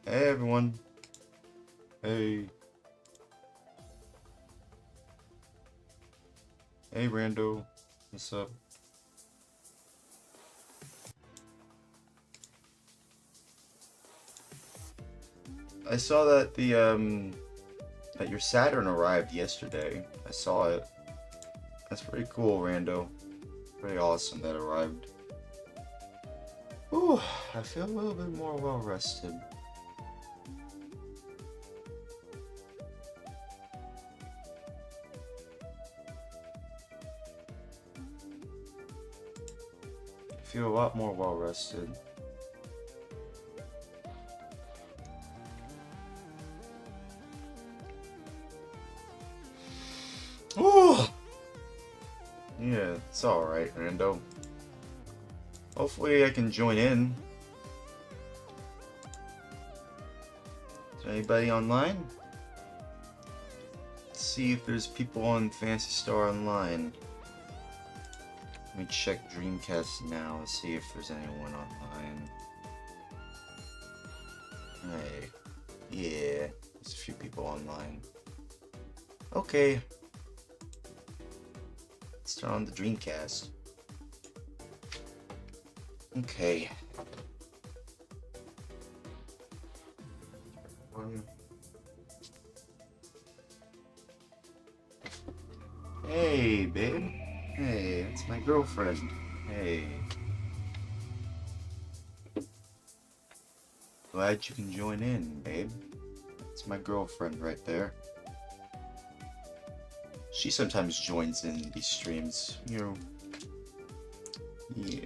Hey everyone. Hey. Hey Rando. What's up? I saw that that your Saturn arrived yesterday. I saw it. That's pretty cool, Rando. Pretty awesome that arrived. Ooh, I feel a little bit more well rested. I feel a lot more well rested. Ooh! Yeah, it's alright, Rando. Hopefully I can join in. Is there anybody online? Let's see if there's people on Phantasy Star Online. Let me check Dreamcast now and see if there's anyone online. Hey. Yeah, there's a few people online. Okay. Let's turn on the Dreamcast. Okay. Hey, babe. Hey, it's my girlfriend. Hey. Glad you can join in, babe. It's my girlfriend right there. She sometimes joins in these streams, you know. Yeah.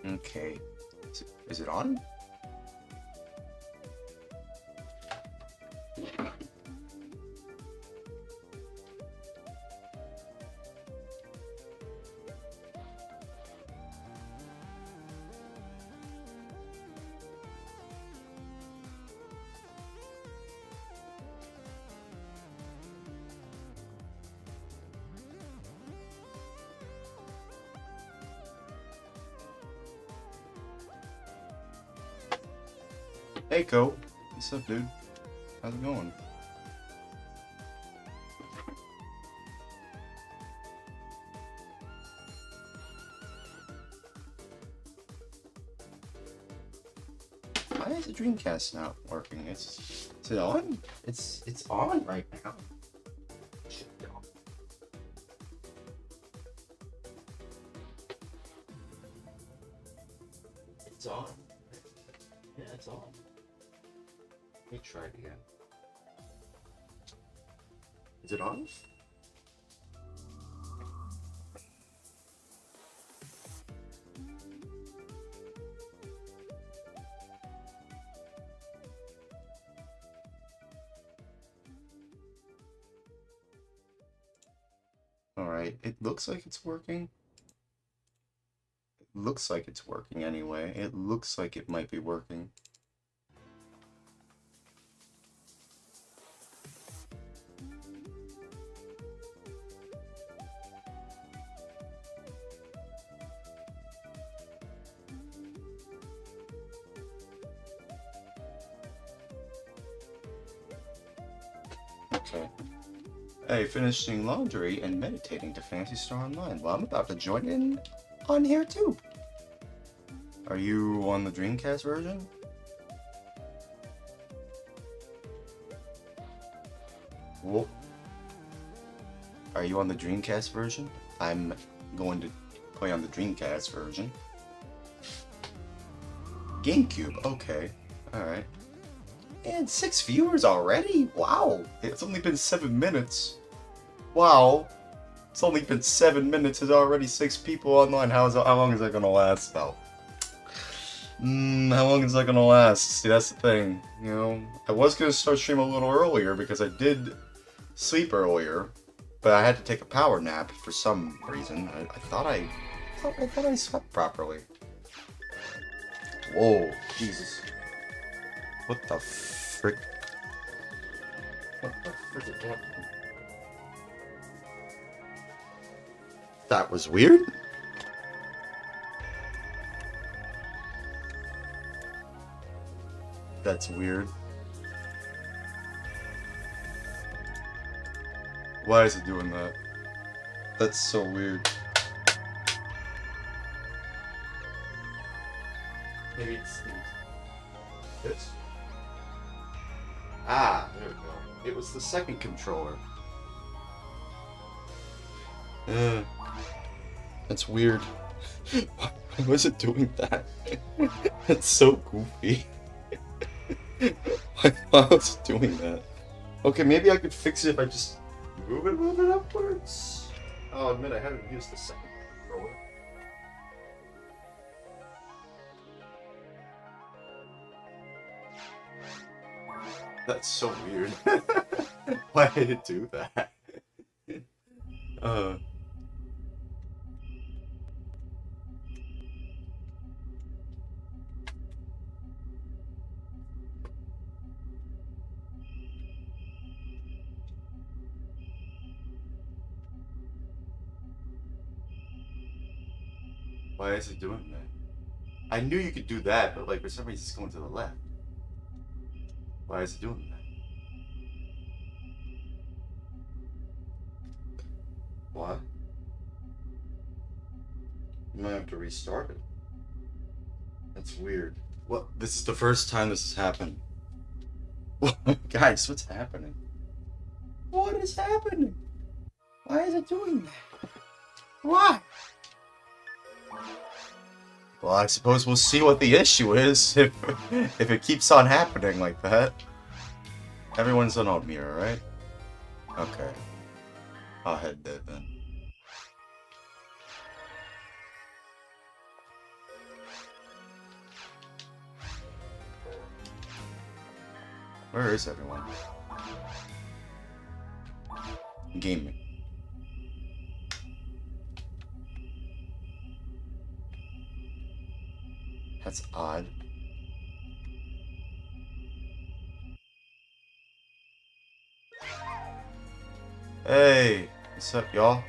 Okay. Is it on? Hey, Ko. What's up, dude? How's it going? Why is the Dreamcast not working? Is it on? It's on right now. It's on. Yeah, it's on. Let me try it again. Is it on? Alright, it looks like it's working. It looks like it's working anyway. It looks like it might be working. Okay. Hey, finishing laundry and meditating to Phantasy Star Online. Well, I'm about to join in on here too. Are you on the Dreamcast version? Whoa. Are you on the Dreamcast version? I'm going to play on the Dreamcast version. GameCube, okay. Alright. And 6 viewers already? Wow. It's only been 7 minutes. Wow. It's only been 7 minutes. There's already 6 people online. How long is that gonna last, though? How long is that gonna last? See, that's the thing. You know, I was gonna start stream a little earlier because I did sleep earlier, but I had to take a power nap for some reason. I thought I slept properly. Whoa, Jesus. What the frick? What the frick is that? That was weird? That's weird. Why is it doing that? That's so weird. Maybe it's this. Ah, there we go. It was the second controller. That's weird. Why was it doing that? That's so goofy. Why was it doing that? Okay, maybe I could fix it if I just move it a little bit upwards. I'll admit I haven't used the second controller. That's so weird. Why did it do that? Why is it doing that? I knew you could do that, but like for some reason it's going to the left. Why is it doing that? What? You might have to restart it. That's weird. What? This is the first time this has happened. Guys, what's happening? What is happening? Why is it doing that? Why? Well, I suppose we'll see what the issue is if it keeps on happening like that. Everyone's on alt mirror, right? Okay. I'll head there then. Where is everyone? Gaming. That's odd. Hey, what's up, y'all?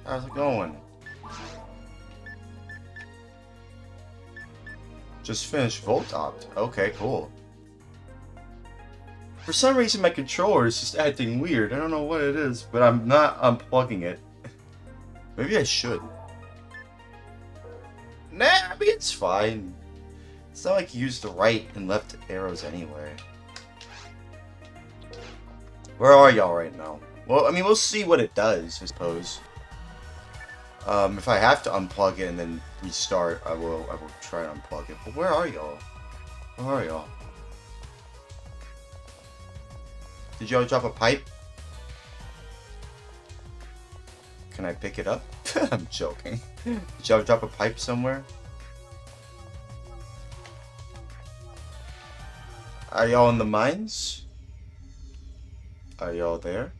How's it going? Just finished Volt Opt. Okay, cool. For some reason, my controller is just acting weird. I don't know what it is, but I'm not unplugging it. Maybe I should. Nah, I mean, it's fine. It's not like you use the right and left arrows anyway. Where are y'all right now? Well, I mean, we'll see what it does, I suppose. If I have to unplug it and then restart, I will try to unplug it. But where are y'all? Where are y'all? Did y'all drop a pipe? Can I pick it up? I'm joking. Did y'all drop a pipe somewhere? Are y'all in the mines? Are y'all there?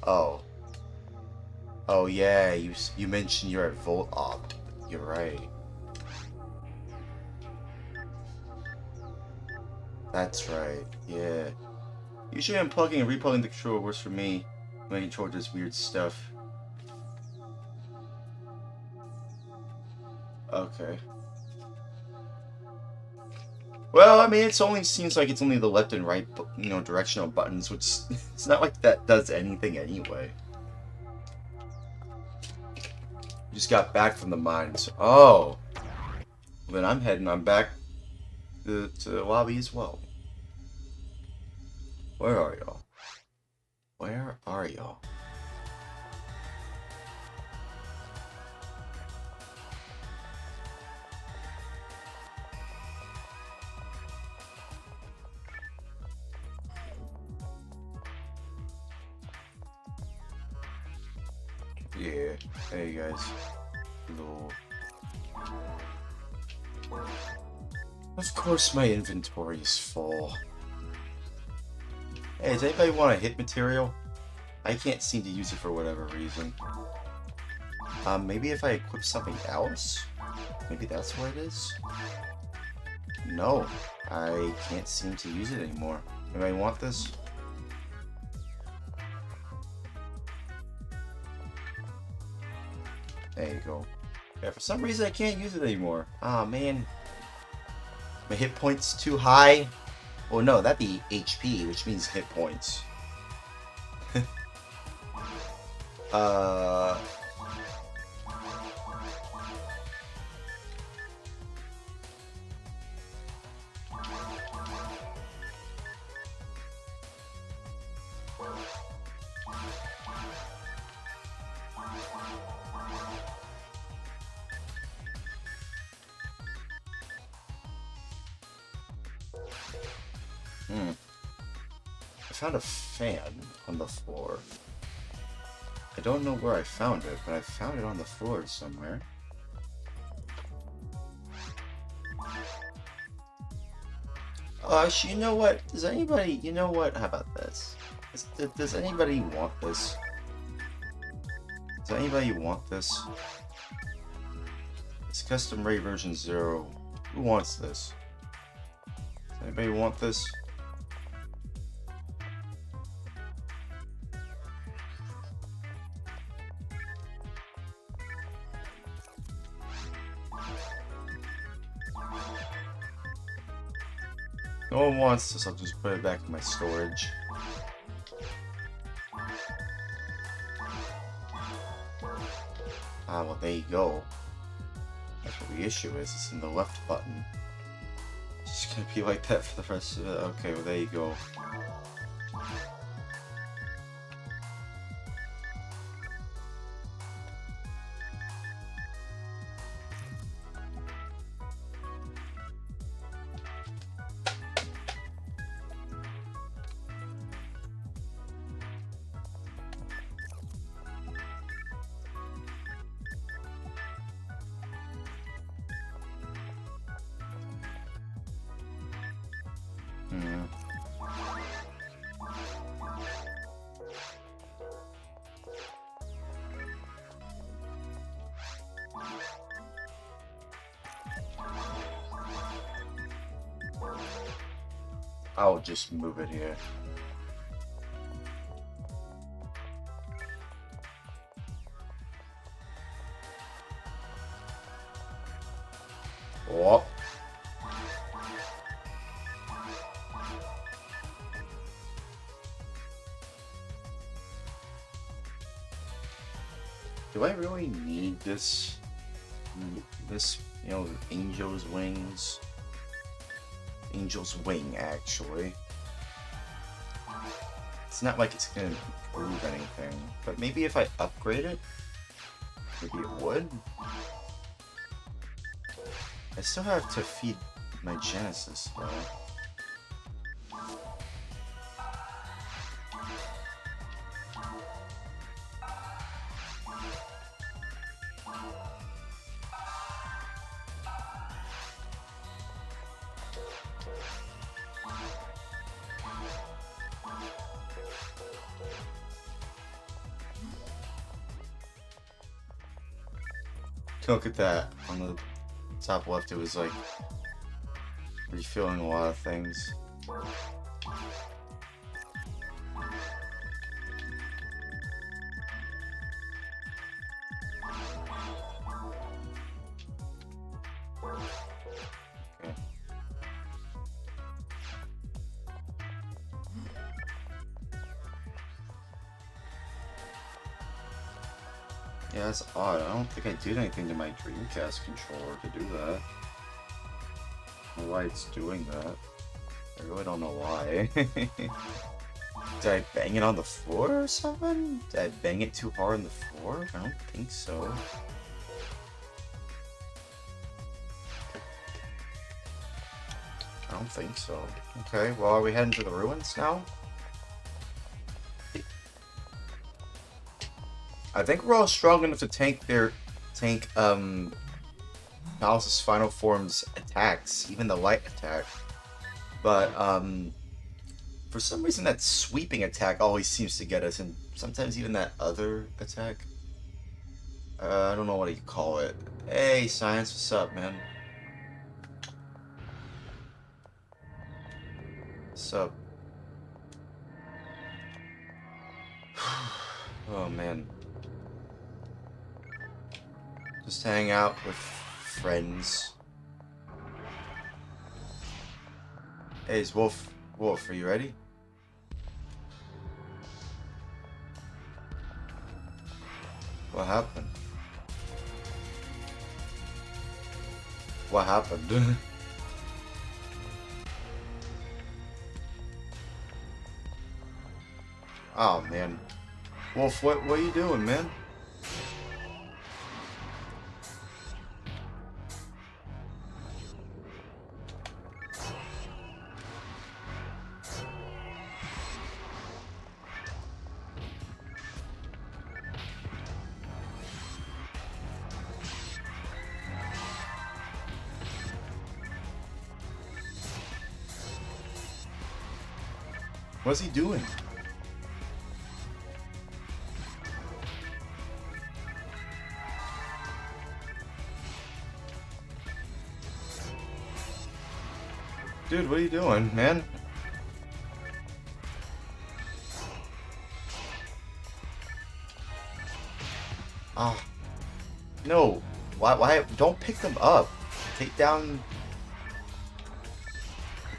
Oh. Oh yeah, you mentioned you're at Volt Opt. You're right. That's right, yeah. Usually unplugging and replugging the controller works for me. My controller does weird stuff. Okay. Well, I mean, seems like it's only the left and right, directional buttons, which it's not like that does anything anyway. Just got back from the mines. Oh. Well, then I'm back to the lobby as well. Where are y'all? Where are y'all? Yeah. Hey guys. Hello. Of course my inventory is full. Hey, does anybody want a hit material? I can't seem to use it for whatever reason. Maybe if I equip something else? Maybe that's what it is? No, I can't seem to use it anymore. Anybody want this? There you go. Yeah, for some reason I can't use it anymore. Ah, man. My hit points too high. Well, no, that'd be HP, which means hit points. uh... I found a fan on the floor. I don't know where I found it, but I found it on the floor somewhere. Actually, you know what? Does anybody... You know what? How about this? Does anybody want this? Does anybody want this? It's custom rate version 0. Who wants this? Does anybody want this? No one wants this, I'll just put it back in my storage. Ah, well, there you go. That's what the issue is, it's in the left button. It's just gonna be like that for the rest of it. Okay, well, there you go. I'll just move it here. Oh. Do I really need this? This, you know, angel's wings? Angel's wing, actually. It's not like it's gonna improve anything, but maybe if I upgrade it, maybe it would. I still have to feed my Genesis, though. Look at that. On the top left, it was like refilling a lot of things. Okay. Yeah, that's odd. I don't think I did anything to my Dreamcast controller to do that. I don't know why it's doing that. I really don't know why. Did I bang it on the floor or something? Did I bang it too hard on the floor? I don't think so. I don't think so. Okay, well, are we heading to the ruins now? I think we're all strong enough to tank Malice's final form's attacks, even the light attack. But for some reason that sweeping attack always seems to get us, and sometimes even that other attack. I don't know what you call it. Hey, Science, what's up, man? What's up? Oh man. Just hang out with friends. Hey, it's Wolf. Wolf, are you ready? What happened? What happened? Oh man. Wolf, what are you doing, man? What's he doing? Dude, what are you doing, man? Ah. No. Why? Don't pick them up. Take down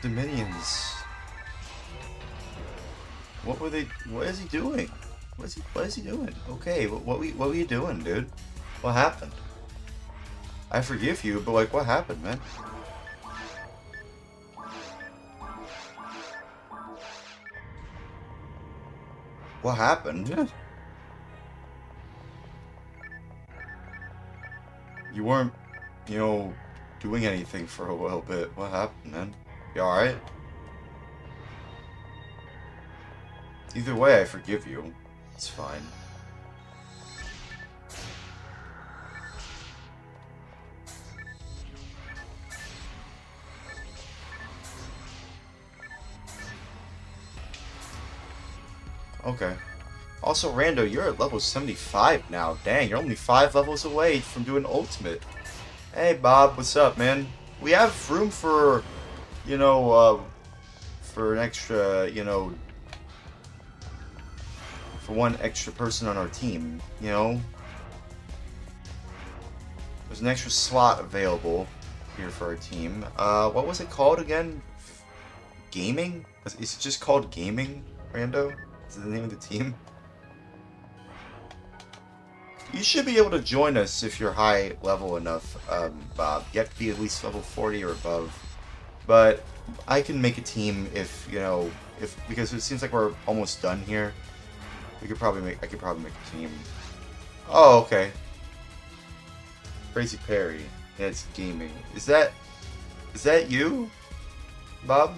the minions. What were they? What is he doing? What is he doing? Okay, what were you doing, dude? What happened? I forgive you, but like, what happened, man? What happened? You weren't, you know, doing anything for a little bit. What happened, man? You alright? Either way, I forgive you. It's fine. Okay. Also, Rando, you're at level 75 now. Dang, you're only 5 levels away from doing ultimate. Hey, Bob, what's up, man? We have room for, you know, for an extra, you know, for one extra person on our team, you know? There's an extra slot available here for our team. What was it called again? Gaming? Is it just called Gaming, Rando? Is it the name of the team? You should be able to join us if you're high level enough, Bob. You have to be at least level 40 or above. But I can make a team if, you know, because it seems like we're almost done here. I could probably make a team. Oh, okay. Crazy Perry. Yeah, it's gaming. Is that you, Bob?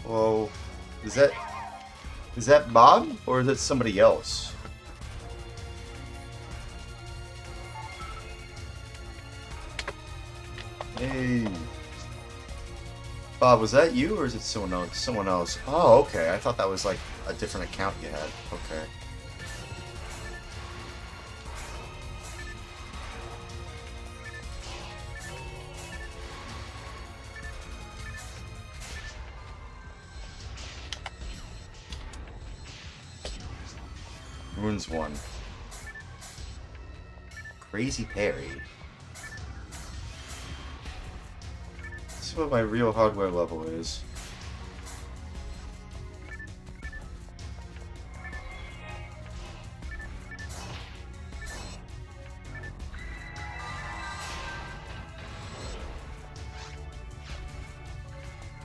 Whoa. Is that Bob or is it somebody else? Hey. Bob, was that you or is it someone else? Someone else. Oh, okay. I thought that was like a different account you had. Okay. Runes 1. Crazy Perry. This is what my real hardware level is.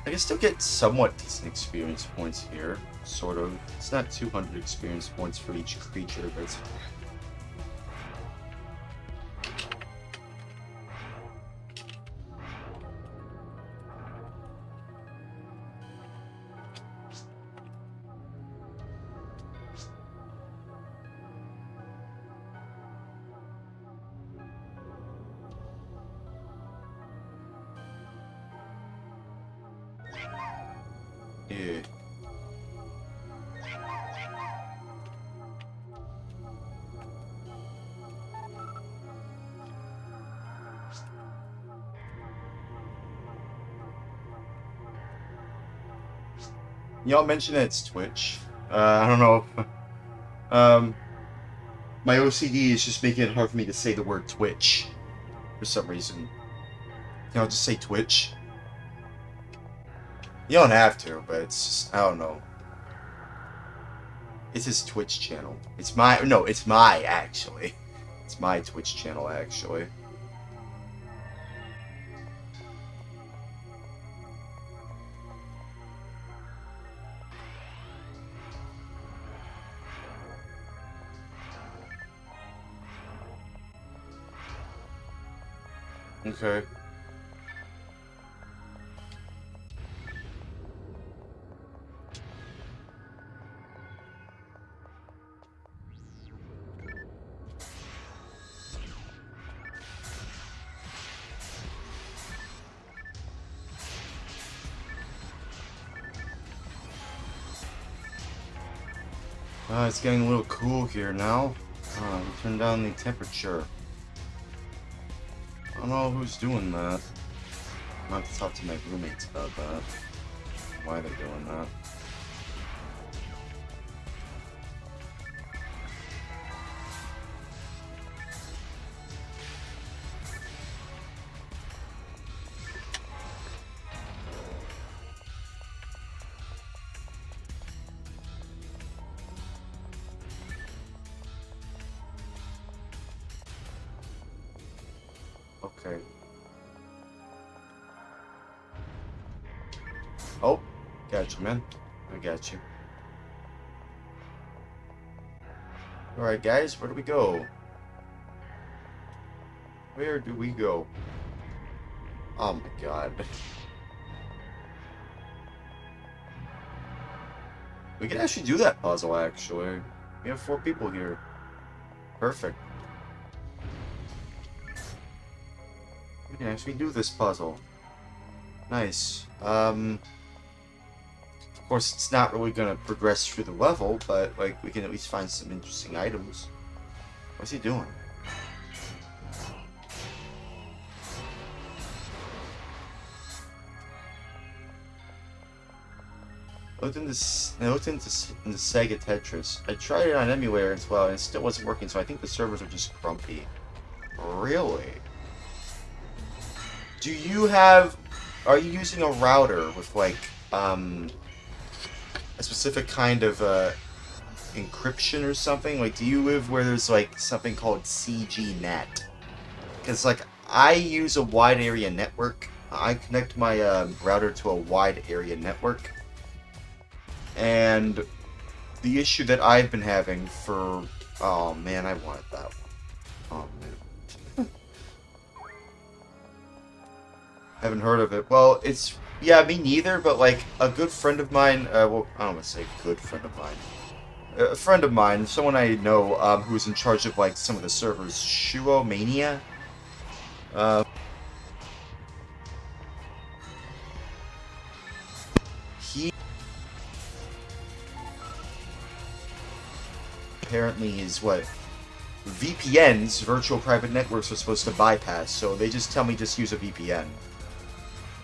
I can still get somewhat decent experience points here, sort of. It's not 200 experience points for each creature, but it's... Yeah. Y'all mentioned it's Twitch. I don't know if, My OCD is just making it hard for me to say the word Twitch. For some reason. I'll just say Twitch. You don't have to, but it's just, I don't know. It's his Twitch channel. It's my, no, it's my, actually. It's my Twitch channel, actually. Okay. It's getting a little cool here now. Turn down the temperature. I don't know who's doing that. I'm gonna have to talk to my roommates about that. Why they're doing that. Okay. Oh, got you, man. I got you. Alright, guys, where do we go? Where do we go? Oh my god. We can actually do that puzzle, actually. We have 4 people here. Perfect. We can actually do this puzzle. Nice. Of course, it's not really gonna progress through the level, but like we can at least find some interesting items. What's he doing? Looked into Sega Tetris. I tried it on emulator as well, and it still wasn't working. So I think the servers are just grumpy. Really? Do you have? Are you using a router with like a specific kind of encryption or something? Like, do you live where there's like something called CGNet? Because like I use a wide area network. I connect my router to a wide area network, and the issue that I've been having for oh man, I wanted that one. Oh man. Haven't heard of it. Well, it's yeah, me neither. But like a good friend of mine, well, I don't want to say good friend of mine. A friend of mine, someone I know, who's in charge of like some of the servers, Shuo Mania. He apparently is what VPNs, virtual private networks, are supposed to bypass. So they just tell me just use a VPN.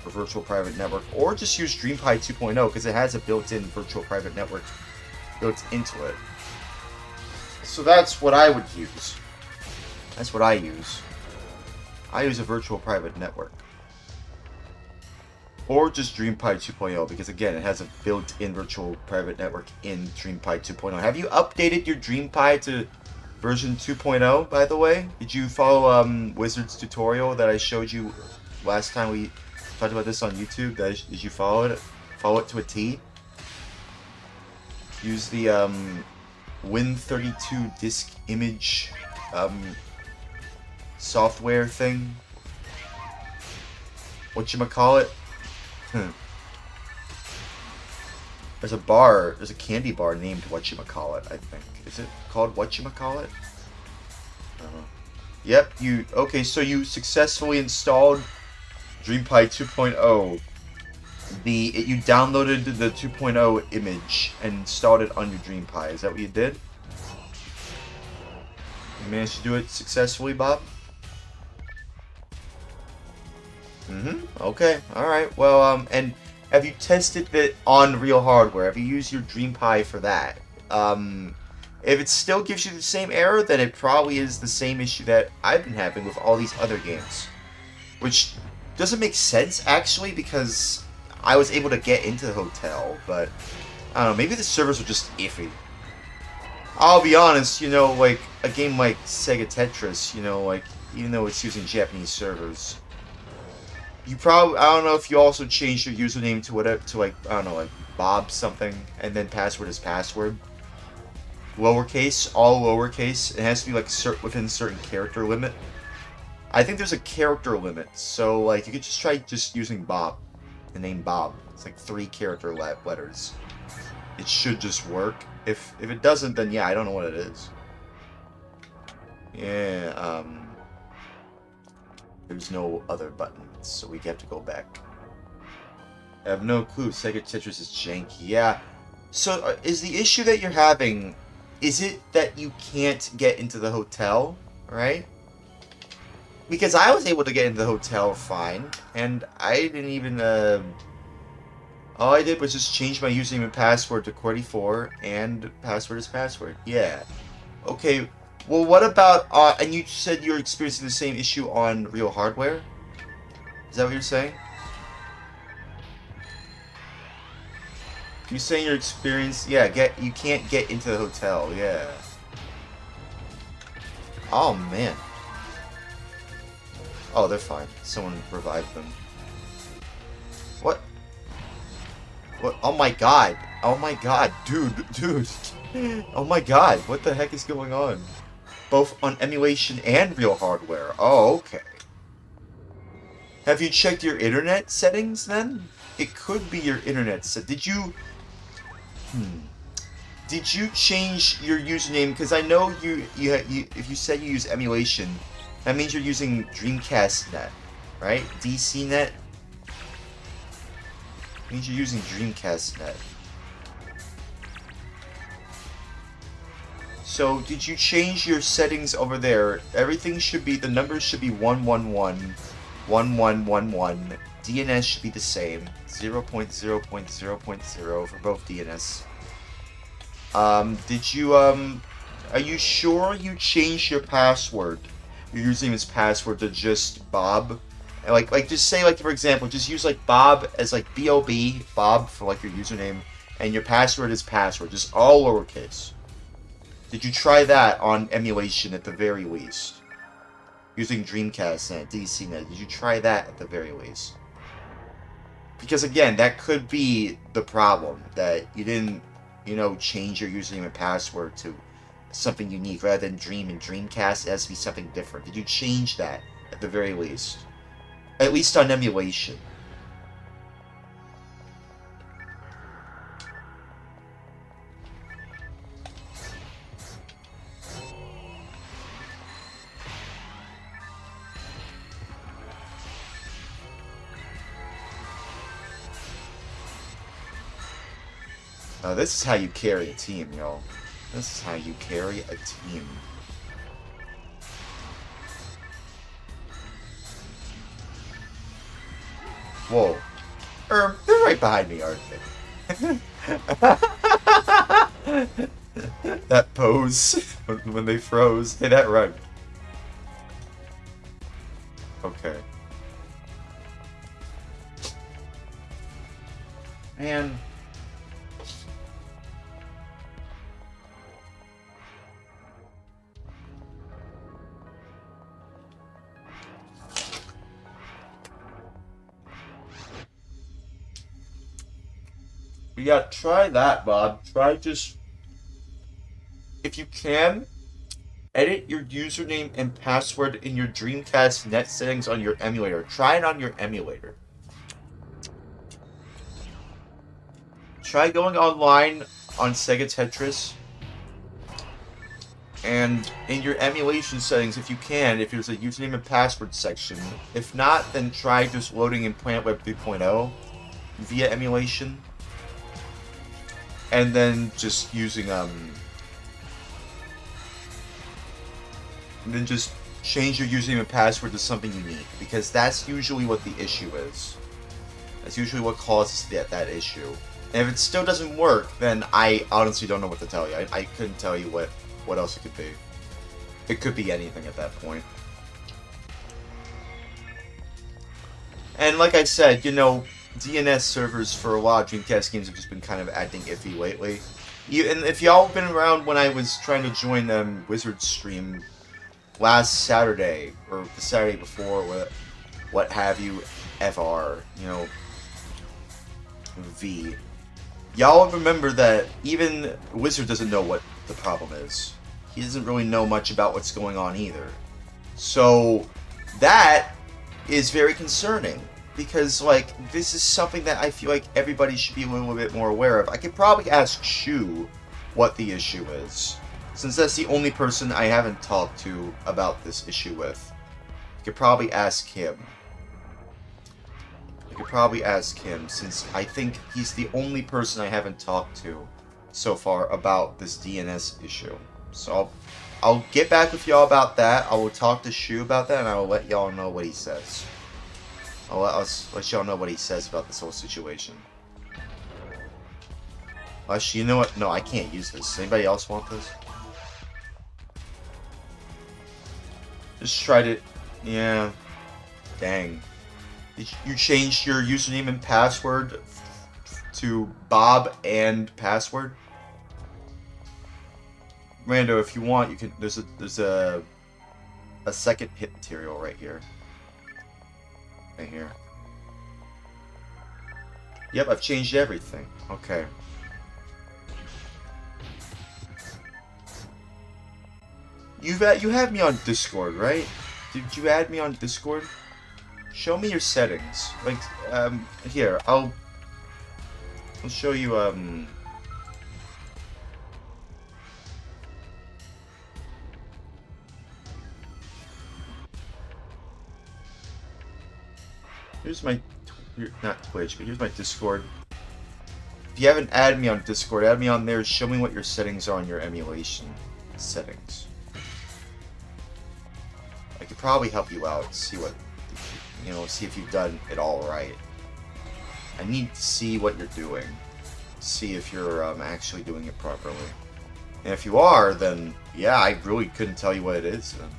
For virtual private network, or just use DreamPie 2.0 because it has a built-in virtual private network built into it. So that's what I would use. That's what I use. I use a virtual private network. Or just DreamPie 2.0 because again, it has a built-in virtual private network in DreamPie 2.0. Have you updated your DreamPie to version 2.0, by the way? Did you follow Wizard's tutorial that I showed you last time we talked about this on YouTube? Did you follow it? Follow it to a T? Use the Win32 disk image software thing. Whatchamacallit? There's a candy bar named Whatchamacallit, I think. Is it called Whatchamacallit? I don't know. Yep, okay, so you successfully installed DreamPie 2.0. You downloaded the 2.0 image and installed it on your DreamPie. Is that what you did? You managed to do it successfully, Bob? Okay. Alright. Well, and have you tested it on real hardware? Have you used your DreamPie for that? If it still gives you the same error, then it probably is the same issue that I've been having with all these other games. Which doesn't make sense, actually, because I was able to get into the hotel, but I don't know, maybe the servers are just iffy. I'll be honest, you know, like, a game like Sega Tetris, you know, like, even though it's using Japanese servers, you probably, I don't know if you also changed your username to whatever, to like, I don't know, like, Bob something, and then password is password. Lowercase, all lowercase, it has to be, like, within a certain character limit. I think there's a character limit, so, like, you could just try just using Bob, the name Bob. It's like 3 character letters. It should just work. If it doesn't, then yeah, I don't know what it is. Yeah, there's no other buttons, so we have to go back. I have no clue. Sega Tetris is janky. Yeah. So, is the issue that you're having, is it that you can't get into the hotel, right? Because I was able to get into the hotel fine, and I didn't even, all I did was just change my username and password to Core84, and password is password. Yeah. Okay, well, what about, and you said you're experiencing the same issue on real hardware? Is that what you're saying? You're saying you're experiencing, yeah, you can't get into the hotel, yeah. Oh, man. Oh, they're fine. Someone revived them. What? What? Oh my god. Oh my god. Dude. Oh my god. What the heck is going on? Both on emulation and real hardware. Oh, okay. Have you checked your internet settings then? It could be your internet set. Did you... Did you change your username? Because I know you if you said you use emulation, that means you're using Dreamcast net, right? DC net? It means you're using Dreamcast net. So, did you change your settings over there? Everything should be, the numbers should be 111, 1111. DNS should be the same. 0.0.0.0 for both DNS. Did you, are you sure you changed your password? Your username as password to just Bob? And like just say, like, for example, just use, like, Bob as, like, B-O-B, Bob, for, like, your username, and your password is password, just all lowercase. Did you try that on emulation at the very least? Using Dreamcast net, DC net, did you try that at the very least? Because, again, that could be the problem, that you didn't, you know, change your username and password to something unique, rather than Dream and Dreamcast, it has to be something different. Did you change that at the very least? At least on emulation. This is how you carry a team, y'all. This is how you carry a team. Whoa. They're right behind me, aren't they? That pose when they froze. Hey, that run. Okay. Man. Yeah, try that, Bob. Try just... If you can, edit your username and password in your Dreamcast net settings on your emulator. Try it on your emulator. Try going online on Sega Tetris. And in your emulation settings, if you can, if there's a username and password section. If not, then try just loading in Planet Web 3.0 via emulation. And then just using, and then just change your username and password to something unique, because that's usually what the issue is. That's usually what causes that issue. And if it still doesn't work, then I honestly don't know what to tell you. I couldn't tell you what else it could be. It could be anything at that point. And like I said, you know, DNS servers for a lot of Dreamcast games have just been kind of acting iffy lately. And if y'all been around when I was trying to join Wizard's stream last Saturday, or the Saturday before, what have you, FR, you know, V. Y'all remember that even Wizard doesn't know what the problem is. He doesn't really know much about what's going on either. So, that is very concerning. Because, like, this is something that I feel like everybody should be a little bit more aware of. I could probably ask Shu what the issue is, since that's the only person I haven't talked to about this issue with. I could probably ask him. Since I think he's the only person I haven't talked to so far about this DNS issue. So I'll get back with y'all about that. I will talk to Shu about that, and I will let y'all know what he says. I'll let y'all know what he says about this whole situation. Actually, you know what? No, I can't use this. Does anybody else want this? Just tried it. Yeah. Dang. You changed your username and password to Bob and password? Rando, if you want, you can. There's a second hit material right here. Right here. Yep, I've changed everything. Okay. You have me on Discord, right? Did you add me on Discord? Show me your settings. Like, here, I'll show you, here's my, not Twitch, but here's my Discord. If you haven't added me on Discord, add me on there. Show me what your settings are on your emulation settings. I could probably help you out, see what, you know, see if you've done it all right. I need to see what you're doing. See if you're actually doing it properly. And if you are, then yeah, I really couldn't tell you what it is then.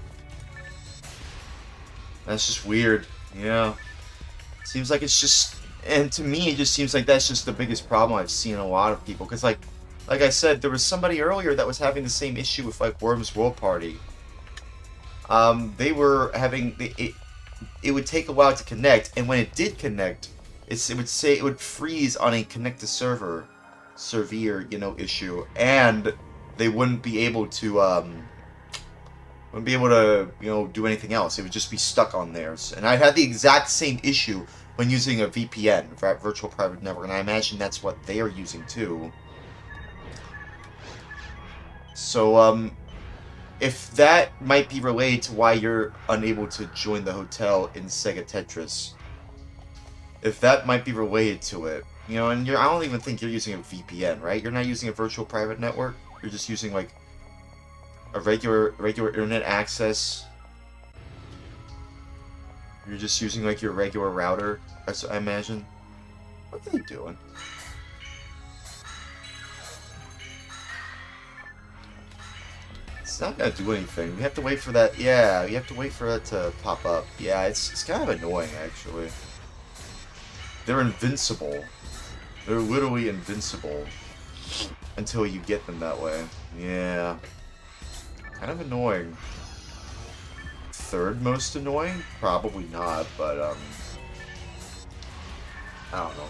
That's just weird. Yeah. Seems like it's just, and to me it just seems like that's just the biggest problem I've seen in a lot of people. Because like I said, there was somebody earlier that was having the same issue with like Worm's World Party. They were having, it would take a while to connect, and when it did connect, it would say it would freeze on a connect to server, you know, issue, and they wouldn't be able to, you know, do anything else. It would just be stuck on theirs. And I had the exact same issue when using a VPN, Virtual Private Network, and I imagine that's what they are using too. So, if that might be related to why you're unable to join the hotel in Sega Tetris, if that might be related to it, you know, and I don't even think you're using a VPN, right? You're not using a virtual private network. You're just using like a regular internet access. You're just using like your regular router, I imagine. What are they doing? It's not gonna do anything. We have to wait for that. Yeah, you have to wait for that to pop up. Yeah, it's kind of annoying actually. They're invincible. They're literally invincible until you get them that way. Yeah, kind of annoying. Third most annoying? Probably not, but I don't know.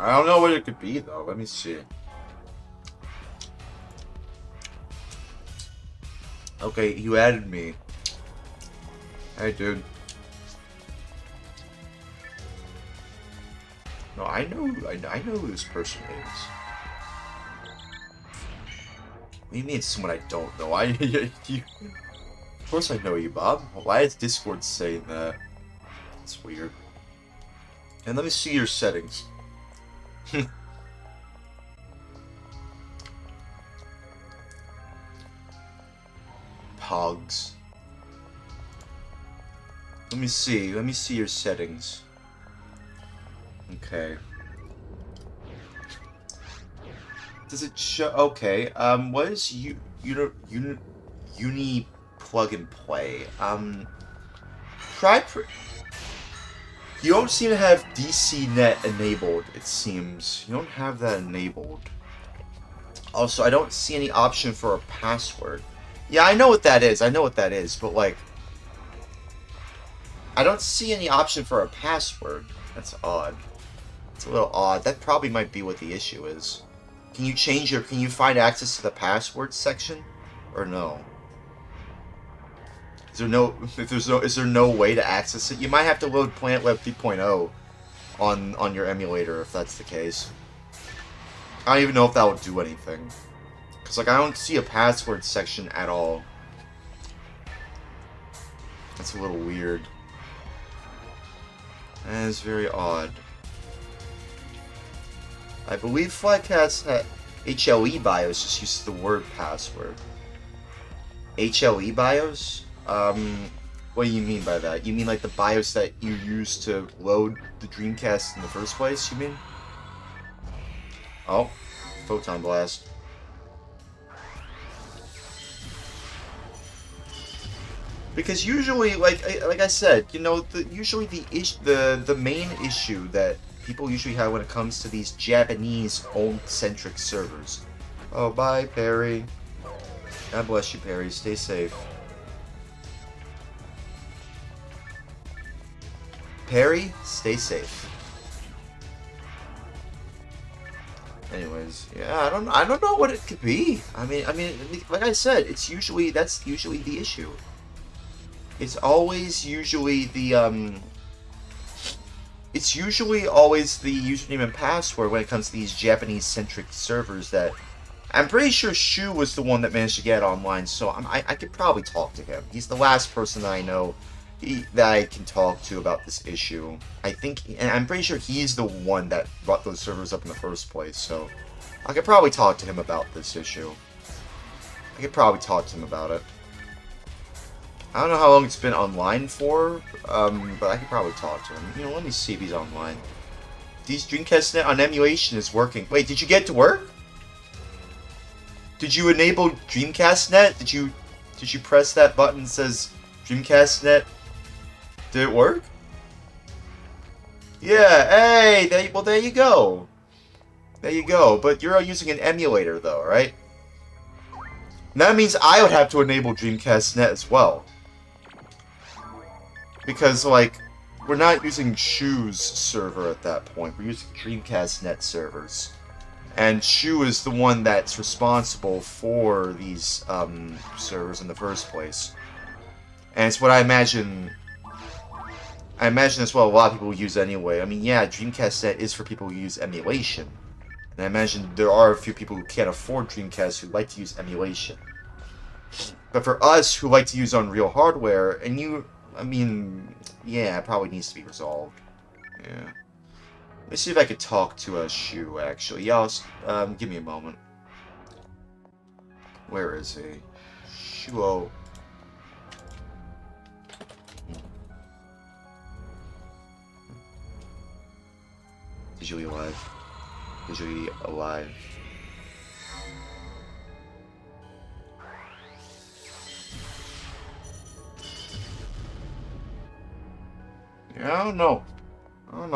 I don't know what it could be, though. Let me see. Okay, you added me. Hey, dude. No, I know who this person is. What do you mean it's someone I don't know? Of course I know you, Bob. Why is Discord saying that? It's weird. And let me see your settings. Pogs. Let me see your settings. Okay. Does it show? Okay. What is uni plug and play? You don't seem to have DCNet enabled. It seems you don't have that enabled. Also, I don't see any option for a password. Yeah, I know what that is. But like, I don't see any option for a password. That's odd. It's a little odd. That probably might be what the issue is. Can you find access to the password section? Or no? Is there no way to access it? You might have to load PlanetWeb 3.0 on your emulator if that's the case. I don't even know if that would do anything. Cause like I don't see a password section at all. That's a little weird. That is very odd. I believe Flycast had HLE BIOS just uses the word password. HLE BIOS? What do you mean by that? You mean like the BIOS that you use to load the Dreamcast in the first place, you mean? Oh, Photon Blast. Because usually, like I said, you know, usually the main issue that people usually have when it comes to these Japanese-owned-centric servers. Oh, bye, Perry. God bless you, Perry. Stay safe. Perry, stay safe. Anyways, yeah, I don't know what it could be. I mean, like I said, that's usually the issue. It's always usually the It's usually always the username and password when it comes to these Japanese-centric servers that... I'm pretty sure Shu was the one that managed to get online, so I could probably talk to him. He's the last person that I know that I can talk to about this issue. And I'm pretty sure he's the one that brought those servers up in the first place, so... I could probably talk to him about this issue. I could probably talk to him about it. I don't know how long it's been online for, but I could probably talk to him. You know, let me see if he's online. These Dreamcast Net on emulation is working. Wait, did you get to work? Did you enable Dreamcast Net? Did you press that button that says Dreamcast Net? Did it work? Yeah, hey, there you go. There you go. But you're using an emulator though, right? And that means I would have to enable Dreamcast Net as well. Because, like, we're not using Shu's server at that point. We're using Dreamcast Net servers. And Shu is the one that's responsible for these servers in the first place. And it's what I imagine that's what a lot of people use anyway. I mean, yeah, Dreamcast Net is for people who use emulation. And I imagine there are a few people who can't afford Dreamcast who like to use emulation. But for us who like to use Unreal hardware, and I mean, yeah, it probably needs to be resolved. Yeah. Let me see if I could talk to Shu, actually. Yeah, give me a moment. Where is he? Shuo. Visually alive. Visually alive. Yeah, I don't know. I don't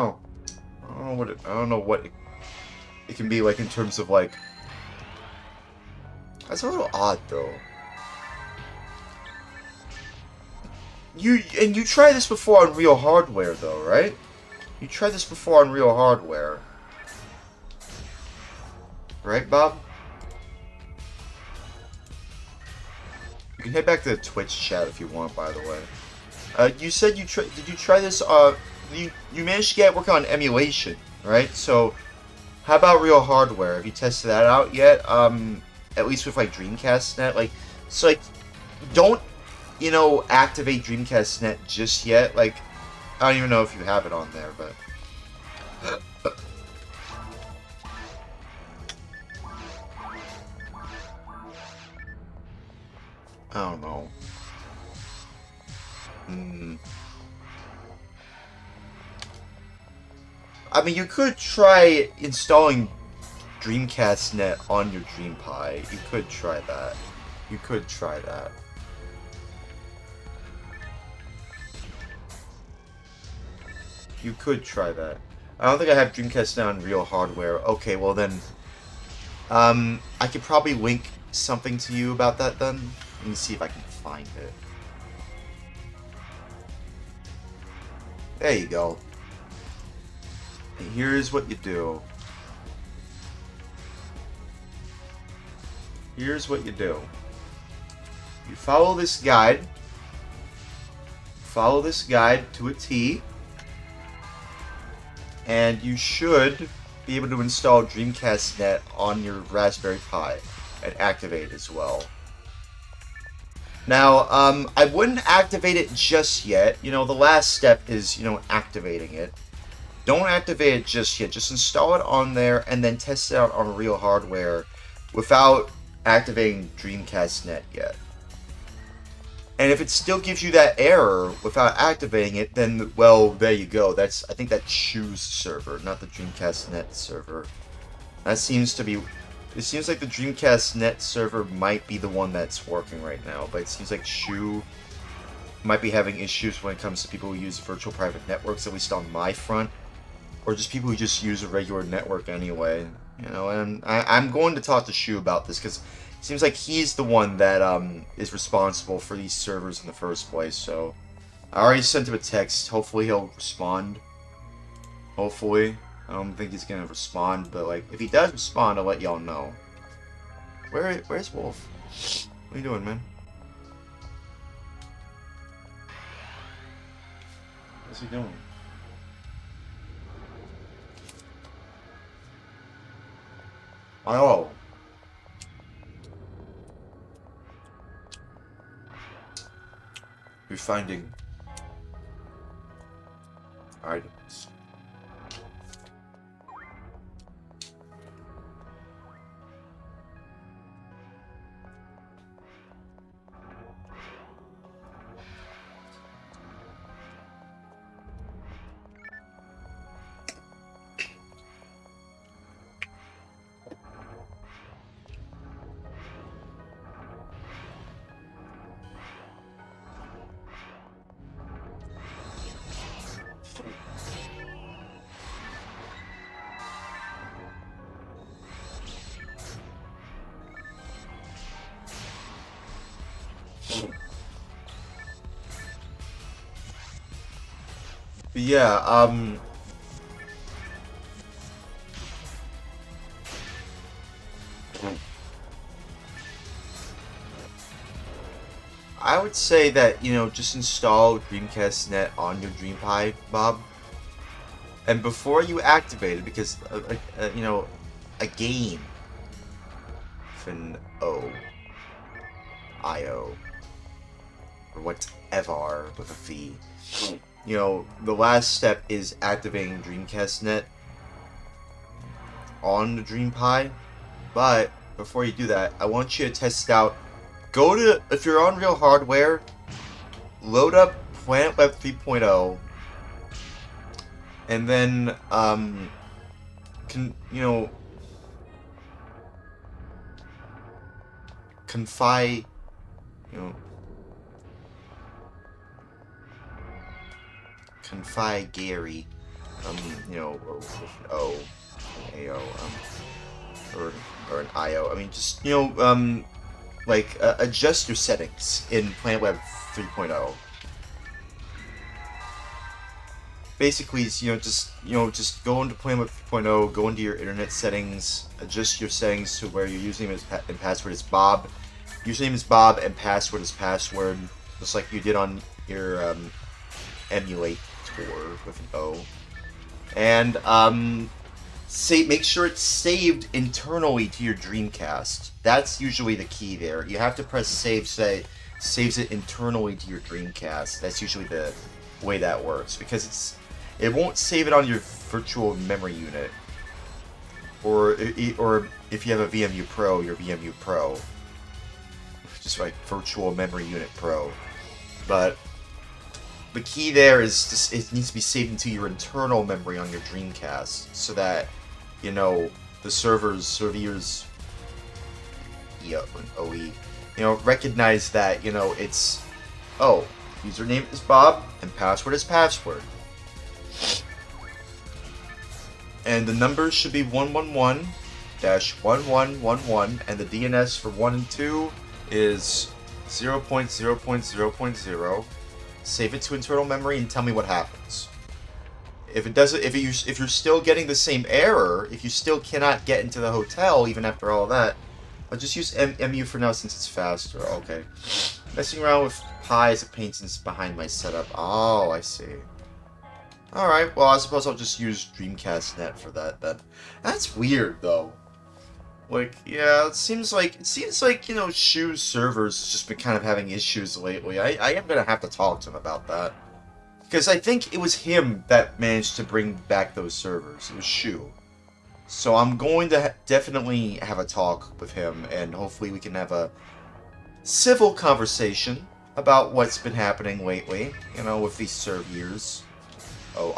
know what it can be like in terms of like. That's a little odd though. You tried this before on real hardware though, right? You tried this before on real hardware. Right, Bob? You can head back to the Twitch chat if you want, by the way. You said did you try this, you managed to get working on emulation, right? So, how about real hardware? Have you tested that out yet? at least with like Dreamcast Net. Like, so like, don't, you know, activate Dreamcast Net just yet. Like, I don't even know if you have it on there, but. I don't know. I mean, you could try installing Dreamcast Net on your DreamPie. You could try that. You could try that. You could try that. I don't think I have Dreamcast Net on real hardware. Okay, well then, I could probably link something to you about that then. Let me see if I can find it. There you go. And here's what you do. Here's what you do. You follow this guide. Follow this guide to a T. And you should be able to install Dreamcast Net on your Raspberry Pi and activate it as well. Now, I wouldn't activate it just yet. You know, the last step is, you know, activating it. Don't activate it just yet. Just install it on there and then test it out on real hardware without activating Dreamcast Net yet. And if it still gives you that error without activating it, then, well, there you go. I think that's Shu's server, not the Dreamcast Net server. That seems to be... It seems like the Dreamcast Net server might be the one that's working right now, but it seems like Shu might be having issues when it comes to people who use virtual private networks, at least on my front. Or just people who just use a regular network anyway. You know, and I'm going to talk to Shu about this, because it seems like he's the one that is responsible for these servers in the first place, so... I already sent him a text. Hopefully he'll respond. Hopefully. I don't think he's gonna respond, but like, if he does respond, I'll let y'all know. Where's Wolf? What are you doing, man? What's he doing? Oh. You're finding items. But yeah, I would say that, you know, just install Dreamcast Net on your DreamPie, Bob. And before you activate it, because, you know, a game, IO, or whatever with a V. You know, the last step is activating Dreamcast Net on the DreamPie. But before you do that, I want you to test it out. Go to, if you're on real hardware, load up Planet Web 3.0, and then, you know, config, you know, config Gary, you know, with an O, an AO, or an IO. I mean, just, you know, like, adjust your settings in Planet Web 3.0. Basically, you know, just go into Planet Web 3.0, go into your internet settings, adjust your settings to where your username and password is Bob. Username is Bob and password is password, just like you did on your emulate tour with an O. And make sure it's saved internally to your Dreamcast. That's usually the key there. You have to press save so that it saves it internally to your Dreamcast. That's usually the way that works, because it won't save it on your virtual memory unit, or if you have a VMU Pro, your VMU Pro, just like virtual memory unit Pro. But the key there is just, it needs to be saved into your internal memory on your Dreamcast, so that, you know, the servers, recognize that, you know, it's, oh, username is Bob and password is password. And the numbers should be 111-1111, and the DNS for 1 and 2 is 0.0.0.0. Save it to internal memory and tell me what happens. If it doesn't, if you're still getting the same error, if you still cannot get into the hotel even after all that, I'll just use MU for now since it's faster. Okay. Messing around with pies and paintings behind my setup. Oh, I see. Alright, well, I suppose I'll just use Dreamcast Net for that then. That's weird, though. Like, yeah, it seems like, you know, Shu's servers has just been kind of having issues lately. I am gonna have to talk to him about that. Because I think it was him that managed to bring back those servers. It was Shu. So I'm going to definitely have a talk with him, and hopefully we can have a civil conversation about what's been happening lately, you know, with these servers. You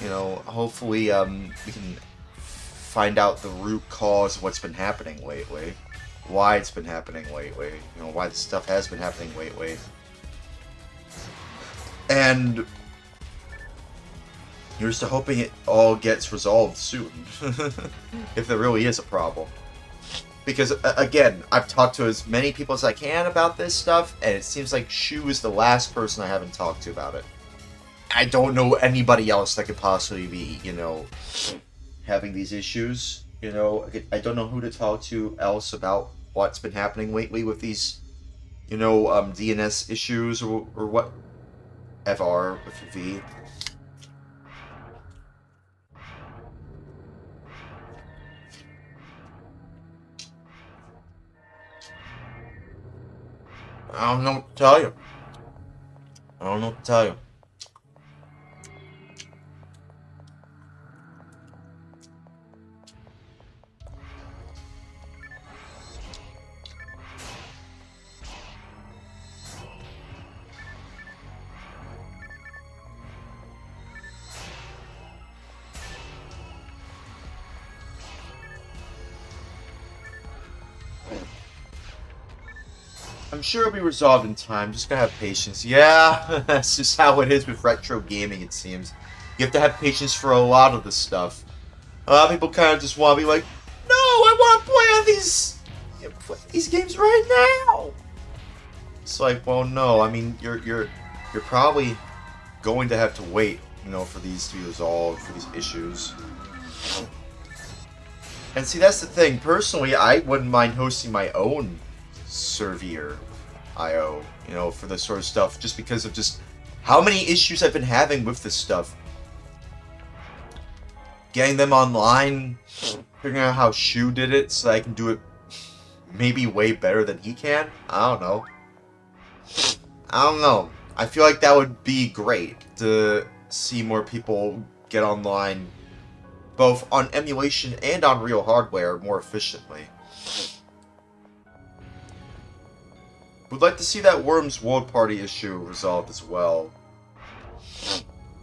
know, hopefully we can find out the root cause of what's been happening lately, why it's been happening lately, you know, why this stuff has been happening lately. And here's to hoping it all gets resolved soon, if there really is a problem. Because, again, I've talked to as many people as I can about this stuff, and it seems like Shu is the last person I haven't talked to about it. I don't know anybody else that could possibly be, you know, having these issues. You know, I don't know who to talk to else about what's been happening lately with these, you know, DNS issues or what, FR with a V. I don't know what to tell you. I don't know what to tell you. I'm sure it'll be resolved in time. Just gotta have patience. Yeah, that's just how it is with retro gaming, it seems. You have to have patience for a lot of this stuff. A lot of people kind of just want to be like, no, I want to play on these games right now. It's like, well, no. I mean, you're probably going to have to wait, you know, for these to be resolved, for these issues. And see, that's the thing. Personally, I wouldn't mind hosting my own server IO, you know, for this sort of stuff, just because of just how many issues I've been having with this stuff. Getting them online, figuring out how Shu did it so I can do it maybe way better than he can. I don't know. I feel like that would be great to see more people get online, both on emulation and on real hardware, more efficiently. Would like to see that Worms World Party issue resolved as well.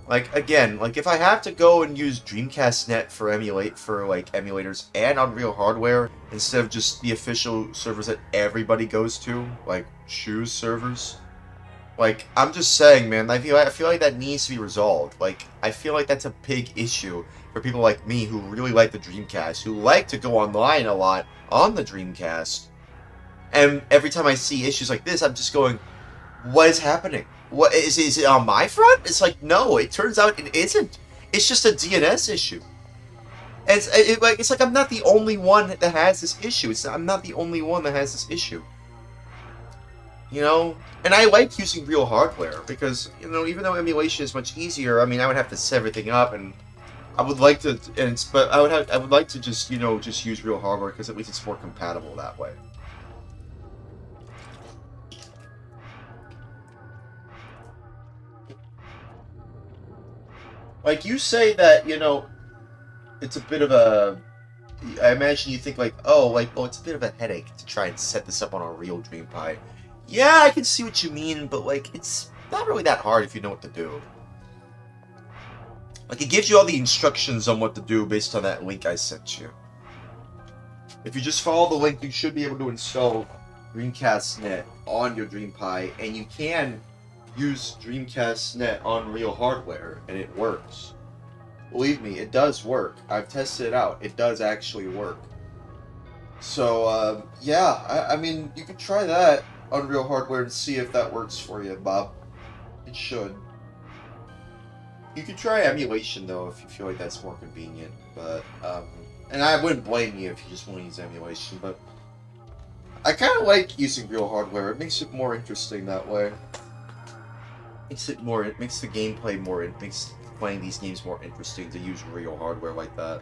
Like, again, like if I have to go and use Dreamcast Net for emulators and on real hardware instead of just the official servers that everybody goes to, like Shu's servers, like, I'm just saying, man, I feel like that needs to be resolved. Like, I feel like that's a big issue for people like me who really like the Dreamcast, who like to go online a lot on the Dreamcast. And every time I see issues like this, I'm just going, what is happening? What is it on my front? It's like, no, it turns out it isn't. It's just a DNS issue. And it's like I'm not the only one that has this issue. I'm not the only one that has this issue. You know? And I like using real hardware because, you know, even though emulation is much easier, I mean, I would have to set everything up and I would like to, but I would like to just, you know, just use real hardware because at least it's more compatible that way. Like you say that, you know, it's a bit of a. I imagine you think like, oh, like, oh, it's a bit of a headache to try and set this up on a real Dream Pie. Yeah, I can see what you mean, but like, it's not really that hard if you know what to do. Like, it gives you all the instructions on what to do based on that link I sent you. If you just follow the link, you should be able to install Dreamcast Net on your Dream Pie, and you can use Dreamcast Net on real hardware, and it works. Believe me, it does work. I've tested it out. It does actually work. So, yeah, I mean, you could try that on real hardware and see if that works for you, Bob. It should. You could try emulation, though, if you feel like that's more convenient. But, and I wouldn't blame you if you just want to use emulation, but I kind of like using real hardware. It makes it more interesting that way. It makes the gameplay more, it makes playing these games more interesting to use real hardware like that.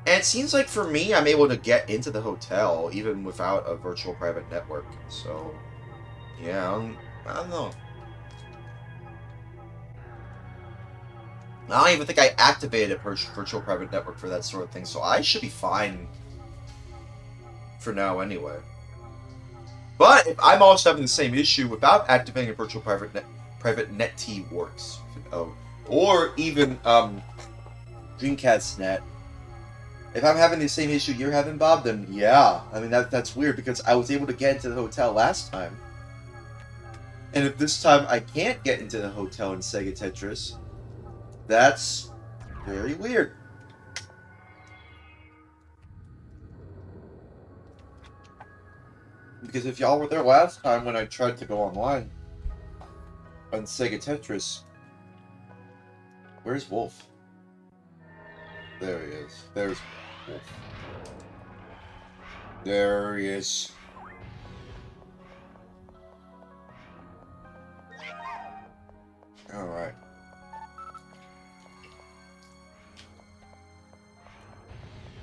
And it seems like for me, I'm able to get into the hotel even without a virtual private network. So, yeah, I don't know. I don't even think I activated a virtual private network for that sort of thing, so I should be fine for now anyway. But if I'm also having the same issue without activating a virtual private net T works. Or even Dreamcast Net. If I'm having the same issue you're having, Bob, then yeah. I mean, that's weird because I was able to get into the hotel last time. And if this time I can't get into the hotel in Sega Tetris, that's very weird. Because if y'all were there last time when I tried to go online on Sega Tetris, where's Wolf? There he is. There's Wolf. There he is. Alright.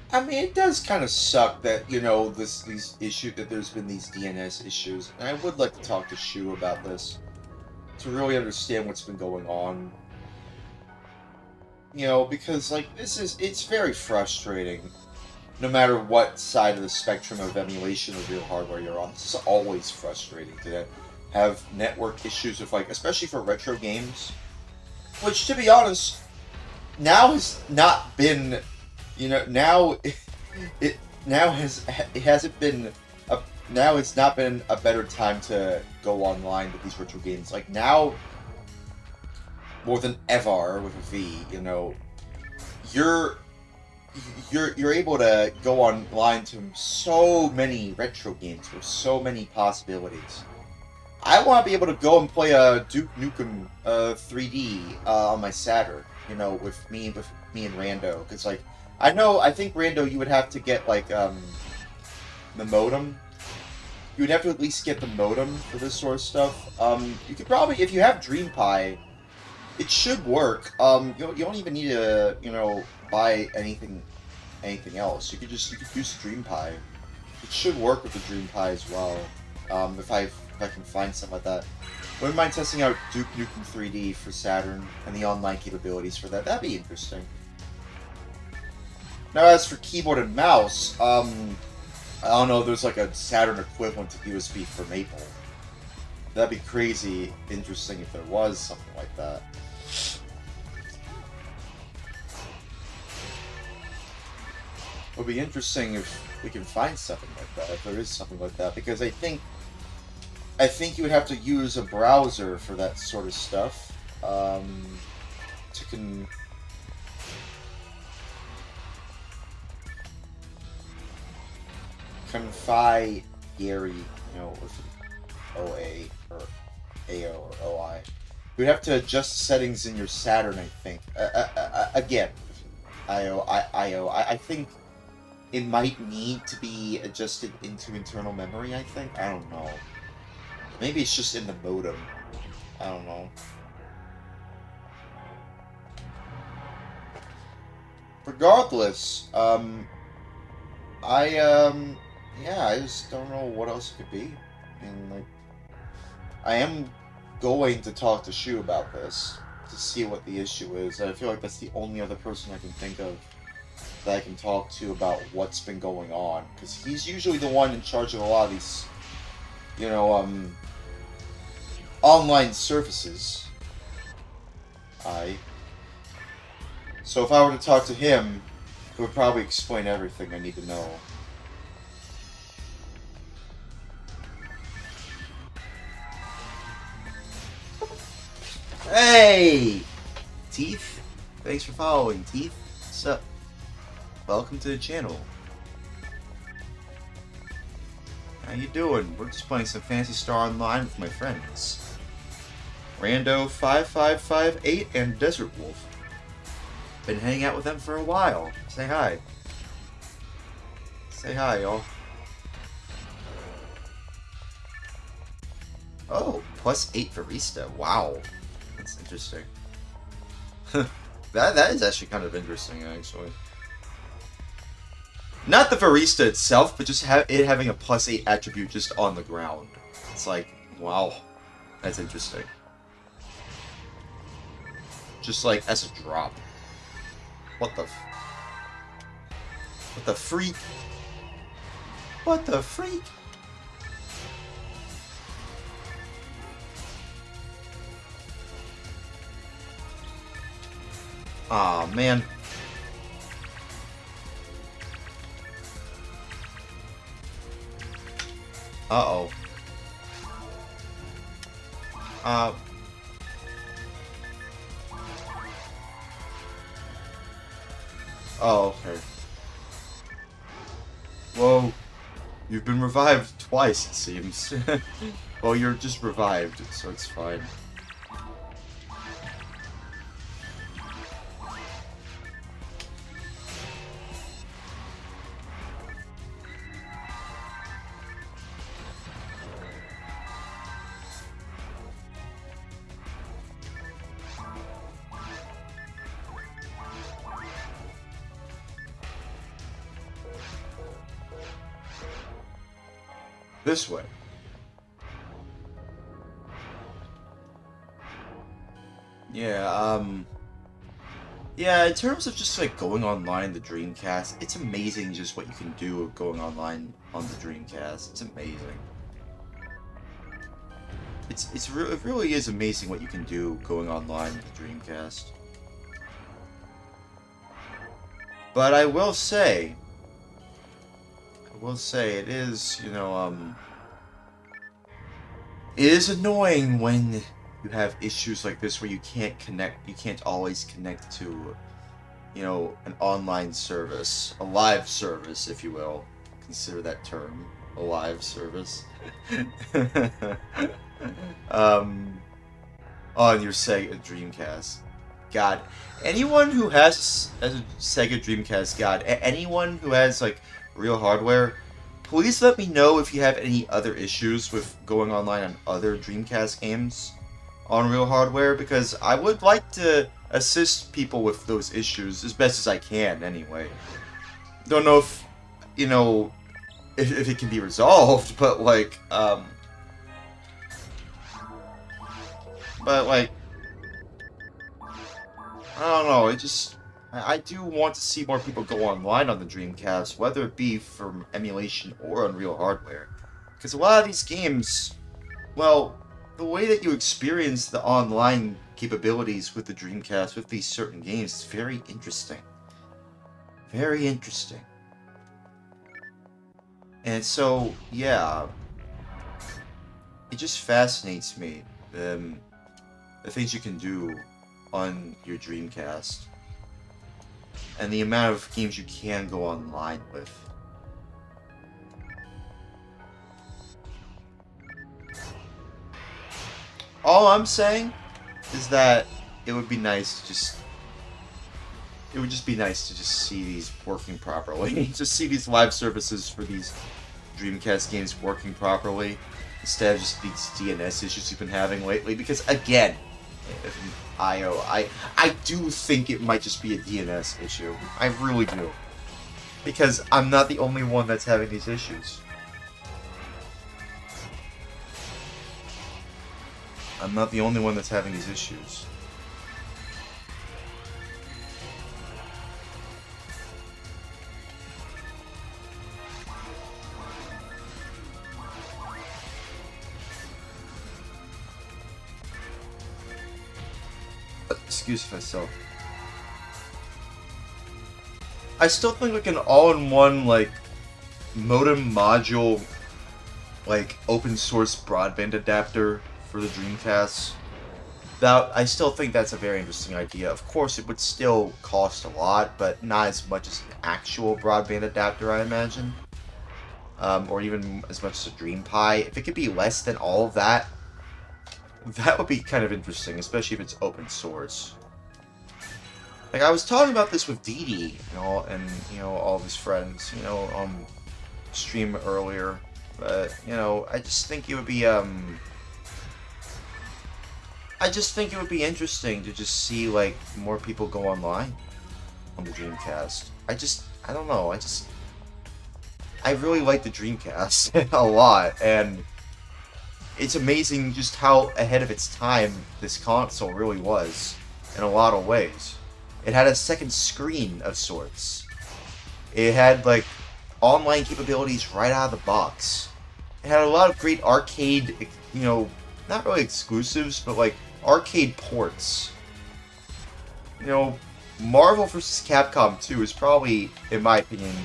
I mean, it does kind of suck that, you know, that there's been these DNS issues. And I would like to talk to Shu about this to really understand what's been going on. You know, because, like, it's very frustrating. No matter what side of the spectrum of emulation or real hardware you're on, this is always frustrating to have network issues with, like, especially for retro games. Which, to be honest, now has not been... You know, now it's not been a better time to go online with these virtual games. Like now, more than ever with a V, you know, you're able to go online to so many retro games with so many possibilities. I want to be able to go and play a Duke Nukem 3D on my Saturn, you know, with me and Rando, because like. I think, Rando, you would have to get, like, the modem. You would have to at least get the modem for this sort of stuff. You could probably, if you have Dream Pie, it should work. You don't even need to, you know, buy anything else. You could use Dream Pie. It should work with the Dream Pie as well. If I can find something like that. I wouldn't mind testing out Duke Nukem 3D for Saturn and the online capabilities for that. That'd be interesting. Now, as for keyboard and mouse, I don't know, there's like a Saturn equivalent to USB for Maple. That'd be crazy interesting if there was something like that. It would be interesting if we can find something like that, if there is something like that, because I think you would have to use a browser for that sort of stuff, Confy Gary, you know, with OA or AO or OI. You'd have to adjust settings in your Saturn, I think. Again, IO. I think it might need to be adjusted into internal memory, I think. I don't know. Maybe it's just in the modem. I don't know. regardless, yeah, I just don't know what else it could be. And, like, I am going to talk to Shu about this to see what the issue is. I feel like that's the only other person I can think of that I can talk to about what's been going on. Because he's usually the one in charge of a lot of these, you know, online services. So if I were to talk to him, it would probably explain everything I need to know. Hey! Teeth? Thanks for following, Teeth. What's up? Welcome to the channel. How you doing? We're just playing some Phantasy Star Online with my friends. Rando5558 and Desert Wolf. Been hanging out with them for a while. Say hi. Say hi, y'all. Oh, +8 for Rista. Wow. That's interesting. that is actually kind of interesting, actually. Not the Varista itself, but just it having a +8 attribute just on the ground. It's like, wow, that's interesting. Just like as a drop. What the freak? What the freak? Aw, man. Uh-oh. Oh, okay. Whoa. You've been revived twice, it seems. Well, you're just revived, so it's fine. This way. Yeah, yeah, in terms of just, like, going online the Dreamcast, it's amazing just what you can do going online on the Dreamcast. It's amazing. It really is amazing what you can do going online with the Dreamcast. But I will say it is, you know, it is annoying when you have issues like this where you can't always connect to, you know, an online service, a live service, if you will. Consider that term, a live service. On your Sega Dreamcast. God, anyone who has a Sega Dreamcast, God, anyone who has, like, real hardware, please let me know if you have any other issues with going online on other Dreamcast games on real hardware, because I would like to assist people with those issues as best as I can, anyway. Don't know if, you know, if it can be resolved, but, like, I don't know, I do want to see more people go online on the Dreamcast, whether it be from emulation or on real hardware. Because a lot of these games, well, the way that you experience the online capabilities with the Dreamcast with these certain games is very interesting. Very interesting. And so, yeah, it just fascinates me, the things you can do on your Dreamcast. And the amount of games you can go online with. All I'm saying is that it would be nice to just... It would just be nice to just see these working properly. Just see these live services for these Dreamcast games working properly. Instead of just these DNS issues you've been having lately. Because, again, IO. I do think it might just be a DNS issue. I really do. Because I'm not the only one that's having these issues. I'm not the only one that's having these issues. Excuse myself. I still think like an all-in-one like modem module like open source broadband adapter for the Dreamcast, that I still think that's a very interesting idea. Of course, it would still cost a lot, but not as much as an actual broadband adapter, I imagine. Or even as much as a Dream Pi. If it could be less than all of that, that would be kind of interesting, especially if it's open source. Like, I was talking about this with Didi, and all of his friends, on stream earlier. But, I just think it would be, I just think it would be interesting to just see, like, more people go online on the Dreamcast. I don't know, I really like the Dreamcast a lot, and it's amazing just how ahead of its time this console really was, in a lot of ways. It had a second screen of sorts. It had, like, online capabilities right out of the box. It had a lot of great arcade, not really exclusives, but, like, arcade ports. Marvel vs. Capcom 2 is probably, in my opinion,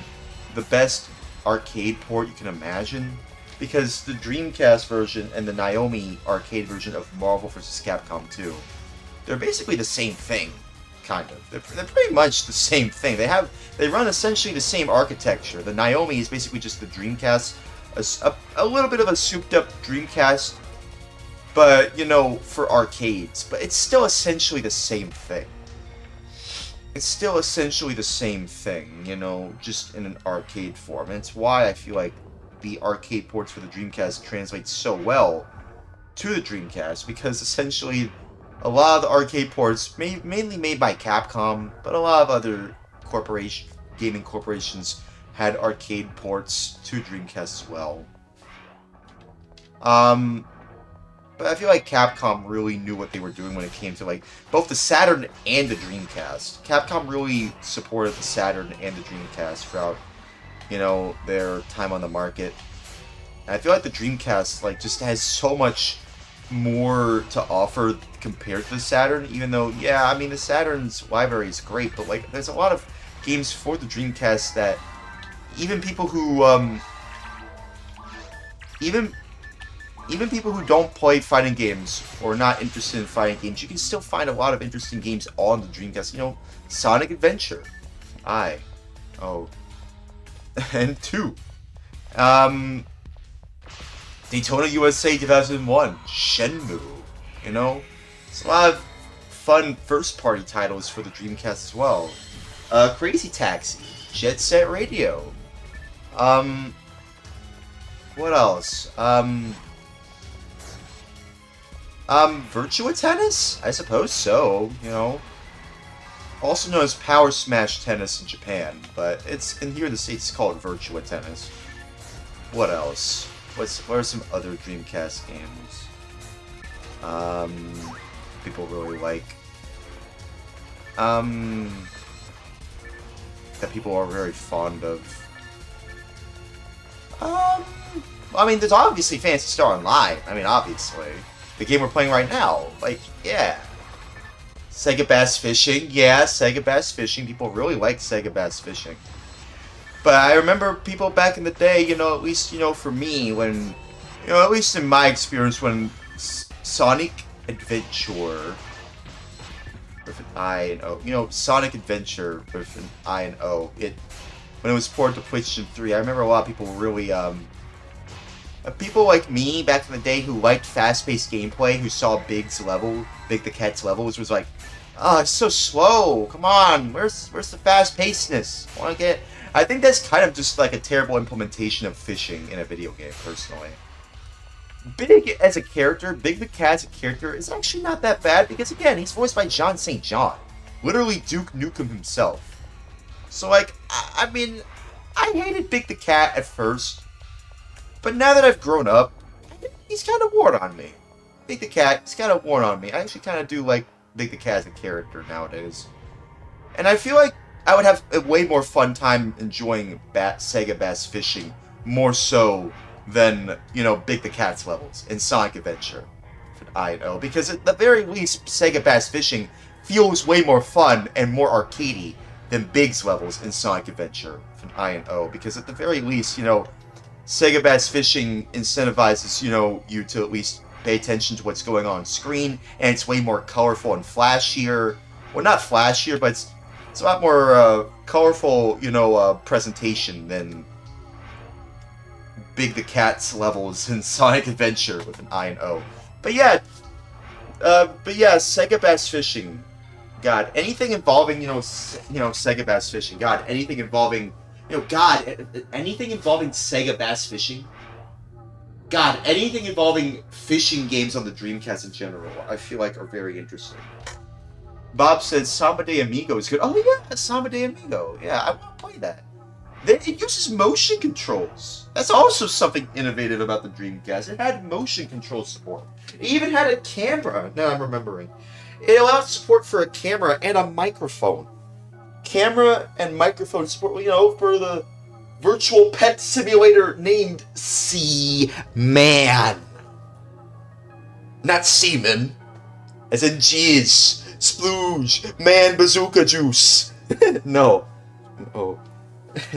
the best arcade port you can imagine. Because the Dreamcast version and the Naomi arcade version of Marvel vs. Capcom 2, they're basically the same thing. Kind of. They're pretty much the same thing. They run essentially the same architecture. The Naomi is basically just the Dreamcast, a little bit of a souped-up Dreamcast, but, for arcades. But it's still essentially the same thing. It's still essentially the same thing, just in an arcade form. And it's why I feel like the arcade ports for the Dreamcast translate so well to the Dreamcast, because essentially a lot of the arcade ports, mainly made by Capcom, but a lot of other gaming corporations had arcade ports to Dreamcast as well. But I feel like Capcom really knew what they were doing when it came to, like, both the Saturn and the Dreamcast. Capcom really supported the Saturn and the Dreamcast throughout, their time on the market. And I feel like the Dreamcast, like, just has so much more to offer compared to the Saturn, even though, yeah, I mean, the Saturn's library is great, but, like, there's a lot of games for the Dreamcast that even people who, even people who don't play fighting games, or not interested in fighting games, you can still find a lot of interesting games on the Dreamcast. Sonic Adventure. And 2. Daytona USA 2001. Shenmue. It's a lot of fun first-party titles for the Dreamcast as well. Crazy Taxi. Jet Set Radio. What else? Virtua Tennis? I suppose so, Also known as Power Smash Tennis in Japan, but here in the States it's called Virtua Tennis. What else? What are some other Dreamcast games? People really like. That people are very fond of. I mean, there's obviously Phantasy Star Online. I mean, obviously. The game we're playing right now. Like, yeah. Sega Bass Fishing. Yeah, Sega Bass Fishing. People really like Sega Bass Fishing. But I remember people back in the day, at least, for me, when, at least in my experience, when Sonic Adventure with an I and O, Sonic Adventure with an I and O, when it was ported to PlayStation 3, I remember a lot of people really, people like me back in the day who liked fast-paced gameplay, who saw Big the Cat's levels, was like, oh, it's so slow, come on, where's the fast-pacedness? I think that's kind of just like a terrible implementation of fishing in a video game, personally. Big as a character, Big the Cat as a character is actually not that bad because, again, he's voiced by John St. John. Literally Duke Nukem himself. So, like, I mean, I hated Big the Cat at first, but now that I've grown up, he's kind of worn on me. Big the Cat, he's kind of worn on me. I actually kind of do like Big the Cat as a character nowadays. And I feel like I would have a way more fun time enjoying Sega Bass Fishing more so than, you know, Big the Cat's levels in Sonic Adventure for I&O. Because at the very least, Sega Bass Fishing feels way more fun and more arcadey than Big's levels in Sonic Adventure for I&O. Because at the very least, you know, Sega Bass Fishing incentivizes, you know, you to at least pay attention to what's going on screen, and it's way more colorful and flashier. Well, not flashier, but it's a lot more colorful, you know, presentation than Big the Cat's levels in Sonic Adventure with an I and O. But yeah, Sega Bass Fishing. God, anything involving, you know, Sega Bass Fishing. God, anything involving, you know, God, anything involving Sega Bass Fishing. God, anything involving fishing games on the Dreamcast in general, I feel like are very interesting. Bob says Samba de Amigo is good. Oh yeah, Samba de Amigo. Yeah, I want to play that. It uses motion controls. That's also something innovative about the Dreamcast. It had motion control support. It even had a camera. Now I'm remembering. It allowed support for a camera and a microphone. Camera and microphone support, you know, for the virtual pet simulator named Seaman. Not semen. As in jizz, splooge, man bazooka juice. No. Oh.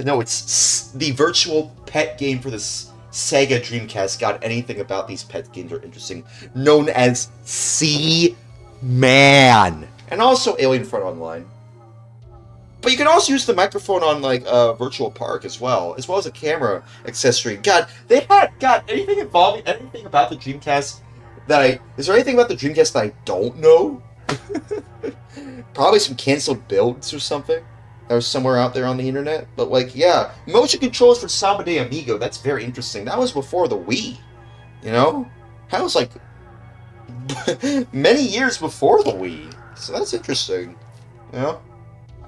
No, it's the virtual pet game for the Sega Dreamcast. God, anything about these pet games are interesting. Known as Seaman. And also Alien Front Online. But you can also use the microphone on, like, Virtual Park as well as a camera accessory. God, they had, anything about the Dreamcast is there anything about the Dreamcast that I don't know? Probably some canceled builds or something that was somewhere out there on the internet. But, like, yeah, motion controls for Samba de Amigo, that's very interesting. That was before the Wii, you know? That was, like, many years before the Wii. So that's interesting, you know?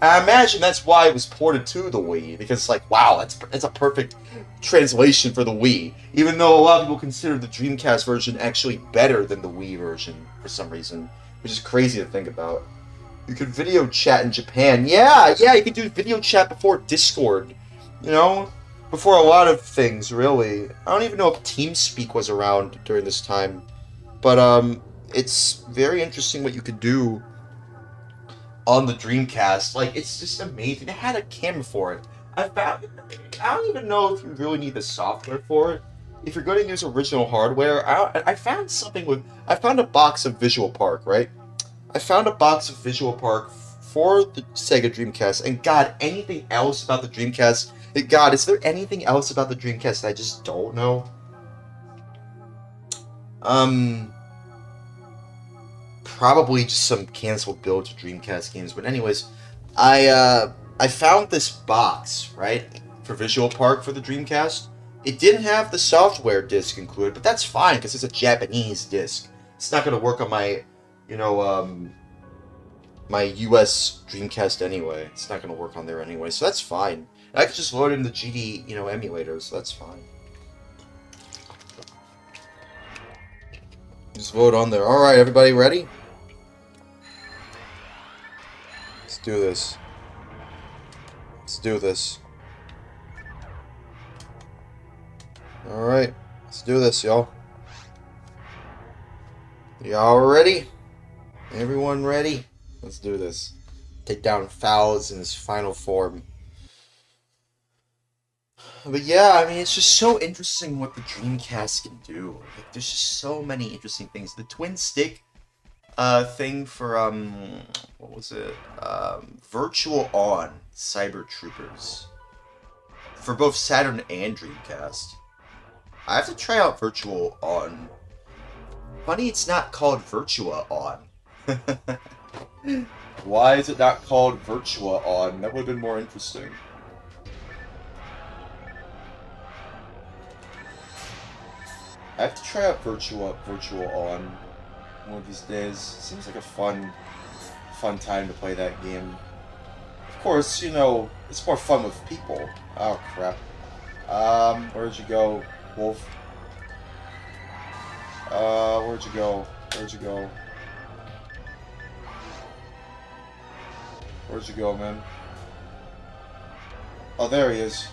I imagine that's why it was ported to the Wii, because it's like, wow, that's a perfect translation for the Wii. Even though a lot of people consider the Dreamcast version actually better than the Wii version for some reason, which is crazy to think about. You could video chat in Japan. Yeah, you could do video chat before Discord, you know? Before a lot of things, really. I don't even know if TeamSpeak was around during this time, but it's very interesting what you could do on the Dreamcast. Like, it's just amazing. It had a camera for it. I don't even know if you really need the software for it. If you're going to use original hardware, I found a box of Visual Park, right? I found a box of Visual Park for the Sega Dreamcast, and God, anything else about the Dreamcast? God, is there anything else about the Dreamcast that I just don't know? Probably just some canceled builds of Dreamcast games, but anyways, I found this box, right, for Visual Park for the Dreamcast. It didn't have the software disc included, but that's fine, because it's a Japanese disc. It's not going to work on my, you know, my US Dreamcast anyway. It's not going to work on there anyway, so that's fine. And I could just load it in the GD, you know, emulator, so that's fine. Just load on there. Alright, everybody ready? Let's do this. Let's do this. Alright, let's do this, y'all. Y'all ready? Everyone ready? Let's do this. Take down Fowls in his final form. But yeah, I mean, it's just so interesting what the Dreamcast can do. Like, there's just so many interesting things. The twin stick thing for, what was it? Virtual On Cyber Troopers. For both Saturn and Dreamcast. I have to try out Virtual On. Funny it's not called Virtua On. Why is it not called Virtua On? That would have been more interesting. I have to try out virtual on one of these days. Seems like a fun time to play that game. Of course, you know, it's more fun with people. Oh crap. Where'd you go, Wolf? Where'd you go? Where'd you go? Where'd you go, man? Oh, there he is.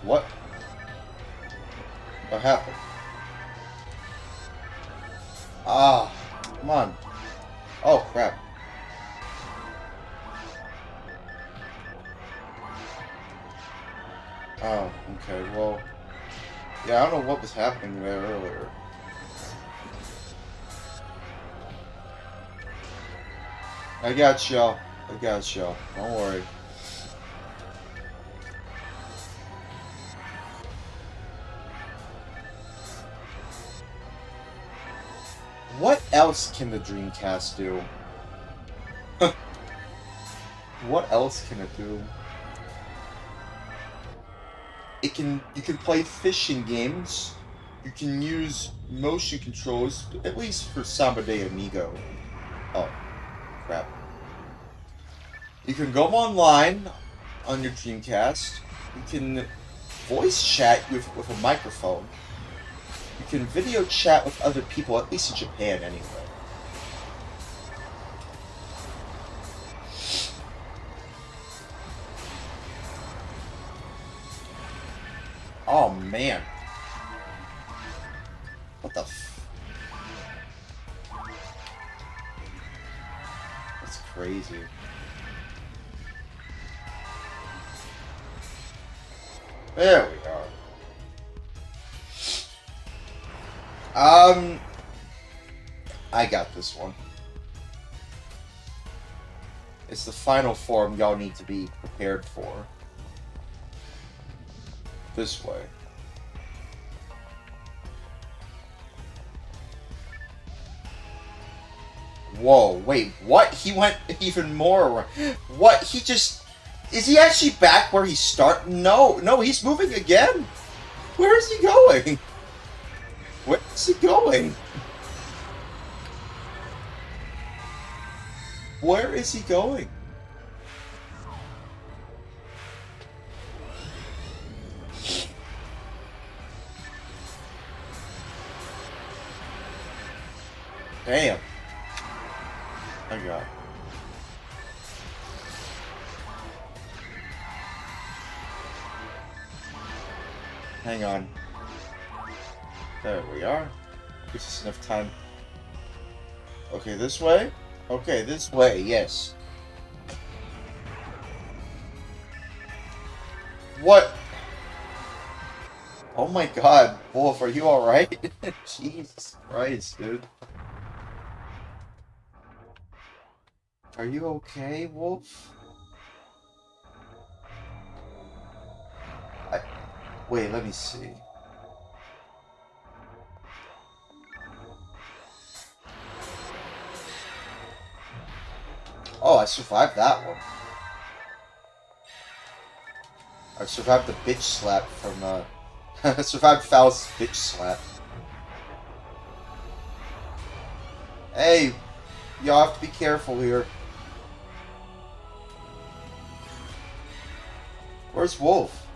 What? What happened? Ah, come on. Oh, crap. Oh, okay, well... Yeah, I don't know what was happening there earlier. I got y'all. I got y'all. Don't worry. What else can the Dreamcast do? What else can it do? You can play fishing games. You can use motion controls, at least for Samba de Amigo. Oh, crap. You can go online on your Dreamcast. You can voice chat with a microphone. You can video chat with other people, at least in Japan anyway. Oh man. What the f... That's crazy. There we are. I got this one. It's the final form y'all need to be prepared for. This way. Whoa, wait, what? He went even more. What? He just... Is he actually back where he started? No, he's moving again. Where is he going? Where is he going? Where is he going? Damn. Oh god. Hang on. There we are. Gives us enough time. Okay, this way? Okay, this way, yes. What? Oh my god, Wolf, are you alright? Jesus Christ, dude. Are you okay, Wolf? Wait, let me see. Oh, I survived that one. I survived the bitch slap from, I survived Foul's bitch slap. Hey, y'all have to be careful here. Where's Wolf?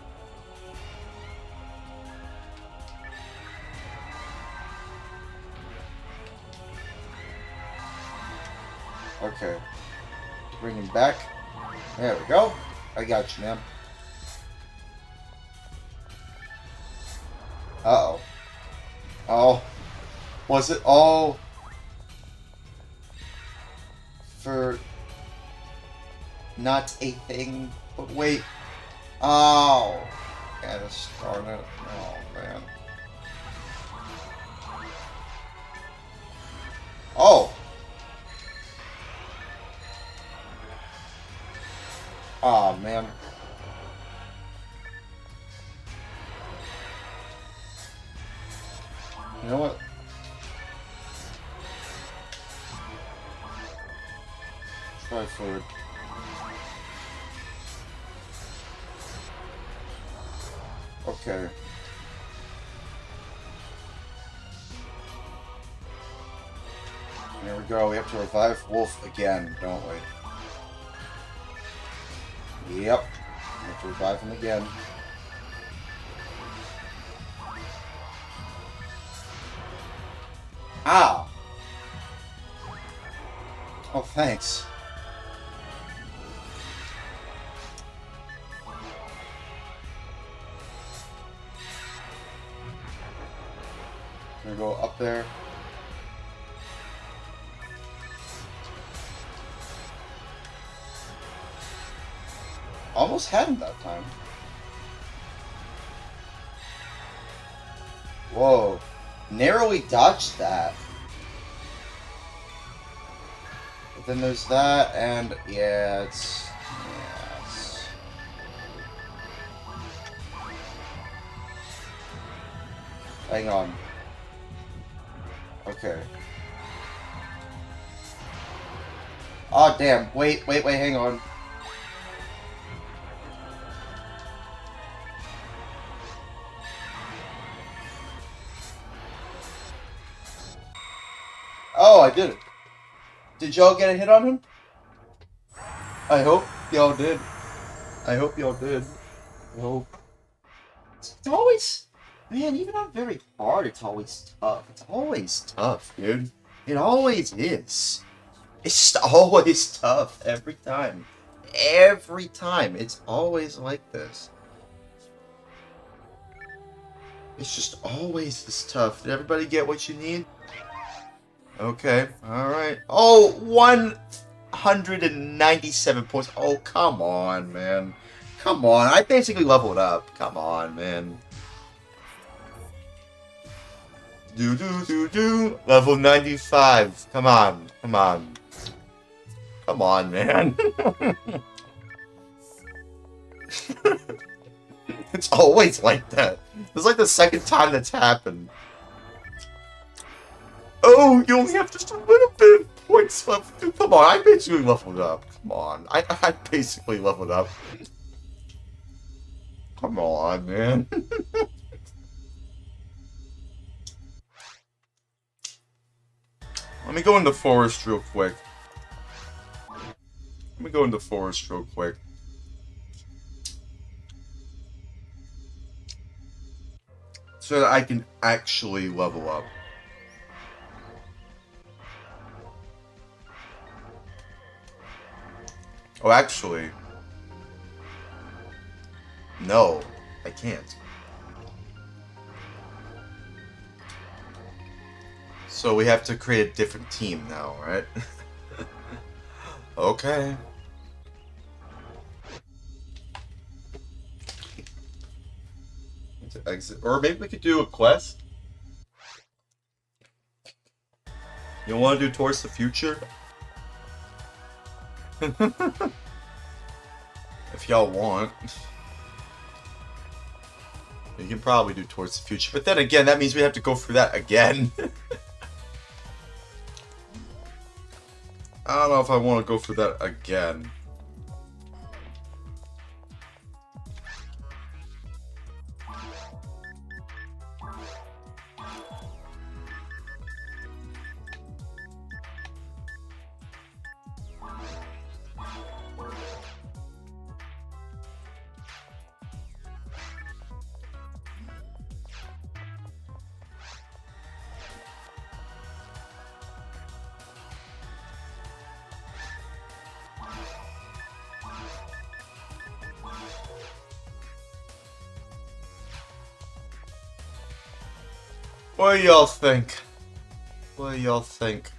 Okay. Bring him back. There we go. I got you, man. Uh-oh. Oh. Was it all for not a thing? But wait. Oh. Yeah, this darn it. Oh, man. Oh. Oh man. You know what? Try forward. Okay. Here we go. We have to revive Wolf again, don't we? Yep. We have to revive him again. Ow! Oh, thanks. Gonna go up there. Almost had him that time. Whoa. Narrowly dodged that. But then there's that, and yeah, it's... Yes. Hang on. Okay. Oh, damn. Wait, hang on. Oh, I did it. Did y'all get a hit on him? I hope y'all did. I hope y'all did. I hope. It's always... Man, even on very hard, it's always tough. It's always tough, dude. It always is. It's just always tough. Every time. Every time. It's always like this. It's just always this tough. Did everybody get what you need? Okay, alright. Oh, 197 points. Oh, come on, man. Come on. I basically leveled up. Come on, man. Do. Level 95. Come on. Come on. Come on, man. It's always like that. It's like the second time that's happened. Oh, you only have just a little bit of points left. Dude, come on, I basically leveled up. Come on. I basically leveled up. Come on, man. Let me go into forest real quick. So that I can actually level up. Oh, actually. No, I can't. So we have to create a different team now, right? Okay. To exit. Or maybe we could do a quest. You want to do Towards the Future? If y'all want. You can probably do Towards the Future. But then again, that means we have to go through that again. I don't know if I want to go through that again. What do y'all think? What do y'all think?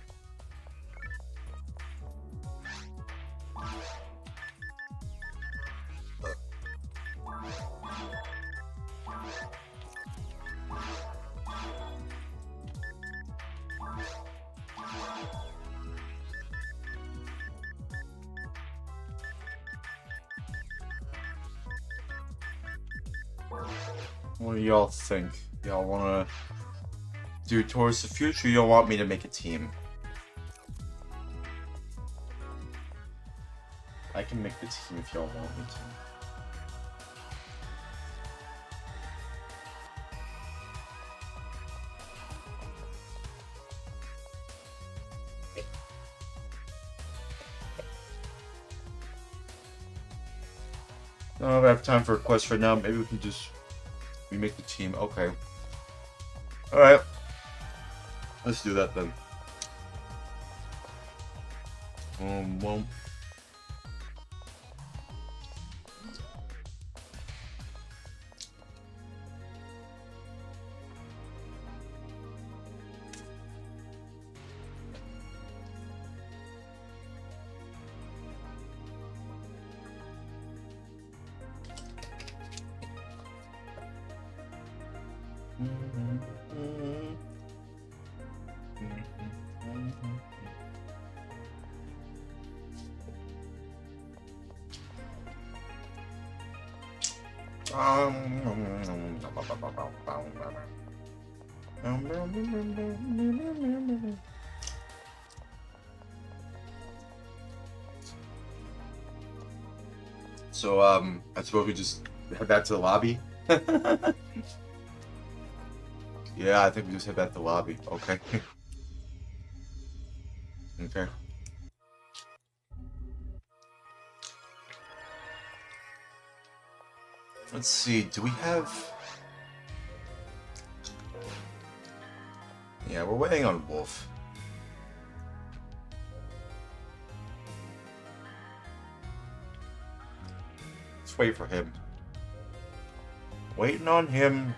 What do y'all think? Y'all wanna do Towards the Future? Y'all want me to make a team? I can make the team if y'all want me to. I don't have time for a quest right now. Maybe we can just remake the team. Okay. Alright. Let's do that then. Well. So, I suppose we just head back to the lobby? Yeah, I think we just head back to the lobby. Okay. Okay. Let's see, do we have... Yeah, we're waiting on Wolf. Let's wait for him. Waiting on him.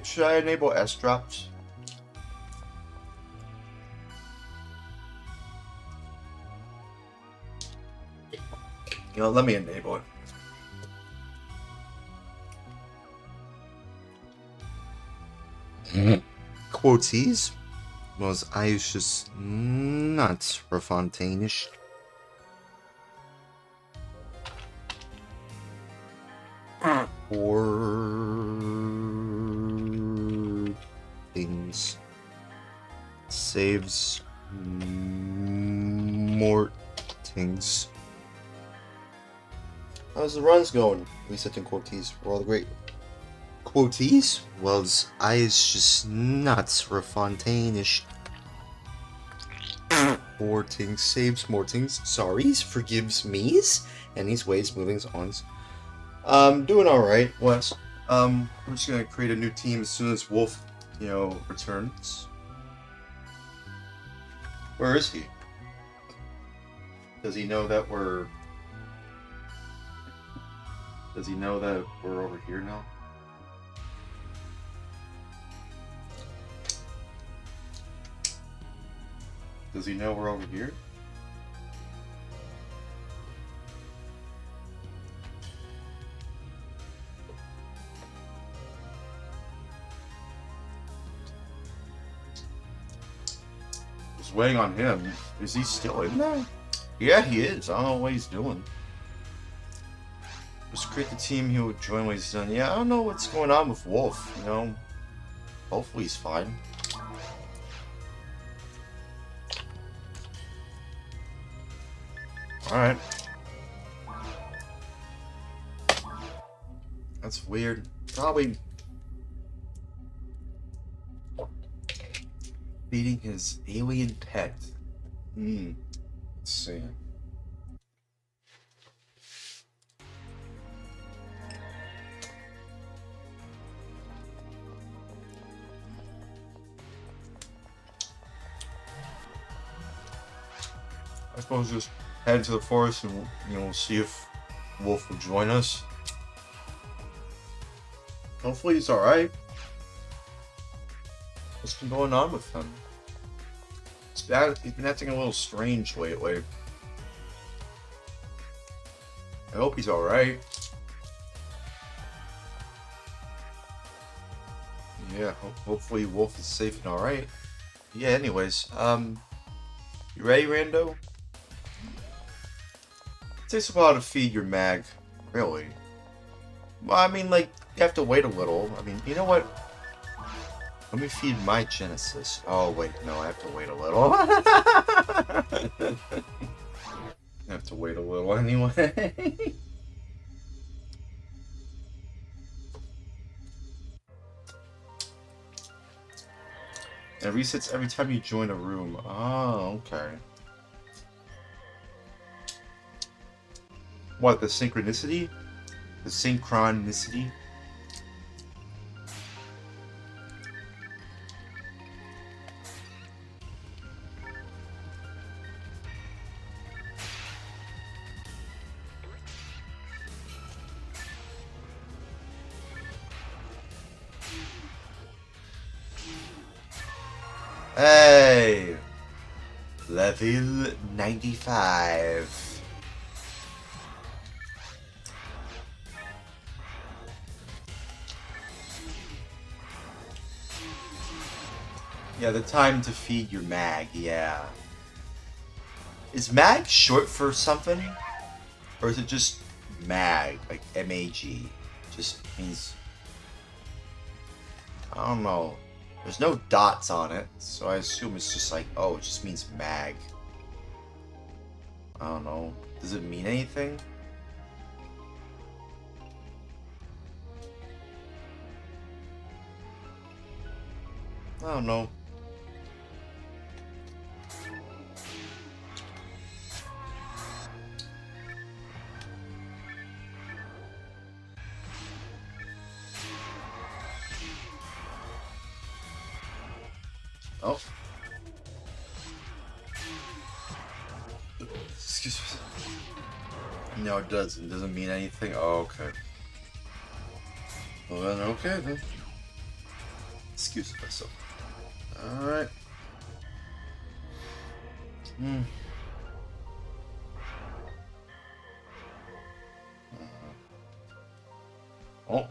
Should I enable S drops? You know, let me enable it. Quoties was Aisha's not Rafontanish. Or things saves more things. How's the runs going? Resetting quoties for all the great quoties was I's just nuts Rafontanish. More things saves more things. Sorries, forgives me's, and these ways moving on. Doing alright, Wes. We're just gonna create a new team as soon as Wolf, you know, returns. Where is he? Does he know that we're... Does he know that we're over here now? Does he know we're over here? Just waiting on him. Is he still in there? Yeah, he is. I don't know what he's doing. Just create the team he would join when he's done. Yeah, I don't know what's going on with Wolf, you know. Hopefully he's fine. Alright. That's weird. Probably feeding his alien pet. Let's see. I suppose just head into the forest and, you know, see if Wolf will join us. Hopefully he's alright. What's been going on with him? He's been acting a little strange lately. I hope he's alright. Yeah, hopefully Wolf is safe and alright. Yeah, anyways, you ready, Rando? It takes a while to feed your mag. Really? Well, I mean, like, you have to wait a little. I mean, you know what? Let me feed my Genesis. Oh, wait, no, I have to wait a little. I have to wait a little anyway. It resets every time you join a room. Oh, okay. What, the synchronicity? The synchronicity? Hey! Level 95. Yeah, the time to feed your mag, yeah. Is mag short for something? Or is it just mag, like M-A-G? Just means... I don't know. There's no dots on it, so I assume it's just like, oh, it just means mag. I don't know. Does it mean anything? I don't know. Oh. Excuse me. No, it doesn't. It doesn't mean anything. Oh, okay. Well then, okay then. Excuse myself. Alright. Hmm. Oh.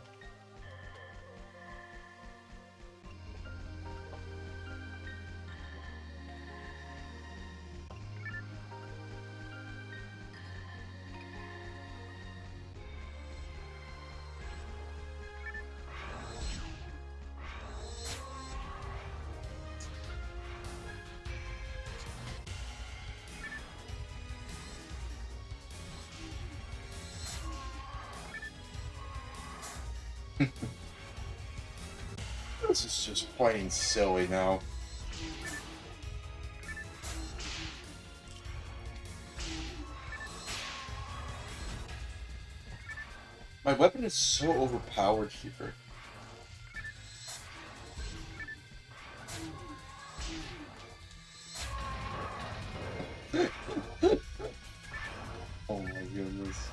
This is just plain silly now. My weapon is so overpowered here. Oh my goodness.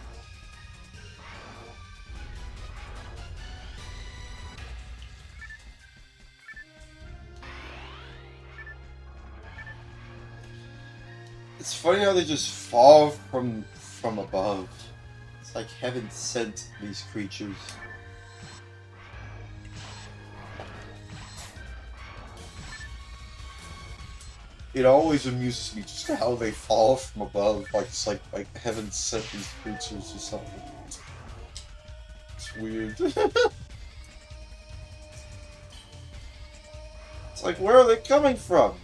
It's funny how they just fall from above. It's like heaven sent these creatures. It always amuses me just how they fall from above, like it's like heaven sent these creatures or something. It's weird. It's like, where are they coming from?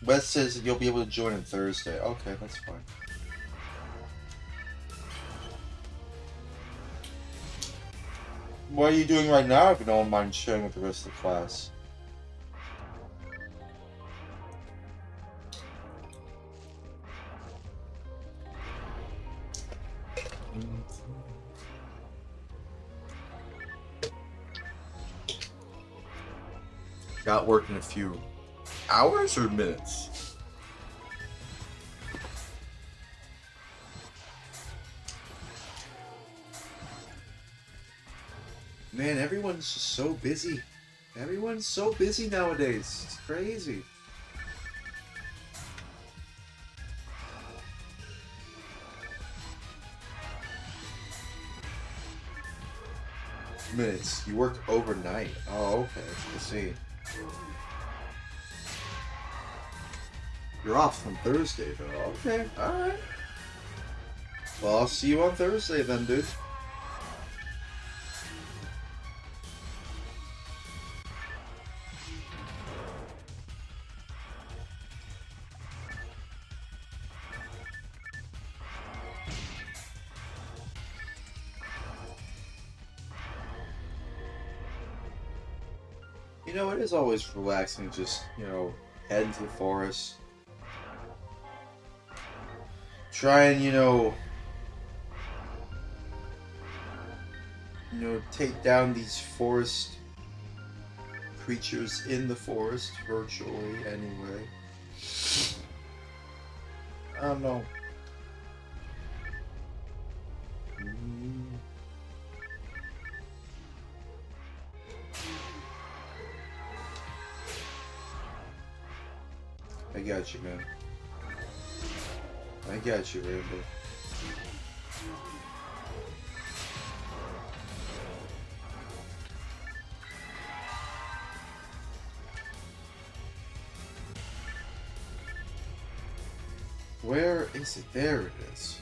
Wes says that you'll be able to join on Thursday. Okay, that's fine. What are you doing right now if you don't mind sharing with the rest of the class? Got work in a few hours or minutes? Man, everyone's just so busy. Everyone's so busy nowadays. It's crazy. Minutes. You work overnight. Oh, okay. I see. You're off on Thursday, though. Okay, alright. Well, I'll see you on Thursday then, dude. You know, it is always relaxing just, you know, head into the forest. Try and, you know, take down these forest creatures in the forest virtually anyway. I don't know. I got you, man. I got you, Rainbow. Where is it? There it is.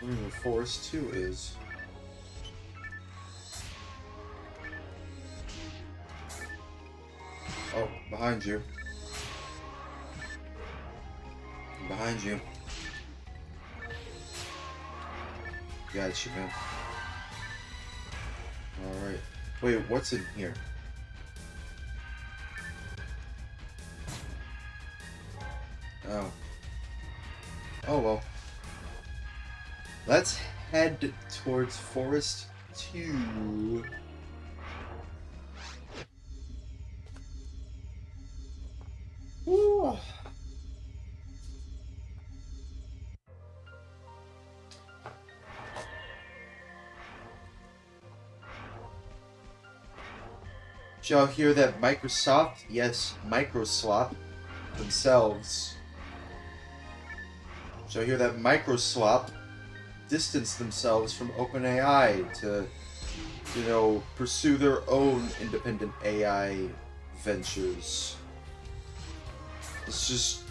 Where the forest 2 is. Oh, behind you. Behind you. Got you, man. Alright. Wait, what's in here? Oh. Oh well. Let's head towards Forest 2. Woo. Did y'all hear that Microsoft, yes, Microsoft themselves, did y'all hear that Microsoft distanced themselves from OpenAI to, you know, pursue their own independent AI ventures? It's just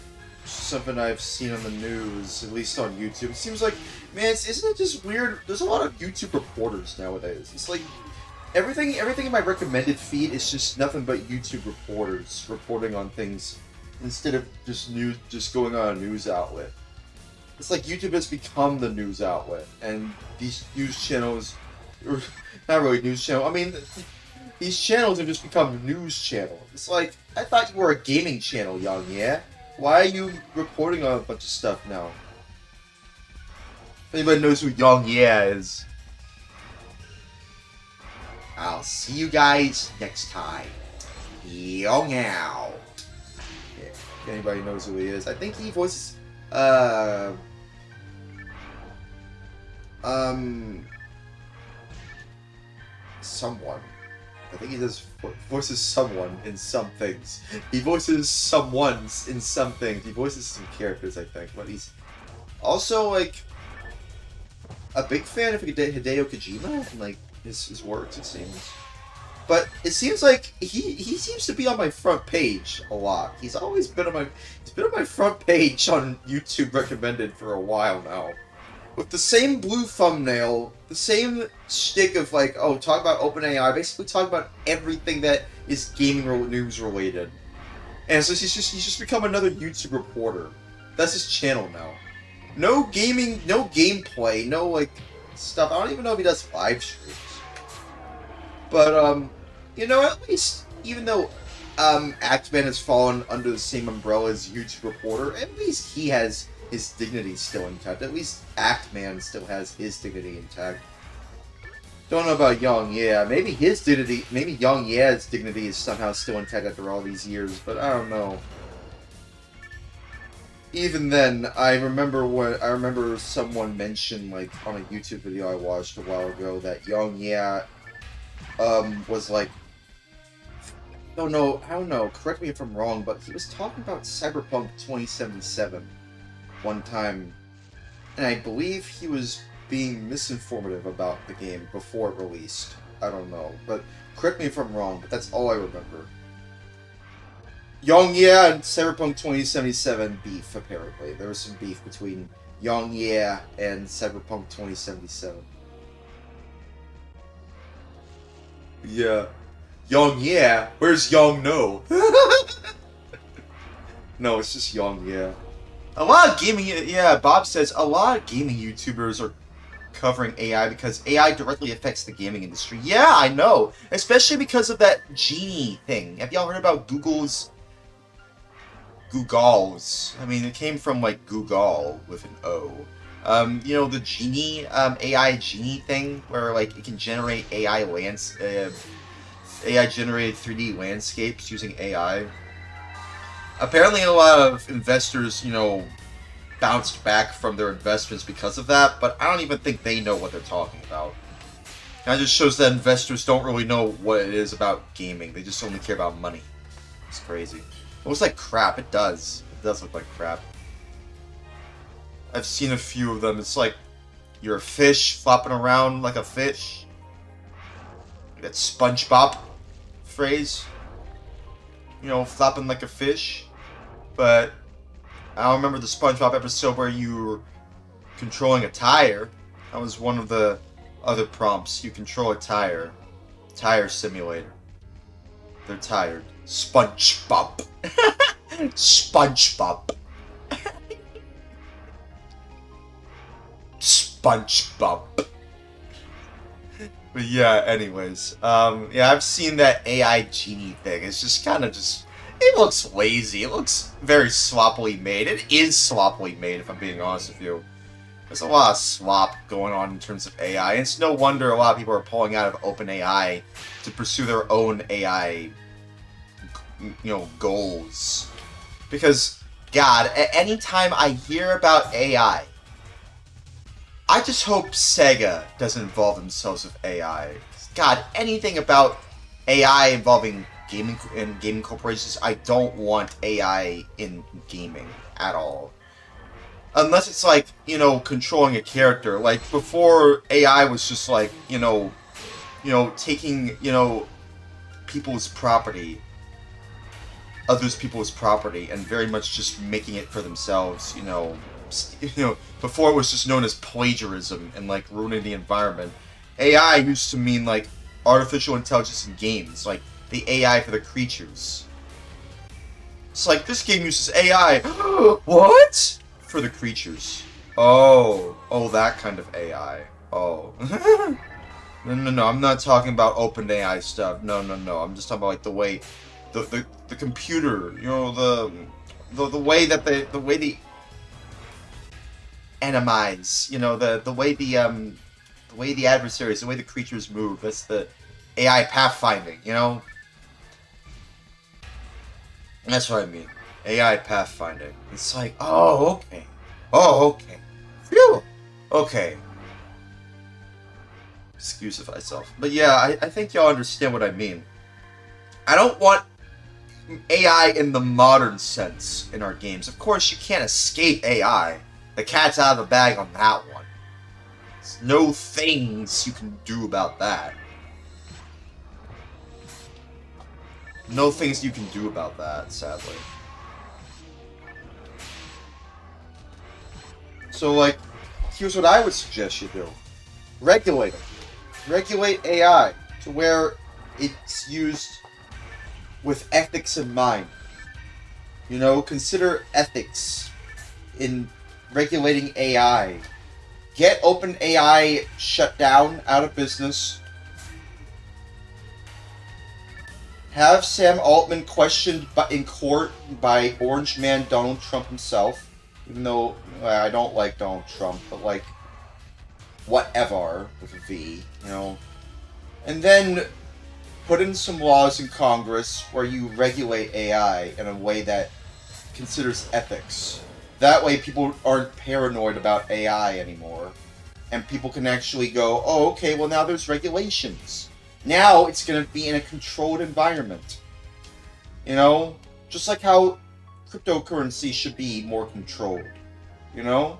something I've seen on the news, at least on YouTube. It seems like, man, isn't it just weird? There's a lot of YouTube reporters nowadays. It's like everything in my recommended feed is just nothing but YouTube reporters reporting on things instead of just going on a news outlet. It's like YouTube has become the news outlet, and these news channels, or not really news channel. I mean, these channels have just become news channels. It's like, I thought you were a gaming channel, Young, yeah? Why are you reporting on a bunch of stuff now? If anybody knows who Young Yeah is, I'll see you guys next time. Young out. Yeah, if anybody knows who he is, I think he voices someone. I think he does voices someone in some things. He voices someone's in some things. He voices some characters, I think. But he's also like a big fan of Hideo Kojima and like his works, it seems. But it seems like he seems to be on my front page a lot. He's always been on my front page on YouTube recommended for a while now. With the same blue thumbnail, the same shtick of like, oh, talk about OpenAI, basically talk about everything that is gaming news related. And so he's just become another YouTube reporter. That's his channel now. No gaming, no gameplay, no like stuff. I don't even know if he does live streams. But you know, at least even though Axeman has fallen under the same umbrella as YouTube reporter, at least he has his dignity still intact. At least Axeman still has his dignity intact. Don't know about Young Yeah. Maybe his dignity, maybe Young Yeah's dignity is somehow still intact after all these years, but I don't know. Even then, I remember someone mentioned, like, on a YouTube video I watched a while ago, that Young Yeah was like, I don't know, correct me if I'm wrong, but he was talking about Cyberpunk 2077 one time, and I believe he was being misinformative about the game before it released. I don't know, but correct me if I'm wrong, but that's all I remember. Yongye and Cyberpunk 2077 beef, apparently. There was some beef between Yongye and Cyberpunk 2077. Yeah. Yongye? Where's Yong No? No, it's just Yongye. A lot of gaming, yeah, Bob says, a lot of gaming YouTubers are covering AI because AI directly affects the gaming industry. Yeah, I know. Especially because of that Genie thing. Have y'all heard about Google's... I mean, it came from, like, Google with an O. You know, the Genie, AI Genie thing, where, like, it can generate AI-generated 3D landscapes using AI. Apparently a lot of investors, you know, bounced back from their investments because of that, but I don't even think they know what they're talking about. That just shows that investors don't really know what it is about gaming. They just only care about money. It's crazy. It looks like crap. It does. It does look like crap. I've seen a few of them. It's like you're a fish flopping around like a fish. That SpongeBob phrase. You know, flopping like a fish. But I don't remember the SpongeBob episode where you were controlling a tire. That was one of the other prompts. You control a tire. Tire simulator. They're tired. SpongeBob. SpongeBob. SpongeBob. But yeah, anyways. Yeah, I've seen that AI Genie thing. It's just kind of just... It looks lazy. It looks very sloppily made. It is sloppily made, if I'm being honest with you. There's a lot of slop going on in terms of AI. And it's no wonder a lot of people are pulling out of OpenAI to pursue their own AI, you know, goals. Because, God, any time I hear about AI, I just hope Sega doesn't involve themselves with AI. God, anything about AI involving gaming corporations, I don't want AI in gaming at all. Unless it's like, you know, controlling a character. Like, before AI was just like, you know, taking, you know, people's property, others people's property, and very much just making it for themselves, you know, before it was just known as plagiarism and, like, ruining the environment. AI used to mean, like, artificial intelligence in games, like, the AI for the creatures. It's like, this game uses AI. What? For the creatures. Oh, that kind of AI. Oh. No, I'm not talking about OpenAI stuff. No. I'm just talking about, like, the way the computer, you know, the way that the way the animize, you know, the way the adversaries, the way the creatures move. That's the AI pathfinding, you know? That's what I mean. AI pathfinding. It's like, oh, okay. Phew! Okay. Excuse myself. But yeah, I think y'all understand what I mean. I don't want AI in the modern sense in our games. Of course, you can't escape AI. The cat's out of the bag on that one. There's no things you can do about that. No things you can do about that, sadly. So, like, here's what I would suggest you do. Regulate it. Regulate AI to where it's used with ethics in mind. You know, consider ethics in regulating AI. Get OpenAI shut down, out of business. Have Sam Altman questioned in court by Orange Man Donald Trump himself. Even though I don't like Donald Trump, but like, whatever, with a V, you know. And then put in some laws in Congress where you regulate AI in a way that considers ethics. That way people aren't paranoid about AI anymore. And people can actually go, oh, okay, well now there's regulations. Now it's going to be in a controlled environment. You know? Just like how cryptocurrency should be more controlled. You know?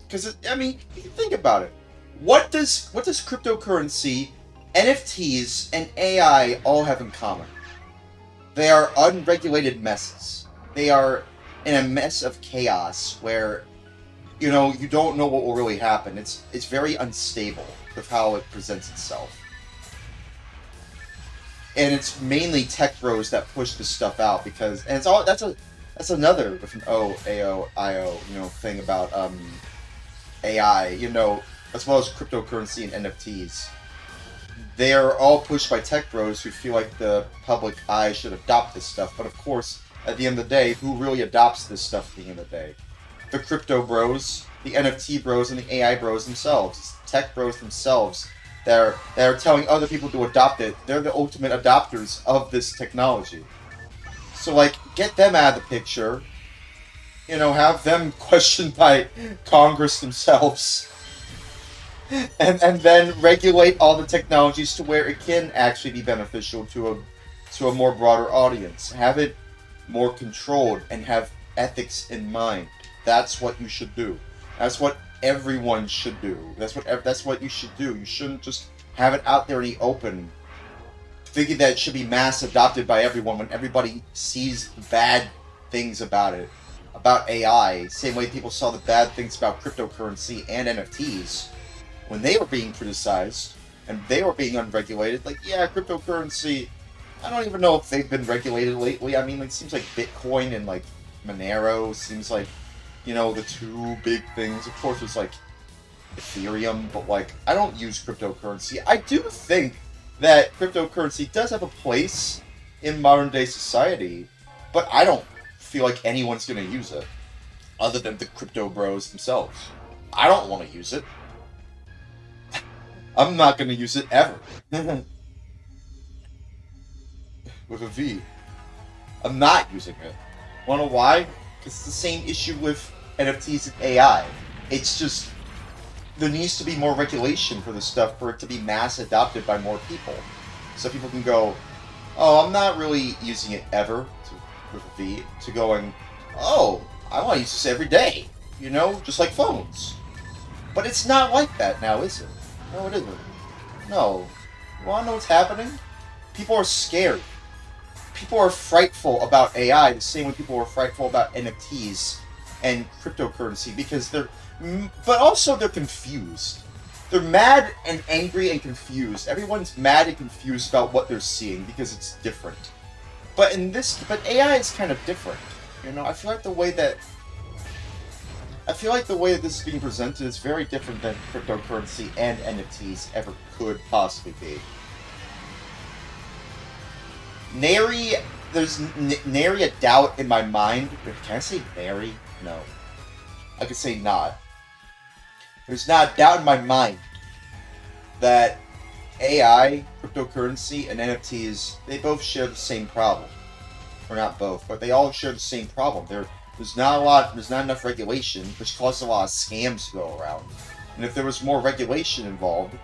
Because, I mean, think about it. What does cryptocurrency, NFTs, and AI all have in common? They are unregulated messes. They are in a mess of chaos where, you know, you don't know what will really happen. It's very unstable with how it presents itself. And it's mainly tech bros that push this stuff out because, and it's all that's another different AO, you know, thing about AI, you know, as well as cryptocurrency and NFTs. They're all pushed by tech bros who feel like the public eye should adopt this stuff. But of course, at the end of the day, who really adopts this stuff at the end of the day? The crypto bros, the NFT bros, and the AI bros themselves. It's the tech bros themselves that are telling other people to adopt it. They're the ultimate adopters of this technology. So, like, get them out of the picture. You know, have them questioned by Congress themselves. And then regulate all the technologies to where it can actually be beneficial to a more broader audience. Have it more controlled and have ethics in mind. That's what you should do. That's what everyone should do. That's what you should do. You shouldn't just have it out there in the open, thinking that it should be mass adopted by everyone when everybody sees bad things about it, about AI. Same way people saw the bad things about cryptocurrency and NFTs when they were being criticized and they were being unregulated. Like, yeah, cryptocurrency, I don't even know if they've been regulated lately. I mean, it seems like Bitcoin and like Monero seems like, you know, the two big things. Of course, there's like Ethereum, but like, I don't use cryptocurrency. I do think that cryptocurrency does have a place in modern day society, but I don't feel like anyone's going to use it other than the crypto bros themselves. I don't want to use it. I'm not going to use it ever. With a V. I'm not using it. Wanna know why? Because it's the same issue with NFTs and AI. It's just, there needs to be more regulation for this stuff for it to be mass adopted by more people. So people can go, oh, I'm not really using it ever, with a V, to going, oh, I want to use this every day. You know, just like phones. But it's not like that now, is it? No, it isn't. No. You wanna know what's happening? People are scared. People are frightful about AI the same way people are frightful about NFTs and cryptocurrency because but also they're confused. They're mad and angry and confused. Everyone's mad and confused about what they're seeing because it's different. But AI is kind of different. You know, I feel like the way that this is being presented is very different than cryptocurrency and NFTs ever could possibly be. There's nary a doubt in my mind. Can I say nary? No. I could say not. There's not a doubt in my mind that AI, cryptocurrency, and NFTs, they both share the same problem. Or not both, but they all share the same problem. There's not enough regulation, which causes a lot of scams to go around. And if there was more regulation involved,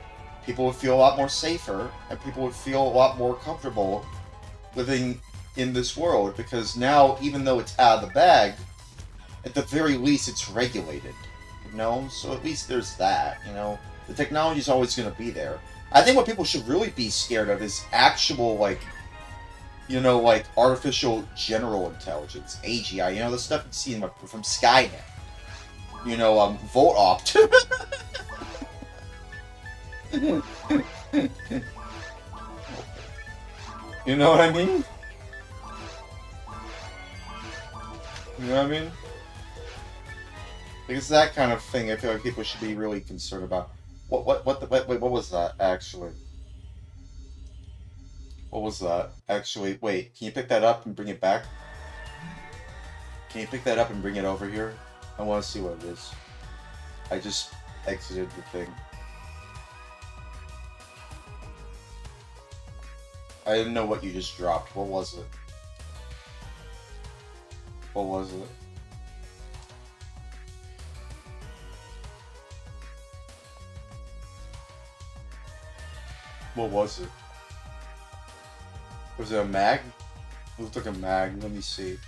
people would feel a lot more safer, and people would feel a lot more comfortable living in this world, because now, even though it's out of the bag, at the very least it's regulated, you know? So at least there's that, you know? The technology's always going to be there. I think what people should really be scared of is actual, like, you know, like, artificial general intelligence, AGI, you know, the stuff you see from Skynet. You know, Volt Opt. You know what I mean? You know what I mean? Like, it's that kind of thing I feel like people should be really concerned about. Wait, what was that, actually? What was that? Actually, wait, can you pick that up and bring it back? Can you pick that up and bring it over here? I want to see what it is. I just exited the thing. I didn't know what you just dropped. What was it? What was it? What was it? Was it a mag? It looked like a mag. Let me see.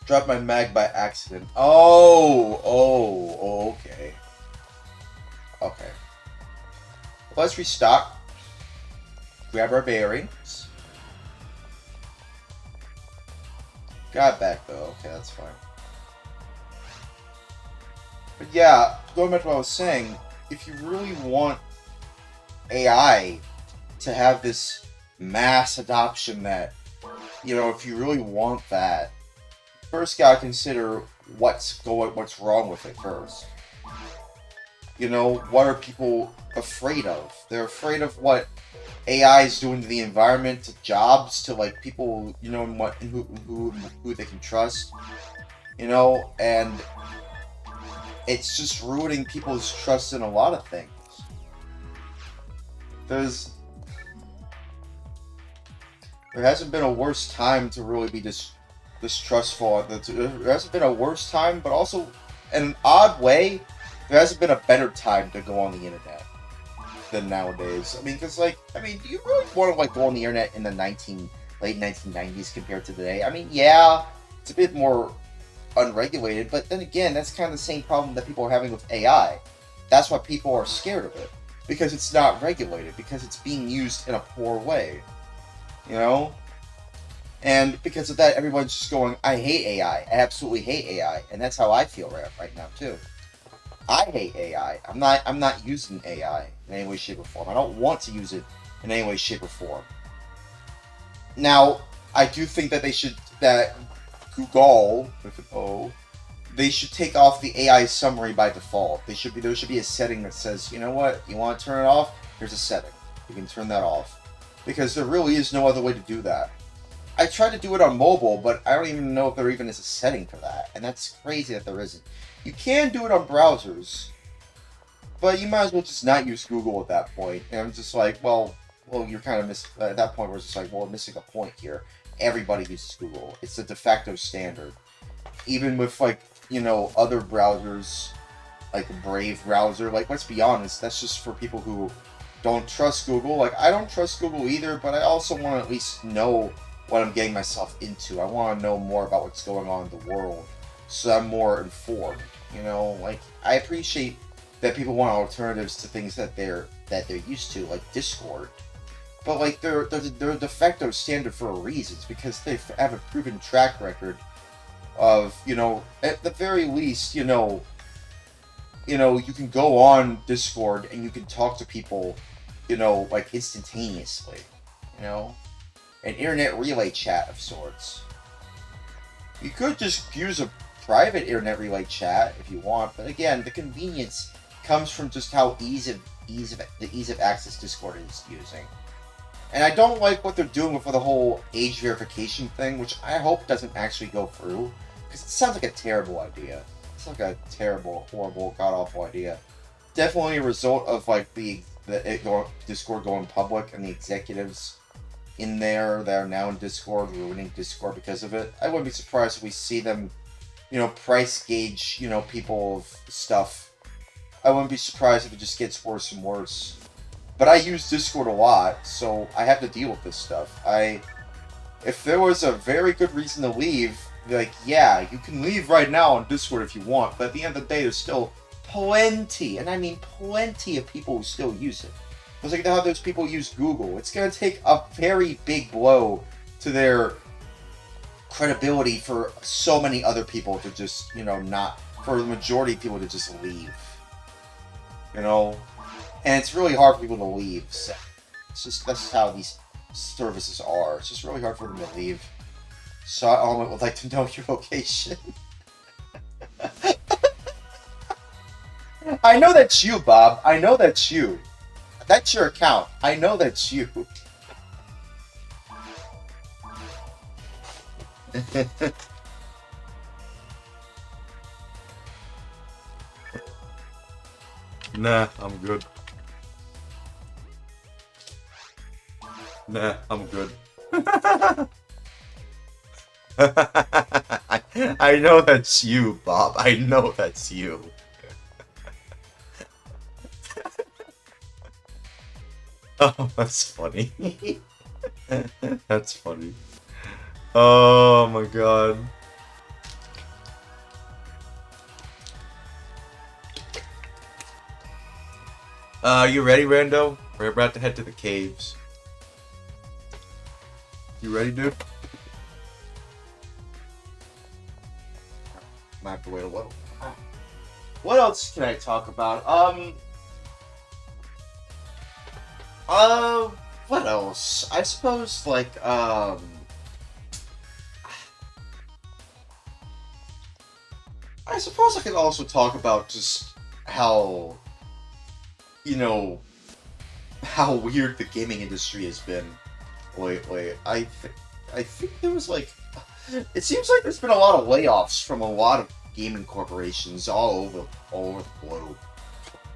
Dropped my mag by accident. Oh, okay. Okay. Let's restock. Grab our bearings. Got back though. Okay, that's fine. But yeah, going back to what I was saying, if you really want AI to have this mass adoption that, you know, if you really want that, first gotta consider what's wrong with it first. You know, what are people afraid of? They're afraid of what AI is doing to the environment, to jobs, to like people, you know, who they can trust. You know, and it's just ruining people's trust in a lot of things. There hasn't been a worse time to really be distrustful. There hasn't been a worse time, but also, in an odd way, there hasn't been a better time to go on the internet than nowadays. I mean, because, like, do you really want to, like, go on the internet in the late 1990s compared to today? I mean, yeah, it's a bit more unregulated, but then again, that's kind of the same problem that people are having with AI. That's why people are scared of it. Because it's not regulated, because it's being used in a poor way. You know? And because of that, everyone's just going, I hate AI. I absolutely hate AI. And that's how I feel right now, too. I hate AI. I'm not using AI in any way, shape, or form. I don't want to use it in any way, shape, or form. Now, I do think that Google, with an O, they should take off the AI summary by default. There should be a setting that says, you know what, you want to turn it off? Here's a setting. You can turn that off. Because there really is no other way to do that. I tried to do it on mobile, but I don't even know if there even is a setting for that. And that's crazy that there isn't. You can do it on browsers, but you might as well just not use Google at that point. And I'm just like, well, you're kind of at that point where it's just like, well, we're missing a point here. Everybody uses Google. It's the de facto standard. Even with, like, you know, other browsers, like the Brave browser, like, let's be honest, that's just for people who don't trust Google. Like, I don't trust Google either, but I also want to at least know what I'm getting myself into. I want to know more about what's going on in the world, so I'm more informed. You know, like, I appreciate that people want alternatives to things that they're used to, like Discord. But, like, they're a de facto standard for a reason. It's because they have a proven track record of, you know, at the very least, you know, you can go on Discord and you can talk to people, you know, like, instantaneously, you know? An internet relay chat of sorts. You could just use a private internet relay chat if you want, but again, the convenience comes from just how the ease of access Discord is using. And I don't like what they're doing for the whole age verification thing, which I hope doesn't actually go through, because it sounds like a terrible idea. It's like a terrible, horrible, god-awful idea. Definitely a result of, like, Discord going public and the executives in there that are now in Discord ruining Discord because of it. I wouldn't be surprised if we see them, you know, price gauge, you know, people's stuff. I wouldn't be surprised if it just gets worse and worse. But I use Discord a lot, so I have to deal with this stuff. If there was a very good reason to leave, like, yeah, you can leave right now on Discord if you want, but at the end of the day, there's still plenty, and I mean plenty of people who still use it. It's like how those people use Google. It's going to take a very big blow to their credibility for so many other people to just, you know, for the majority of people to just leave. You know? And it's really hard for people to leave. So that's just how these services are. It's just really hard for them to leave. So I would like to know your location. I know that's you, Bob. I know that's you. That's your account. I know that's you. Nah, I'm good. Nah, I'm good. I know that's you, Bob. I know that's you. Oh, that's funny. That's funny. Oh my god. You ready, Rando? We're about to head to the caves. You ready, dude? Might have to wait a little. What else can I talk about? What else? I suppose, like, I suppose I could also talk about just how, you know, how weird the gaming industry has been lately. I think there was, like, it seems like there's been a lot of layoffs from a lot of gaming corporations all over the globe.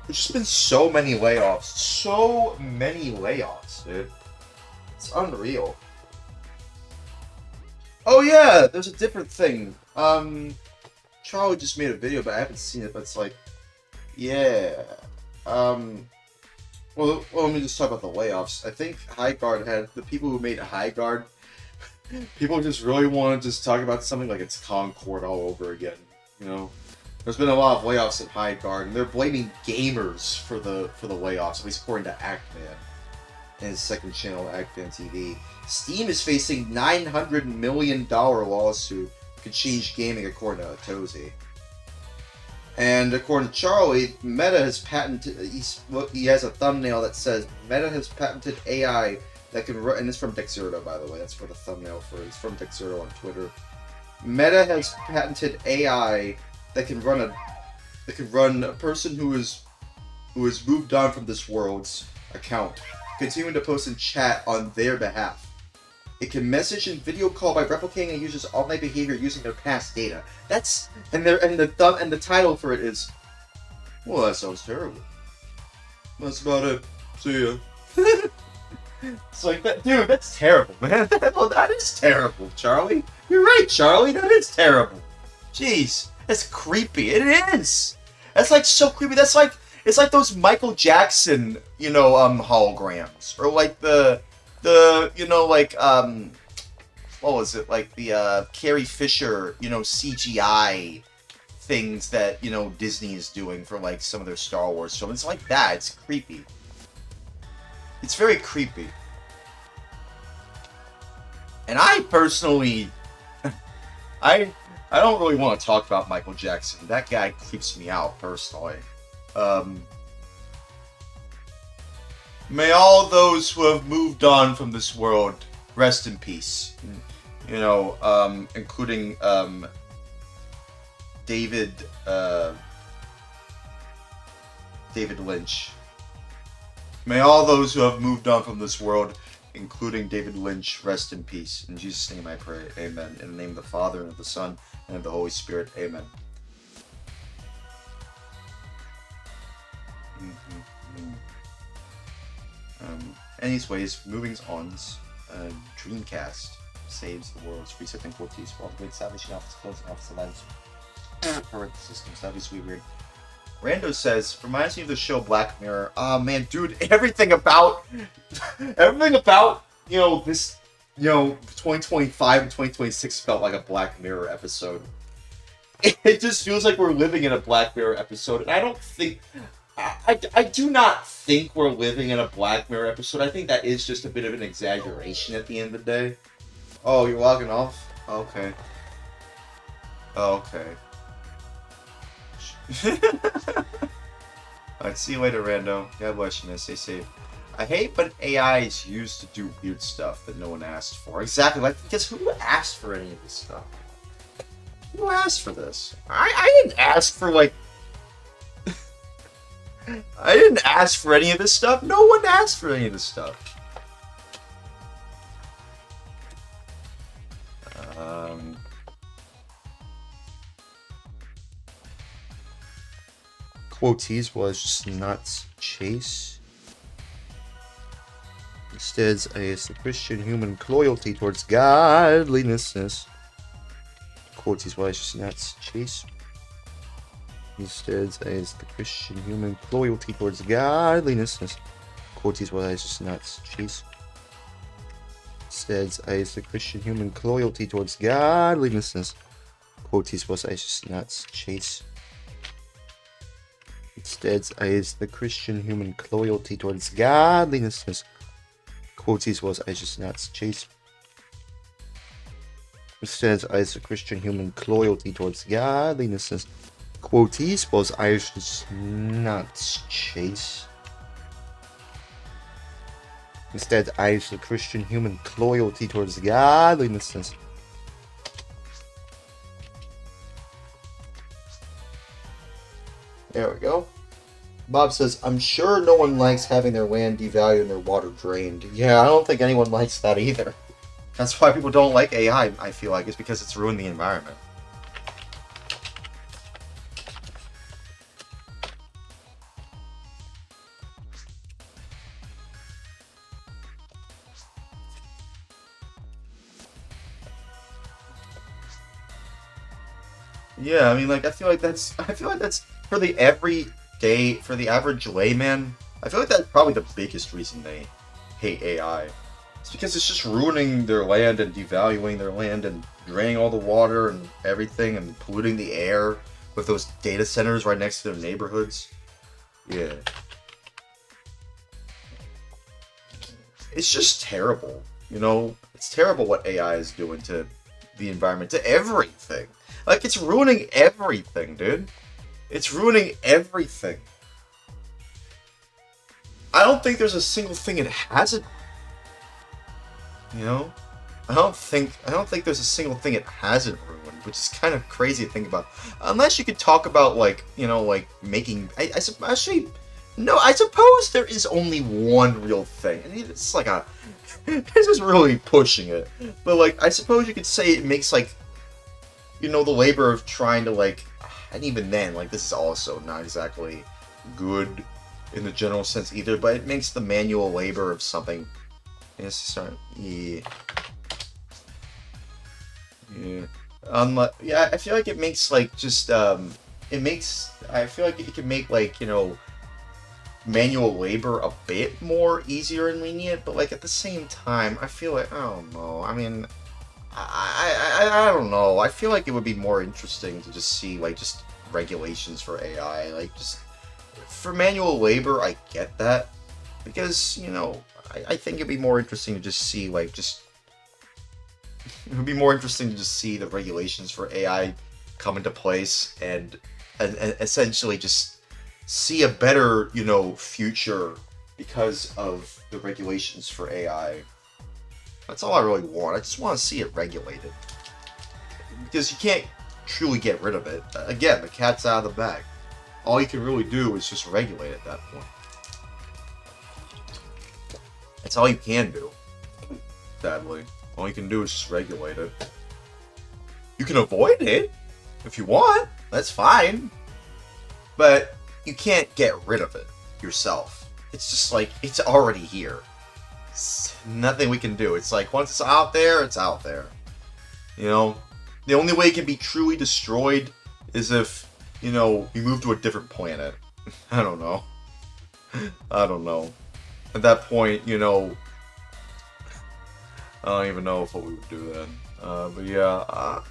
There's just been so many layoffs. So many layoffs, dude. It's unreal. Oh yeah, there's a different thing. Charlie just made a video, but I haven't seen it, but it's like, yeah. Well, let me just talk about the layoffs. I think Highguard had, the people who made Highguard, people just really want to just talk about something like it's Concord all over again, you know? There's been a lot of layoffs at Highguard, and they're blaming gamers for the layoffs, at least according to Actman and his second channel, Actman TV. Steam is facing $900 million lawsuit could change gaming, according to Tozy. And according to Charlie, Meta has patented. He has a thumbnail that says Meta has patented AI that can run, and it's from Dexerto, by the way. That's for the thumbnail for. It's from Dexerto on Twitter. Meta has patented AI that can run a person who is moved on from this world's account, continuing to post and chat on their behalf. It can message and video call by replicating a user's online behavior using their past data. That's and the title for it is, well, that sounds terrible. That's about it. See ya. It's like that, dude. That's terrible, man. That is terrible, Charlie. You're right, Charlie. That is terrible. Jeez, that's creepy. It is. That's like so creepy. That's like it's like those Michael Jackson, holograms, or like the what was it, like the Carrie Fisher, CGI things that Disney is doing for like some of their Star Wars films. It's like that. It's creepy. It's very creepy. And I personally, I don't really want to talk about Michael Jackson. That guy creeps me out personally. May all those who have moved on from this world rest in peace. Including David Lynch. May all those who have moved on from this world, including David Lynch, rest in peace. In Jesus' name I pray, amen. In the name of the Father, and of the Son, and of the Holy Spirit, amen. Anyways, moving on. Dreamcast saves the world's resetting quotes while the great salvation office closing office allows current systems. That'd be sweet weird. Rando says, reminds me of the show Black Mirror. Oh man, dude, everything about this 2025 and 2026 felt like a Black Mirror episode. It just feels like we're living in a Black Mirror episode, and I don't think I do not think we're living in a Black Mirror episode. I think that is just a bit of an exaggeration at the end of the day. Oh, you're logging off? Okay. Okay. Alright, see you later, Rando. God bless you, man. Stay safe. I hate when AI is used to do weird stuff that no one asked for. Exactly. Like, guess who asked for any of this stuff? Who asked for this? I didn't ask for, like... I didn't ask for any of this stuff. No one asked for any of this stuff. Quotes was just nuts. Chase. Instead, is the Christian human loyalty towards godliness. Quotes was just nuts. Chase. Instead, is the Christian human loyalty towards godliness. Quotes was just nuts. Chase. Instead, is the Christian human loyalty towards godliness. Quotes was just nuts. Chase. Instead, is the Christian human loyalty towards godliness. Quotes was I just not chase. Instead, is the Christian human loyalty towards godliness. Quotes was I just not chase. Instead, is the Christian human loyalty towards godliness. There we go. Bob says, I'm sure no one likes having their land devalued and their water drained. Yeah, I don't think anyone likes that either. That's why people don't like AI, I feel like. It's because it's ruined the environment. Yeah, I mean, like, I feel like that's for the everyday, for the average layman, I feel like that's probably the biggest reason they hate AI. It's because it's just ruining their land and devaluing their land and draining all the water and everything and polluting the air with those data centers right next to their neighborhoods. Yeah. It's just terrible, you know? It's terrible what AI is doing to the environment, to everything. Like, it's ruining everything, dude. It's ruining everything. I don't think there's a single thing it hasn't. You know? I don't think there's a single thing it hasn't ruined, which is kind of crazy to think about. Unless you could talk about, like, you know, like, making... Actually, no, I suppose there is only one real thing. I mean, it's like a... This is really pushing it. But, like, I suppose you could say it makes, like, you know, the labor of trying to, like... And even then, like, this is also not exactly good in the general sense either, but it makes the manual labor of something... Yeah. Yeah, I feel like it makes, like, just, I feel like it can make, like, you know, manual labor a bit more easier and lenient, but, like, at the same time, I feel like, I don't know, I mean, I don't know, I feel like it would be more interesting to just see, like, just regulations for AI, like, just, for manual labor, I get that, because, you know, I think it'd be more interesting to just see, like, just... It would be more interesting to just see the regulations for AI come into place and essentially just see a better, you know, future because of the regulations for AI. That's all I really want. I just want to see it regulated. Because you can't truly get rid of it. Again, the cat's out of the bag. All you can really do is just regulate at that point. That's all you can do, sadly. All you can do is just regulate it. You can avoid it if you want, that's fine. But you can't get rid of it yourself. It's just like, it's already here. It's nothing we can do. It's like, once it's out there, it's out there. You know? The only way it can be truly destroyed is if, you know, you move to a different planet. I don't know. I don't know. At that point, you know, I don't even know what we would do then. But yeah, I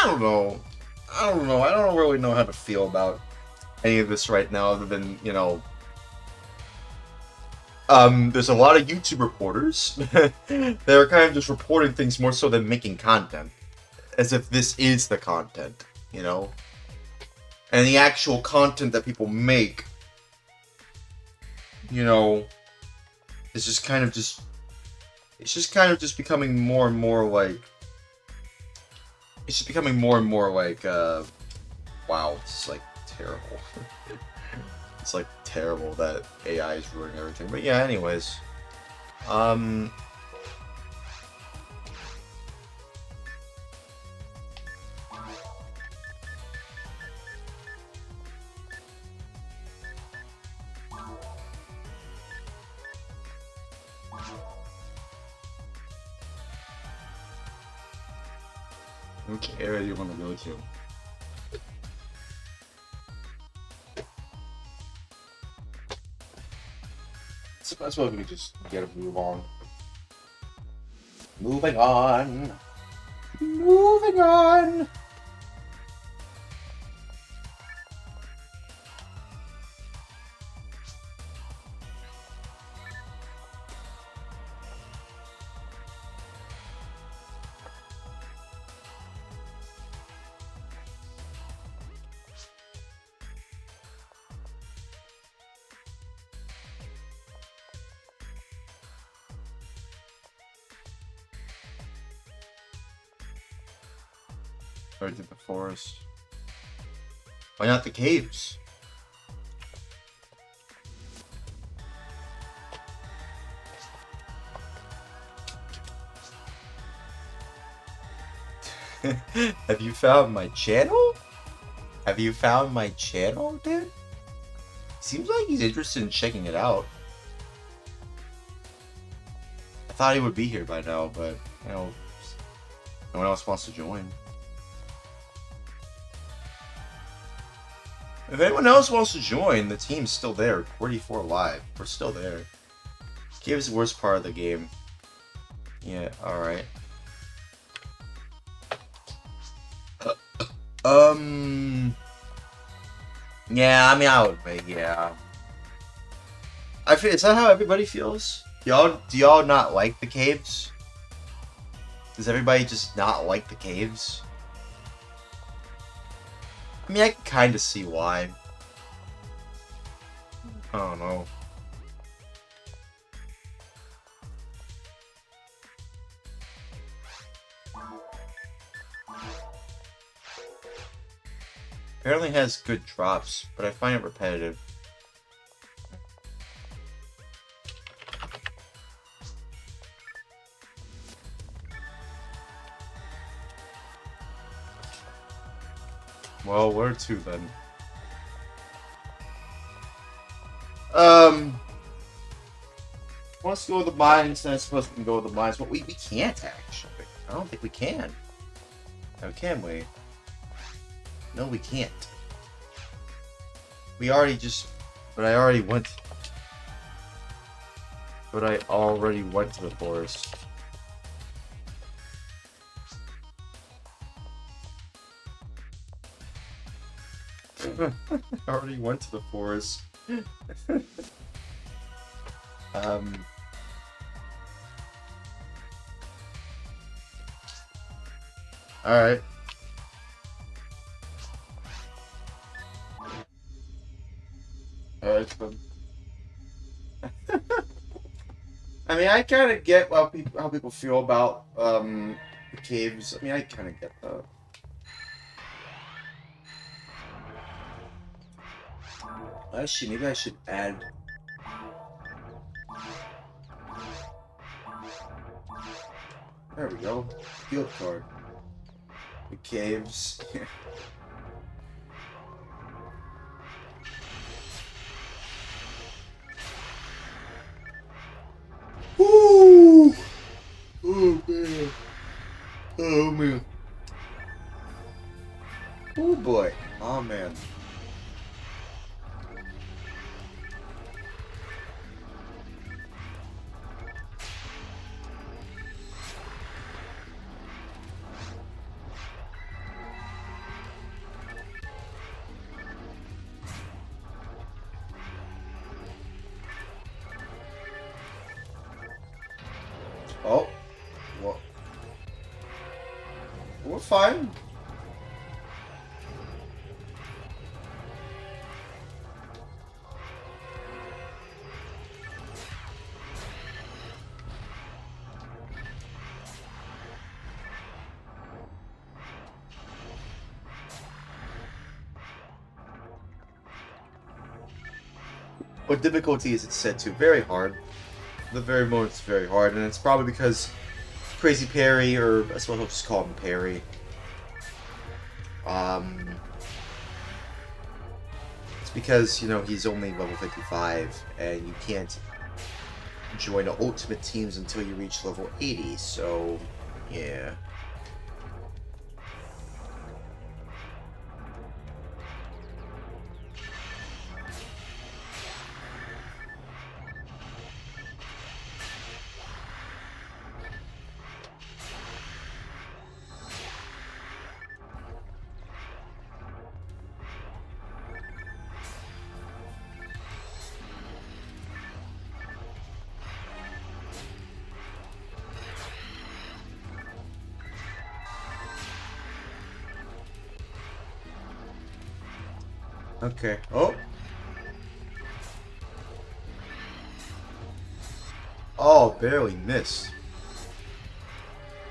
don't know. I don't really know how to feel about any of this right now, other than, you know, there's a lot of YouTube reporters that are kind of just reporting things more so than making content, as if this is the content, you know? And the actual content that people make, you know, is just kind of just... It's just kind of just becoming more and more like... It's just becoming more and more like, wow, it's like terrible. It's like terrible that AI is ruining everything. But yeah, anyways. Which area do you want to go to? So that's why we can just get a move on. Moving on. Moving on. Right through the forest. Why not the caves? Have you found my channel? Have you found my channel, dude? Seems like he's interested in checking it out. I thought he would be here by now, but, you know, no one else wants to join. If anyone else wants to join, the team's still there. 44 live. We're still there. Cave's the worst part of the game. Yeah, alright. Yeah, I mean, I would make, yeah. I feel, is that how everybody feels? Do y'all not like the caves? Does everybody just not like the caves? I mean, I can kind of see why. I don't know. Apparently has good drops, but I find it repetitive. Well, where to then? Let's go with the mines, then I suppose we can go with the mines, but we can't actually. I don't think we can. Now, can we? No, we can't. We already just... But I already went... But I already went to the forest. I already went to the forest. Alright. Alright, then. I mean, I kind of get how people feel about the caves. I mean, I kind of get that. Actually, maybe I should add. There we go. Field card. The caves. Ooh! Oh man. Oh man. Oh boy. Oh man. Oh, well, we're fine. What difficulty is it set to? Very hard. The very moment it's very hard, and it's probably because Crazy Perry, or I suppose I'll just call him Perry. It's because, you know, he's only level 55, and you can't join the ultimate teams until you reach level 80, so yeah. Okay. Oh. Oh, barely missed.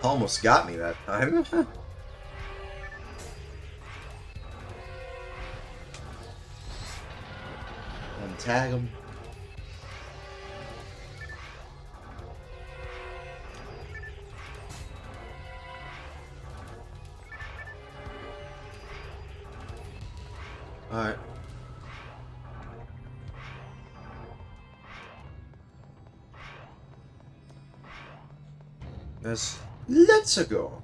Almost got me that time. tag him. Alright. Let's go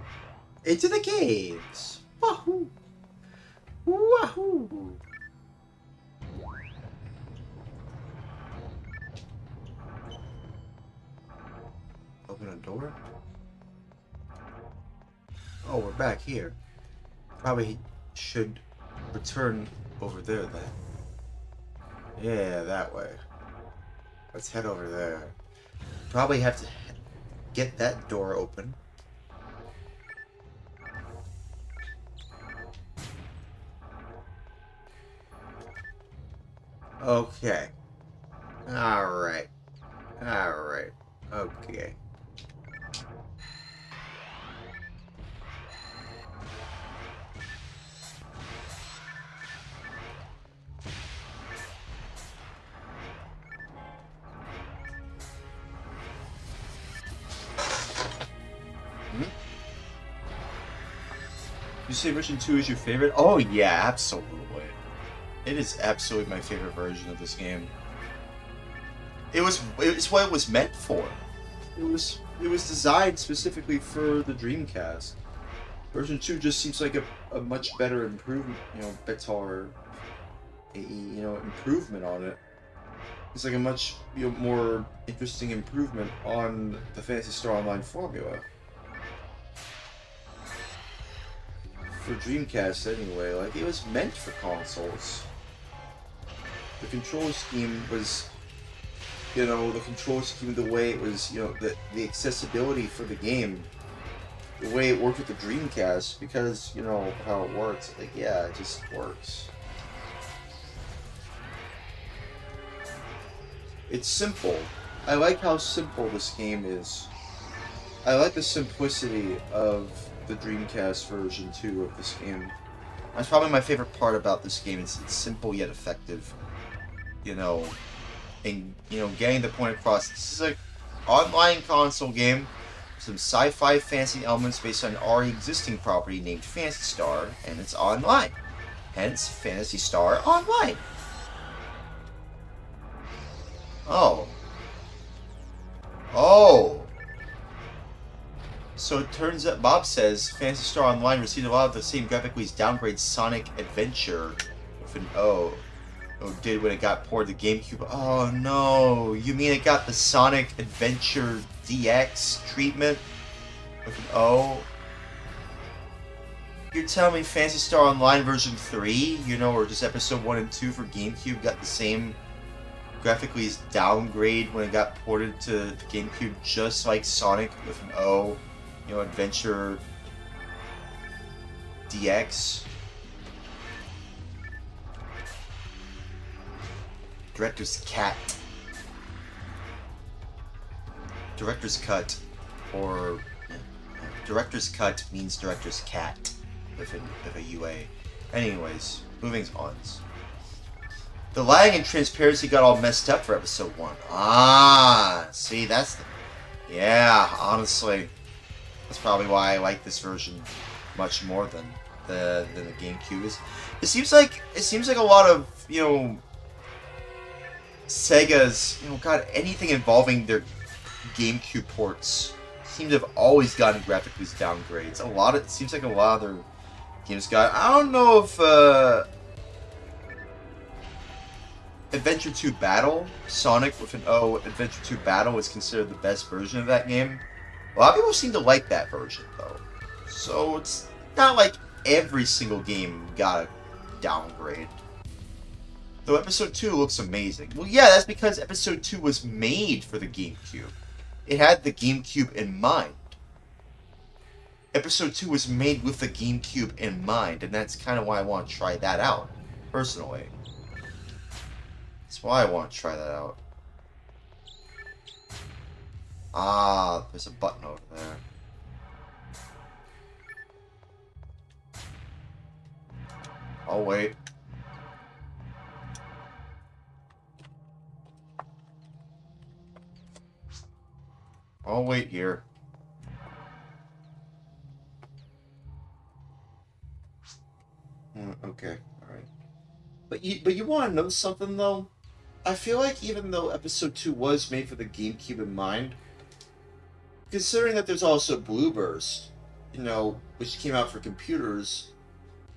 into the caves. Wahoo! Wahoo! Open a door? Oh, we're back here. Probably should return over there then. Yeah, that way. Let's head over there. Probably have to get that door open. Okay. Alright. Alright. Okay. You say version 2 is your favorite? Oh yeah, absolutely. It is absolutely my favorite version of this game. It's what it was meant for. It was designed specifically for the Dreamcast. Version 2 just seems like a much better improvement, improvement on it. It's like a much more interesting improvement on the Phantasy Star Online formula. For Dreamcast anyway, like it was meant for consoles. The control scheme was, the way it was, the accessibility for the game, the way it worked with the Dreamcast, because, how it works, like, yeah, it just works. It's simple. I like how simple this game is. I like the simplicity of the Dreamcast version 2 of this game. That's probably my favorite part about this game. It's simple yet effective. Getting the point across. This is an online console game with some sci-fi fantasy elements based on an already existing property named Phantasy Star, and it's online. Hence, Phantasy Star Online. Oh. Oh. So it turns out, Bob says, Phantasy Star Online received a lot of the same graphically downgrade Sonic Adventure with an O. Did when it got ported to GameCube. Oh no, you mean it got the Sonic Adventure DX treatment with an O? You're telling me Phantasy Star Online version 3, or just episode 1 and 2 for GameCube got the same graphically downgrade when it got ported to the GameCube, just like Sonic with an O, Adventure DX? Director's Cut. Director's Cut, or Director's Cut means Director's Cat, if a UA. Anyways, moving on. The lag and transparency got all messed up for episode 1. Ah, see, yeah, honestly, that's probably why I like this version much more than the GameCube. It seems like a lot of Sega's anything involving their GameCube ports seem to have always gotten graphically downgrades. It seems like a lot of their games got. I don't know if Adventure 2 Battle, Sonic with an O, Adventure 2 Battle is considered the best version of that game. A lot of people seem to like that version though, so it's not like every single game got a downgrade. Though Episode 2 looks amazing. Well, yeah, that's because Episode 2 was made for the GameCube. It had the GameCube in mind. Episode 2 was made with the GameCube in mind, and that's kind of why I want to try that out, personally. That's why I want to try that out. Ah, there's a button over there. I'll wait. I'll wait here. Okay, alright. But you want to know something, though? I feel like even though Episode 2 was made for the GameCube in mind, considering that there's also Blue Burst, which came out for computers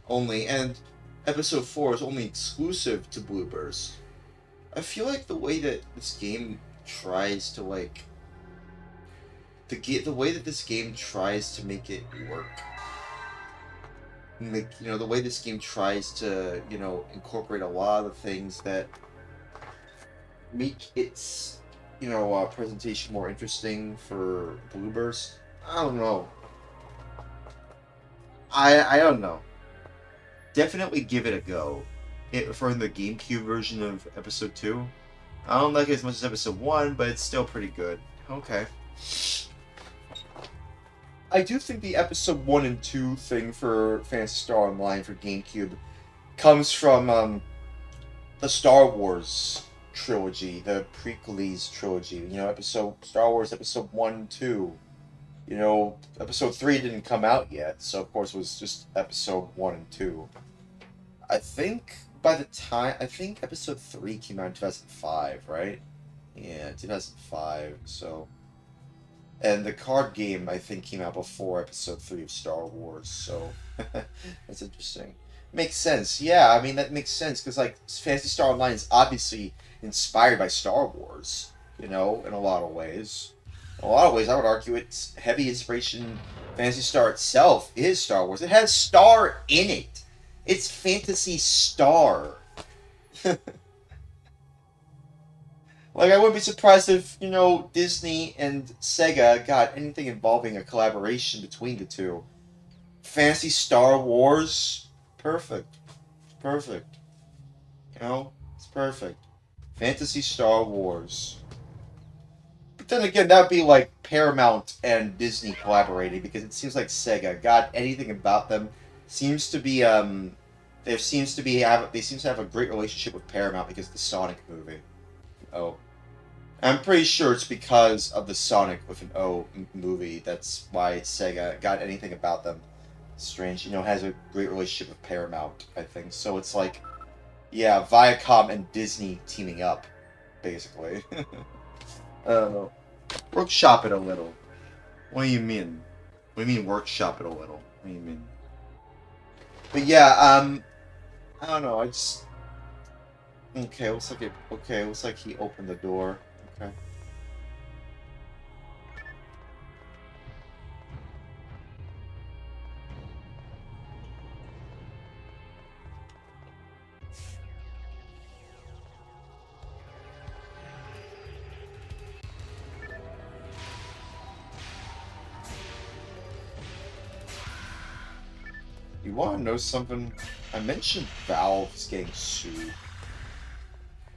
only, and Episode 4 is only exclusive to Blue Burst, I feel like the way that this game tries to, the way that this game tries to make it work, the way this game tries to, incorporate a lot of things that make its, presentation more interesting for Blue Burst. I don't know. I don't know. Definitely give it a go. For the GameCube version of Episode 2. I don't like it as much as Episode 1, but it's still pretty good. Okay. I do think the Episode 1 and 2 thing for Phantasy Star Online for GameCube comes from the Star Wars trilogy, the prequels trilogy. Star Wars Episode 1 and 2. Episode 3 didn't come out yet, so of course it was just Episode 1 and 2. I think Episode 3 came out in 2005, right? Yeah, 2005, so... And the card game, I think, came out before Episode 3 of Star Wars, so... That's interesting. Makes sense, yeah, I mean, that makes sense, because, Phantasy Star Online is obviously inspired by Star Wars, in a lot of ways. In a lot of ways, I would argue its heavy inspiration, Phantasy Star itself, is Star Wars. It has Star in it. It's Phantasy Star. I wouldn't be surprised if, Disney and Sega got anything involving a collaboration between the two. Phantasy Star Wars, perfect. Perfect. It's perfect. Phantasy Star Wars. But then again, that would be Paramount and Disney collaborating, because it seems like Sega got anything about them. Seems to be, they seem to have a great relationship with Paramount because of the Sonic movie. Oh. I'm pretty sure it's because of the Sonic with an O movie. That's why Sega got anything about them. Strange. Has a great relationship with Paramount, I think. So it's yeah, Viacom and Disney teaming up, basically. I don't know. Workshop it a little. What do you mean? What do you mean workshop it a little? What do you mean? But yeah, I don't know, Okay, looks like he opened the door. Okay. You want to know something? I mentioned Valve's getting sued.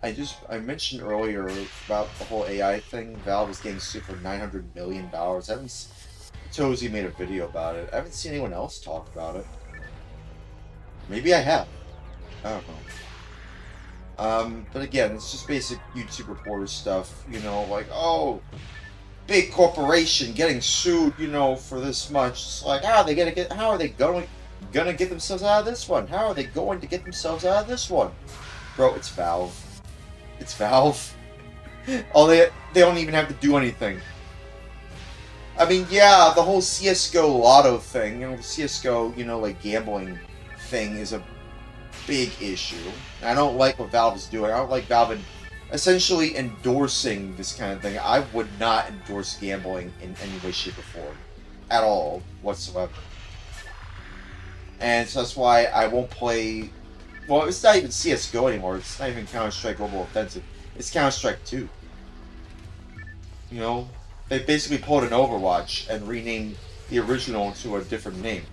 I mentioned earlier about the whole AI thing. Valve is getting sued for $900 million. Tozy made a video about it. I haven't seen anyone else talk about it. Maybe I have. I don't know. But again, it's just basic YouTube reporter stuff. Oh, big corporation getting sued. For this much. It's how are they gonna get themselves out of this one? How are they going to get themselves out of this one? Bro, it's Valve. It's Valve. They don't even have to do anything. I mean, yeah, the whole CSGO lotto thing, the CSGO, gambling thing is a big issue. I don't like what Valve is doing. I don't like Valve essentially endorsing this kind of thing. I would not endorse gambling in any way, shape, or form. At all, whatsoever. And so that's why I won't play... Well, it's not even CSGO anymore. It's not even Counter-Strike Global Offensive. It's Counter-Strike 2. They basically pulled an Overwatch and renamed the original to a different name.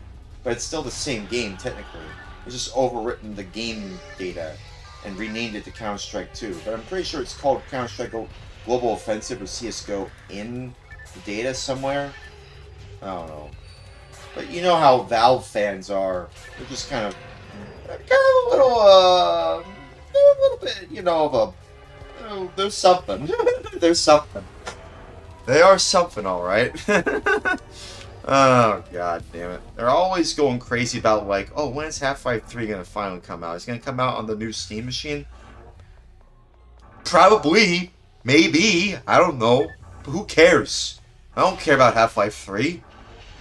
But it's still the same game, technically. It's just overwritten the game data and renamed it to Counter-Strike 2. But I'm pretty sure it's called Counter-Strike Global Offensive or CSGO in the data somewhere. I don't know. But you know how Valve fans are. They're just kind of a little bit, of a... there's something. There's something. They are something, alright. Oh, god damn it. They're always going crazy about, like, oh, when is Half-Life 3 gonna finally come out? It's gonna come out on the new Steam machine? Probably. Maybe. I don't know. But who cares? I don't care about Half-Life 3.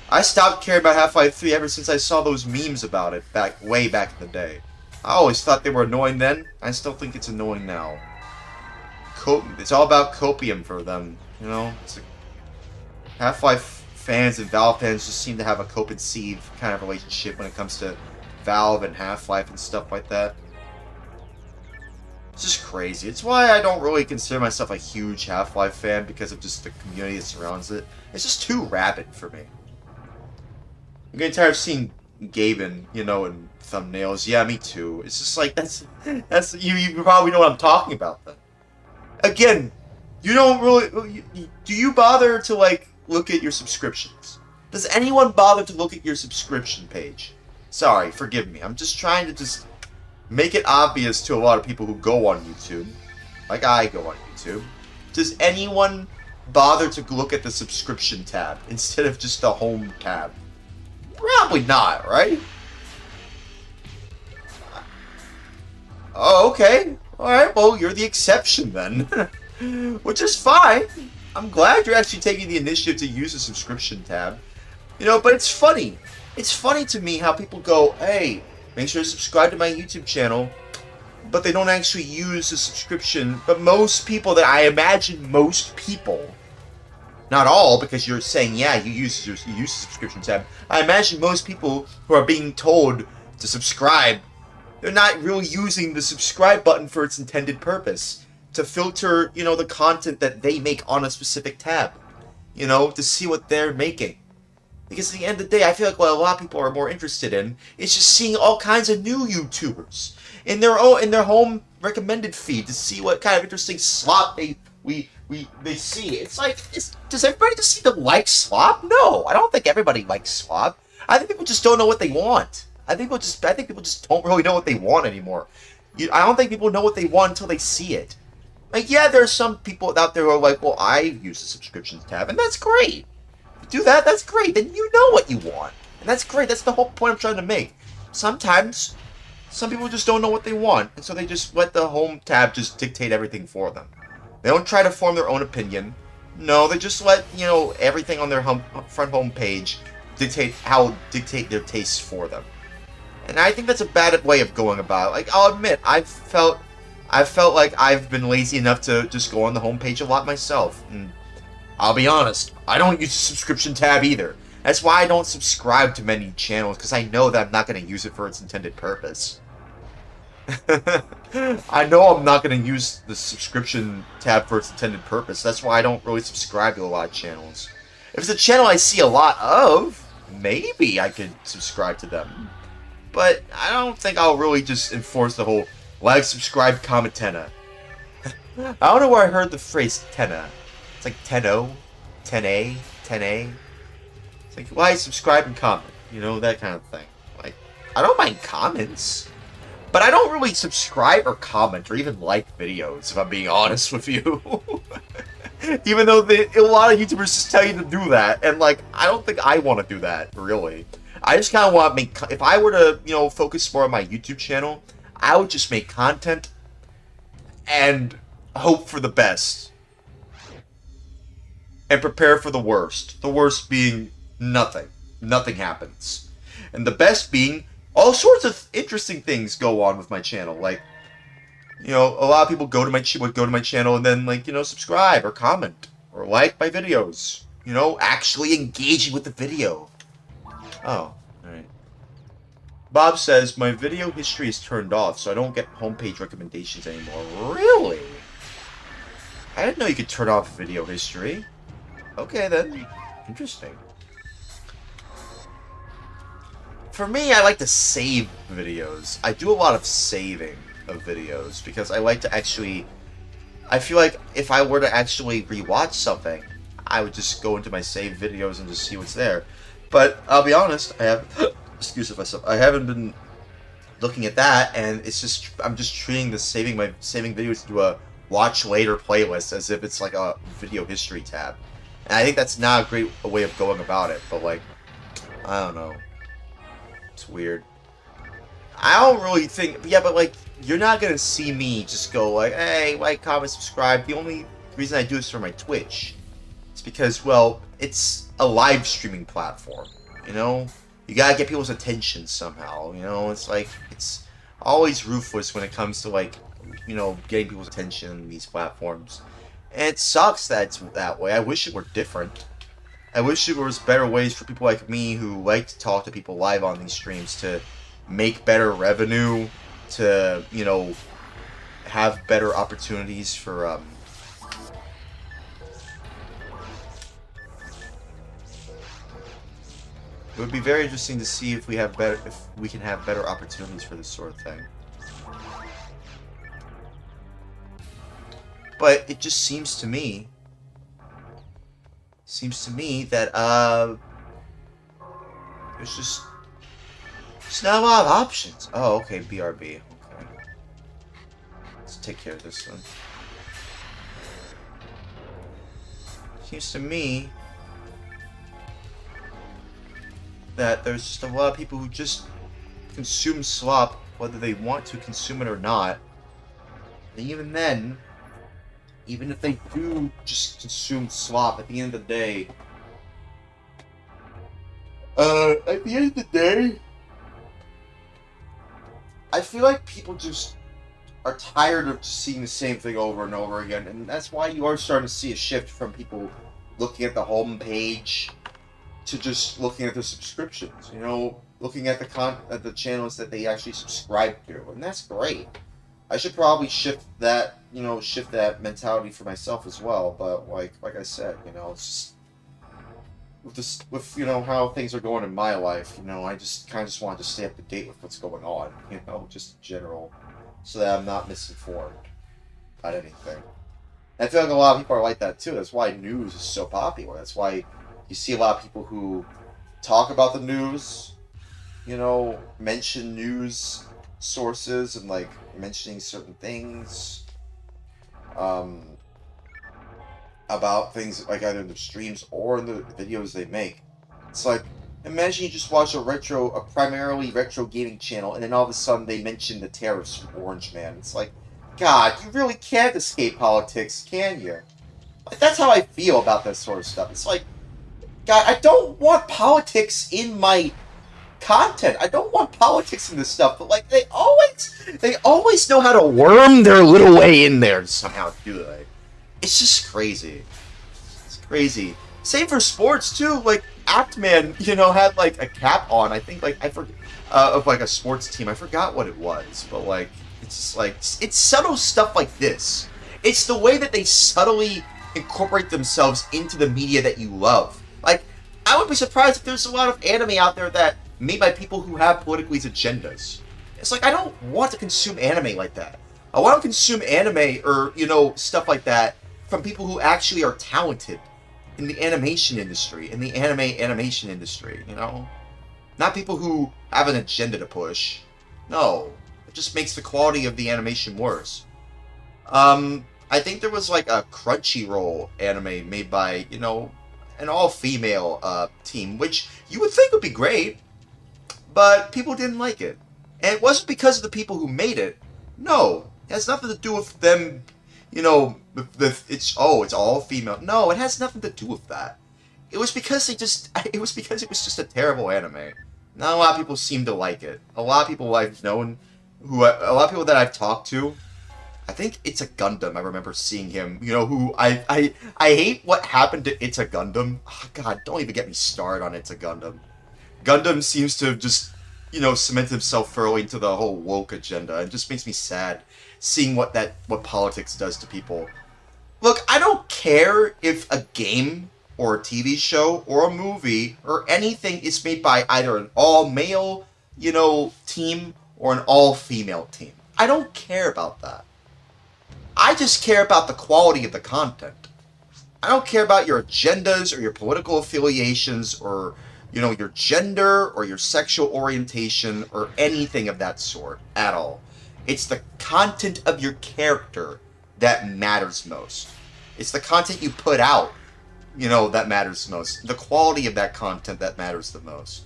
I stopped caring about Half-Life 3 ever since I saw those memes about it way back in the day. I always thought they were annoying then. I still think it's annoying now. It's all about copium for them, you know? It's like Half-Life fans and Valve fans just seem to have a cope and seed kind of relationship when it comes to Valve and Half-Life and stuff like that. It's just crazy. It's why I don't really consider myself a huge Half-Life fan because of just the community that surrounds it. It's just too rabid for me. I'm getting tired of seeing Gaben, you know, in thumbnails. Yeah, me too. It's just like, that's you probably know what I'm talking about then. Again, you don't really, do you bother to, like, look at your subscriptions? Does anyone bother to look at your subscription page? Sorry, forgive me. I'm just trying to just make it obvious to a lot of people who go on YouTube, like I go on YouTube. Does anyone bother to look at the subscription tab instead of just the home tab? Probably not, right? Oh, okay. Alright, well, you're the exception then. Which is fine. I'm glad you're actually taking the initiative to use the subscription tab. You know, but it's funny. It's funny to me how people go, hey, make sure to subscribe to my YouTube channel, but they don't actually use the subscription. But most people, that I imagine most people, not all, because you're saying, yeah, you use the subscription tab. I imagine most people who are being told to subscribe, they're not really using the subscribe button for its intended purpose. To filter, you know, the content that they make on a specific tab. You know, to see what they're making. Because at the end of the day, I feel like what a lot of people are more interested in is just seeing all kinds of new YouTubers in their home recommended feed to see what kind of interesting slop they see. It's like, does everybody just seem to like slop? No, I don't think everybody likes slop. I think people just don't know what they want. I think people just don't really know what they want anymore. I don't think people know what they want until they see it. Like, yeah, there are some people out there who are like, well, I use the subscriptions tab, and that's great. If you do that, that's great. Then you know what you want. And that's great. That's the whole point I'm trying to make. Sometimes, some people just don't know what they want, and so they just let the home tab just dictate everything for them. They don't try to form their own opinion. No, they just let, you know, everything on their front home page dictate their tastes for them. And I think that's a bad way of going about it. Like, I'll admit, I've felt like I've been lazy enough to just go on the homepage a lot myself. And I'll be honest, I don't use the subscription tab either. That's why I don't subscribe to many channels, because I know that I'm not going to use it for its intended purpose. I know I'm not going to use the subscription tab for its intended purpose. That's why I don't really subscribe to a lot of channels. If it's a channel I see a lot of, maybe I could subscribe to them. But I don't think I'll really just enforce the whole like, subscribe, comment, tenna. I don't know where I heard the phrase tenna. It's like 10-0, 10A, 10A. It's like, like, subscribe, and comment. You know, that kind of thing. Like, I don't mind comments. But I don't really subscribe or comment or even like videos, if I'm being honest with you. Even though a lot of YouTubers just tell you to do that. And, like, I don't think I want to do that, really. I just kind of want to make... If I were to, you know, focus more on my YouTube channel, I would just make content and hope for the best. And prepare for the worst. The worst being nothing. Nothing happens. And the best being all sorts of interesting things go on with my channel. Like, you know, a lot of people would go to my channel and then, like, you know, subscribe or comment or like my videos. You know, actually engaging with the video. Oh, alright. Bob says, my video history is turned off, so I don't get homepage recommendations anymore. Really? I didn't know you could turn off video history. Okay, then. Interesting. For me, I like to save videos. I do a lot of saving of videos, because I like to actually... I feel like if I were to actually rewatch something, I would just go into my saved videos and just see what's there. But I'll be honest, I have... excuse myself. I haven't been looking at that, and it's just... I'm just treating the saving videos to a watch later playlist as if it's like a video history tab. And I think that's not a great way of going about it, but like, I don't know. It's weird. I don't really think, yeah, but like, you're not gonna see me just go like, hey, like, comment, subscribe. The only reason I do this for my Twitch is because, well, it's a live streaming platform, you know? You gotta get people's attention somehow, you know? It's like, it's always ruthless when it comes to like, you know, getting people's attention on these platforms. And it sucks that it's that way. I wish it were different. I wish there was better ways for people like me who like to talk to people live on these streams to make better revenue, to, you know, have better opportunities for, it would be very interesting to see if we can have better opportunities for this sort of thing. But it just seems to me that there's just not a lot of options. Oh, okay, BRB. Okay, let's take care of this one. Seems to me that there's just a lot of people who just consume slop, whether they want to consume it or not. And even then, even if they do just consume slop, at the end of the day, I feel like people just are tired of just seeing the same thing over and over again, and that's why you are starting to see a shift from people looking at the home page to just looking at the subscriptions, you know, looking at the channels that they actually subscribe to, and that's great. I should probably shift that mentality for myself as well, but like I said, you know, it's just with you know how things are going in my life, you know, I just kind of just want to stay up to date with what's going on, you know, just in general, so that I'm not misinformed about anything. And I feel like a lot of people are like that too. That's why news is so popular. That's why you see a lot of people who talk about the news, you know, mention news sources and like mentioning certain things about things like either in the streams or in the videos they make. It's like, imagine you just watch a primarily retro gaming channel and then all of a sudden they mention the tariffs from Orange Man. It's like, God, you really can't escape politics, can you? Like, that's how I feel about that sort of stuff. It's like, God, I don't want politics in my content. I don't want politics in this stuff, but like they always know how to worm their little way in there somehow, do they? It's just crazy. It's crazy. Same for sports too. Like Actman, you know, had like a cap on. I think like I forget of like a sports team. I forgot what it was, but like it's just like it's subtle stuff like this. It's the way that they subtly incorporate themselves into the media that you love. Like I would be surprised if there's a lot of anime out there that made by people who have politically agendas. It's like, I don't want to consume anime like that. I want to consume anime or, you know, stuff like that from people who actually are talented in the animation industry, animation industry, you know? Not people who have an agenda to push. No. It just makes the quality of the animation worse. I think there was like a Crunchyroll anime made by, you know, an all-female team, which you would think would be great, but people didn't like it. And it wasn't because of the people who made it. No. It has nothing to do with them, you know, it's all female. No, it has nothing to do with that. It was because it was just a terrible anime. Not a lot of people seem to like it. A lot of people I've known, a lot of people that I've talked to, I think It's a Gundam, I remember seeing him, you know, who I hate what happened to It's a Gundam. Oh, God, don't even get me started on It's a Gundam. Gundam seems to have just, you know, cemented himself thoroughly into the whole woke agenda. It just makes me sad seeing what politics does to people. Look, I don't care if a game or a TV show or a movie or anything is made by either an all-male, you know, team or an all-female team. I don't care about that. I just care about the quality of the content. I don't care about your agendas or your political affiliations or, you know, your gender or your sexual orientation or anything of that sort at all. It's the content of your character that matters most. It's the content you put out you know, that matters the most. The quality of that content that matters the most.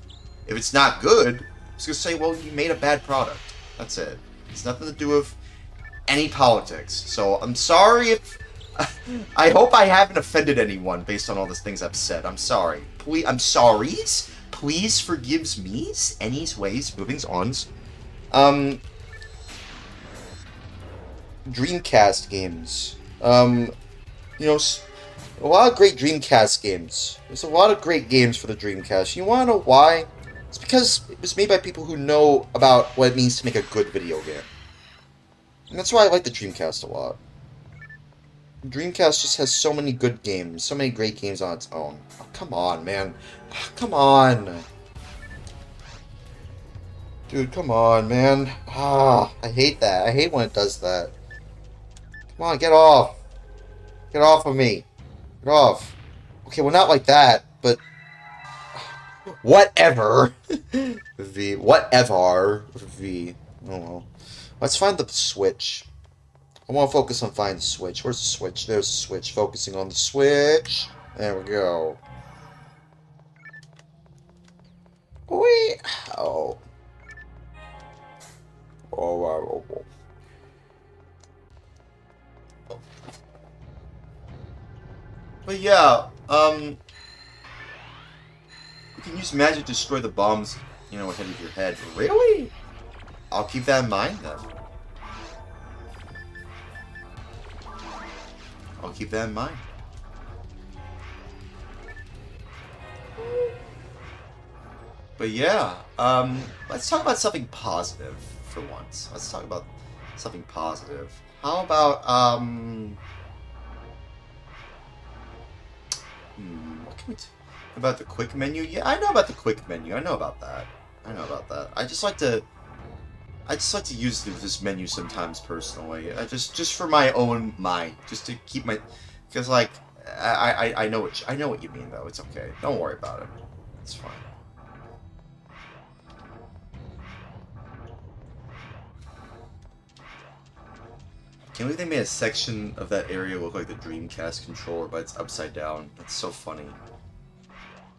If it's not good, I'm just gonna say, well, you made a bad product. That's it. It's nothing to do with any politics. So I'm sorry if... I hope I haven't offended anyone based on all the things I've said. I'm sorry. I'm sorries. Please forgives me. Any's, ways, movings, ons. Dreamcast games. You know, a lot of great Dreamcast games. There's a lot of great games for the Dreamcast. You wanna know why? It's because it was made by people who know about what it means to make a good video game. And that's why I like the Dreamcast a lot. Dreamcast just has so many good games, so many great games on its own. Oh, come on, man. Come on. Dude, come on, man. I hate that. I hate when it does that. Come on, get off. Get off of me. Get off. Okay, well, not like that, but... Whatever. Whatever. Oh well. Let's find the Switch. I want to focus on finding the Switch. Where's the Switch? There's the Switch. Focusing on the Switch. There we go. Wait. Oh. Oh. But yeah, you can use magic to destroy the bombs, you know, ahead of your head. Really? I'll keep that in mind, then. I'll keep that in mind. But yeah, let's talk about something positive for once. Let's talk about something positive. How about, what can we about the quick menu? Yeah, I know about the quick menu. I know about that. I just like to use this menu sometimes personally. Just for my own mind, just to keep my, because like I know what you mean though. It's okay. Don't worry about it. It's fine. Can't believe they made a section of that area look like the Dreamcast controller, but it's upside down. That's so funny.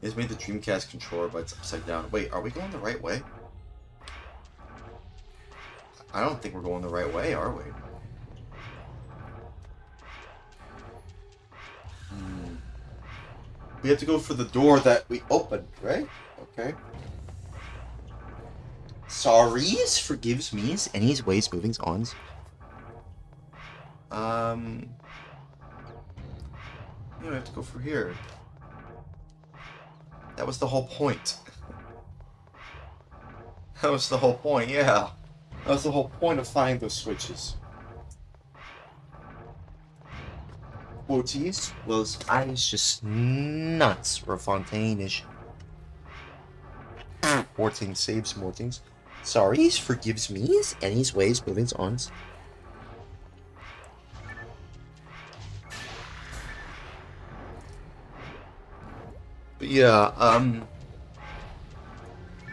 They just made the Dreamcast controller, but it's upside down. Wait, are we going the right way? I don't think we're going the right way, are we? We have to go for the door that we opened, right? Okay. Sorries, forgives me's, any's, ways, movings, ons. We have to go for here. That was the whole point. That was the whole point, yeah. That was the whole point of finding those switches. Quoties, those eyes just nuts for Fontaine-ish. 14 saves, more things. Sorries, forgives me's, any's, ways, movings, ons. But yeah,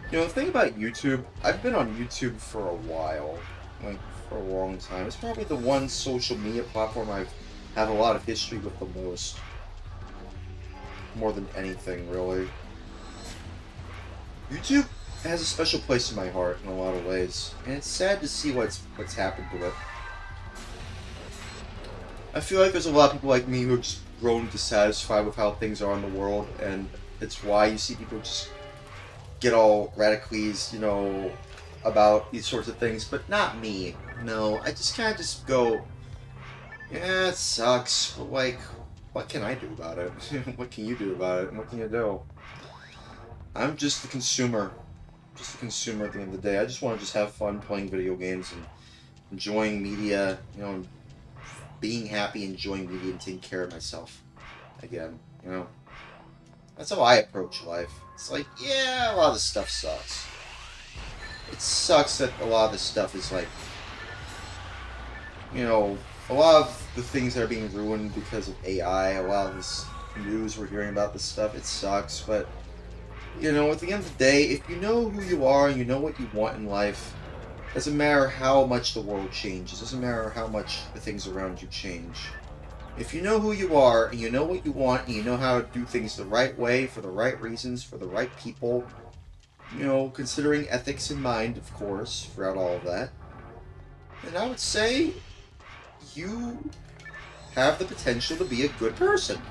you know, the thing about YouTube, I've been on YouTube for a while, like, for a long time. It's probably the one social media platform I've had a lot of history with the most. More than anything, really. YouTube has a special place in my heart in a lot of ways, and it's sad to see what's happened to it. I feel like there's a lot of people like me who are just grown dissatisfied with how things are in the world, and it's why you see people just get all radicalized, you know, about these sorts of things, but not me. No, I just kind of just go, yeah, it sucks, but like, what can I do about it? What can you do about it? What can you do? I'm just the consumer. Just the consumer at the end of the day. I just want to just have fun playing video games and enjoying media, you know, being happy, enjoying media, and taking care of myself. Again, you know. That's how I approach life. It's like, yeah, a lot of this stuff sucks. It sucks that a lot of this stuff is like, you know, a lot of the things that are being ruined because of AI, a lot of this news we're hearing about this stuff, it sucks, but, you know, at the end of the day, if you know who you are and you know what you want in life, doesn't matter how much the world changes, doesn't matter how much the things around you change. If you know who you are, and you know what you want, and you know how to do things the right way, for the right reasons, for the right people, you know, considering ethics in mind, of course, throughout all of that, then I would say you have the potential to be a good person.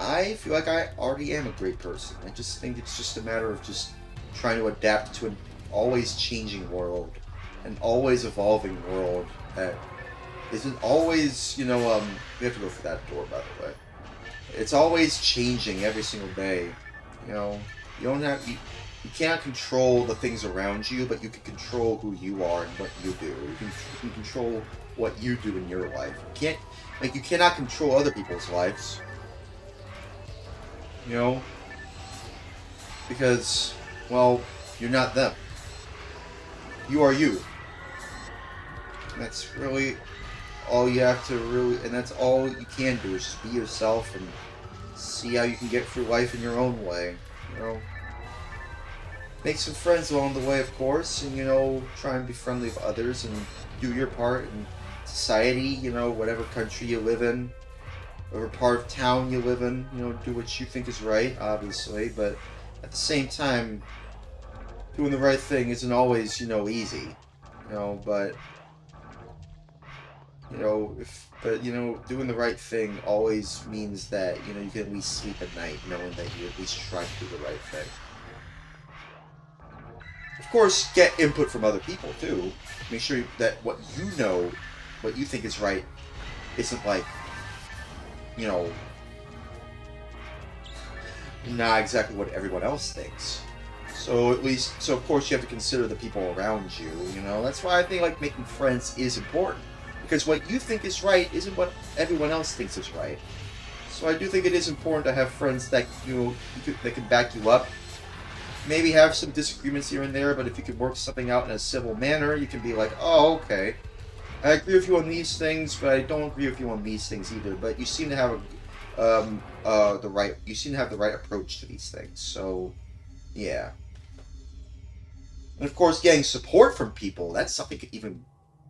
I feel like I already am a great person. I just think it's just a matter of just trying to adapt to an always changing world, an always evolving world that isn't always, you know, we have to go for that door, by the way. It's always changing every single day. You know, you cannot control the things around you, but you can control who you are and what you do. You can control what you do in your life. You cannot control other people's lives. You know, because, well, you're not them. You are you. And that's really all you have to and that's all you can do is just be yourself and see how you can get through life in your own way. You know, make some friends along the way, of course, and, you know, try and be friendly with others and do your part in society, you know, whatever country you live in, whatever part of town you live in, you know, do what you think is right, obviously, but at the same time, doing the right thing isn't always, you know, easy, you know, but, you know, doing the right thing always means that, you know, you can at least sleep at night knowing that you at least tried to do the right thing. Of course, get input from other people, too. Make sure that what you know, what you think is right, isn't like, you know, not exactly what everyone else thinks. So of course you have to consider the people around you, you know. That's why I think, like, making friends is important. Because what you think is right isn't what everyone else thinks is right. So I do think it is important to have friends that, you know, that can back you up. Maybe have some disagreements here and there, but if you can work something out in a civil manner, you can be like, oh, okay, I agree with you on these things, but I don't agree with you on these things either. But you seem to have the right approach to these things. So, yeah. And of course, getting support from people, that's something even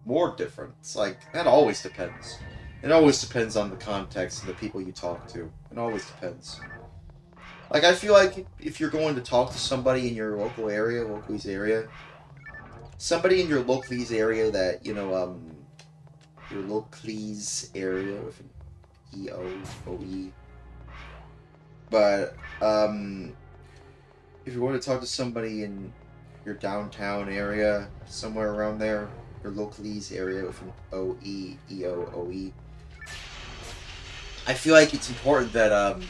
more different. It's like, that always depends. It always depends on the context and the people you talk to. It always depends. Like, I feel like if you're going to talk to somebody in your localese area, somebody in your localese area that, you know, your localese area with an E-O-O-E. But, if you're going to talk to somebody in your downtown area, somewhere around there, your localese area with an O-E, E-O-O-E, I feel like it's important that,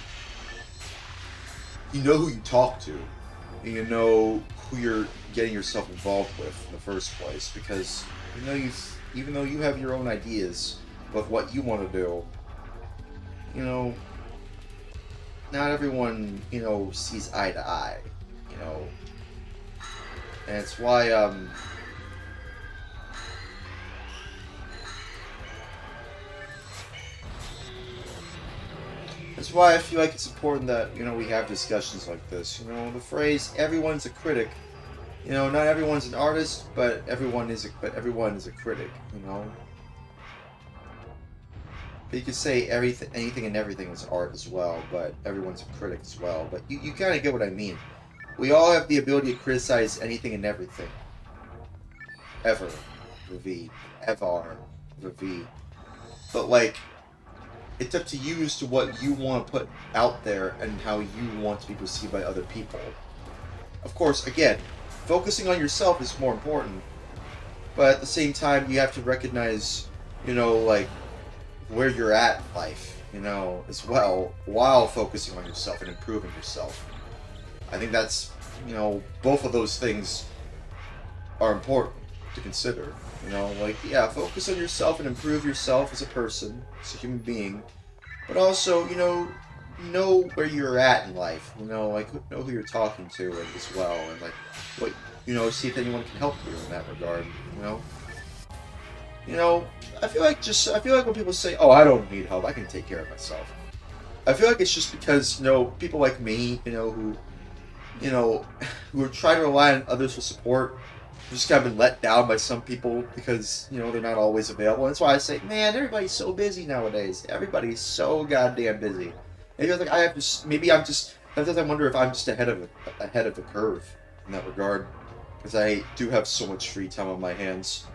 you know who you talk to, and you know who you're getting yourself involved with in the first place, because, you know, even though you have your own ideas of what you want to do, you know, not everyone, you know, sees eye to eye, you know, and it's why, that's why I feel like it's important that, you know, we have discussions like this. You know, the phrase "everyone's a critic." You know, not everyone's an artist, but everyone is a critic. You know, but you could say anything and everything is art as well, but everyone's a critic as well. But you kind of get what I mean. We all have the ability to criticize anything and everything. Ever, with V, ever, with V. But, like, it's up to you as to what you want to put out there and how you want to be perceived by other people. Of course, again, focusing on yourself is more important, but at the same time, you have to recognize, you know, like, where you're at in life, you know, as well, while focusing on yourself and improving yourself. I think that's, you know, both of those things are important to consider. You know, like, yeah, focus on yourself and improve yourself as a person, as a human being, but also, you know where you're at in life, you know, like, know who you're talking to as well, and, like, what, you know, see if anyone can help you in that regard, you know? You know, I feel like when people say, oh, I don't need help, I can take care of myself, I feel like it's just because, you know, people like me, you know, who are trying to rely on others for support, just kind of been let down by some people because, you know, they're not always available. That's why I say, man, everybody's so busy nowadays. Everybody's so goddamn busy. Maybe I think I have to. Maybe I'm just. Sometimes I wonder if I'm just ahead of the curve in that regard, because I do have so much free time on my hands.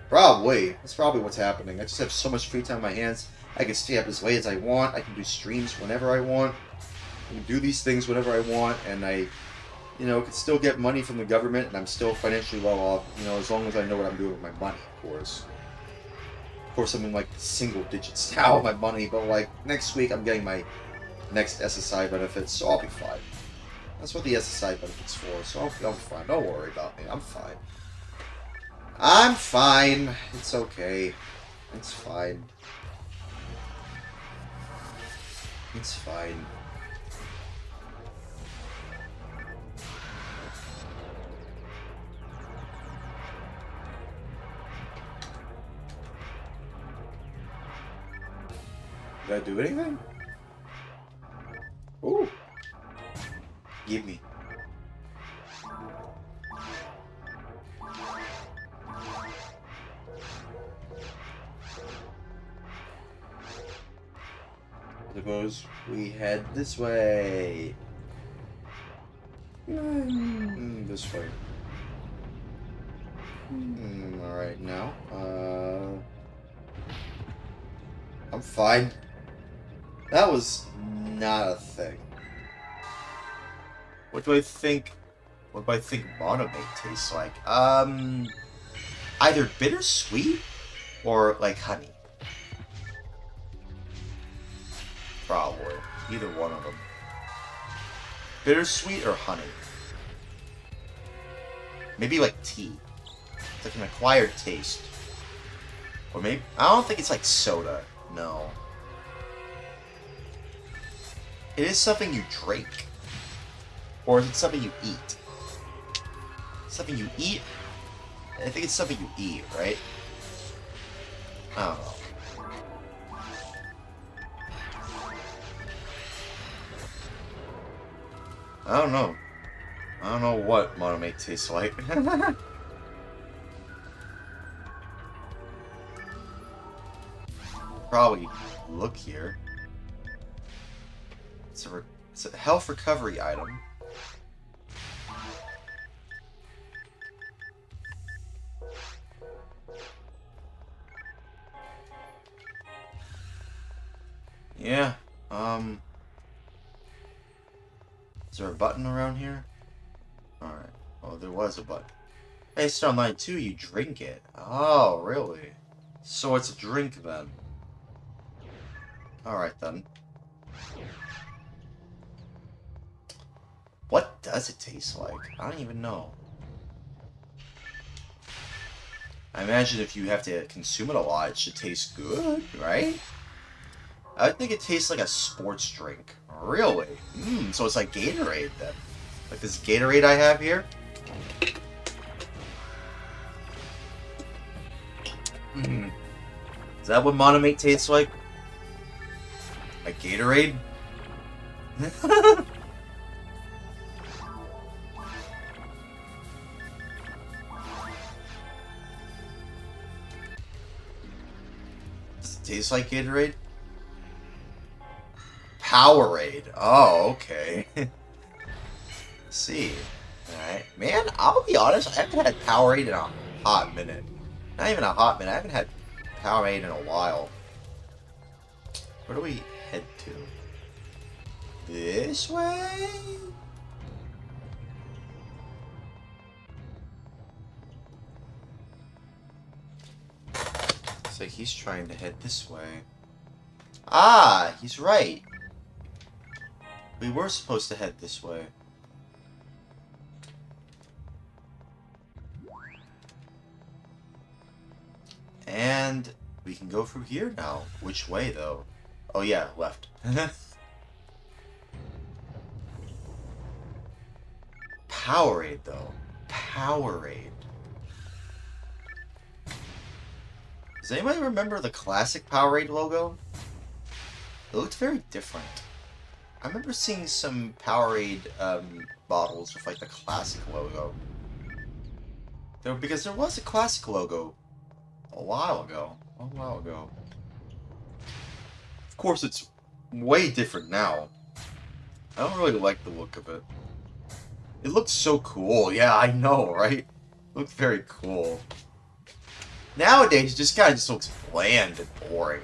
Probably that's probably what's happening. I just have so much free time on my hands. I can stay up as late as I want. I can do streams whenever I want. I can do these things whenever I want, and I, you know, can still get money from the government, and I'm still financially well off. You know, as long as I know what I'm doing with my money, of course. Of course, I'm in like single digits now with my money, but like next week I'm getting my next SSI benefits, so I'll be fine. That's what the SSI benefit's for, so I'm fine. Don't worry about me. I'm fine. I'm fine. It's okay. It's fine. It's fine. Did I do anything? Ooh. Give me. Suppose we head this way. This way. Alright now. I'm fine. That was not a thing. What do I think Monomate tastes like? Either bittersweet or like honey. Probably. Either one of them. Bittersweet or honey. Maybe like tea. It's like an acquired taste. Or maybe... I don't think it's like soda. No. It is something you drink. Or is it something you eat? Something you eat? I think it's something you eat, right? I don't know. I don't know. I don't know what Monomate tastes like. Probably look here. It's a health recovery item. Yeah, is there a button around here? Alright. Oh, there was a button. Hey, it's online too, you drink it. Oh, really? So it's a drink then. Alright then. What does it taste like? I don't even know. I imagine if you have to consume it a lot, it should taste good, right? I think it tastes like a sports drink. Really? So it's like Gatorade then. Like this Gatorade I have here. Is that what Monomate tastes like? Like Gatorade? Does it taste like Gatorade? Powerade. Oh, okay. See. Alright. Man, I'll be honest, I haven't had Powerade in a hot minute. Not even a hot minute, I haven't had Powerade in a while. Where do we head to? This way? Looks like he's trying to head this way. Ah, he's right. We were supposed to head this way. And we can go through here now. Which way, though? Oh, yeah, left. Powerade, though. Powerade. Does anybody remember the classic Powerade logo? It looked very different. I remember seeing some Powerade bottles with like the classic logo. Because there was a classic logo a while ago. Of course, it's way different now. I don't really like the look of it. It looks so cool. Yeah, I know, right? It looks very cool. Nowadays, it just kind of just looks bland and boring.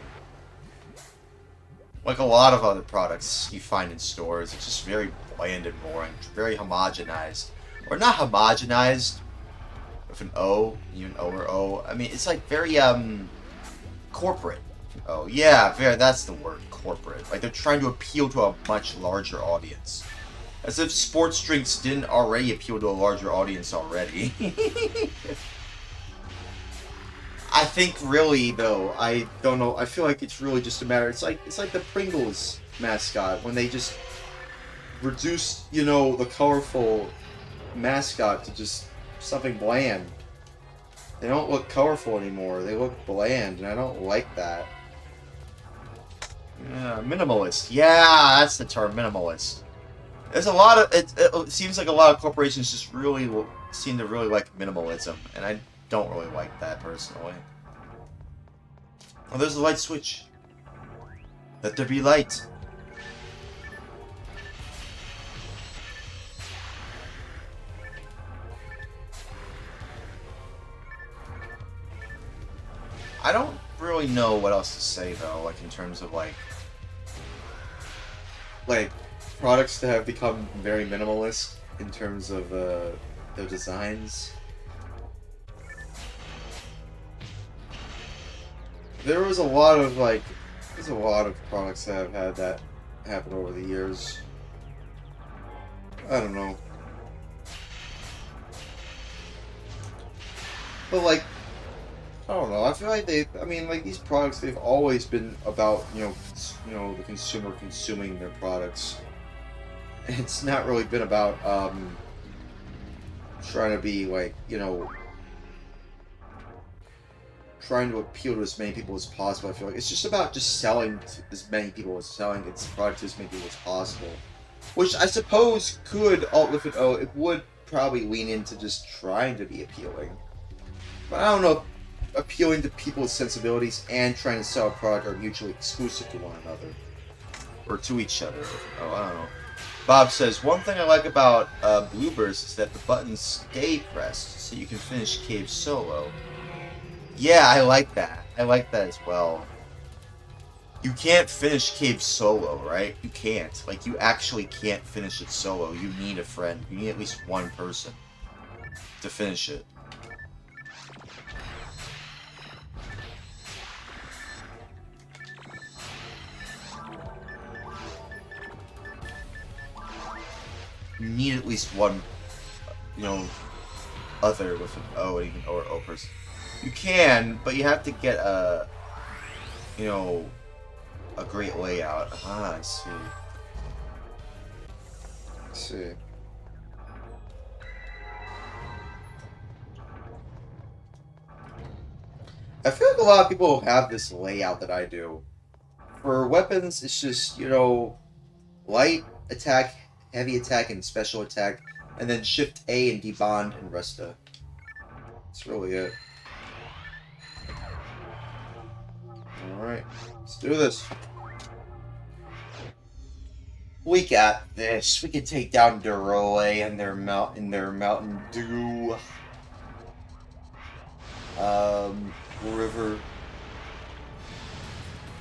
Like a lot of other products you find in stores, it's just very bland and boring. Very homogenized. Or not homogenized, with an O, even O or O. I mean, it's like very, corporate. Oh, yeah, that's the word, corporate. Like, they're trying to appeal to a much larger audience. As if sports drinks didn't already appeal to a larger audience already. I think really, though, I don't know, I feel like it's really just a matter, it's like the Pringles mascot, when they just reduced, you know, the colorful mascot to just something bland. They don't look colorful anymore, they look bland, and I don't like that. Yeah, minimalist. Yeah, that's the term, minimalist. There's a lot of, it seems like a lot of corporations just really seem to really like minimalism, and I don't really like that personally. Oh, there's a light switch. Let there be light. I don't really know what else to say though, like in terms of like products that have become very minimalist in terms of their designs. There's a lot of products that have had that happen over the years. I don't know. But like, I don't know. I feel like these products, they've always been about, you know, the consumer consuming their products. It's not really been about trying to be like, you know, trying to appeal to as many people as possible. I feel like it's just about just selling to as many people, selling its product to as many people as possible. Which I suppose could, it would probably lean into just trying to be appealing. But I don't know if appealing to people's sensibilities and trying to sell a product are mutually exclusive to one another. Or to each other. Oh, I don't know. Bob says, one thing I like about Bluebirds is that the buttons stay pressed so you can finish Cave solo. Yeah, I like that. I like that as well. You can't finish Cave solo, right? You can't. Like, you actually can't finish it solo. You need a friend. You need at least one person to finish it. You need at least one, you know, other with an O or O person. You can, but you have to get a, you know, a great layout. Ah, I see. I see. I feel like a lot of people have this layout that I do. For weapons, it's just, you know, light attack, heavy attack, and special attack, and then Shift A and debond and Resta. That's really it. Alright, let's do this. We got this. We can take down Durole and their Mountain Dew. River.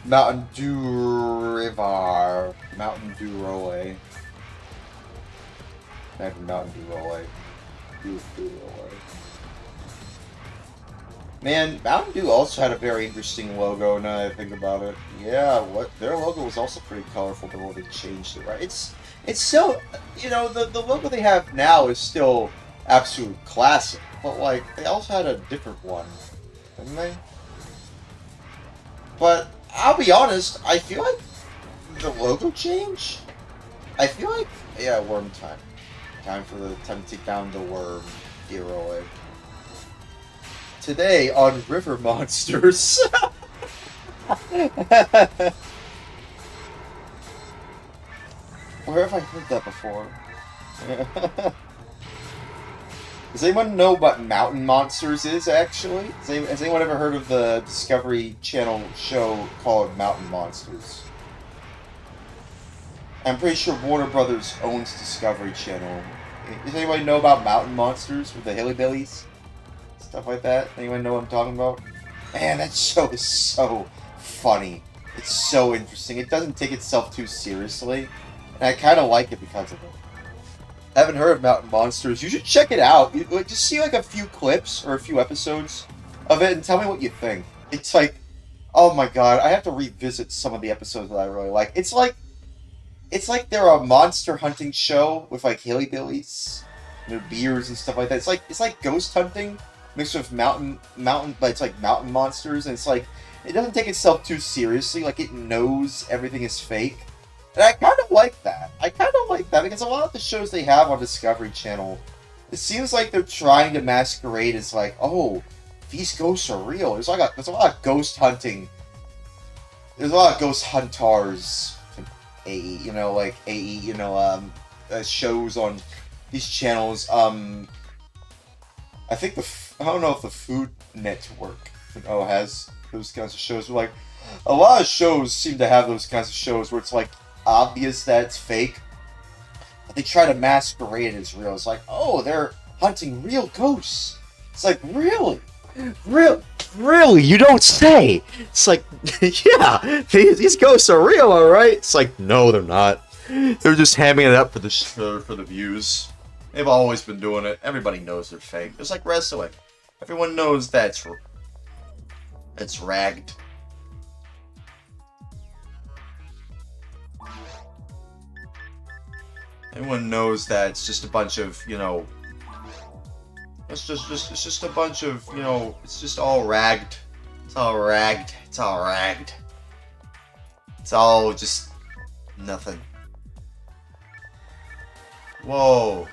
Mountain Dew River. Mountain Dew Role. Mountain Dew Role. Dew Role. Man, Mountain Dew also had a very interesting logo now that I think about it. Yeah, their logo was also pretty colorful before they changed it, right? It's still, you know, the logo they have now is still absolute classic, but like, they also had a different one, didn't they? But, I'll be honest, I feel like the logo change, I feel like, yeah, worm time. Time to take down the worm, Deroy. Today on River Monsters. Where have I heard that before? Does anyone know what Mountain Monsters is, actually? Has anyone ever heard of the Discovery Channel show called Mountain Monsters? I'm pretty sure Warner Brothers owns Discovery Channel. Does anybody know about Mountain Monsters with the Hillybillies? Stuff like that? Anyone know what I'm talking about? Man, that show is so funny. It's so interesting. It doesn't take itself too seriously. And I kind of like it because of it. Haven't heard of Mountain Monsters, you should check it out. Just see like a few clips or a few episodes of it and tell me what you think. It's like, oh my god, I have to revisit some of the episodes that I really like. It's like they're a monster hunting show with like hillbillies, their beers and stuff like that. It's like ghost hunting mixed with mountain, but it's like mountain monsters, and it's like it doesn't take itself too seriously. Like it knows everything is fake. And I kind of like that. I kind of like that because a lot of the shows they have on Discovery Channel, it seems like they're trying to masquerade as like, oh, these ghosts are real. There's a lot of ghost hunting. There's a lot of ghost hunters, AE, shows on these channels. I think I don't know if the Food Network has those kinds of shows. But like a lot of shows seem to have those kinds of shows where it's like obvious that it's fake, but they try to masquerade it as real. It's like, oh, they're hunting real ghosts. It's like, really? Really? You don't say? It's like, yeah, these ghosts are real, alright? It's like, no, they're not. They're just hamming it up for the views. They've always been doing it. Everybody knows they're fake. It's like wrestling. Everyone knows that it's ragged. Everyone knows that it's just a bunch of, it's just a bunch of, it's just all ragged. It's all ragged. It's all ragged. It's all just nothing. Whoa.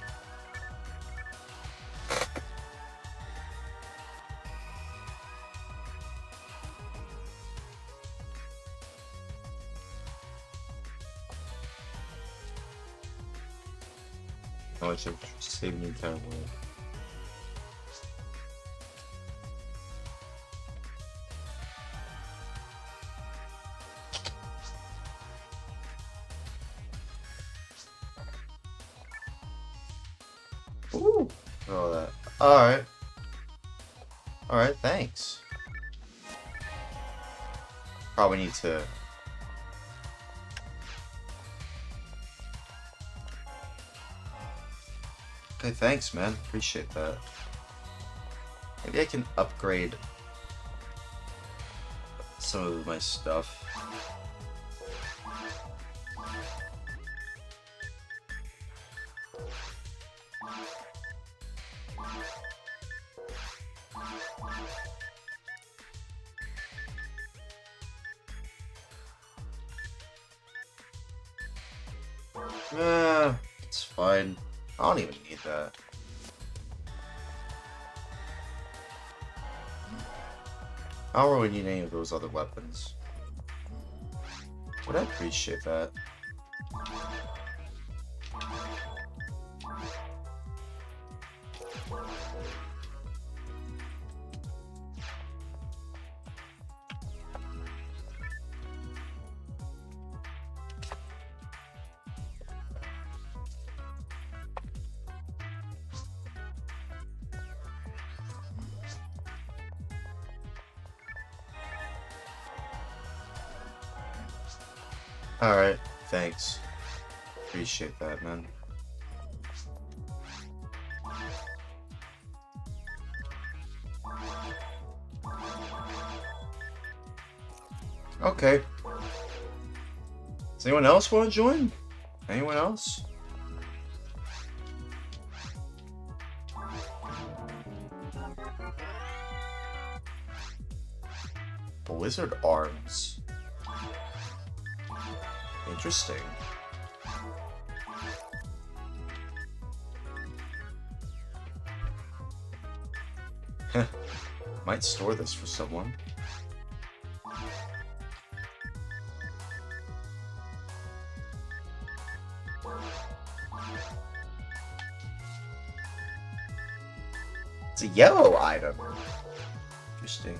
How much of saving your time will? Ooh. Oh, that. Alright. Alright, thanks. Probably need to. Okay, thanks, man. Appreciate that. Maybe I can upgrade some of my stuff. It's fine. I don't even need that. I don't really need any of those other weapons. But I appreciate that. Alright, thanks. Appreciate that, man. Okay. Does anyone else want to join? Anyone else? Blizzard arms. Interesting. Might store this for someone. It's a yellow item. Interesting.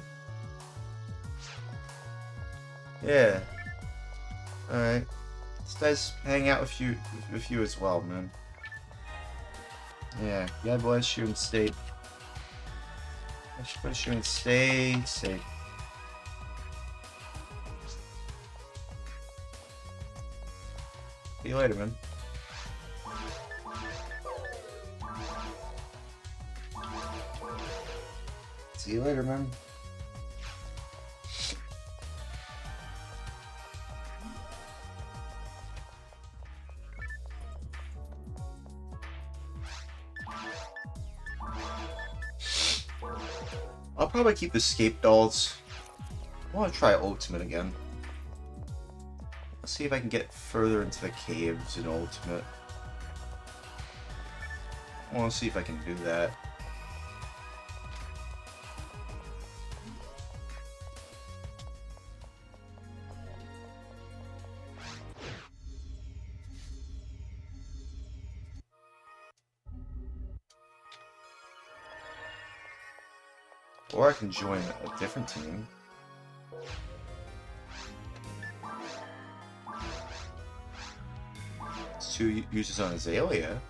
Yeah. Alright. It's nice hang out with you as well, man. Yeah. God bless you and stay. God bless you and stay safe. See you later, man. See you later, man. I'll probably keep the escape dolls. I want to try Ultimate again. Let's see if I can get further into the caves in Ultimate. I want to see if I can do that. Or I can join a different team. It's 2 uses on Azalea.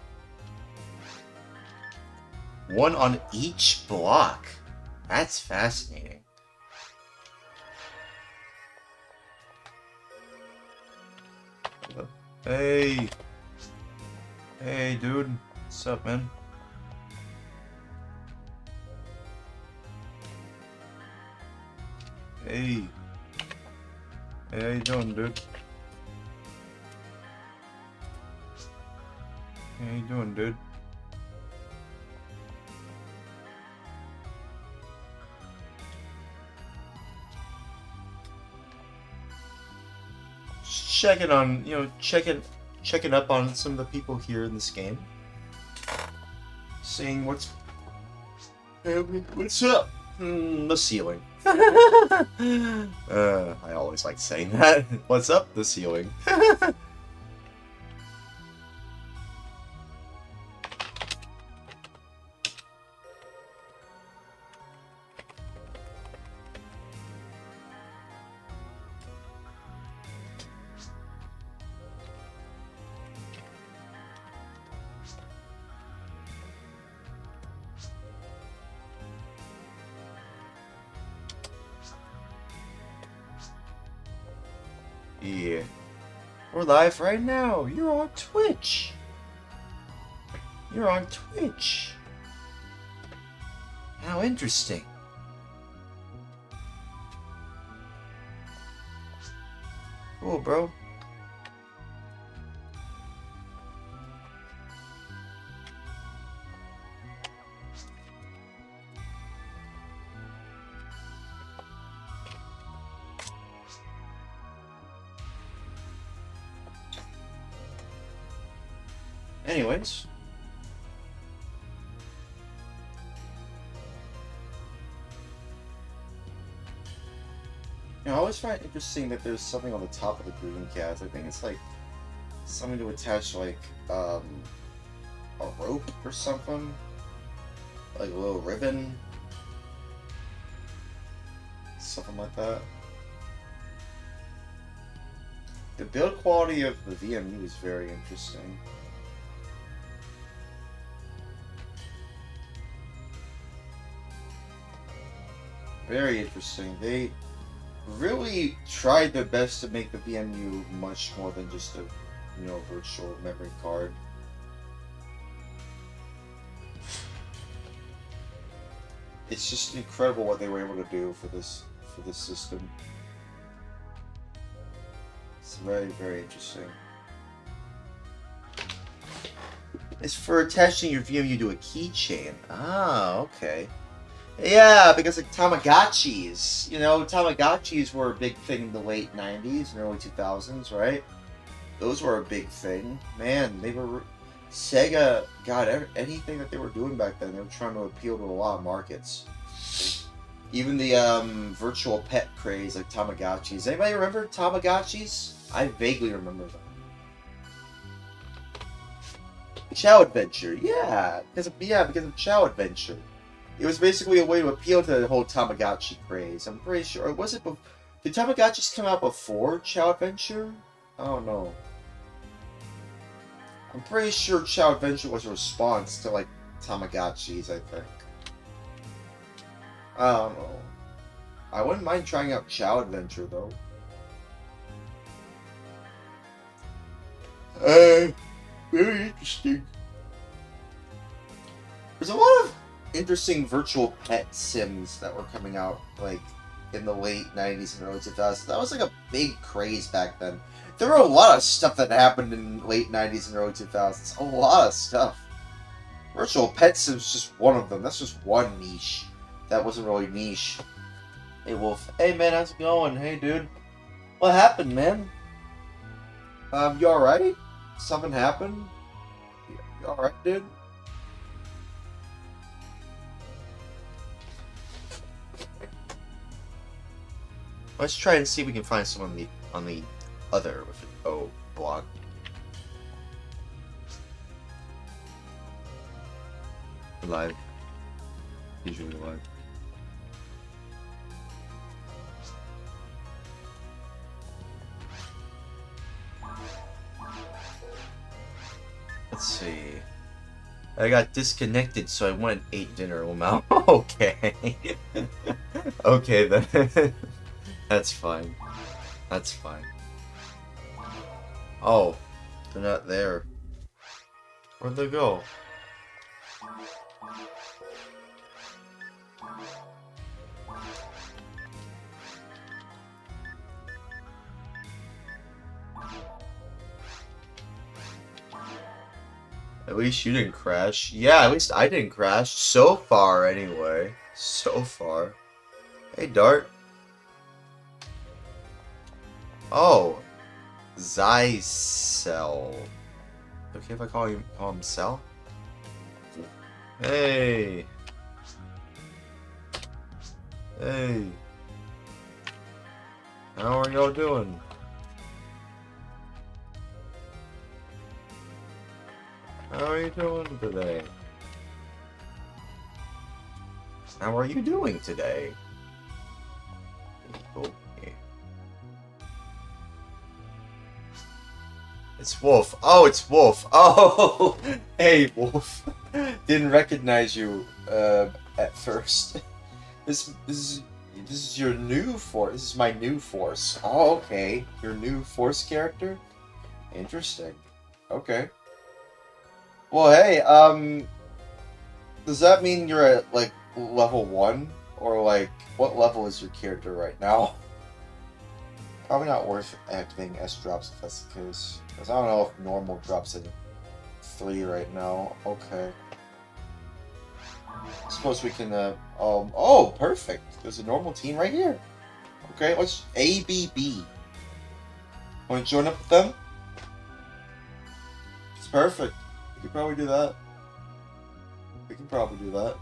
1 on each block. That's fascinating. Hey. Hey, dude. What's up, man? Hey. Hey, how you doing, dude? How you doing, dude? Just checking on, checking up on some of the people here in this game. Seeing what's up? The ceiling. I always like saying that. What's up? The ceiling. Yeah. We're live right now. You're on Twitch. You're on Twitch. How interesting. Cool, bro. Anyways. I always find it interesting that there's something on the top of the Dreamcast. I think it's like something to attach like a rope or something. Like a little ribbon. Something like that. The build quality of the VMU is very interesting. Very interesting. They really tried their best to make the VMU much more than just a, virtual memory card. It's just incredible what they were able to do for this system. It's very, very interesting. It's for attaching your VMU to a keychain. Ah, okay. Yeah, because like Tamagotchis. Tamagotchis were a big thing in the late 90s and early 2000s, right? Those were a big thing. Man, they were... Sega, God, anything that they were doing back then, they were trying to appeal to a lot of markets. Even the virtual pet craze, like Tamagotchis. Anybody remember Tamagotchis? I vaguely remember them. Chow Adventure, yeah, because of Chow Adventure. It was basically a way to appeal to the whole Tamagotchi craze. I'm pretty sure. Or was it? Did Tamagotchis come out before Chow Adventure? I don't know. I'm pretty sure Chow Adventure was a response to like Tamagotchis. I think. I don't know. I wouldn't mind trying out Chow Adventure though. Very interesting. There's a lot of interesting virtual pet sims that were coming out, like, in the late 90s and early 2000s. That was, like, a big craze back then. There were a lot of stuff that happened in the late 90s and early 2000s. A lot of stuff. Virtual pet sims is just one of them. That's just one niche. That wasn't really niche. Hey, Wolf. Hey, man, how's it going? Hey, dude. What happened, man? You alright? Something happened? You alright, dude? Let's try and see if we can find someone on the other with an O block. Live. Usually live. Let's see. I got disconnected, so I went and ate dinner. Well, okay. Okay then. That's fine. That's fine. Oh, they're not there. Where'd they go? At least you didn't crash. Yeah, at least I didn't crash. So far, anyway. So far. Hey, Dart. Oh. Zysel. Okay if I call him Cell? Hey. Hey. How are y'all doing? How are you doing today? How are you doing today? Okay. It's Wolf. Oh, it's Wolf. Oh, hey, Wolf. Didn't recognize you at first. This is your new force. This is my new force. Oh, okay. Your new force character. Interesting. Okay. Well, hey, does that mean you're at, like, level 1? Or, like, what level is your character right now? Probably not worth activating S-drops if that's the case. Because I don't know if normal drops in 3 right now. Okay. I suppose we can, oh, perfect. There's a normal team right here. Okay, let's ABB. Want to join up with them? It's perfect. We could probably do that. We can probably do that.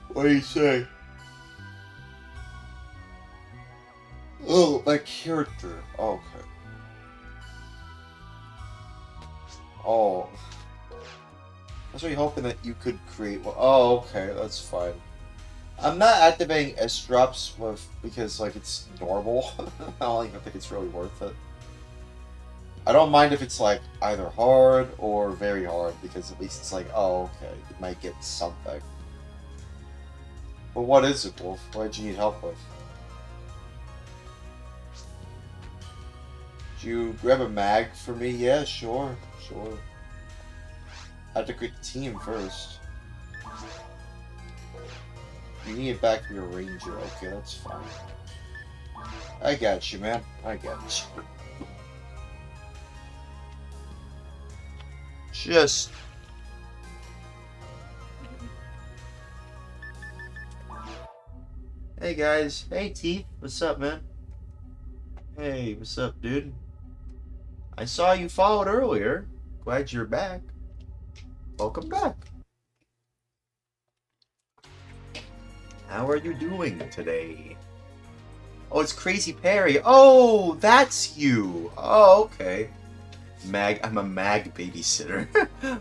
What do you say? Oh, my character. Oh, okay. Oh. I was really hoping that you could create one. Oh, okay, that's fine. I'm not activating S-drops because, like, it's normal. I don't even think it's really worth it. I don't mind if it's, like, either hard or very hard, because at least it's like, oh, okay, you might get something. But what is it, Wolf? What did you need help with? Did you grab a mag for me? Yeah, sure, sure. I have to create the team first. You need it back from your ranger. Okay, that's fine. I got you, man. I got you. Just... Hey, guys. Hey, Teeth. What's up, man? Hey, what's up, dude? I saw you followed earlier. Glad you're back. Welcome back. How are you doing today? Oh, it's Crazy Perry. Oh, that's you. Oh, okay. I'm a mag babysitter.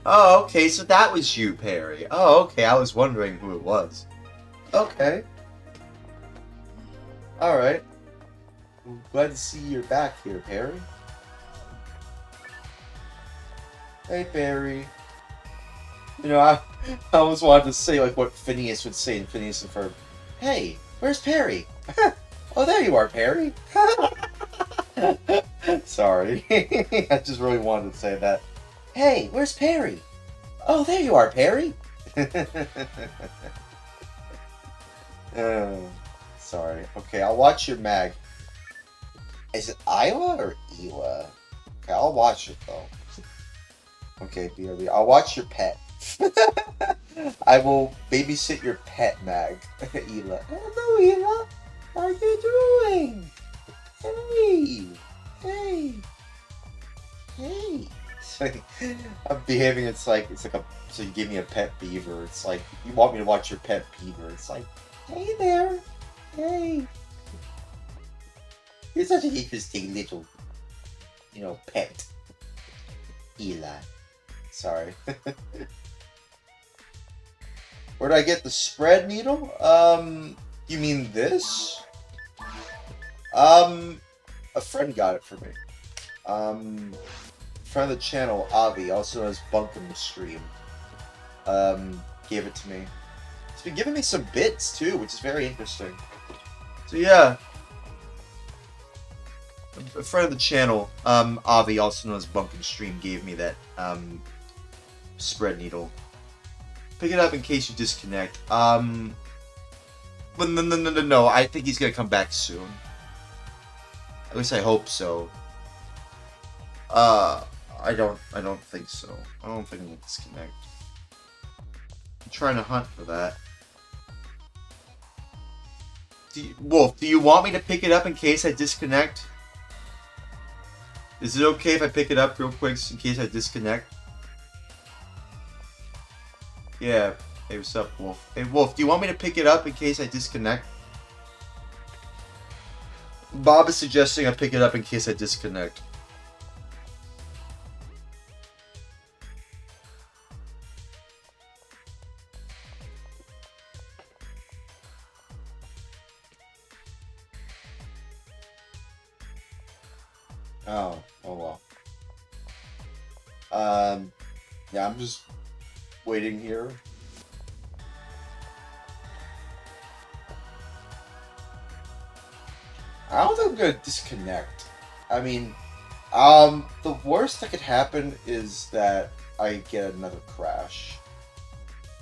Oh, okay, so that was you, Perry. Oh, okay, I was wondering who it was. Okay. Alright. Glad to see you're back here, Perry. Hey, Perry. You know, I always wanted to say like what Phineas would say in Phineas and Ferb. Hey, where's Perry? Oh, there you are, Perry. Sorry. I just really wanted to say that. Hey, where's Perry? Oh, there you are, Perry. Sorry. Okay, I'll watch your mag. Is it Iowa or Ewa? Okay, I'll watch it though. Okay, BRB. I'll watch your pet. I will babysit your pet, Mag. Ela. Hello, Ela. How are you doing? Hey. Hey. Hey. I'm behaving. It's like a. So you give me a pet beaver. It's like you want me to watch your pet beaver. It's like, hey there. Hey. You're such an interesting little, pet. Ela. Sorry. Where did I get the spread needle? You mean this? A friend got it for me. Friend of the channel, Avi, also known as Bunkum the Stream, gave it to me. He's been giving me some bits too, which is very interesting. So yeah. A friend of the channel, Avi, also known as Bunkum Stream, gave me that, spread needle. Pick it up in case you disconnect. But no, I think he's gonna come back soon. At least I hope so. I don't think so. I don't think we'll disconnect. I'm trying to hunt for that. Wolf, do you want me to pick it up in case I disconnect? Is it okay if I pick it up real quick in case I disconnect? Yeah. Hey, what's up, Wolf? Hey, Wolf, do you want me to pick it up in case I disconnect? Bob is suggesting I pick it up in case I disconnect. Oh well. Yeah, I'm just waiting here. I don't think I'm gonna disconnect. I mean, the worst that could happen is that I get another crash,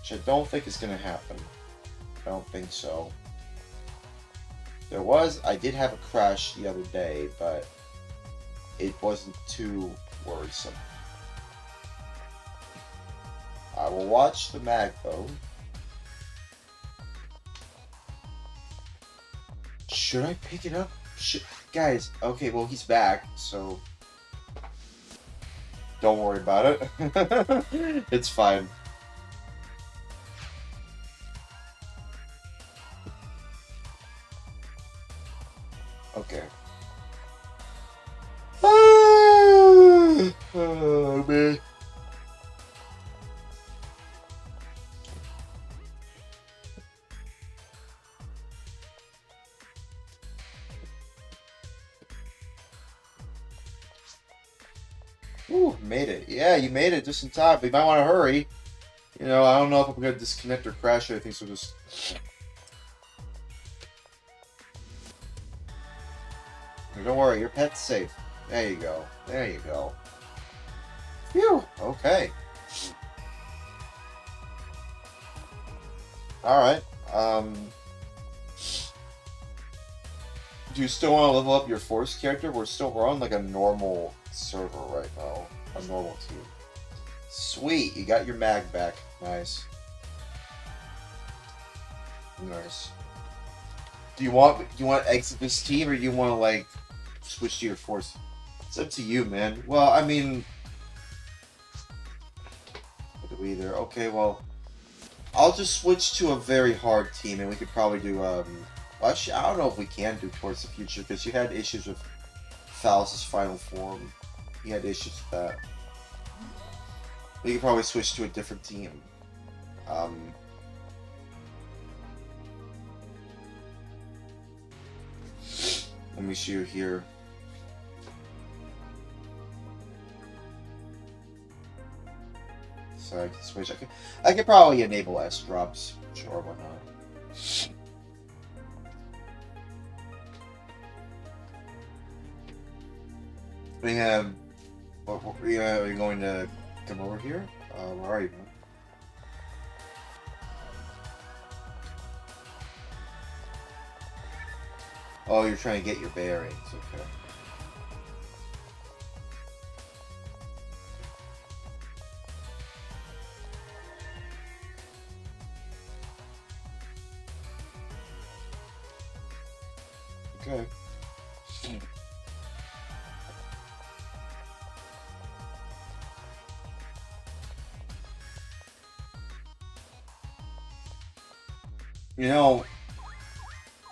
which I don't think is gonna happen. I don't think so. I did have a crash the other day, but it wasn't too worrisome. I will watch the mag though. Should I pick it up? Guys, okay, well he's back, so don't worry about it. It's fine. Okay. Oh man. Ooh, made it. Yeah, you made it just in time, but you might want to hurry. I don't know if I'm going to disconnect or crash or anything, so just... Don't worry, your pet's safe. There you go. There you go. Phew, okay. Alright, do you still want to level up your Force character? We're on like a normal server right now. A normal team. Sweet, you got your mag back. Nice. Nice. Do you want to exit this team, or do you want to like switch to your Force? It's up to you, man. Well, I mean, what do we either? Okay, well, I'll just switch to a very hard team, and we could probably do actually, I don't know if we can do Towards the Future because you had issues with Phallus' final form. he had issues with that. We could probably switch to a different team. Let me show you here. So I can switch. I could probably enable S drops. Sure, why not? We have. Are you going to come over here? Where are you, man? Oh, you're trying to get your bearings. Okay. Okay. You know,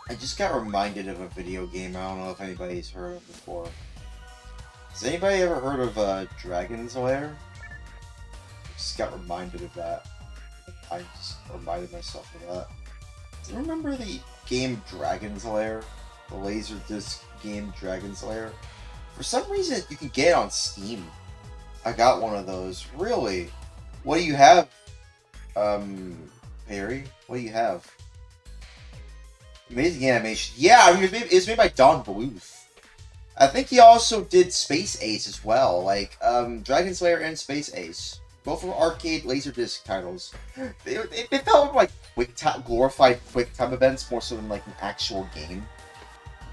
I just got reminded of a video game I don't know if anybody's heard of before. Has anybody ever heard of Dragon's Lair? I just got reminded of that. I just reminded myself of that. Do you remember the game Dragon's Lair? The Laserdisc game Dragon's Lair? For some reason, you can get it on Steam. I got one of those. Really? What do you have, Perry? What do you have? Amazing animation. Yeah, I mean, it's made by Don Bluth. I think he also did Space Ace as well. Like, Dragon's Lair and Space Ace. Both were arcade Laserdisc titles. They felt like glorified QuickTime events more so than like an actual game.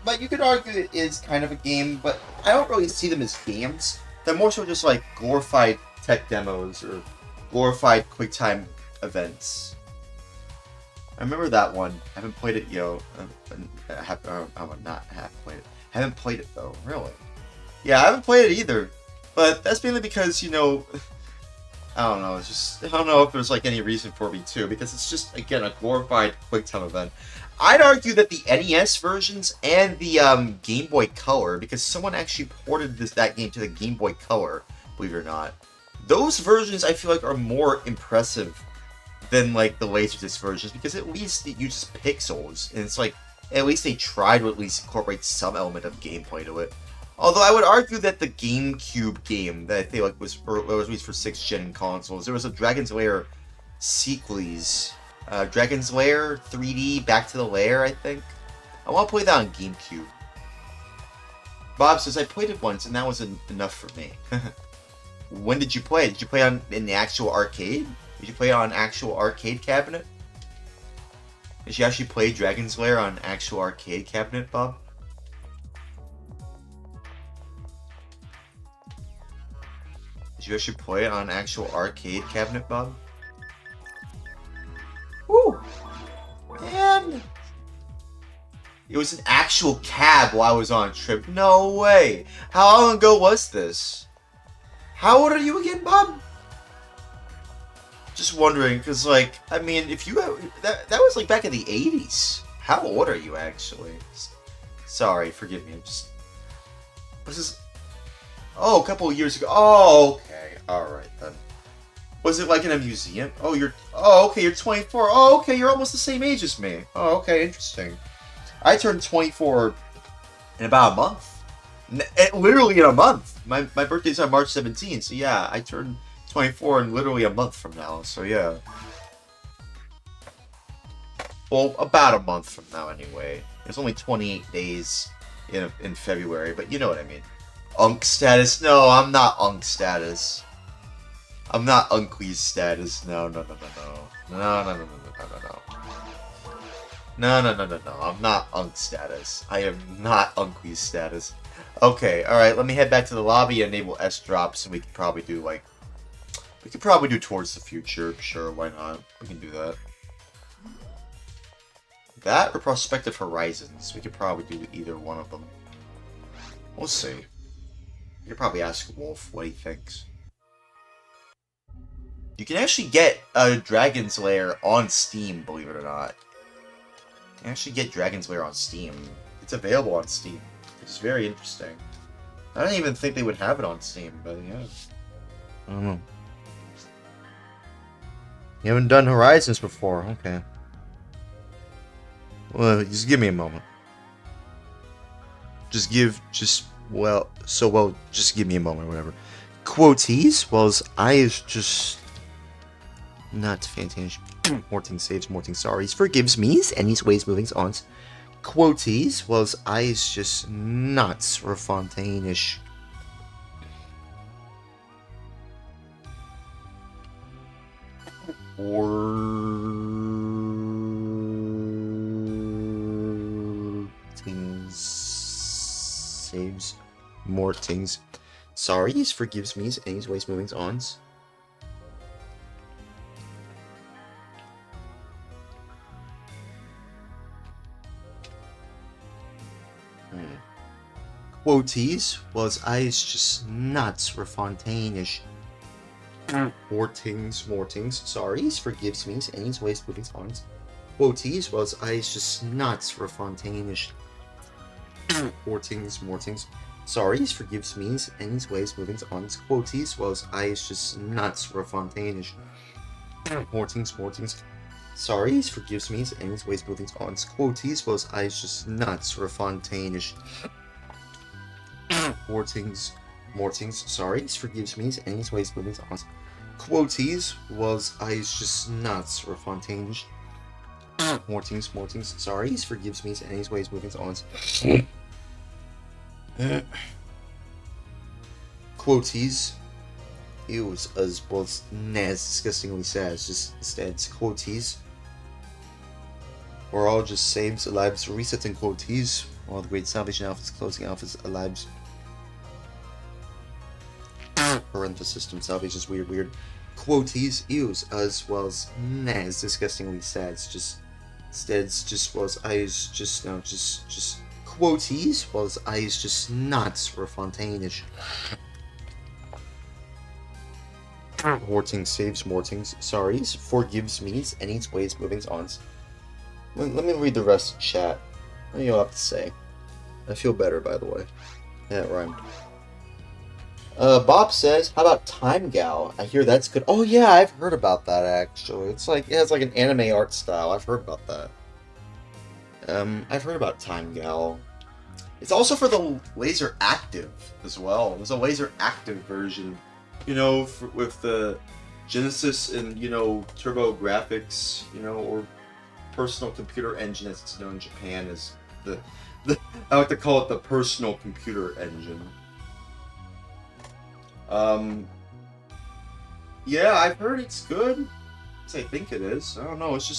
But you could argue it is kind of a game, but I don't really see them as games. They're more so just like glorified tech demos or glorified QuickTime events. I remember that one. I haven't played it, I have played it. I haven't played it though, really. Yeah, I haven't played it either. But that's mainly because, I don't know, I don't know if there's like any reason for me to, because it's just, again, a glorified QuickTime event. I'd argue that the NES versions and the Game Boy Color, because someone actually ported that game to the Game Boy Color, believe it or not, those versions I feel like are more impressive than like the Laserdisc versions, because at least it uses pixels, and it's like, at least they tried to at least incorporate some element of gameplay to it. Although I would argue that the GameCube game that I feel like was released for 6th gen consoles, there was a Dragon's Lair sequels. Dragon's Lair 3D Back to the Lair, I think. I want to play that on GameCube. Bob says, I played it once and that was enough for me. When did you play it? Did you play it in the actual arcade? Did you play it on an actual arcade cabinet? Did you actually play Dragon's Lair on an actual arcade cabinet, Bob? Did you actually play it on an actual arcade cabinet, Bob? Woo! Man! It was an actual cab while I was on a trip. No way! How long ago was this? How old are you again, Bob? Just wondering, because, like, I mean, if you... That was, like, back in the 80s. How old are you, actually? Sorry, forgive me. I'm just... This is... Oh, a couple of years ago. Oh, okay. Alright, then. Was it, like, in a museum? Oh, you're... Oh, okay, you're 24. Oh, okay, you're almost the same age as me. Oh, okay, interesting. I turned 24 in about a month. Literally in a month. My birthday's on March 17th, so yeah, I turned 24 in literally a month from now, so yeah. Well, about a month from now, anyway. It's only 28 days in February, but you know what I mean. Unk status? No, I'm not Unk status. I'm not Uncle's status. No. No. I'm not Unk status. I am not Uncle's status. Okay, alright, let me head back to the lobby and enable S drops, and we could probably do, like... We could probably do Towards the Future. Sure, why not? We can do that. That or Prospective Horizons. We could probably do either one of them. We'll see. You could probably ask Wolf what he thinks. You can actually get a Dragon's Lair on Steam, believe it or not. You can actually get Dragon's Lair on Steam. It's available on Steam, which is very interesting. I don't even think they would have it on Steam, but yeah. I don't know. You haven't done Horizons before, okay. Well, just give me a moment. Just give me a moment or whatever. Quoties, well, I is just not fantastic. Morting saves, Morting sorries, forgives me's, and he's ways movings on. Quoties, well, I is just nuts or Fontaine-ish. Mortings saves, Mortings sorries, forgives me's, and he's ways movings on. Quoties was eyes just nuts for Fontaine-ish. Mortings, sorries, forgives me, and he's ways moving on. Quoties was eyes just nuts for Fontaine-ish. Mortings, sorries, forgives me, and he's ways moving on. Quoties was eyes just nuts for Fontaine-ish. Mortings, sorries, forgives me, and he's ways moving on. Quoties was eyes just nuts for Fontaine-ish. Mortings, sorry, forgives me, and his ways moving on. Quoties was eyes just nuts for Fontaine-ish. Mortings, sorry, forgives me, and his ways moving on. Quoties, ews, as was Naz disgustingly sad, just instead, quoties. We're all just saves, lives, resetting quoties, while the great Salvation Alphas, closing Alphas, lives. Parental system salvage is weird. Quoties, ews, as well as Naz disgustingly sad. Just instead, just was eyes just now, just quoties was eyes just nuts for Fontaine-ish. Mortings saves, Mortings sorries, forgives me, and eats ways moving on. Let me read the rest of the chat. What do you have to say? I feel better, by the way. That rhymed. Bob says, how about Time Gal? I hear that's good. Oh yeah, I've heard about that actually. It has like an anime art style. I've heard about that. I've heard about Time Gal. It's also for the Laser Active as well. There's a Laser Active version, with the Genesis and Turbo Graphics, or Personal Computer Engine as it's known in Japan is the I like to call it the Personal Computer Engine. Yeah, I've heard it's good. I think it is. I don't know. It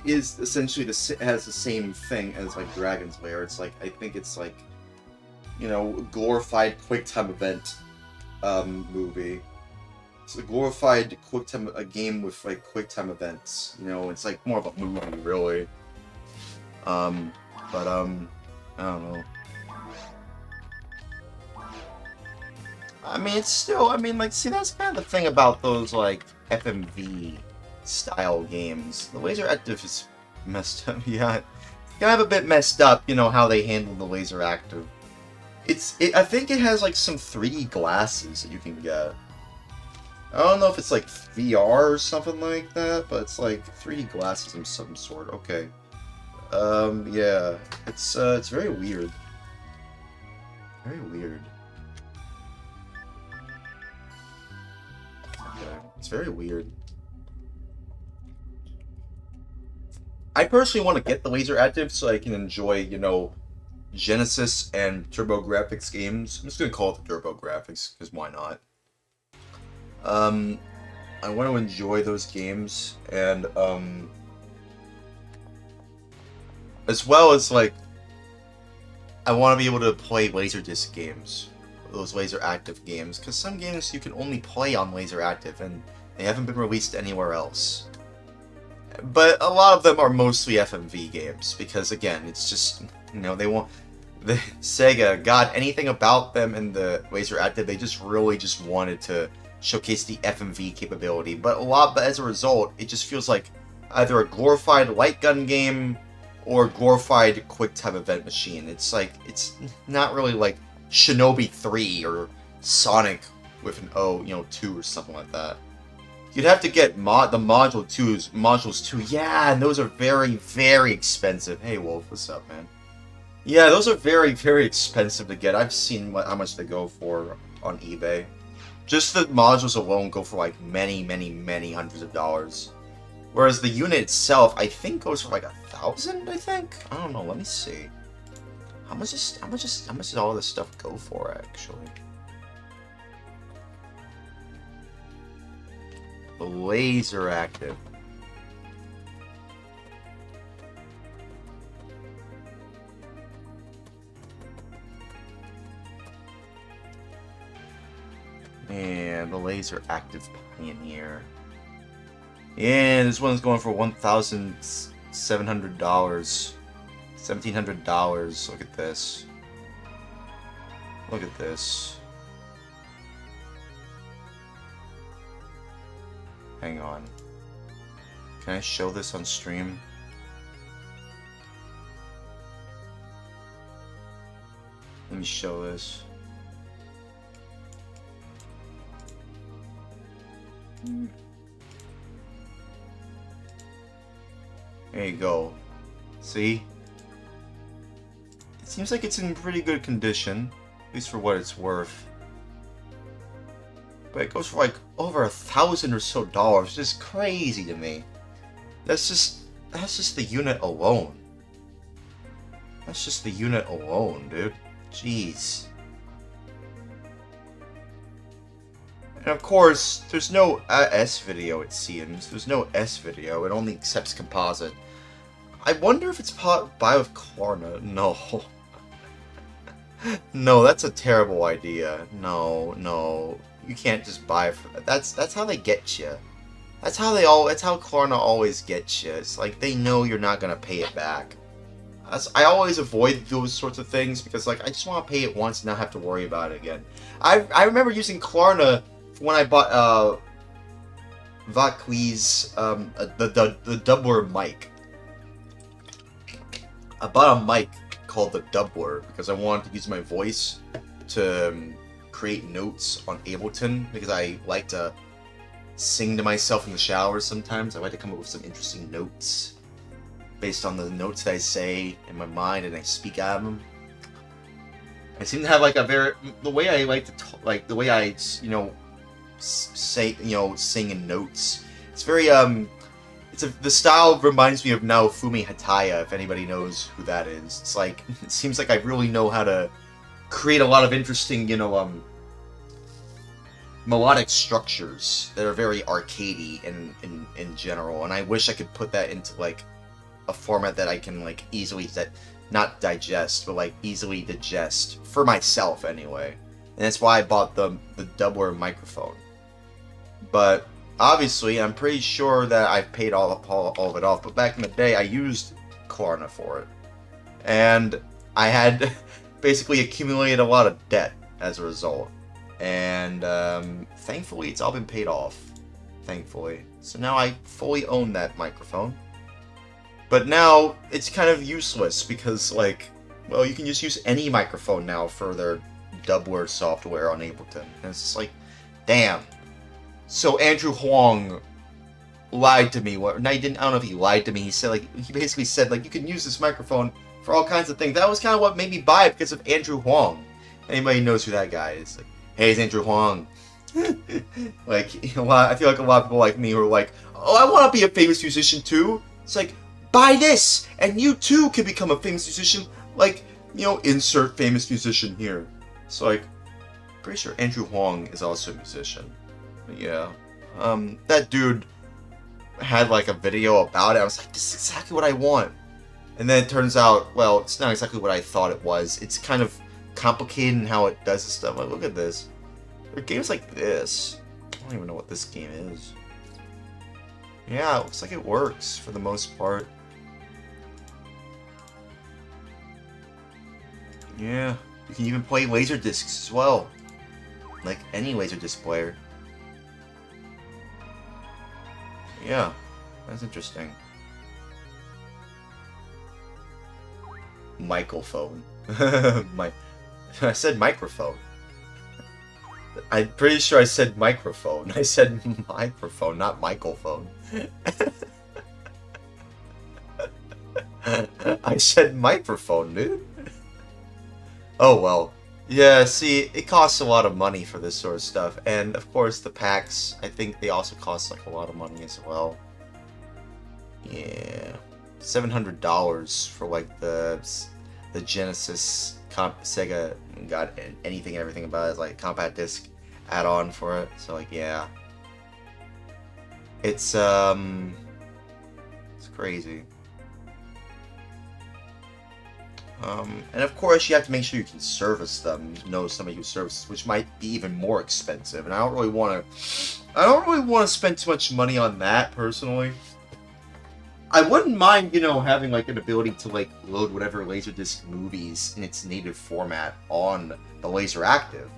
is essentially it has the same thing as like Dragon's Lair. It's like, I think it's like, glorified QuickTime event, movie. It's a glorified a game with like QuickTime events. It's like more of a movie, really. I don't know. See, that's kind of the thing about those, like, FMV style games. The Laser Active is messed up, yeah. It's kind of a bit messed up, how they handle the Laser Active. I think it has, like, some 3D glasses that you can get. I don't know if it's, like, VR or something like that, but it's, like, 3D glasses of some sort. Okay. Yeah. It's very weird. Very weird. It's very weird. I personally want to get the Laser Active so I can enjoy, Genesis and Turbo Graphics games. I'm just gonna call it the Turbo Graphics, because why not? I want to enjoy those games, and, as well as, like, I want to be able to play Laserdisc games. Those Laser Active games, because some games you can only play on Laser Active and they haven't been released anywhere else. But a lot of them are mostly FMV games, because again, it's just, they want, the Sega got anything about them in the Laser Active, they just really just wanted to showcase the FMV capability, but as a result, it just feels like either a glorified light gun game or glorified QuickTime event machine. It's like, it's not really like Shinobi 3 or Sonic with an O, 2 or something like that. You'd have to get the modules too. Yeah, and those are very, very expensive. Hey, Wolf, what's up, man? Yeah, those are very, very expensive to get. I've seen how much they go for on eBay. Just the modules alone go for like many, many, many hundreds of dollars. Whereas the unit itself, I think, goes for like 1,000. I think. I don't know. Let me see. How much does all this stuff go for actually? The laser active. And the laser active pioneer. Yeah, this one's going for $1,700. $1,700. Look at this. Look at this. Hang on. Can I show this on stream? Let me show this. There you go. See? It seems like it's in pretty good condition, at least for what it's worth. But it goes for like over $1,000 or so dollars. It's just crazy to me. That's just the unit alone. That's just the unit alone, dude. Jeez. And of course, there's no S video, it seems. There's no S video. It only accepts composite. I wonder if it's buy with Klarna. No. No, that's a terrible idea. No, no. You can't just buy it for that. That's how they get you. That's how Klarna always gets you. It's like they know you're not gonna pay it back. I always avoid those sorts of things because like I just want to pay it once and not have to worry about it again. I remember using Klarna when I bought Vakli's the Doubler mic. I bought a mic called the Doubler because I wanted to use my voice to create notes on Ableton because I like to sing to myself in the shower sometimes. I like to come up with some interesting notes based on the notes that I say in my mind and I speak out of them. I seem to have like the way I like to talk, like the way I say sing in notes. It's very the style reminds me of Naofumi Hataya, if anybody knows who that is. It's like it seems like I really know how to create a lot of interesting melodic structures that are very arcadey in general, and I wish I could put that into like a format that I can like easily not digest, but like easily digest for myself anyway. And that's why I bought the Doubler microphone. But obviously, I'm pretty sure that I've paid all of it off. But back in the day, I used Klarna for it, and I had basically accumulated a lot of debt as a result. And thankfully, it's all been paid off. Thankfully, so now I fully own that microphone. But now it's kind of useless because, like, well, you can just use any microphone now for their Doubler software on Ableton, and it's just like, damn. So Andrew Huang lied to me. No, he didn't. I don't know if he lied to me. He basically said like you can use this microphone for all kinds of things. That was kind of what made me buy it because of Andrew Huang. Anybody knows who that guy is? Like, hey, it's Andrew Huang. Like, I feel like a lot of people like me who are like, oh, I want to be a famous musician too. It's like, buy this, and you too can become a famous musician. Like, insert famous musician here. So like, pretty sure Andrew Huang is also a musician. But yeah, that dude had like a video about it. I was like, this is exactly what I want. And then it turns out, well, it's not exactly what I thought it was. It's kind of complicated in how it does this stuff. Like, look at this. There are games like this. I don't even know what this game is. Yeah, it looks like it works for the most part. Yeah, you can even play Laserdiscs as well. Like any Laserdisc player. Yeah, that's interesting. Microphone. I said microphone. I'm pretty sure I said microphone. I said microphone, not microphone. I said microphone, dude. Oh well. Yeah, see, it costs a lot of money for this sort of stuff. And of course the packs, I think they also cost like a lot of money as well. Yeah. $700 for like the Genesis Sega got anything and everything about it, like compact disc add-on for it. So like yeah, it's crazy. And of course you have to make sure you can service them. Know somebody who services, which might be even more expensive. And I don't really want to spend too much money on that personally. I wouldn't mind, you know, having like an ability to like load whatever Laserdisc movies in its native format on the Laser Active.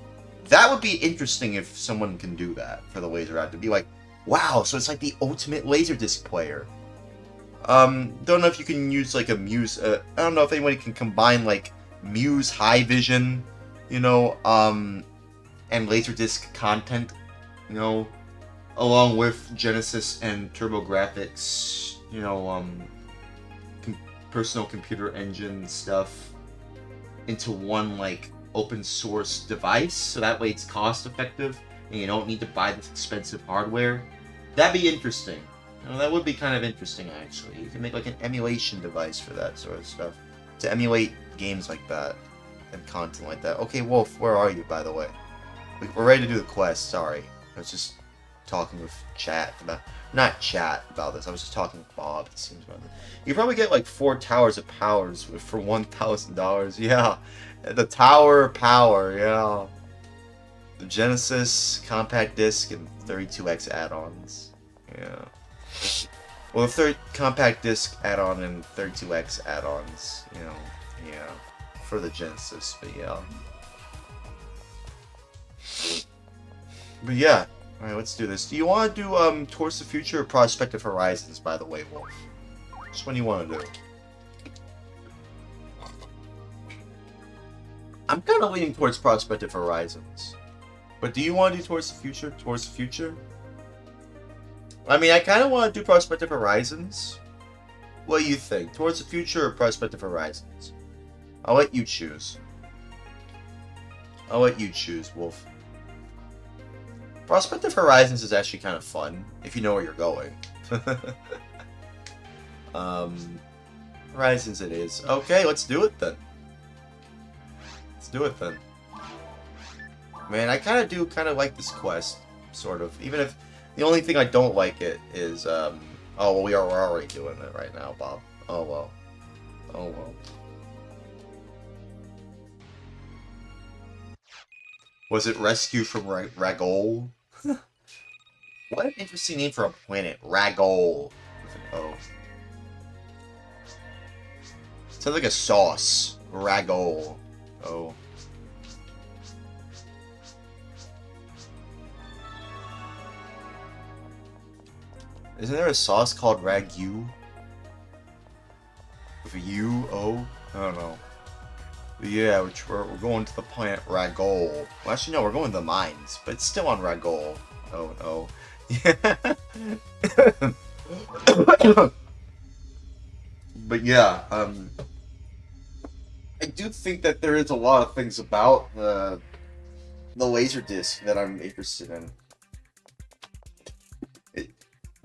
That would be interesting if someone can do that for the Laser Active. Be like, wow, so it's like the ultimate Laserdisc player. Don't know if you can use like a Muse. I don't know if anybody can combine like Muse High Vision, you know, and Laserdisc content, you know, along with Genesis and TurboGrafx. You know, personal computer engine stuff into one like open source device, so that way it's cost effective and you don't need to buy this expensive hardware. That'd be interesting. You know, that would be kind of interesting actually. You can make like an emulation device for that sort of stuff to emulate games like that and content like that. Okay, Wolf, where are you, by the way? We're ready to do the quest. Sorry, I was just talking with chat about. Not chat about this. I was just talking with Bob. It seems about this. You probably get like 4 towers of powers for $1,000. Yeah, the tower power. Yeah, the Genesis compact disc and 32X add-ons. Yeah. Well, the compact disc add-on and 32X add-ons. You know. Yeah. For the Genesis, but yeah. But yeah. Alright, let's do this. Do you want to do Towards the Future or Prospective Horizons, by the way, Wolf? Which one do you want to do? I'm kind of leaning towards Prospective Horizons. But do you want to do Towards the Future? Towards the Future? I mean, I kind of want to do Prospective Horizons. What do you think? Towards the Future or Prospective Horizons? I'll let you choose. I'll let you choose, Wolf. Prospective Horizons is actually kind of fun, if you know where you're going. Horizons it is. Okay, let's do it then. Let's do it then. Man, I kind of like this quest, sort of. Even if the only thing I don't like it is, oh, well, we're already doing it right now, Bob. Oh, well. Oh, well. Was it Rescue from Ragol? What an interesting name for a planet. Ragol. With an O. Sounds like a sauce. Ragol. Oh. Isn't there a sauce called Ragu? With a U, O? I don't know. But yeah, we're going to the planet Ragol. Well, actually, no, we're going to the mines, but it's still on Ragol. Oh, no. But yeah, I do think that there is a lot of things about the Laserdisc that I'm interested in.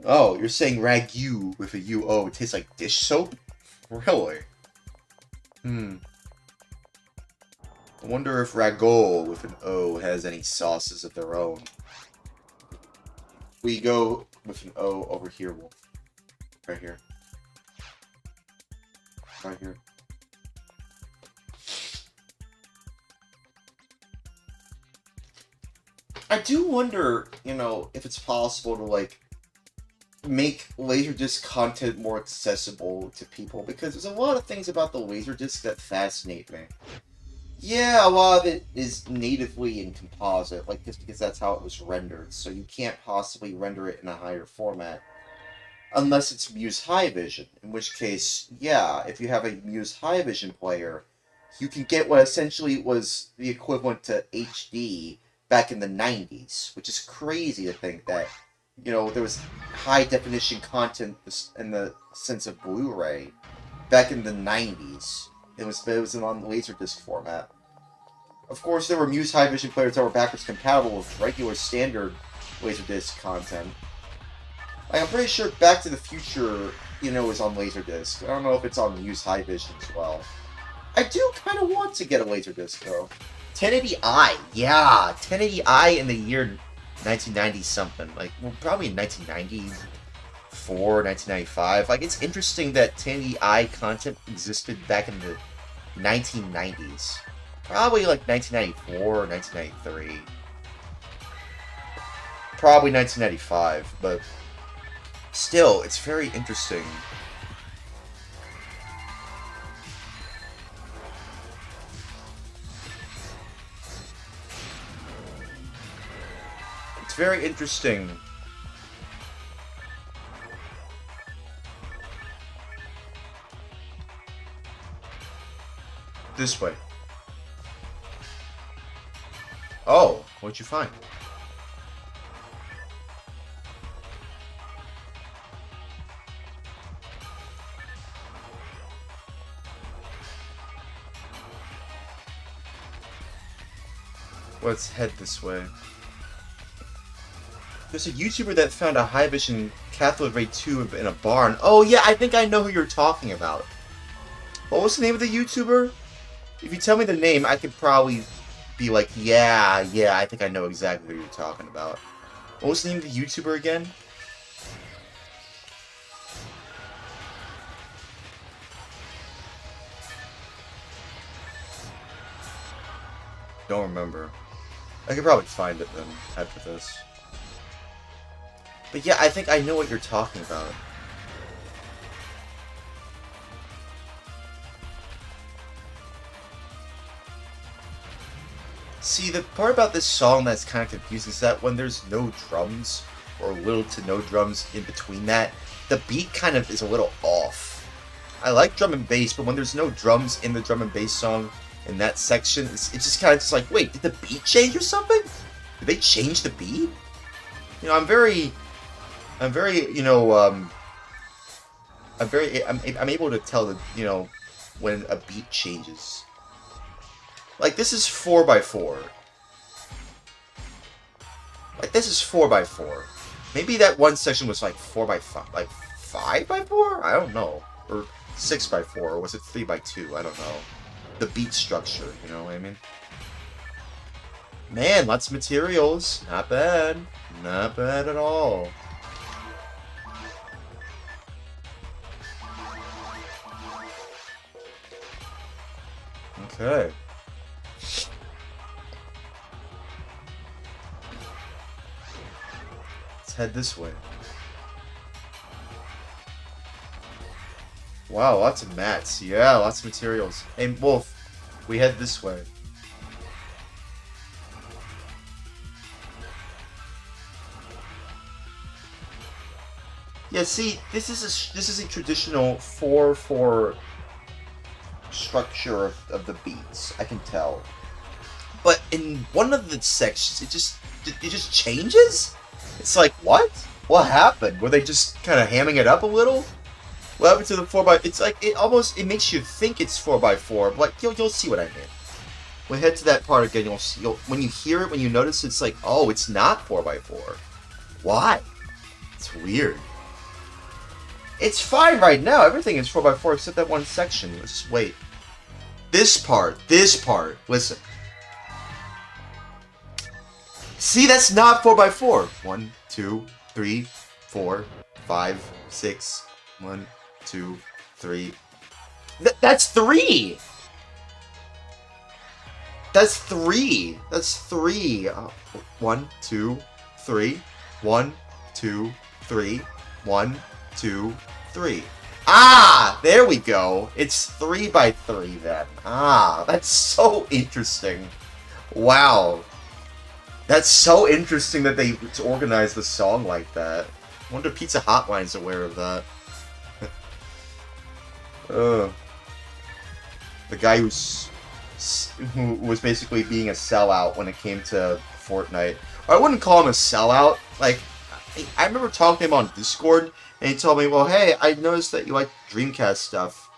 Oh, you're saying Ragu with a U. Oh, it tastes like dish soap? Really? I wonder if Ragol with an O has any sauces of their own. We go with an O over here, Wolf. Right here. Right here. I do wonder, you know, if it's possible to, like, make Laserdisc content more accessible to people, because there's a lot of things about the Laserdisc that fascinate me. Yeah, a lot of it is natively in composite, like just because that's how it was rendered, so you can't possibly render it in a higher format. Unless it's Muse High Vision, in which case, yeah, if you have a Muse High Vision player, you can get what essentially was the equivalent to HD back in the 90s, which is crazy to think that, you know, there was high definition content in the sense of Blu-ray back in the 90s. It was on Laserdisc format. Of course, there were Muse High Vision players that were backwards compatible with regular standard Laserdisc content. Like, I'm pretty sure Back to the Future, you know, is on Laserdisc. I don't know if it's on Muse High Vision as well. I do kind of want to get a Laserdisc, though. 1080i, yeah, 1080i in the year 1990 something. Like, well, probably in 1994, 1995. Like, it's interesting that 1080i content existed back in the 1990s. Probably like 1994 or 1993. Probably 1995, but still, it's very interesting. It's very interesting. This way. Oh, what'd you find? Let's head this way. There's a YouTuber that found a high vision cathode ray tube in a barn. Oh yeah, I think I know who you're talking about. What was the name of the YouTuber? If you tell me the name, I could probably be like, yeah, I think I know exactly who you're talking about. What was the name of the YouTuber again? Don't remember. I could probably find it then after this. But yeah, I think I know what you're talking about. See, the part about this song that's kind of confusing is that when there's no drums, or little to no drums in between that, the beat kind of is a little off. I like drum and bass, but when there's no drums in the drum and bass song, in that section, it's just kind of just like, wait, did the beat change or something? Did they change the beat? You know, I'm very, you know, I'm able to tell, you know, when a beat changes. Like, this is 4x4. Like, this is 4x4. Maybe that one section was like 4x5, like 5x4? I don't know. Or 6x4, or was it 3x2? I don't know. The beat structure, you know what I mean? Man, lots of materials. Not bad. Not bad at all. Okay. Let's head this way. Wow, lots of mats. Yeah, lots of materials. Hey, Wolf, we head this way. Yeah, see, this is a traditional 4/4 structure of the beats. I can tell. But in one of the sections, it just changes. It's like, what? What happened? Were they just kind of hamming it up a little? What happened to the 4x? It's like it makes you think it's 4x4, but you'll see what I mean. When we head to that part again, you'll see. When you hear it, when you notice, it's like, oh, it's not 4x4. Why? It's weird. It's fine right now. Everything is 4x4 except that one section. Let's just wait. This part. Listen. See, that's not 4x4. 1, 2, 3, 4, 5, 6. 1, 2, 3. That's 3. That's 3. That's 3. 1, 2, 3. 1, 2, 3. 1, 2, 3. Ah, there we go. It's 3x3 then. Ah, that's so interesting. Wow. That's so interesting that they organized the song like that. Wonder Pizza Hotline's aware of that. The guy who was basically being a sellout when it came to Fortnite. Or I wouldn't call him a sellout. Like, I remember talking to him on Discord, and he told me, well, hey, I noticed that you like Dreamcast stuff.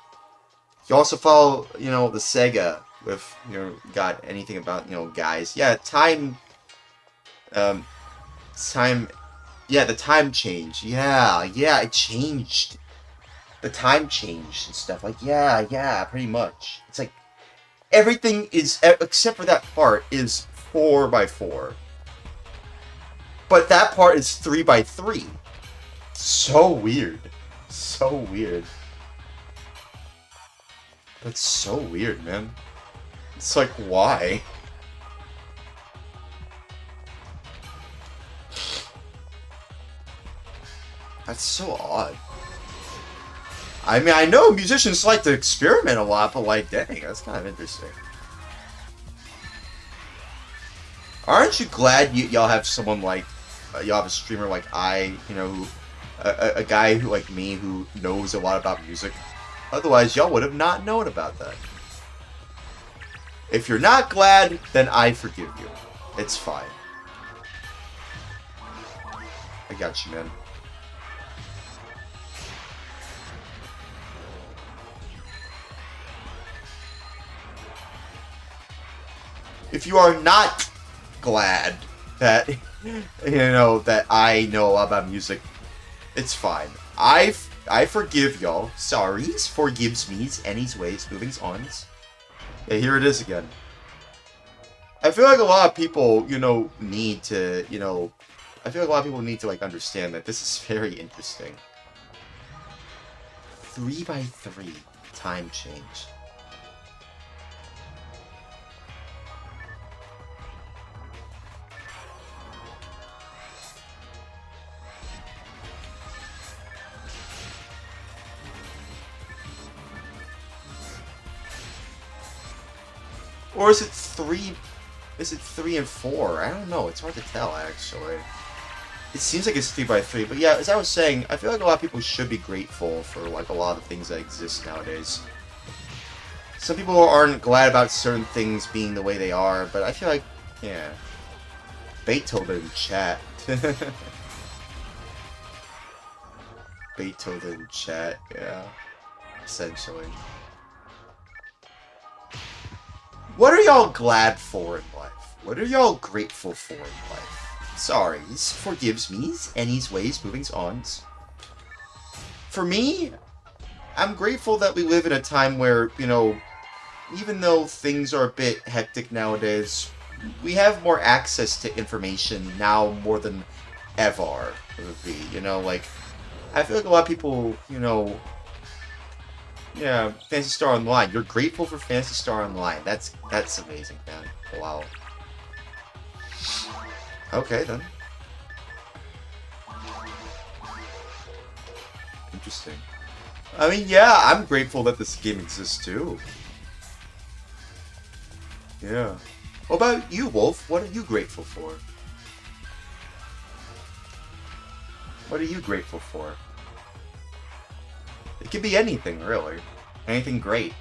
You also follow, you know, the Sega with, you know, got anything about, you know, guys. Yeah, the time change. Yeah, it changed. The time changed and stuff. Like, yeah, pretty much. It's like, everything is, except for that part, is 4x4. But that part is 3x3. So weird. So weird. That's so weird, man. It's like, why? That's so odd. I mean, I know musicians like to experiment a lot, but like, dang, that's kind of interesting. Aren't you glad y'all have someone like, y'all have a streamer like you know, who, a guy who like me who knows a lot about music? Otherwise, y'all would have not known about that. If you're not glad, then I forgive you. It's fine. I got you, man. If you are not glad that, you know, that I know a lot about music, it's fine. I forgive y'all. Sorries, forgives me's, any's, ways, movings, ons. Yeah, here it is again. I feel like a lot of people, you know, need to, you know, I feel like a lot of people need to, like, understand that this is very interesting. 3x3 time change. Or is it 3? Is it 3 and 4? I don't know. It's hard to tell, actually. It seems like it's 3x3, but yeah, as I was saying, I feel like a lot of people should be grateful for like a lot of things that exist nowadays. Some people aren't glad about certain things being the way they are, but I feel like, yeah. Beethoven chat. Beethoven chat, yeah. Essentially. What are y'all glad for in life? What are y'all grateful for in life? Sorries, forgives me's, any's, ways, movings, ons. For me, I'm grateful that we live in a time where, you know, even though things are a bit hectic nowadays, we have more access to information now more than ever would be, you know, like, I feel like a lot of people, you know, yeah, Phantasy Star Online. You're grateful for Phantasy Star Online. That's amazing, man. Wow. Okay, then. Interesting. I mean, yeah, I'm grateful that this game exists, too. Yeah. What about you, Wolf? What are you grateful for? What are you grateful for? It could be anything, really. Anything great.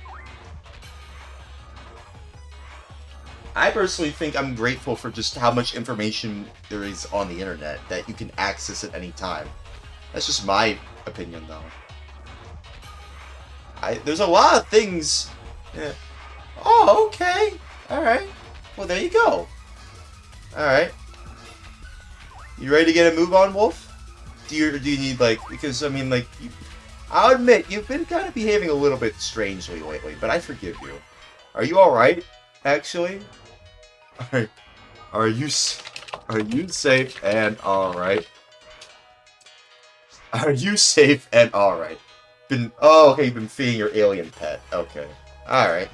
I personally think I'm grateful for just how much information there is on the internet that you can access at any time. That's just my opinion, though. There's a lot of things... Yeah. Oh, okay. Alright. Well, there you go. Alright. You ready to get a move on, Wolf? Do you need, like... Because, I mean, like... I'll admit, you've been kind of behaving a little bit strangely lately, but I forgive you. Are you alright, actually? Are you safe and alright? Are you safe and alright? Oh, okay, you've been feeding your alien pet. Okay. Alright.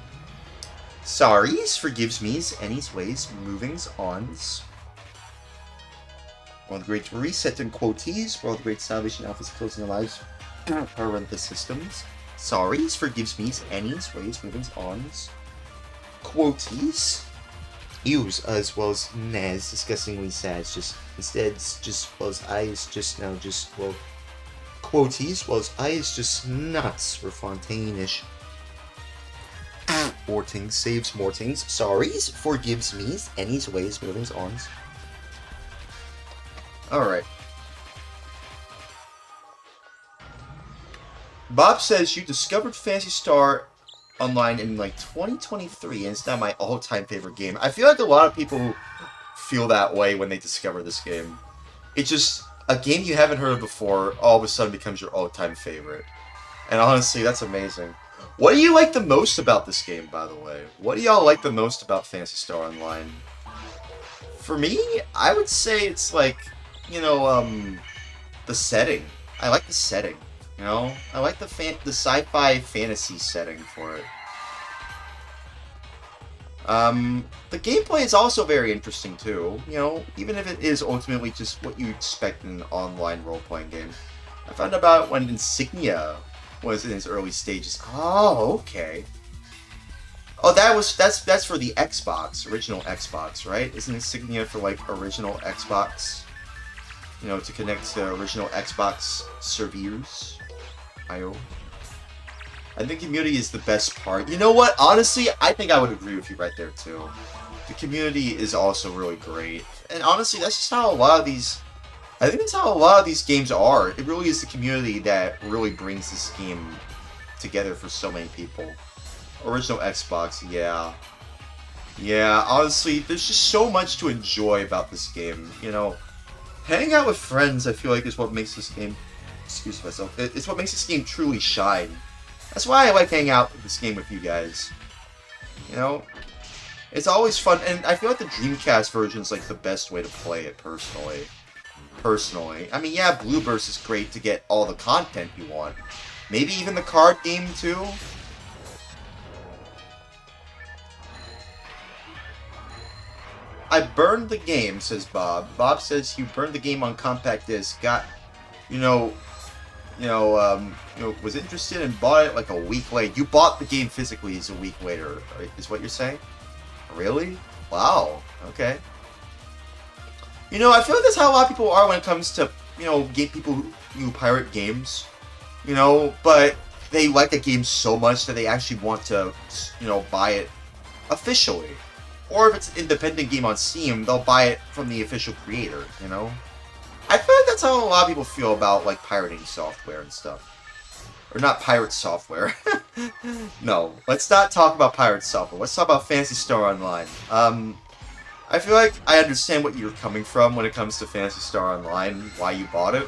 Sorries, forgives me's, any's, ways, movings, ons. One of the great reset in quotees, for all the great Salvation Alphas closing their lives. Parenthesis systems. Sorries, forgives me's, any's, ways, movings, ons. Quotees. Ews, as well as Naz, disgustingly sad. It's just, instead, it's just, well as I is just now just, well, quoties, well as I is just nuts for Fontaine-ish. Mortings saves Mortings. Sorries, forgives me's, any's, ways, movings, ons. Alright. Bob says you discovered Phantasy Star Online in like 2023 and it's now my all-time favorite game. I feel like a lot of people feel that way when they discover this game. It's just a game you haven't heard of before all of a sudden becomes your all-time favorite. And honestly, that's amazing. What do you like the most about this game, by the way? What do y'all like the most about Phantasy Star Online? For me, I would say it's like, you know, the setting. I like the setting. You know, I like the sci-fi fantasy setting for it. The gameplay is also very interesting too. You know, even if it is ultimately just what you expect in an online role-playing game. I found out about it when Insignia was in its early stages. Oh, okay. Oh, that's for the Xbox, original Xbox, right? Isn't Insignia for like original Xbox? You know, to connect to original Xbox servers. I think community is the best part. You know what? Honestly, I think I would agree with you right there too. The community is also really great. And honestly, that's just how a lot of these... I think that's how a lot of these games are. It really is the community that really brings this game together for so many people. Original Xbox, yeah. Yeah, honestly, there's just so much to enjoy about this game. You know, hanging out with friends, I feel like, is what makes this game... Excuse myself. It's what makes this game truly shine. That's why I like hanging out with this game with you guys. You know? It's always fun, and I feel like the Dreamcast version is like the best way to play it, personally. I mean, yeah, Blue Burst is great to get all the content you want. Maybe even the card game, too? I burned the game, says Bob. Bob says you burned the game on compact disc, got, was interested and bought it like a week later. You bought the game physically a week later, is what you're saying? Really? Wow. Okay. You know, I feel like that's how a lot of people are when it comes to, people who pirate games. You know, but they like the game so much that they actually want to, buy it officially. Or if it's an independent game on Steam, they'll buy it from the official creator, you know? I feel like that's how a lot of people feel about, like, pirating software and stuff. Or not pirate software. No, let's not talk about pirate software. Let's talk about Phantasy Star Online. I feel like I understand what you're coming from when it comes to Phantasy Star Online, why you bought it.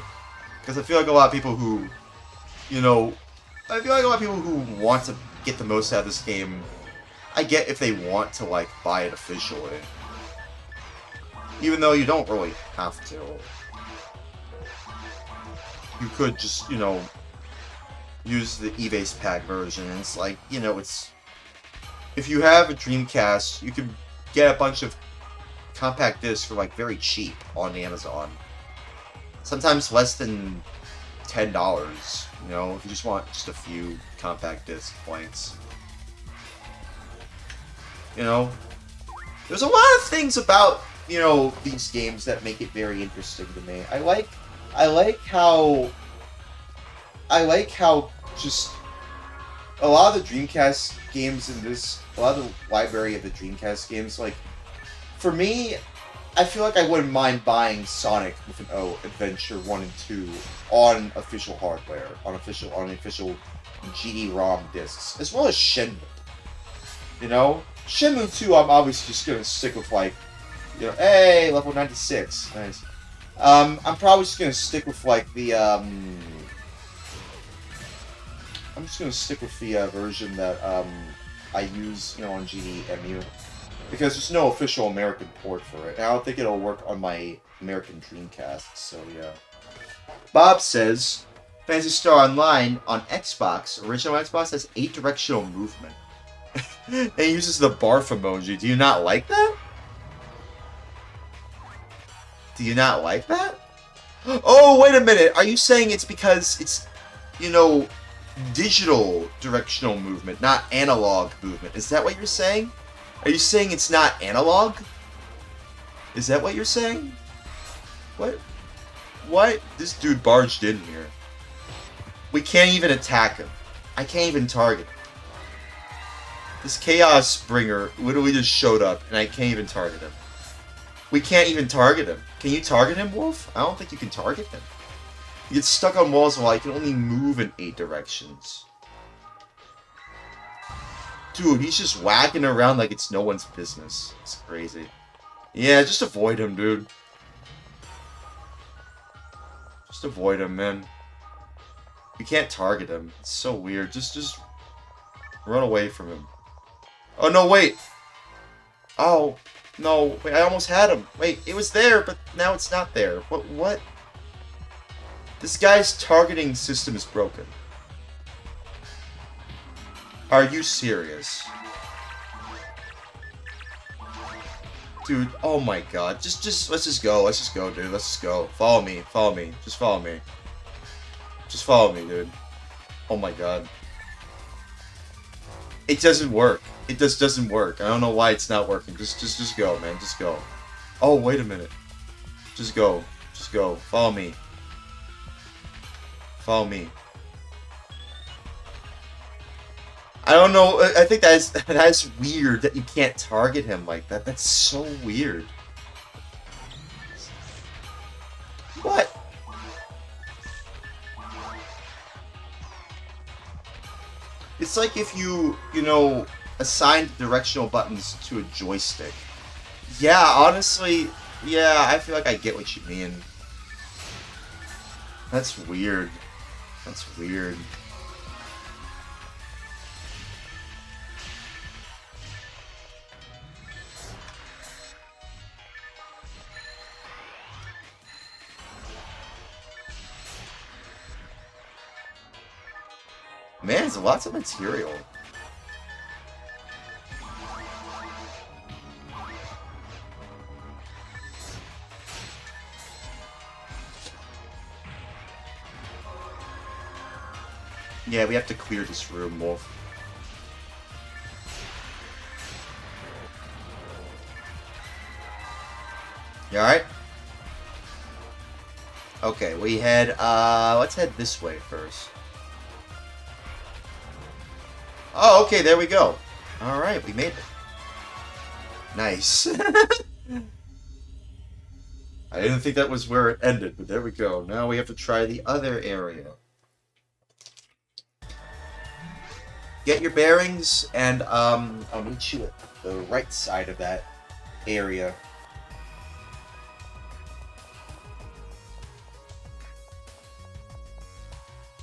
Because I feel like a lot of people who, want to get the most out of this game, I get if they want to, like, buy it officially. Even though you don't really have to. You could just, use the eBay pack version. And it's like, it's... If you have a Dreamcast, you can get a bunch of compact discs for, like, very cheap on Amazon. Sometimes less than $10, if you just want just a few compact disc blanks. There's a lot of things about, these games that make it very interesting to me. I like how just a lot of the Dreamcast games a lot of the library of the Dreamcast games, like, for me, I feel like I wouldn't mind buying Sonic with an O, Adventure 1 and 2 on official hardware, on official GD-ROM discs, as well as Shenmue. Shenmue 2, I'm obviously just gonna stick with, like, hey, level 96, nice. I'm probably just gonna stick with, like, the, I'm just gonna stick with the, version that, I use, on GD-EMU. Because there's no official American port for it. And I don't think it'll work on my American Dreamcast, so yeah. Bob says, Phantasy Star Online on Xbox, original Xbox, has 8-directional movement. And it uses the barf emoji. Do you not like that? Do you not like that? Oh, wait a minute. Are you saying it's because it's, digital directional movement, not analog movement? Is that what you're saying? Are you saying it's not analog? Is that what you're saying? What? What? This dude barged in here. We can't even attack him. I can't even target him. This Chaos Bringer literally just showed up, and I can't even target him. We can't even target him. Can you target him, Wolf? I don't think you can target him. He gets stuck on walls while he can only move in 8 directions. Dude, he's just whacking around like it's no one's business. It's crazy. Yeah, just avoid him, dude. Just avoid him, man. You can't target him. It's so weird. Just run away from him. Oh, no, wait. Oh, no. Wait, I almost had him. Wait, it was there, but now it's not there. What? This guy's targeting system is broken. Are you serious? Dude, oh my god. Let's just go. Let's just go, dude. Let's just go. Follow me. Follow me. Just follow me. Just follow me, dude. Oh my god. It doesn't work. It just doesn't work. I don't know why it's not working. Just go, man. Just go. Oh, wait a minute. Just go. Just go. Follow me. Follow me. I don't know. I think that's weird that you can't target him like that. That's so weird. What? It's like if you know, assigned directional buttons to a joystick. Yeah, honestly, yeah, I feel like I get what you mean. That's weird. That's weird. Man, there's lots of material. Yeah, we have to clear this room, Wolf. You alright? Okay, we head, let's head this way first. Oh, okay, there we go. Alright, we made it. Nice. I didn't think that was where it ended, but there we go. Now we have to try the other area. Get your bearings, and I'll meet you at the right side of that area.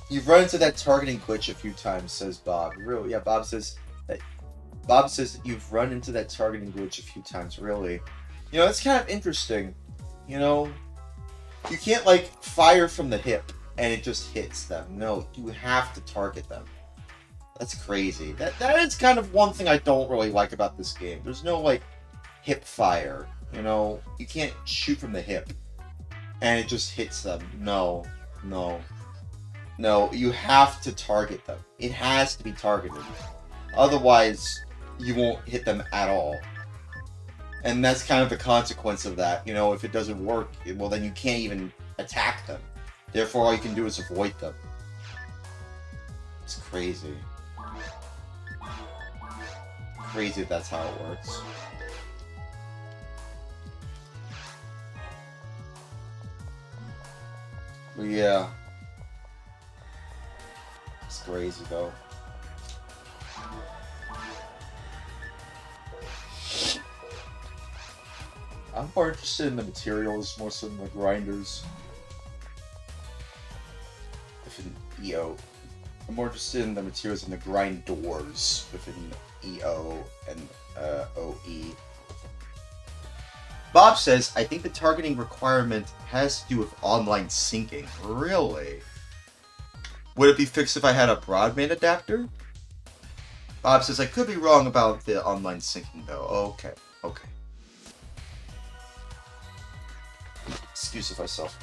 You've run into that targeting glitch a few times, says Bob. Really? Yeah, Bob says that you've run into that targeting glitch a few times. Really? You know, that's kind of interesting. You know, you can't like fire from the hip and it just hits them. No, you have to target them. That's crazy. That is kind of one thing I don't really like about this game. There's no like hip fire. You know, you can't shoot from the hip and it just hits them. No, no. No, you have to target them. It has to be targeted. Otherwise, you won't hit them at all. And that's kind of the consequence of that. You know, if it doesn't work, well, then you can't even attack them. Therefore, all you can do is avoid them. It's crazy. Crazy if that's how it works. But yeah. It's crazy though. I'm more interested in the materials more so than the grinders. If an EO. I'm more interested in the materials and the grind doors within EO and OE. Bob says, I think the targeting requirement has to do with online syncing. Really? Would it be fixed if I had a broadband adapter? Bob says, I could be wrong about the online syncing though. Okay, okay. Excuse myself.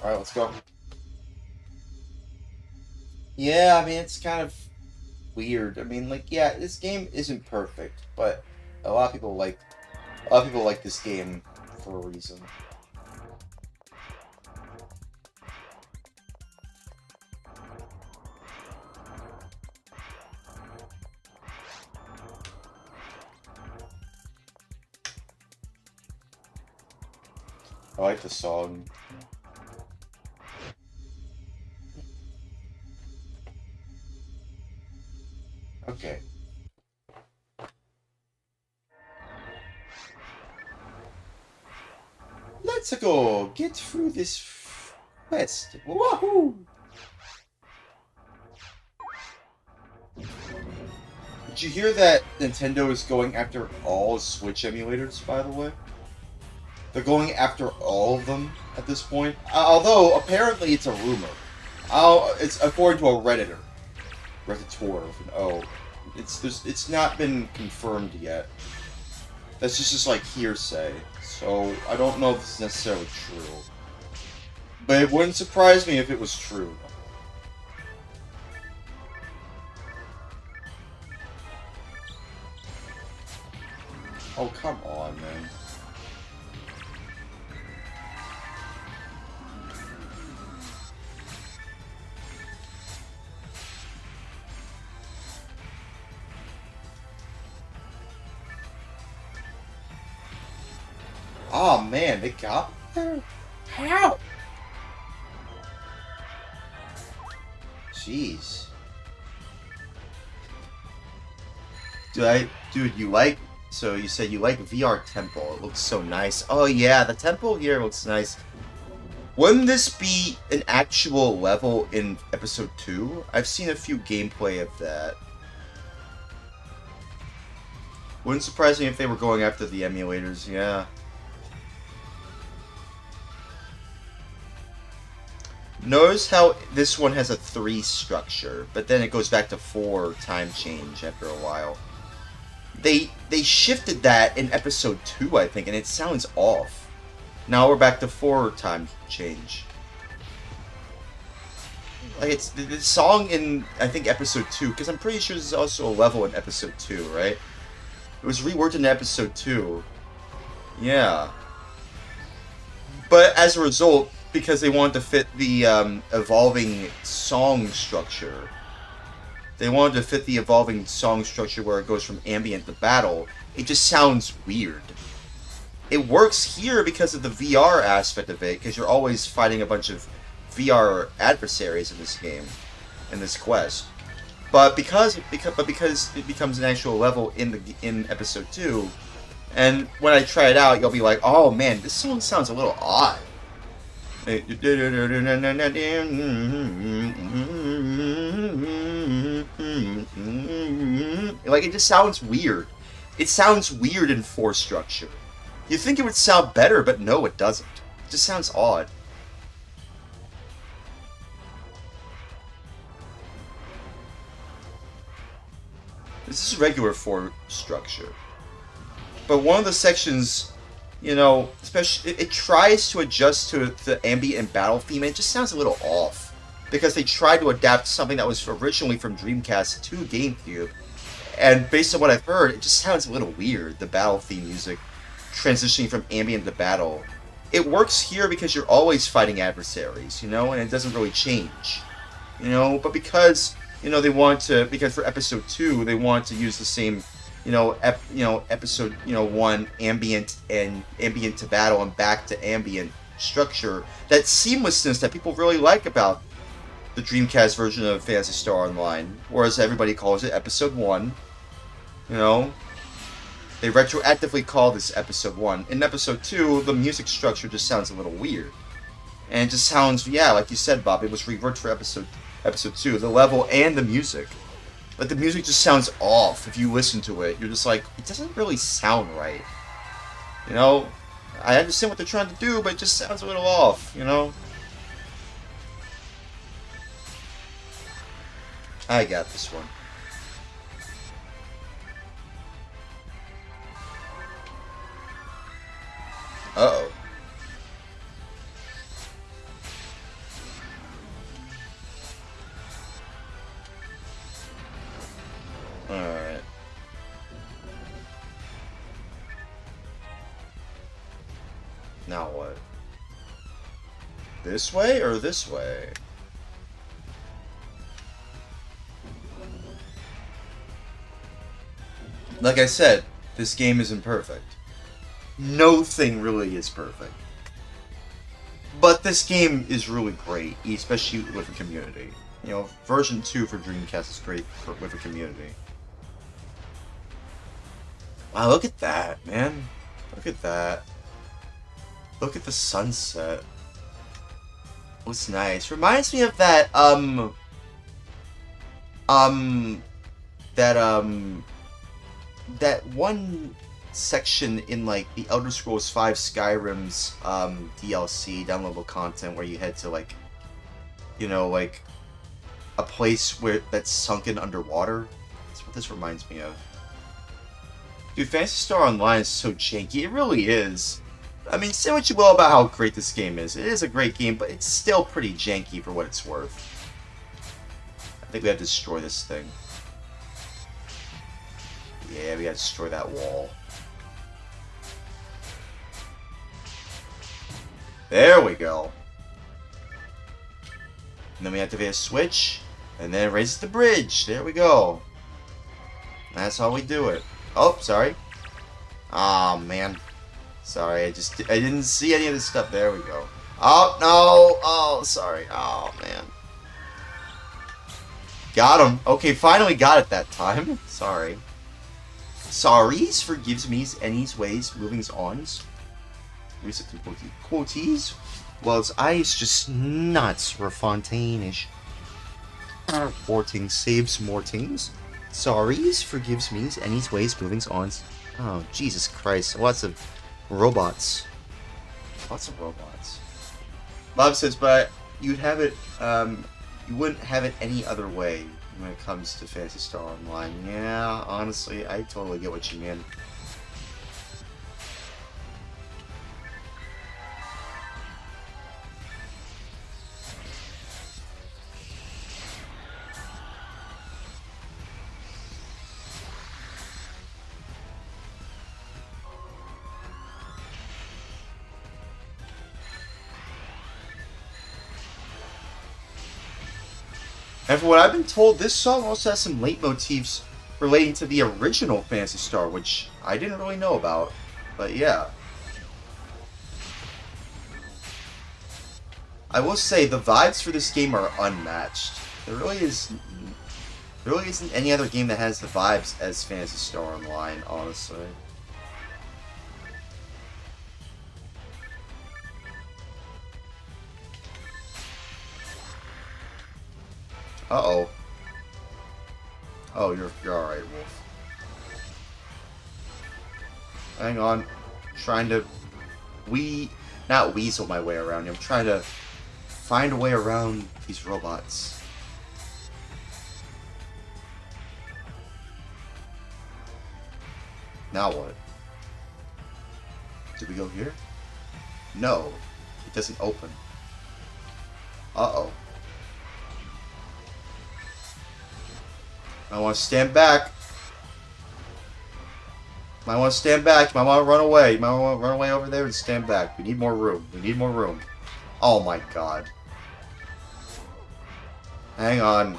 Alright, let's go. Yeah, I mean, it's kind of weird. I mean, like, yeah, this game isn't perfect, but a lot of people like this game for a reason. I like the song. Okay. Let's go get through this quest. Wahoo! Did you hear that Nintendo is going after all Switch emulators, by the way? They're going after all of them at this point. Although, apparently it's a rumor. It's according to a Redditor. Redditor with an O. It's not been confirmed yet. That's just like hearsay. So, I don't know if this is necessarily true. But it wouldn't surprise me if it was true. Oh, come on, man. Oh, man, they got me there? How? Jeez. Dude, you like... So you said you like VR Temple. It looks so nice. Oh yeah, the temple here looks nice. Wouldn't this be an actual level in episode 2? I've seen a few gameplay of that. Wouldn't surprise me if they were going after the emulators, yeah. Notice how this one has a 3 structure, but then it goes back to 4 time change after a while. They shifted that in episode 2, I think, and it sounds off. Now we're back to 4 time change. Like, it's the song in, I think, episode 2, because I'm pretty sure there's also a level in episode 2, right? It was reworked in episode 2. Yeah. But as a result, because they wanted to fit the evolving song structure, they wanted to fit the evolving song structure where it goes from ambient to battle, it just sounds weird. It works here because of the VR aspect of it, because you're always fighting a bunch of VR adversaries in this game, in this quest. But because it becomes an actual level in episode 2, and when I try it out, you'll be like, oh man, this song sounds a little odd. Like, it just sounds weird. It sounds weird in 4 structure. You'd think it would sound better, but no, it doesn't. It just sounds odd. This is regular 4 structure. But one of the sections, you know, especially it tries to adjust to the ambient and battle theme, and it just sounds a little off. Because they tried to adapt something that was originally from Dreamcast to GameCube. And based on what I've heard, it just sounds a little weird, the battle theme music transitioning from ambient to battle. It works here because you're always fighting adversaries, you know, and it doesn't really change. You know, but because, you know, they want to, because for episode 2, they want to use the same, episode, 1 ambient to battle and back to ambient structure, that seamlessness that people really like about the Dreamcast version of Phantasy Star Online, whereas everybody calls it episode 1, you know, they retroactively call this episode 1. In episode 2, the music structure just sounds a little weird. And it just sounds, yeah, like you said, Bob, it was reworked for episode 2, the level and the music. But the music just sounds off. If you listen to it, you're just like, it doesn't really sound right. You know, I understand what they're trying to do, but it just sounds a little off, you know? I got this one. Uh-oh. this way or this way? Like I said, this game isn't perfect. No thing really is perfect. But this game is really great, especially with a community. You know, version 2 for Dreamcast is great with a community. Wow, look at that, man. Look at that. Look at the sunset. Looks nice. Reminds me of that, that one section in, like, the Elder Scrolls V Skyrim's, DLC, downloadable content, where you head to, like, you know, like, a place that's sunken underwater. That's what this reminds me of. Dude, Phantasy Star Online is so janky. It really is. I mean, say what you will about how great this game is. It is a great game, but it's still pretty janky for what it's worth. I think we have to destroy this thing. Yeah, we gotta destroy that wall. There we go. And then we activate a switch, and then it raises the bridge. There we go. That's how we do it. Oh, sorry. Aw, man. Sorry, I didn't see any of this stuff. There we go. Oh, no. Oh, sorry. Oh, man. Got him. Okay, finally got it that time. Sorry. Sorries forgives me's, any's, ways, movings, ons. Reset to quoties. Well, its eyes just nuts were fontaine-ish. Morting saves mortings. Sorries forgives me's, any's, ways, movings, ons. Oh, Jesus Christ. Lots of robots. Lots of robots. Bob says, but you'd have it, you wouldn't have it any other way when it comes to Phantasy Star Online. Yeah, honestly, I totally get what you mean. And from what I've been told, this song also has some leitmotifs relating to the original Phantasy Star, which I didn't really know about. But yeah. I will say, the vibes for this game are unmatched. There really isn't any other game that has the vibes as Phantasy Star Online, honestly. Uh-oh. Oh, you're alright, Wolf. Hang on. I'm trying to not weasel my way around here. I'm trying to find a way around these robots. Now what? Did we go here? No. It doesn't open. Uh-oh. I want to stand back. Might want to stand back. Might want to run away. Might want to run away over there and stand back. We need more room. We need more room. Oh my god. Hang on.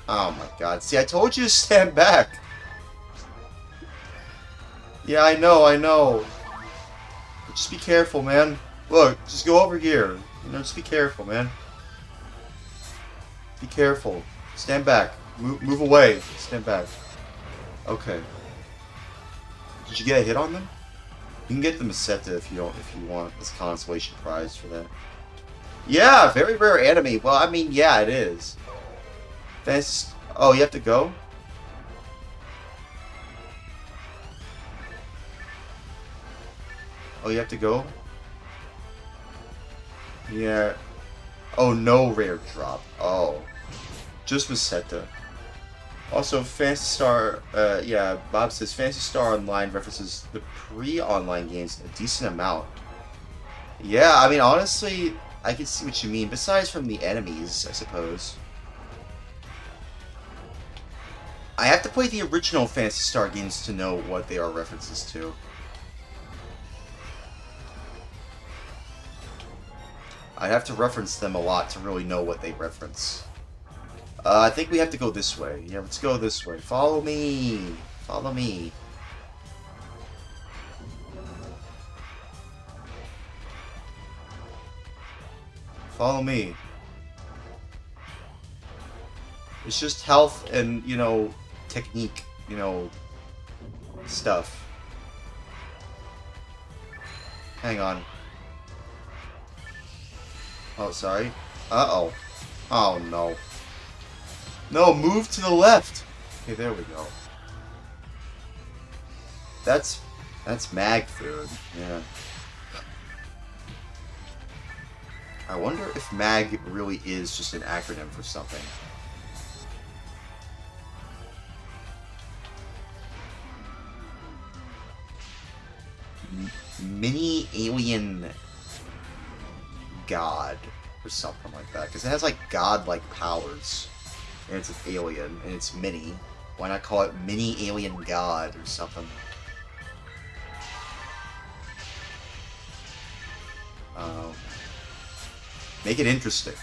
Oh my god. See, I told you to stand back. Yeah, I know. But just be careful, man. Look, just go over here. You know, just be careful, man. Be careful. Stand back. Move away. Stand back. Okay. Did you get a hit on them? You can get the Meseta if you want this consolation prize for that. Yeah, very rare enemy. Well, I mean, yeah, it is. That's. Oh, you have to go? Oh, you have to go? Yeah. Oh, no rare drop. Oh. Just Meseta. Also, Phantasy Star, yeah, Bob says Phantasy Star Online references the pre-online games a decent amount. Yeah, I mean, honestly, I can see what you mean. Besides from the enemies, I suppose. I have to play the original Phantasy Star games to know what they are references to. I have to reference them a lot to really know what they reference. I think we have to go this way. Yeah, let's go this way. Follow me. Follow me. Follow me. It's just health and, you know, technique, you know, stuff. Hang on. Oh, sorry. Uh-oh. Oh, no. No, move to the left. Okay, there we go. That's mag food. Yeah. I wonder if mag really is just an acronym for something. Mini alien god or something like that, because it has like god-like powers, and it's an alien and it's mini. Why not call it mini alien god or something? Make it interesting.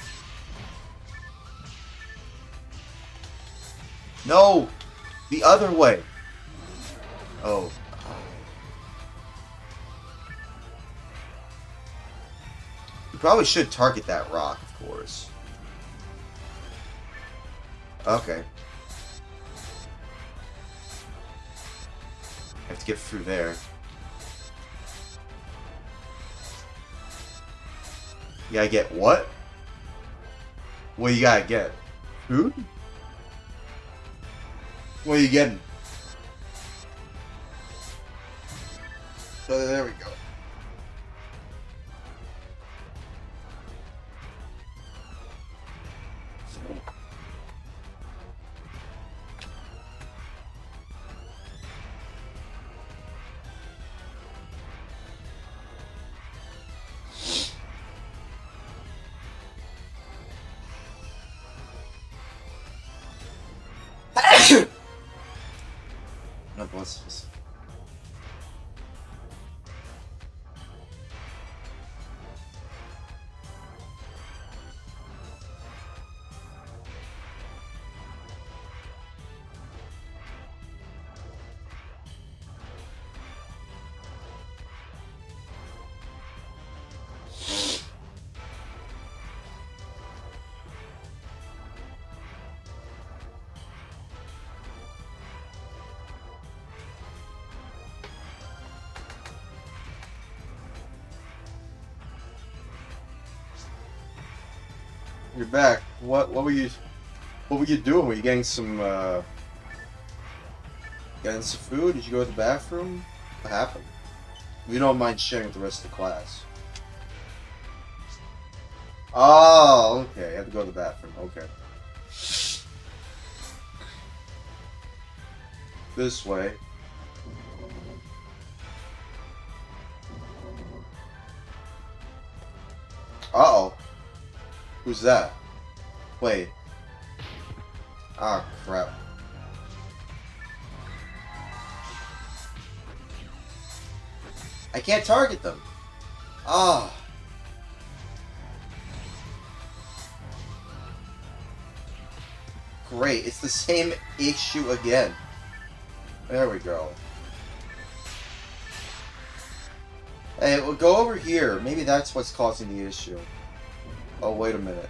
No, the other way. Oh. You probably should target that rock, of course. Okay. Have to get through there. You gotta get what? What you gotta get? Food? What are you getting? So there we go. No, what's this? You're back. What were you doing? Were you getting some food? Did you go to the bathroom? What happened? We don't mind sharing with the rest of the class. Oh, okay. I have to go to the bathroom. Okay. This way. Uh-oh. Who's that? Wait. Ah, crap. I can't target them. Ah. Great, it's the same issue again. There we go. Hey, we'll go over here. Maybe that's what's causing the issue. Oh, wait a minute.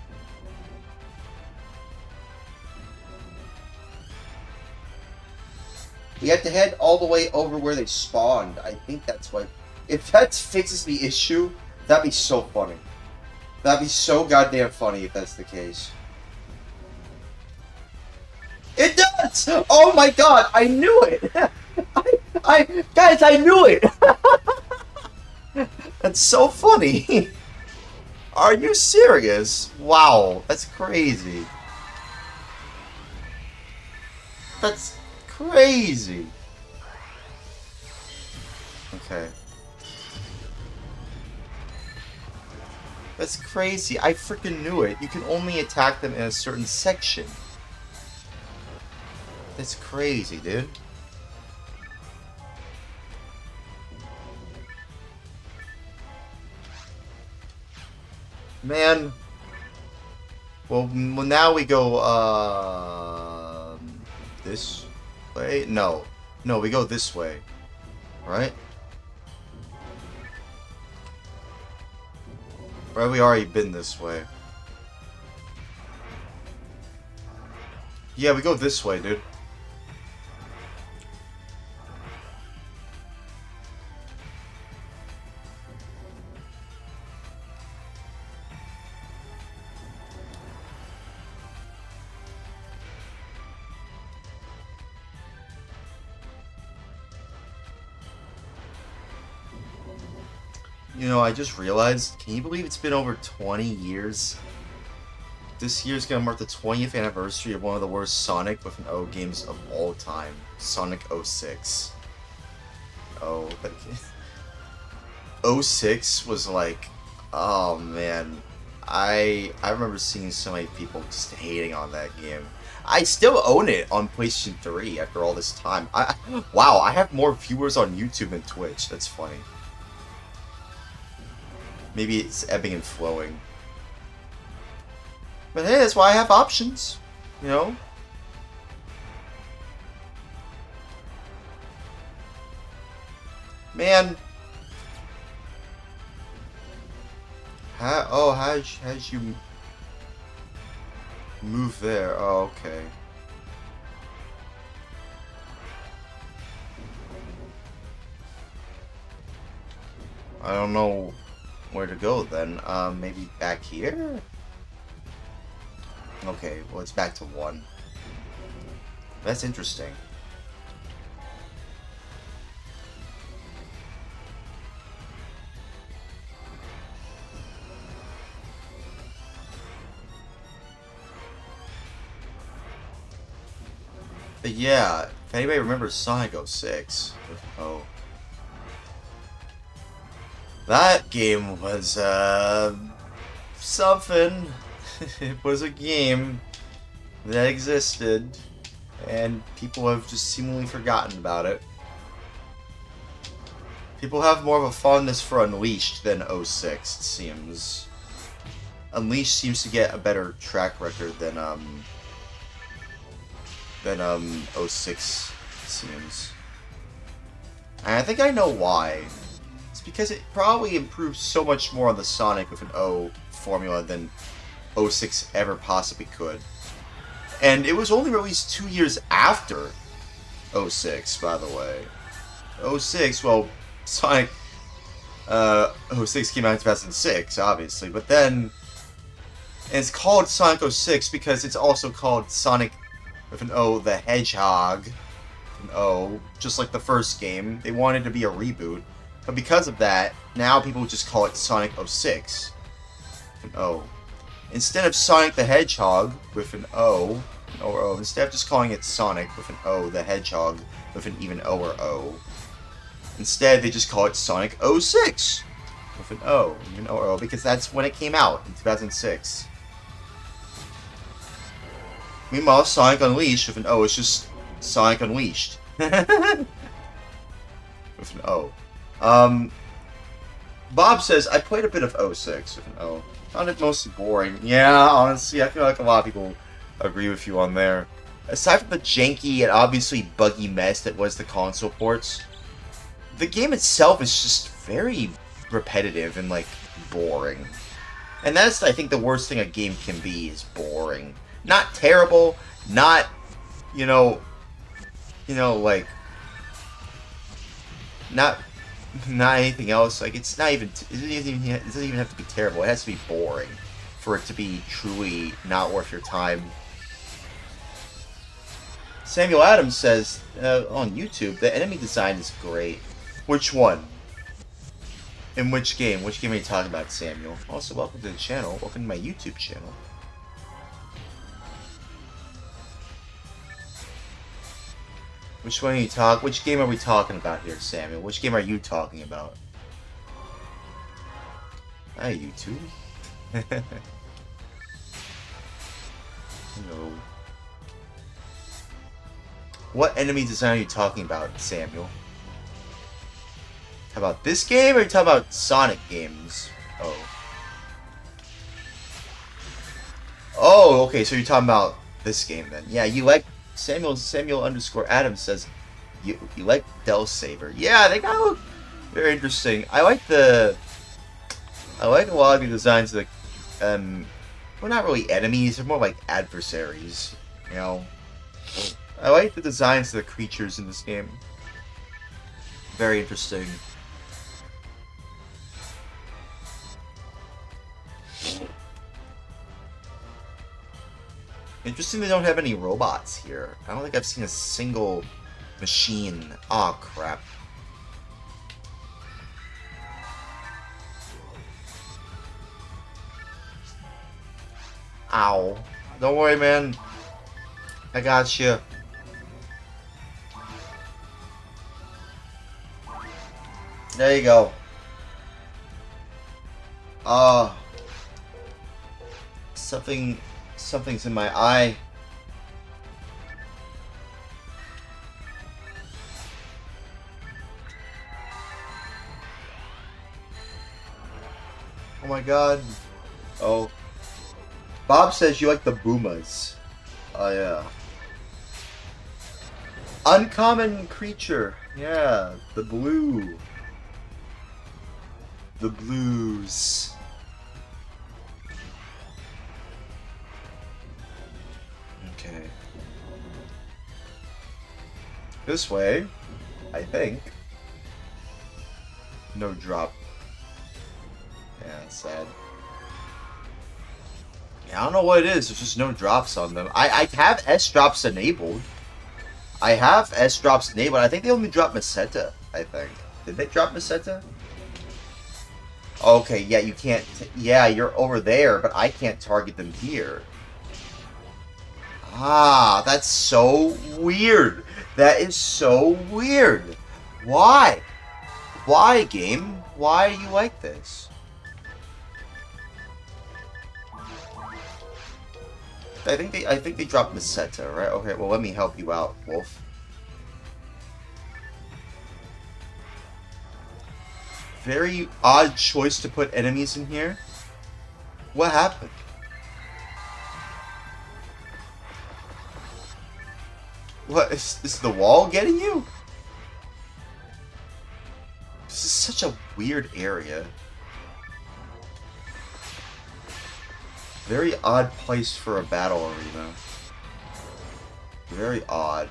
We have to head all the way over where they spawned. I think that's what... If that fixes the issue, that'd be so funny. That'd be so goddamn funny if that's the case. It does! Oh my god, I knew it! Guys, I knew it! That's so funny! Are you serious? Wow, that's crazy. That's crazy. Okay. That's crazy. I freaking knew it. You can only attack them in a certain section. That's crazy, dude. Man. Well, now we go, this way? No. No, we go this way. Right? Right, we already been this way. Yeah, we go this way, dude. You know, I just realized, can you believe it's been over 20 years? This year's gonna mark the 20th anniversary of one of the worst Sonic with an O games of all time, Sonic 06. Oh, but 06 was like, oh man, I remember seeing so many people just hating on that game. I still own it on PlayStation 3 after all this time. Wow, I have more viewers on YouTube than Twitch. That's funny. Maybe it's ebbing and flowing. But hey, that's why I have options, you know? Man. How'd you move there? Oh, okay. I don't know where to go then. Maybe back here? Okay, well it's back to 1. That's interesting. But yeah, if anybody remembers Sonic 06, oh. That game was, something. It was a game that existed, and people have just seemingly forgotten about it. People have more of a fondness for Unleashed than 06, it seems. Unleashed seems to get a better track record than 06 seems. And I think I know why. It's because it probably improves so much more on the Sonic with an O formula than 06 ever possibly could. And it was only released 2 years after 06, by the way. 06, well, Sonic 06 came out in 2006, obviously, but then and it's called Sonic 06 because it's also called Sonic with an O, the Hedgehog, an O, just like the first game. They wanted to be a reboot, but because of that, now people just call it Sonic 06 with an O. Instead of Sonic the Hedgehog with an O, or O, instead of just calling it Sonic with an O, the Hedgehog with an even O or O, instead they just call it Sonic 06 with an O, even O or O, because that's when it came out, in 2006. Meanwhile, Sonic Unleashed with an O is just Sonic Unleashed. With an O. Bob says, I played a bit of 06 with an O. Found it mostly boring. Yeah, honestly, I feel like a lot of people agree with you on there. Aside from the janky and obviously buggy mess that was the console ports, the game itself is just very repetitive and, like, boring. And that's, I think, the worst thing a game can be, is boring. Not terrible, not, like, not anything else. Like, it's not even, it doesn't even have to be terrible. It has to be boring for it to be truly not worth your time. Samuel Adams says on YouTube, the enemy design is great. Which one? In which game? Which game are you talking about, Samuel? Also, welcome to the channel. Welcome to my YouTube channel. Which one are you which game are we talking about here, Samuel? Which game are you talking about? Hi, YouTube. Hello. What enemy design are you talking about, Samuel? How about this game, or are you talking about Sonic games? Oh. Oh, okay, so you're talking about this game then. Yeah, you like Samuel underscore Adams says you like Del Saber. Yeah, they got look very interesting. I like a lot of the designs of the well, not really enemies, they're more like adversaries, you know. I like the designs of the creatures in this game. Very interesting. Interesting they don't have any robots here. I don't think I've seen a single machine. Aw, oh, crap. Ow. Don't worry, man. I got you. There you go. Something's in my eye. Oh my god. Oh. Bob says you like the Boomas. Oh yeah. Uncommon creature. Yeah, the blue. The blues. Okay. This way, I think. No drop. Yeah, sad. Yeah, I don't know what it is. There's just no drops on them. I have S drops enabled. I think they only drop Meseta, I think. Did they drop Meseta? Okay, yeah, you can't... yeah, you're over there, but I can't target them here. Ah, that's so weird. That is so weird. Why? Why, game? Why are you like this? I think they dropped Meseta, right? Okay, well let me help you out, Wolf. Very odd choice to put enemies in here. What happened? What is the wall getting you? This is such a weird area. Very odd place for a battle arena. Very odd.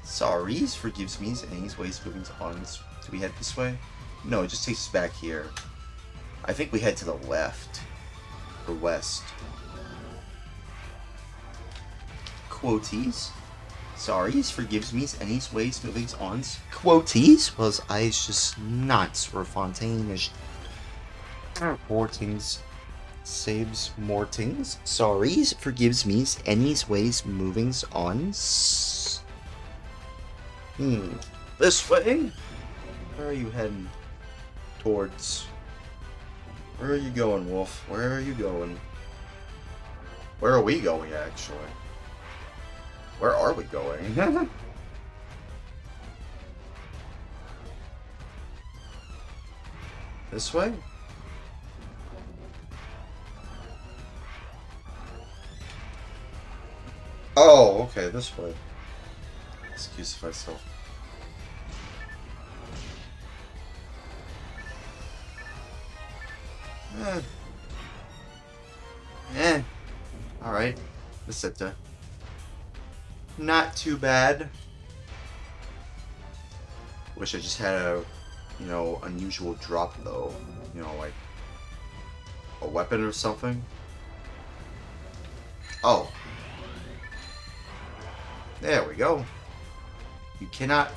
Sorries forgives me and he's ways moving on. Do we head this way? No, it just takes us back here. I think we head to the left. Or west. Quoties. Sorries forgives me and he's ways moving on. Quoties was I just not for Fontaine-ish. Mortings. Saves Mortings. Sorries forgives me and he's ways moving on. This way? Where are you heading towards? Where are you going, Wolf? Where are you going? Where are we going, actually? Where are we going? This way? Oh, okay, this way. Excuse myself. Alright. Meseta. Not too bad. Wish I just had a, unusual drop though. Like a weapon or something. Oh. There we go. You cannot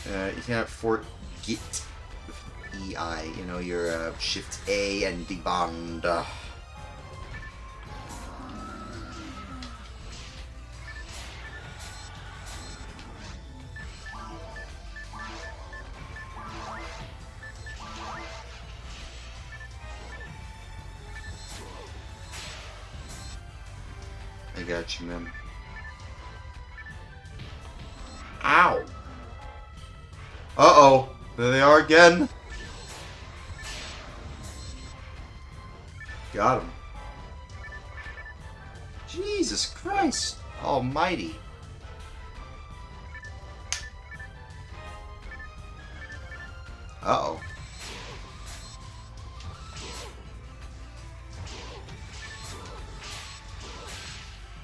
you cannot forget with EI, your shift A and debond. I got you, man. Ow! Uh-oh. There they are again. Got him. Jesus Christ almighty. Uh-oh.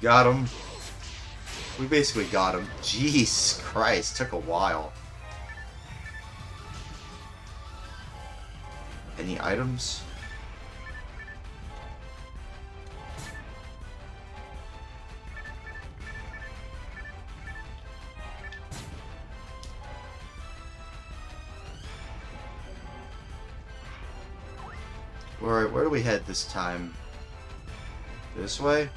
Got him. We basically got him. Jeez Christ, took a while. Any items? Alright, where do we head this time? This way?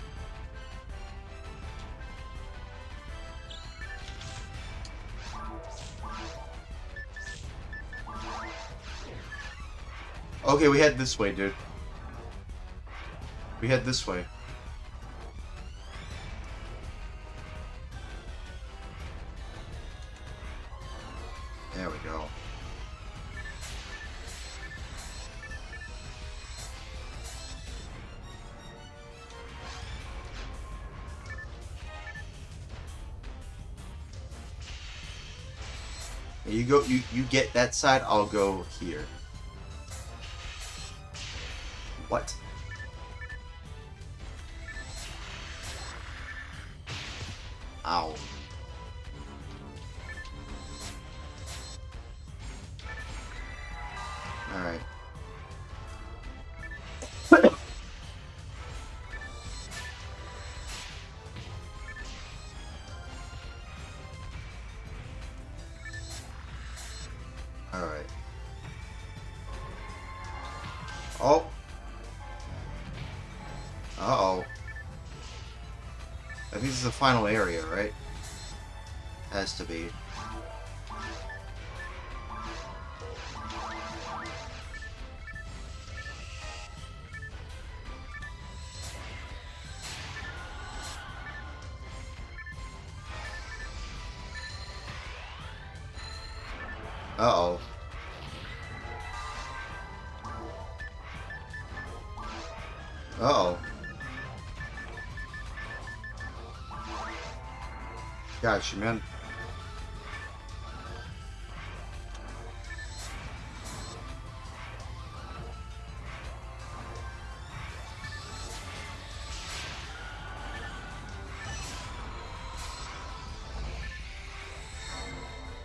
Okay, we head this way, dude. We head this way. There we go. You go, you get that side, I'll go here. What? Ow. Alright. Alright. Oh. Uh-oh. I think this is the final area, right? Has to be. Uh-oh. Uh-oh. Gotcha, man.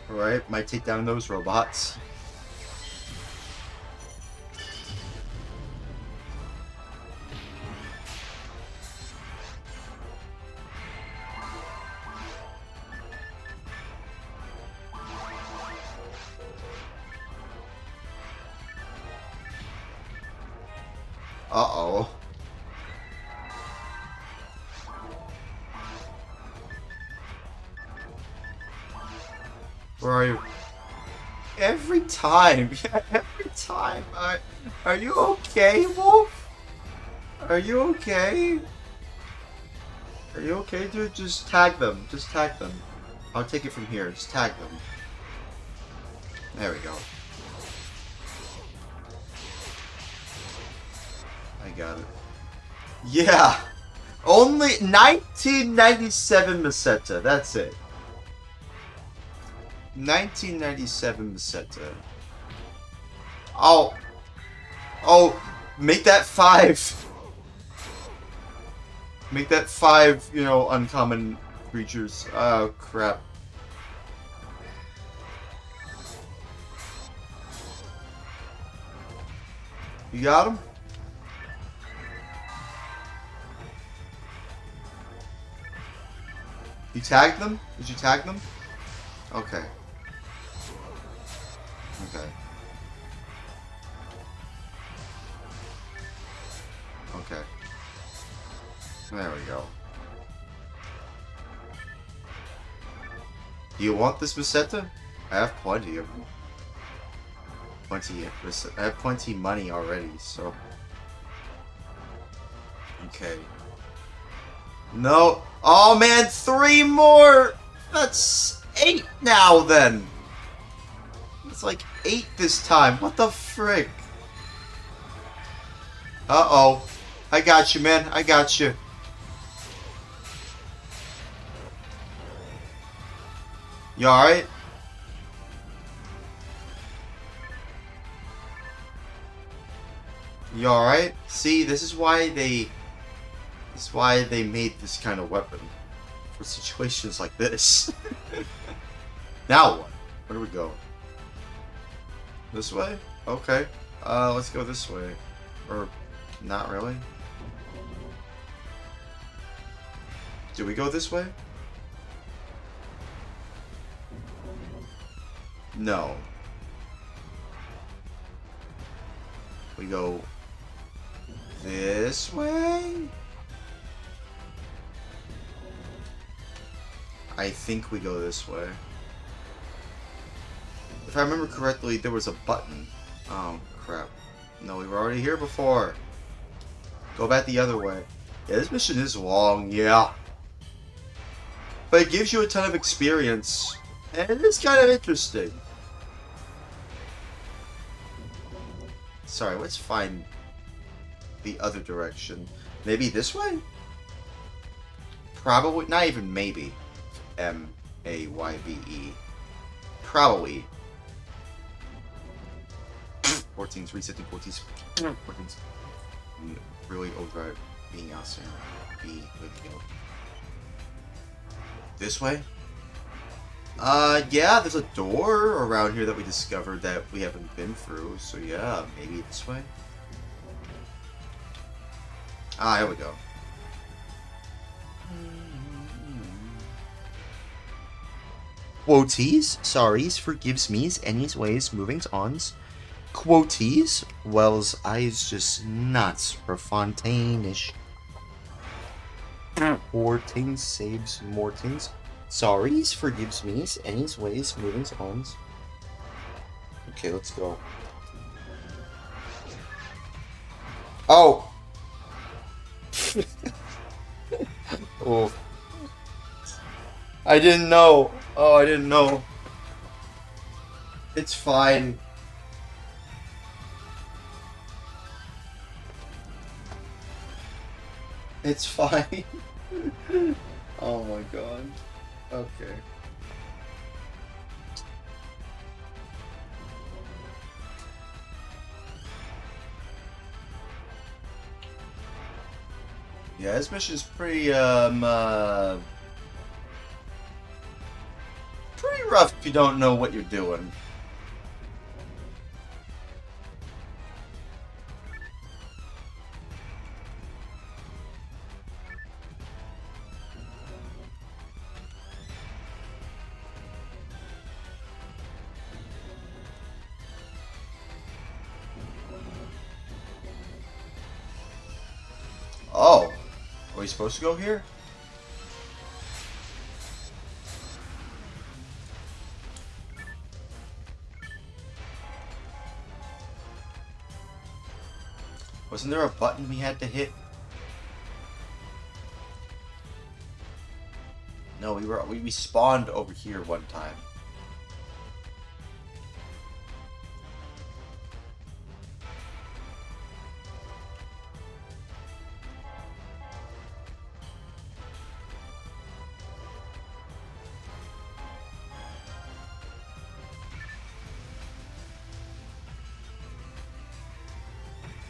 Alright, might take down those robots. Uh-oh. Where are you? Every time. Every time. Are you okay, Wolf? Are you okay? Are you okay, dude? Just tag them. Just tag them. I'll take it from here. Just tag them. There we go. I got it. Yeah! Only 1997 Meseta. That's it. 1997 Meseta. Oh. Oh. Make that 5. Make that 5, you know, uncommon creatures. Oh, crap. You got him? You tagged them? Did you tag them? Okay. Okay. Okay. There we go. Do you want this Meseta? I have plenty of them. I have plenty money already, so. Okay. No. Oh man, 3 more! That's 8 now then! It's like 8 this time. What the frick? Uh-oh. I got you, man. I got you. You alright? You alright? See, this is why they made this kind of weapon. For situations like this. Now what? Where do we go? This way? Okay. Let's go this way. Or, not really. Do we go this way? No. We go this way? I think we go this way. If I remember correctly, there was a button. Oh, crap. No, we were already here before. Go back the other way. Yeah, this mission is long, yeah. But it gives you a ton of experience. And it is kind of interesting. Sorry, let's find the other direction. Maybe this way? Probably, not even maybe. M-A-Y-B-E. Probably. 14's resetting, 14's. Really overdrive being awesome. B, way to go. This way? Yeah, there's a door around here that we discovered that we haven't been through, so yeah, maybe this way? Ah, here we go. Quoties, sorries, forgives me's, any's, ways, movings, ons. Quoties, wells, eyes, just nuts for Fontaine-ish. Mortings, saves, mortings. Sorries, forgives me's, any's, ways, movings, ons. Okay, let's go. Oh! Oh. I didn't know. Oh, I didn't know. It's fine. It's fine. Oh my god. Okay. Yeah, this mission is pretty, pretty rough if you don't know what you're doing. Oh, are we supposed to go here? Wasn't there a button we had to hit? No, we spawned over here one time.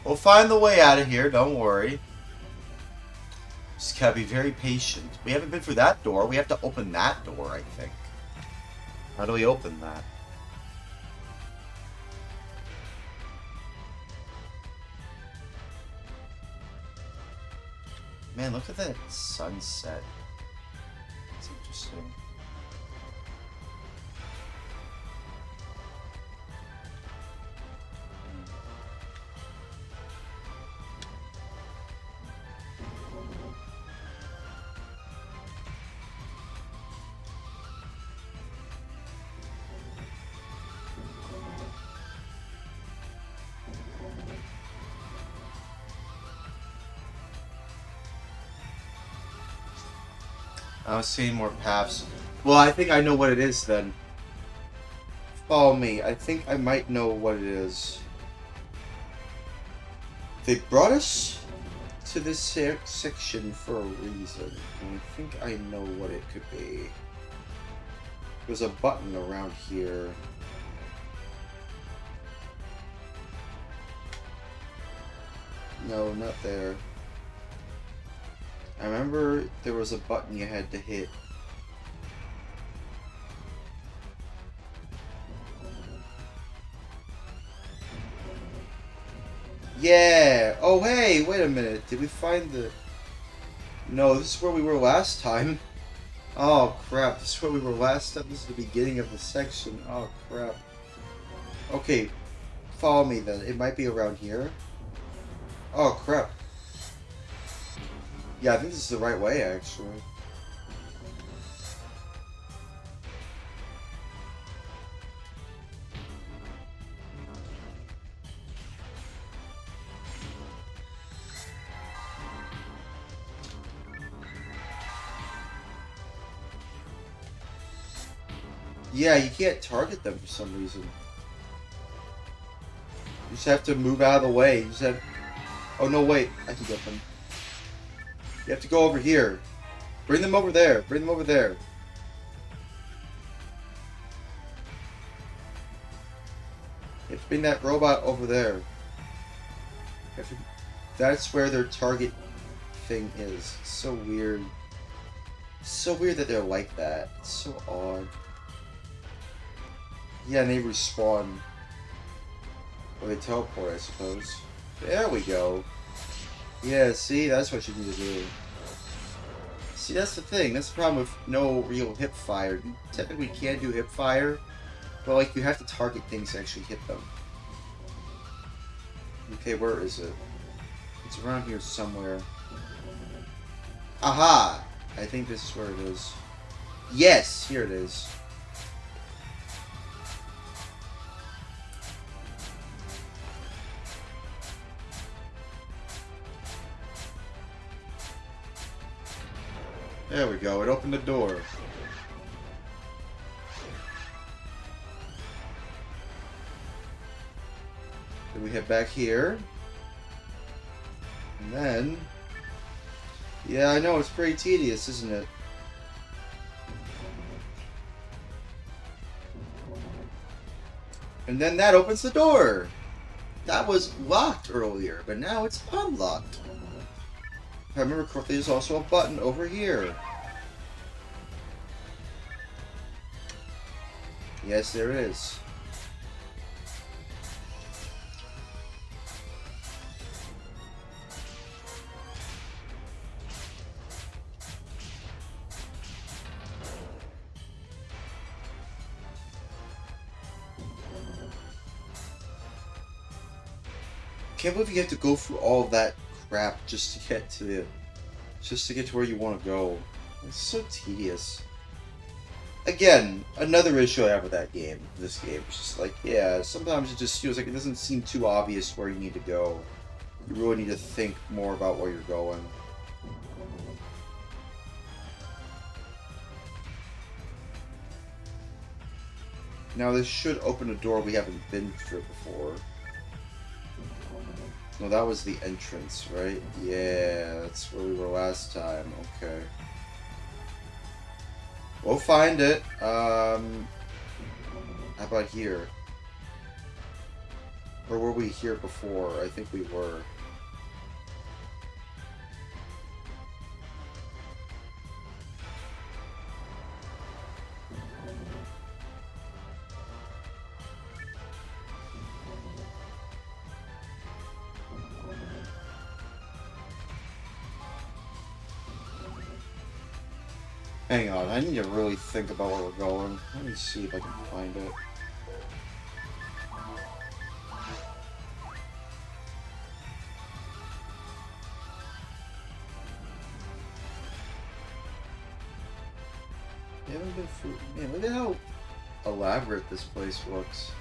We'll find the way out of here, don't worry. Just gotta be very patient. We haven't been through that door. We have to open that door, I think. How do we open that? Man, look at that sunset. It's interesting. I was seeing more paths. Well, I think I know what it is then. Follow me. I think I might know what it is. They brought us to this section for a reason, and I think I know what it could be. There's a button around here. No, not there. I remember there was a button you had to hit. Yeah! Oh, hey! Wait a minute. Did we find the... No, this is where we were last time. Oh, crap. This is where we were last time. This is the beginning of the section. Oh, crap. Okay. Follow me, then. It might be around here. Oh, crap. Yeah, I think this is the right way, actually. Yeah, you can't target them for some reason. You just have to move out of the way. You just have... Oh, no, wait. I can get them. You have to go over here. Bring them over there. Bring them over there. You have to bring that robot over there. That's where their target thing is. It's so weird. It's so weird that they're like that. It's so odd. Yeah, and they respawn. Or they teleport, I suppose. There we go. Yeah, see? That's what you need to do. See, that's the thing. That's the problem with no real hip fire. You technically can do hip fire, but, like, you have to target things to actually hit them. Okay, where is it? It's around here somewhere. Aha! I think this is where it is. Yes! Here it is. There we go, it opened the door. Then we head back here. And then... Yeah, I know, it's pretty tedious, isn't it? And then that opens the door! That was locked earlier, but now it's unlocked. If I remember correctly, there's also a button over here. Yes, there is. Can't believe you have to go through all that crap just to get to where you want to go. It's so tedious. Again, another issue I have with that game, this game. It's just like, yeah, sometimes it just feels like it doesn't seem too obvious where you need to go. You really need to think more about where you're going. Now this should open a door we haven't been through before. No, that was the entrance, right? Yeah, that's where we were last time. Okay. We'll find it. How about here? Or were we here before? I think we were. Hang on, I need to really think about where we're going. Let me see if I can find it. We haven't been through... Man, look at how elaborate this place looks.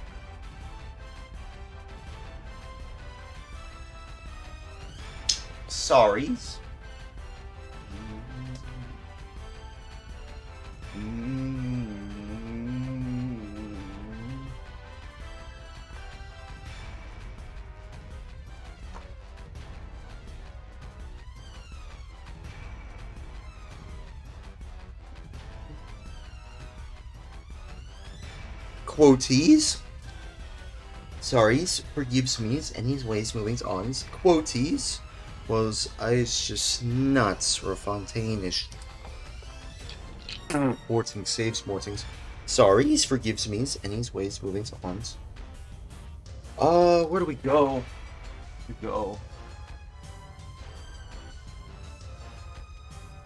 Sorry. quoties. Sorry, forgives me, anyways, moving on. Quoties was ice just nuts for Fontainish. Mortings, saves Mortings. Sorry, forgives me, anyways, moving on. Where do we go?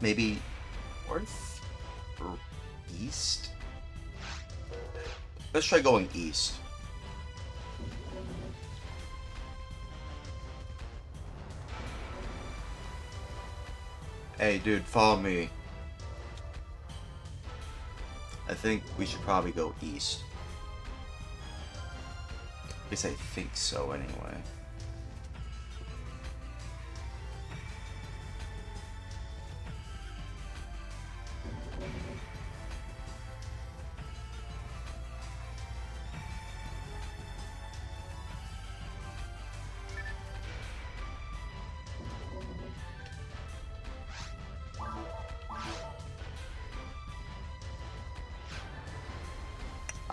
Maybe north or east? Let's try going east. Hey, dude, follow me. I think we should probably go east. At least I think so, anyway.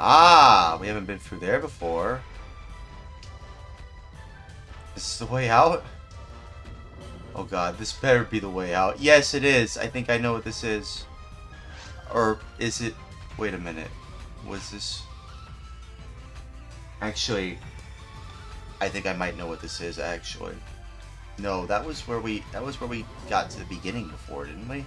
Ah, we haven't been through there before. This is the way out? Oh god, this better be the way out. Yes, it is. I think I know what this is. Or is it... Wait a minute. Was this... Actually, I think I might know what this is, actually. No, that was where we got to the beginning before, didn't we?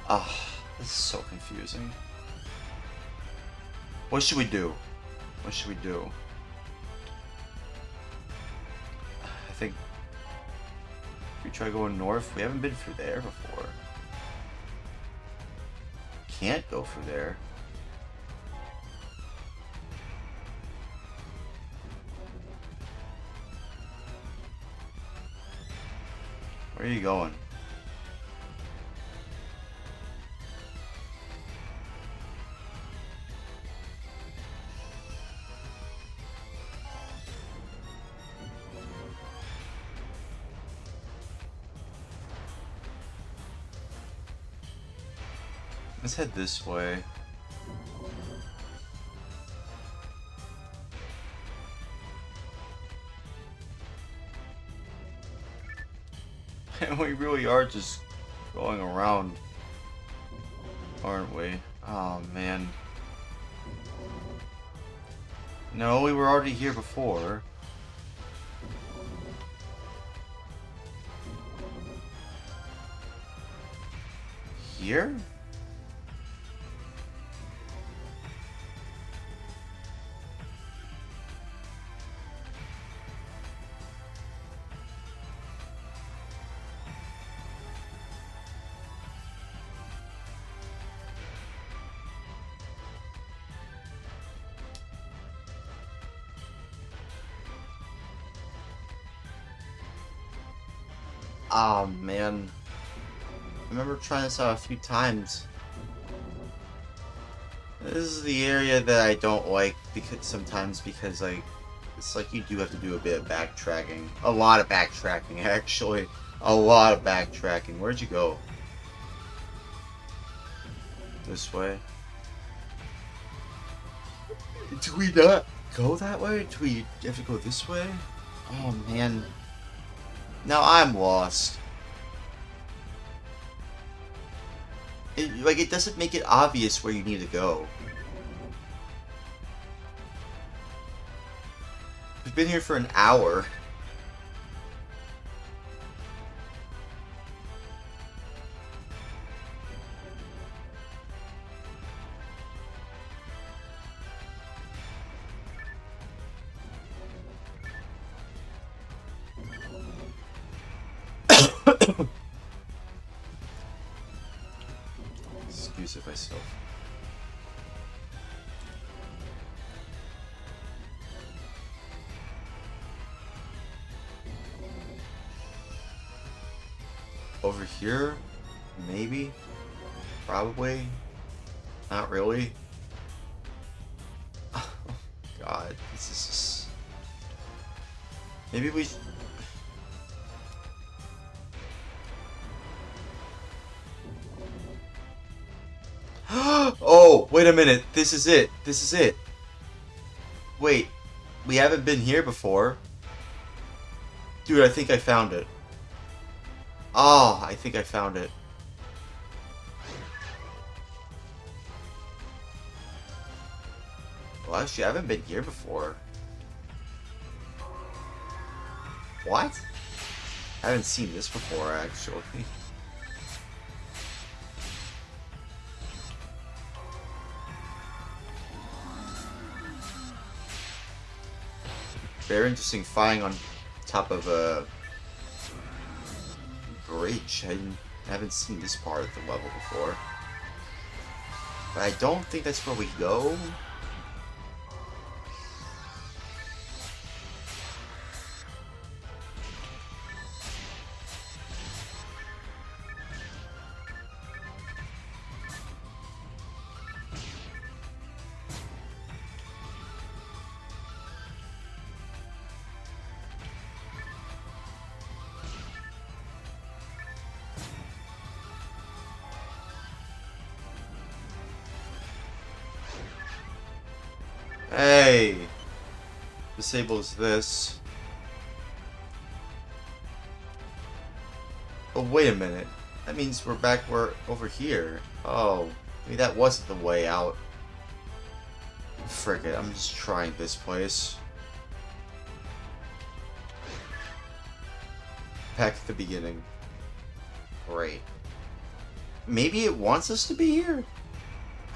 Ah, this is so confusing. What should we do? What should we do? I think we try going north. We haven't been through there before. Can't go through there. Where are you going? Let's head this way. And we really are just going around, aren't we? Oh man. No, we were already here before. Here? Oh man, I remember trying this out a few times. This is the area that I don't like because like it's like you do have to do a bit of backtracking, a lot of backtracking actually, a lot of backtracking. Where'd you go? This way? Do we not go that way? Do we have to go this way? Oh man. Now I'm lost. It doesn't make it obvious where you need to go. We've been here for an hour. Excuse myself. Over here? Maybe? Probably? Not really? Oh, God. This is just... Maybe we... Oh, wait a minute. This is it. This is it. Wait. We haven't been here before. Dude, I think I found it. Oh, I think I found it. Well, actually, I haven't been here before. What? I haven't seen this before, actually. Very interesting flying on top of a bridge. I haven't seen this part of the level before. But I don't think that's where we go. Hey! Disables this. Oh, wait a minute. That means we're over here. Oh, maybe that wasn't the way out. Frick it, I'm just trying this place. Back at the beginning. Great. Maybe it wants us to be here?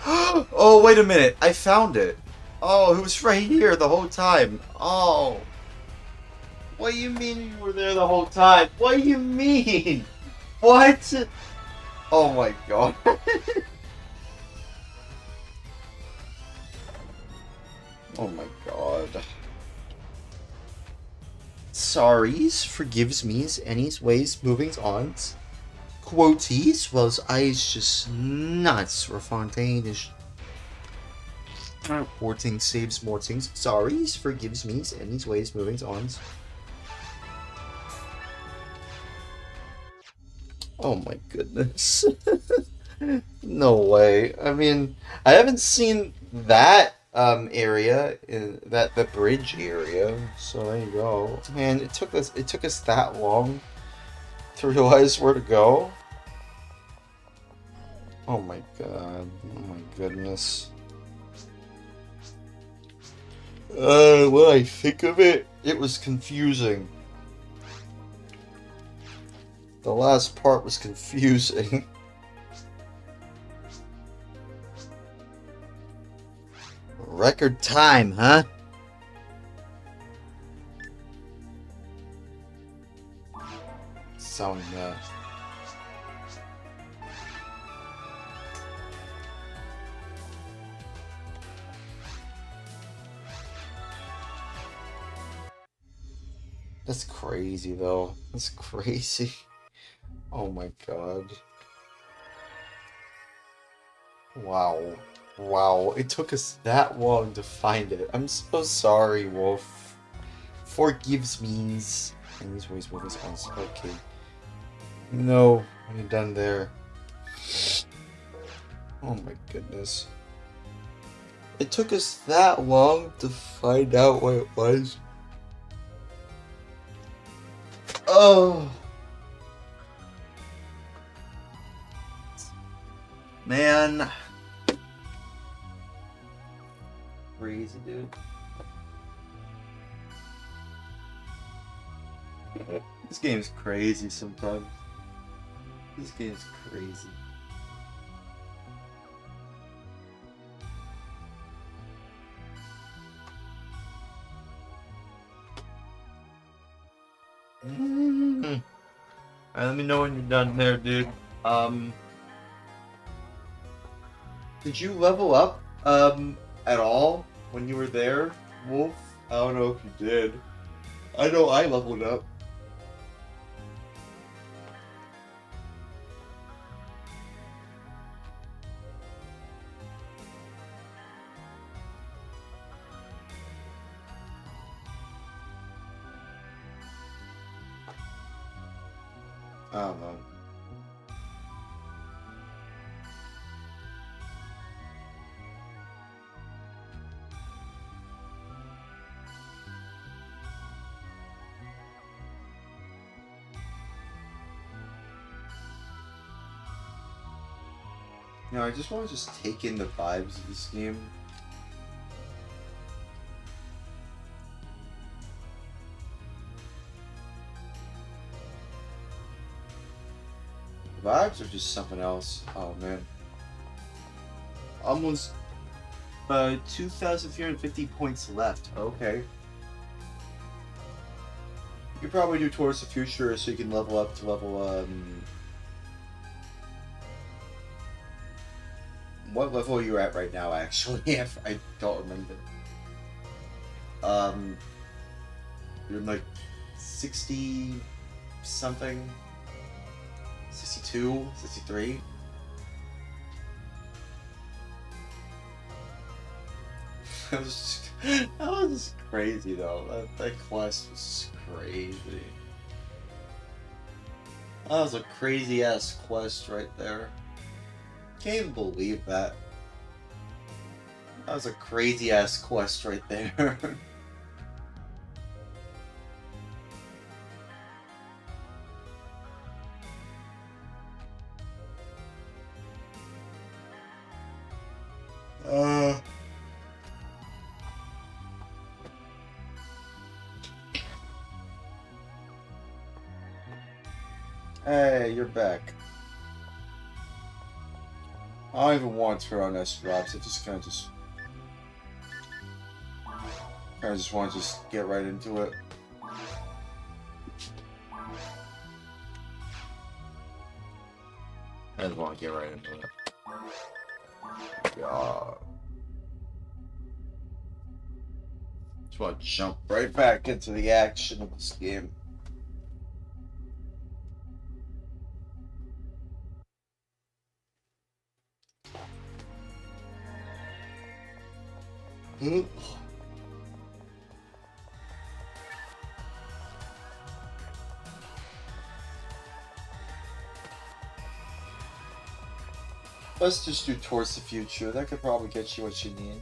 Oh, wait a minute. I found it. Oh, it was right here the whole time. Oh. What do you mean you were there the whole time? What do you mean? What? Oh my god. Oh my god. Sorries, forgives me's, any's, ways, movings, ons. Quoties, was eyes just nuts for Fontaine-ish. Morting saves mortings. Sorries, forgives me's, any's, ways, movings, ons. Oh my goodness. No way. I mean, I haven't seen that area in the bridge area. So there you go. Man, it took us that long to realize where to go. Oh my god. Oh my goodness. When I think of it, it was confusing. The last part was confusing. Record time, huh? Sound, That's crazy, though. That's crazy. Oh my god. Wow. Wow, it took us that long to find it. I'm so sorry, Wolf. Forgives me's. And these ways, what is else? Okay. No, I'm done there. Oh my goodness. It took us that long to find out what it was. Oh. Man. Crazy, dude. This game's crazy sometimes. This game's crazy. Alright, let me know when you're done there, dude. Did you level up, at all when you were there, Wolf? I don't know if you did. I know I leveled up. don't know. No, I just want to just take in the vibes of this game. The vibes are just something else. Oh man. Almost 2,350 points left. Okay. You could probably do Towards the Future so you can level up to level what level are you at right now, actually? If I don't remember. You're like 60 something? 62? 63? That was just crazy though. That quest was crazy. That was a crazy ass quest right there. Can't even believe that. That was a crazy ass quest right there. Hey, you're back. I don't even want to turn on S drops. I just kind of just want to just get right into it. I just want to get right into it. God. Just want to jump right back into the action of this game. Let's just do Towards the Future. That could probably get you what you need.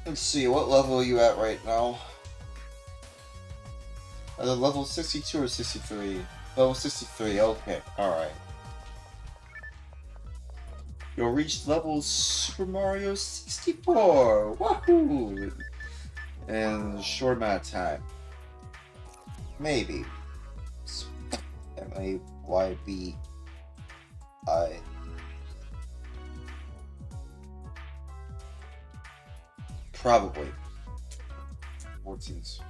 Let's see, what level are you at right now? Level 62 or 63? Level 63, okay, alright. You'll reach level Super Mario 64! Wahoo! In a short amount of time. Maybe. M-A-Y-B-I. Probably. 14's.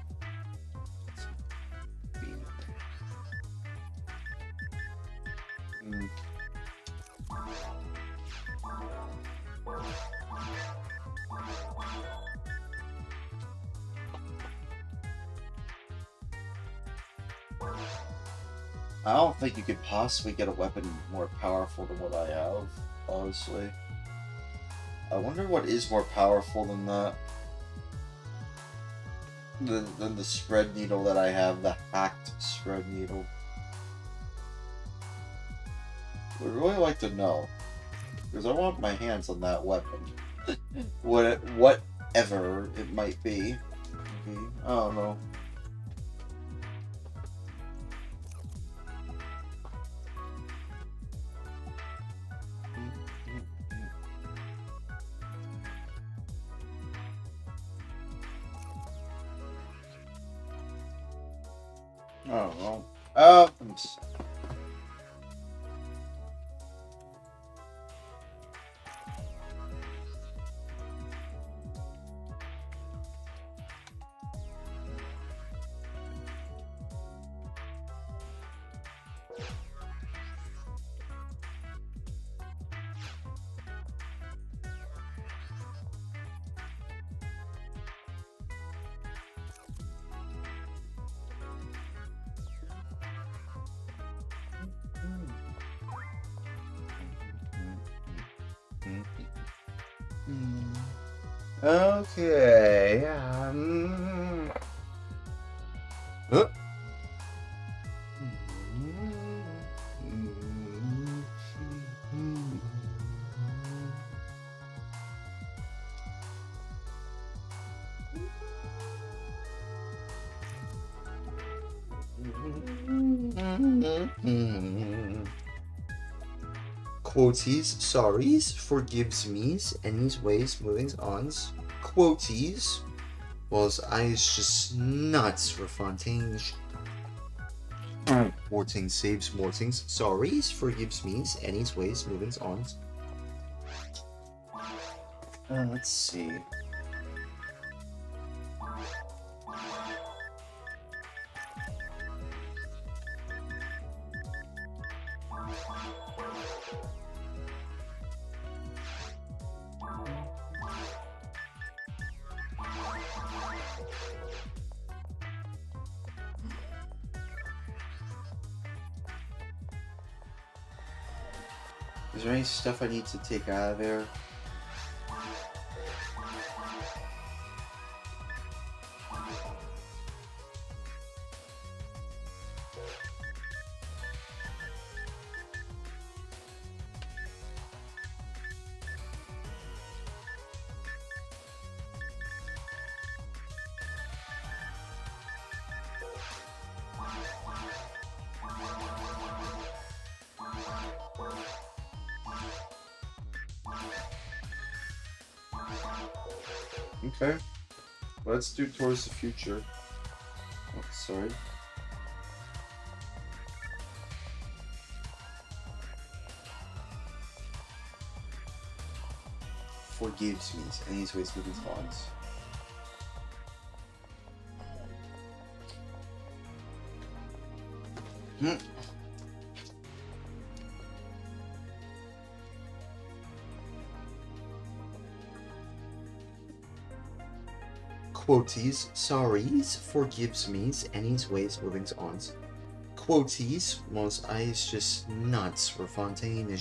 I don't think you could possibly get a weapon more powerful than what I have, honestly. I wonder what is more powerful than that. Than the spread needle that I have, the hacked spread needle. Would really like to know. Because I want my hands on that weapon. Whatever it might be. I don't know. Oh, well. Okay. Quoties, sorries, forgives me's, anyways, moving ons. Quoties, was eyes just nuts for Fontaine. Morting saves Mortings, sorries, forgives me's, anyways, moving ons. Let's see. Is there any stuff I need to take out of there? Okay. Let's do Towards the Future. Oh, sorry. Forgives me, and these ways moving bonds. Quoties, sorries, forgives me's, anyways, moving ons. Quoties, was eyes just nuts for Fontaine.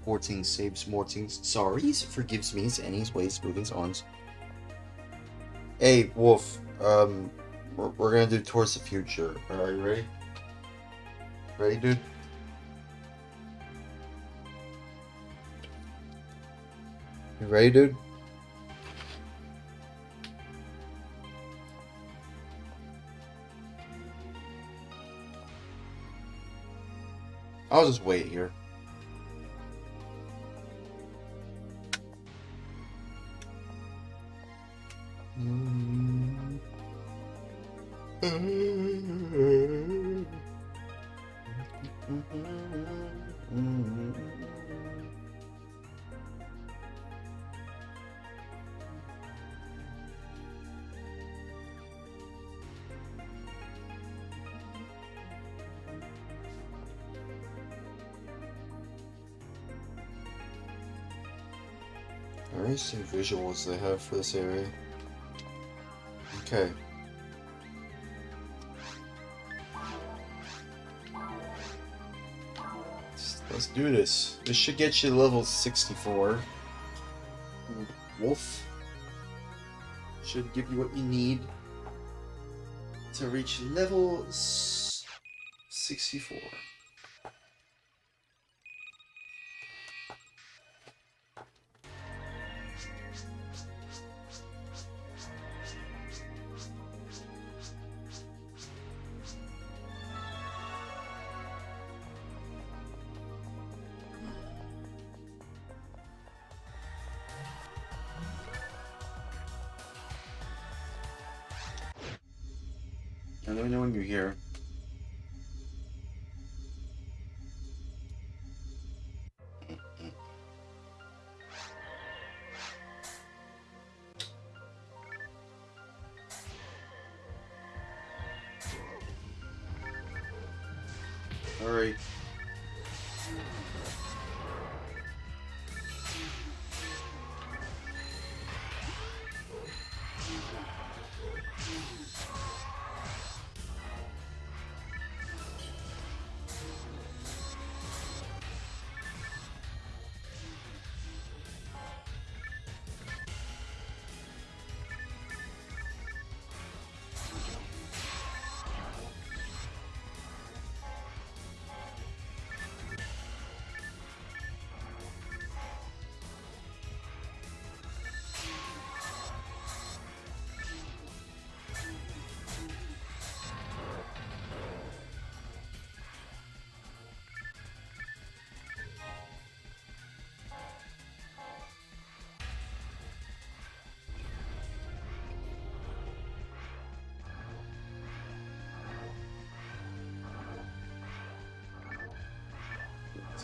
Morting saves Mortings, sorries, forgives me's, anyways, moving ons. Hey, Wolf, we're gonna do Towards the Future. Are you ready? Ready, dude? You ready, dude? I'll just wait here. Interesting visuals they have for this area. Okay. Let's do this. This should get you to level 64. Wolf should give you what you need to reach level 64. And let me know when you're here. Alright.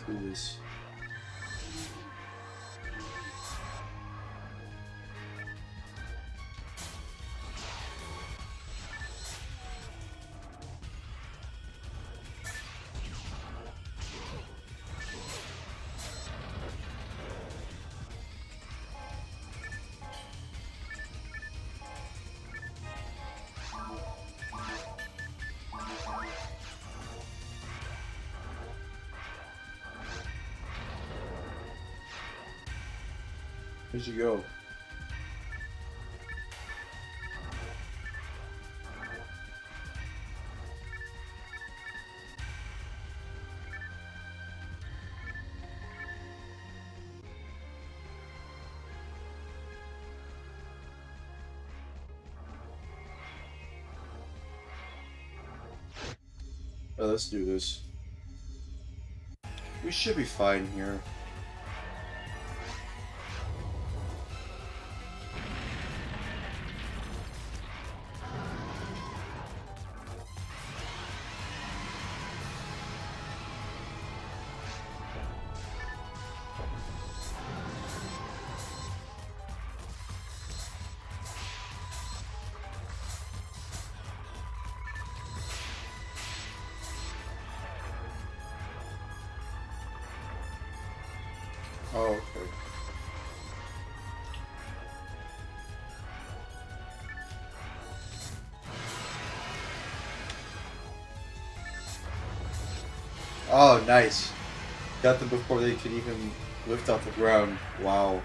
Let's do this. Where'd you go? Oh, let's do this. We should be fine here. Oh, okay. Oh, nice. Got them before they could even lift off the ground. Wow.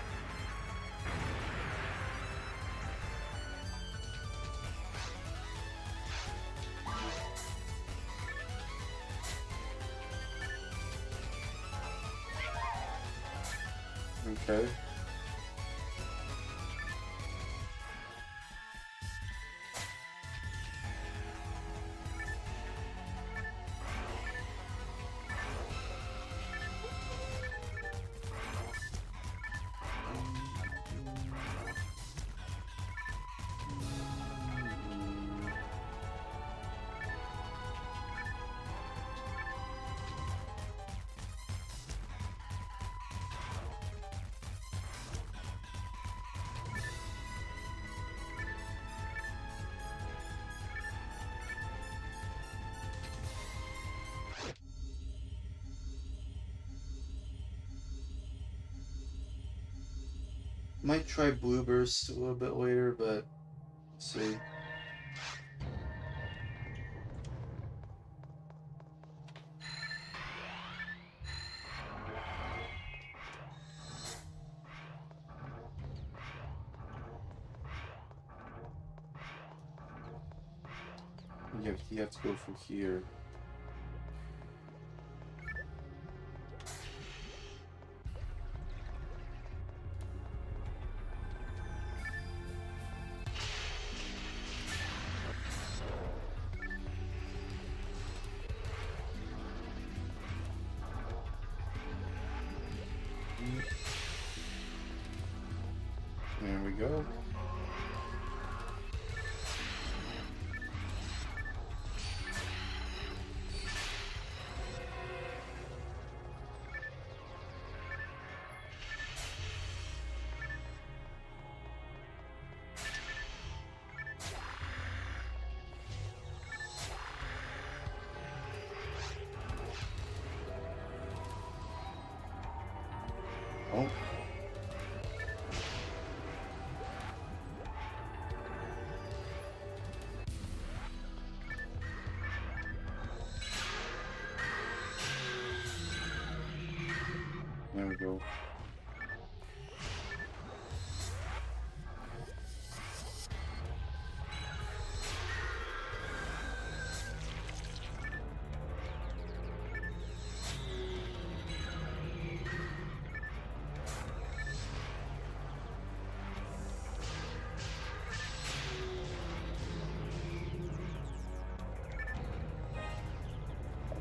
Okay. Might try Blueburst a little bit later, but let's see. You have to go from here. There we go. Oh. There we go.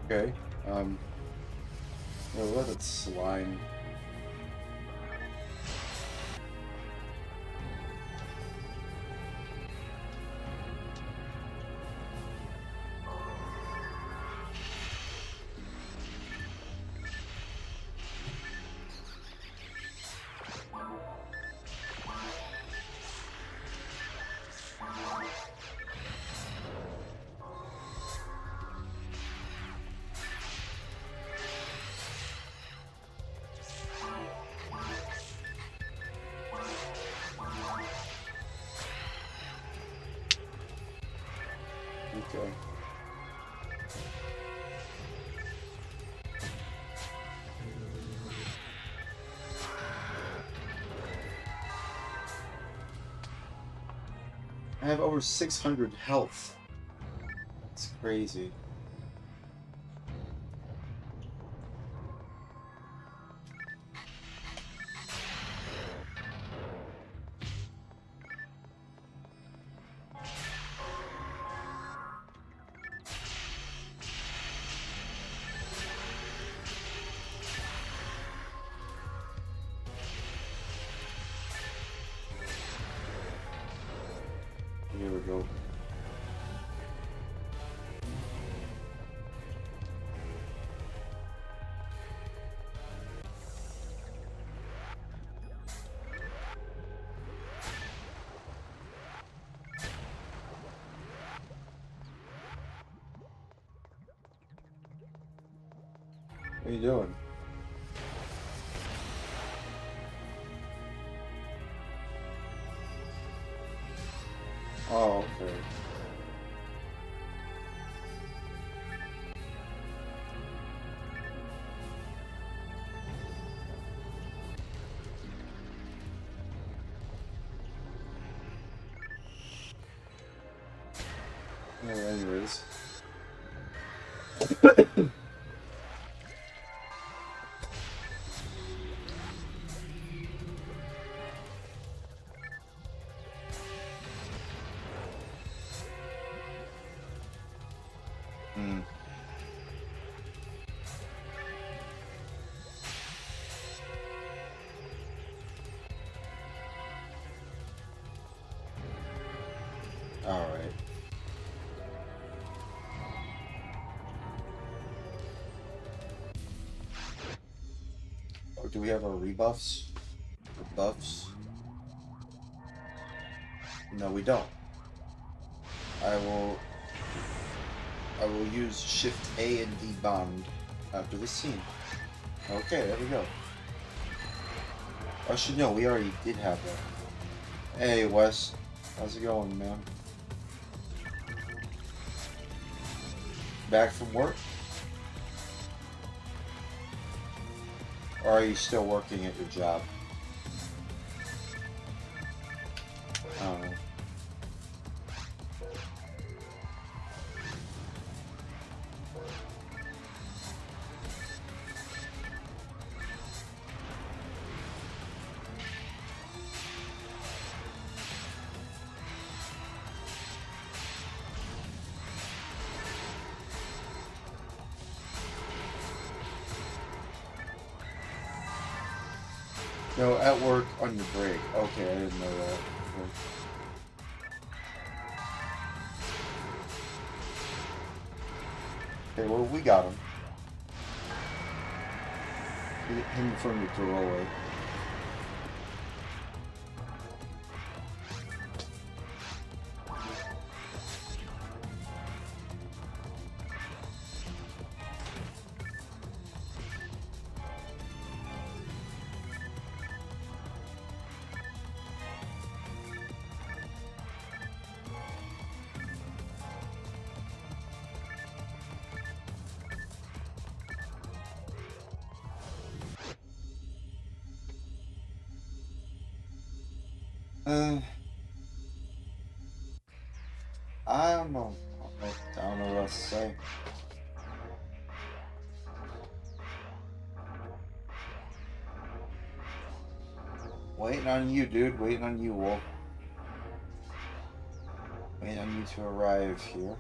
Okay. We'll let it slime. Okay. I have over 600 health. It's crazy. Here we go. What are you doing? Oh, okay. Yeah, anyways. Hmm. All right. Oh, do we have our rebuffs? Or buffs? No, we don't. I will use Shift A and D bond after this scene. Okay, there we go. Actually, no, we already did have that. Hey, Wes. How's it going, man? Back from work? Or are you still working at your job? I don't know. No, at work on your break. Okay, I didn't know that. Okay. Okay, well, we got him. Him from the throwaway. I don't know. I don't know what else to say. Waiting on you, dude. Waiting on you, Wolf. Waiting on you to arrive here.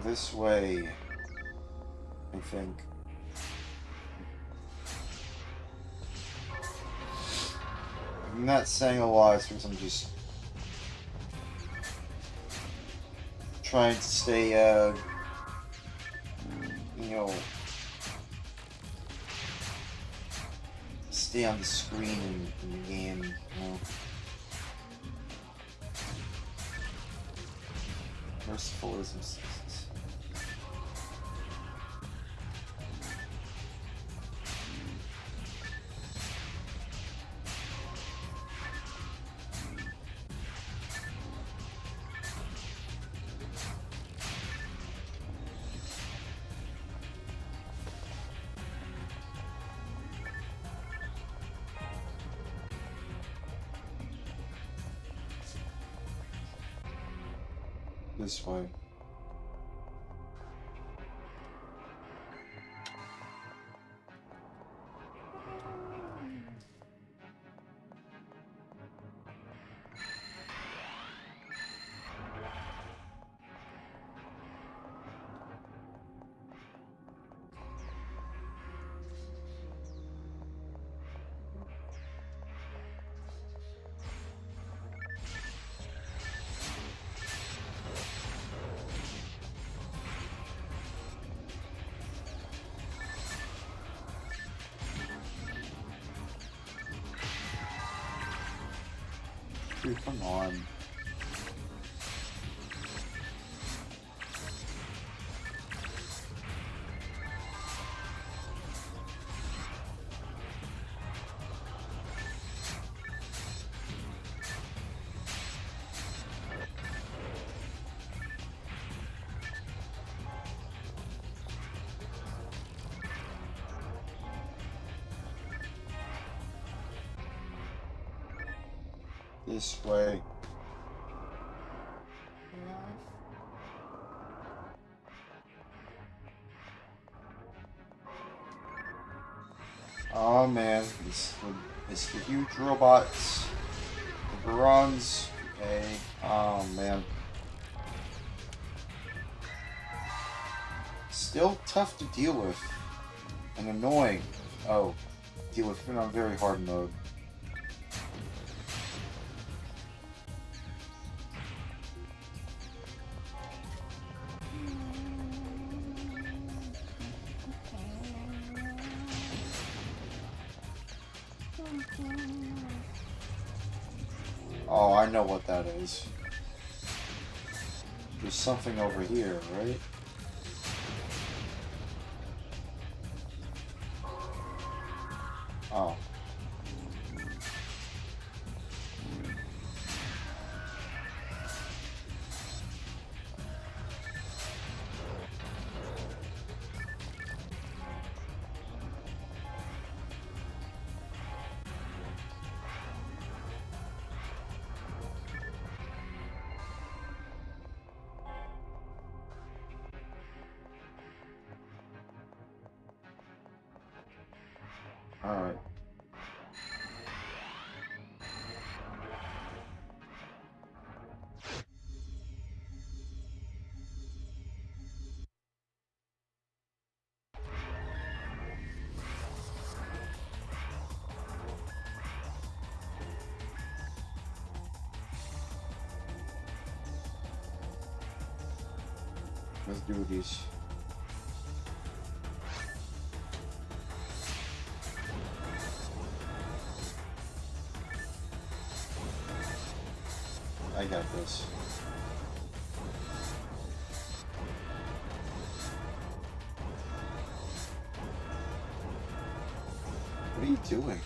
This way, I think. I'm not saying a lot because I'm just trying to stay, you know, stay on the screen in the game, you know. Mercifulism ceases. This way. Dude, come on. This way. Oh man, it's the huge robots, the Barons. Okay. Oh man. Still tough to deal with and annoying. Oh, deal with it on very hard mode. Oh, I know what that is. There's something over here, right? Oh. Alright. Let's do this. I got this. What are you doing?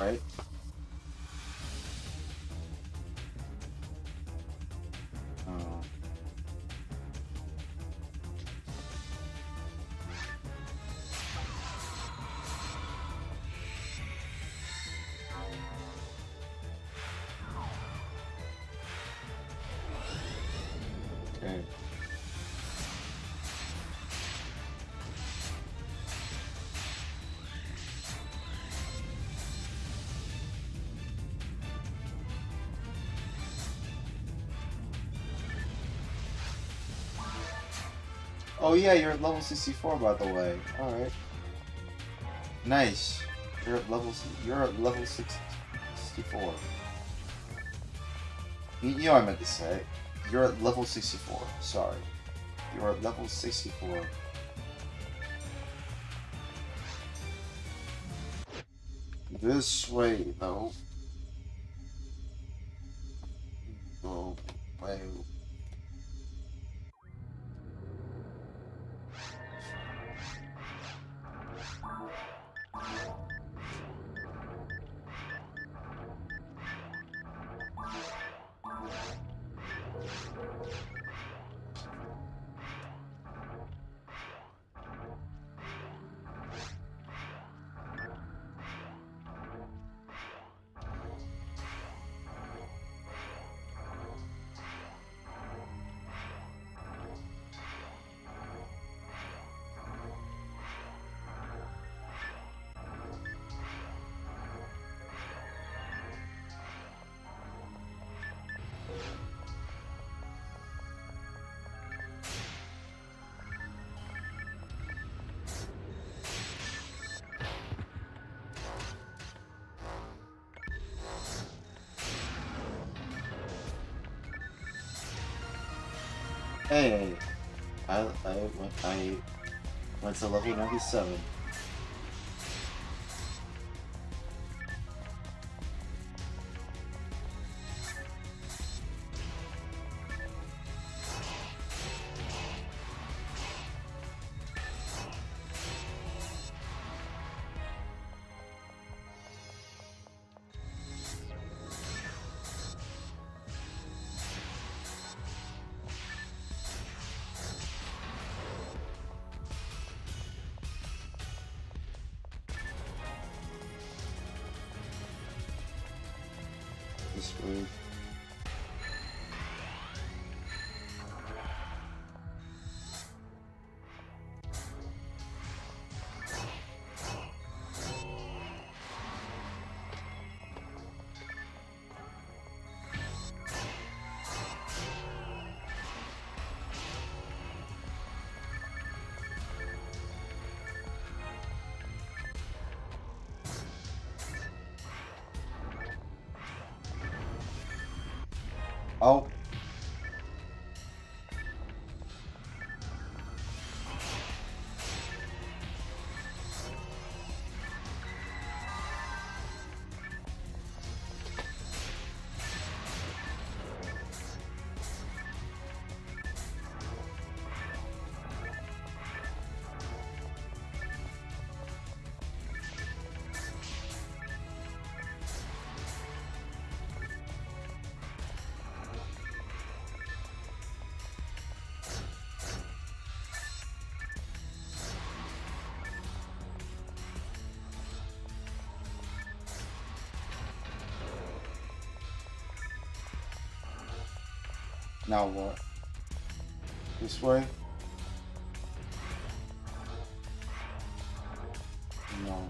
Right? Alright. Oh yeah, you're at level 64 by the way. Alright. Nice. You're at level 64. You know what I meant to say. You're at level 64. Sorry. You're at level 64. This way, though. Go way. Hey, I went to level 97. This way. Oh. Now what? This way? No.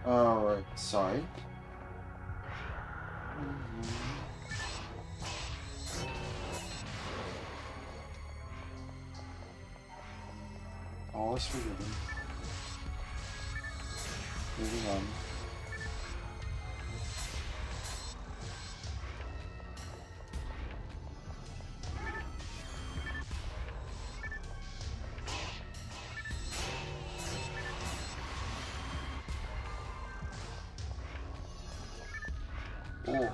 Alright, sorry. All is forgiven. Moving on. Oh.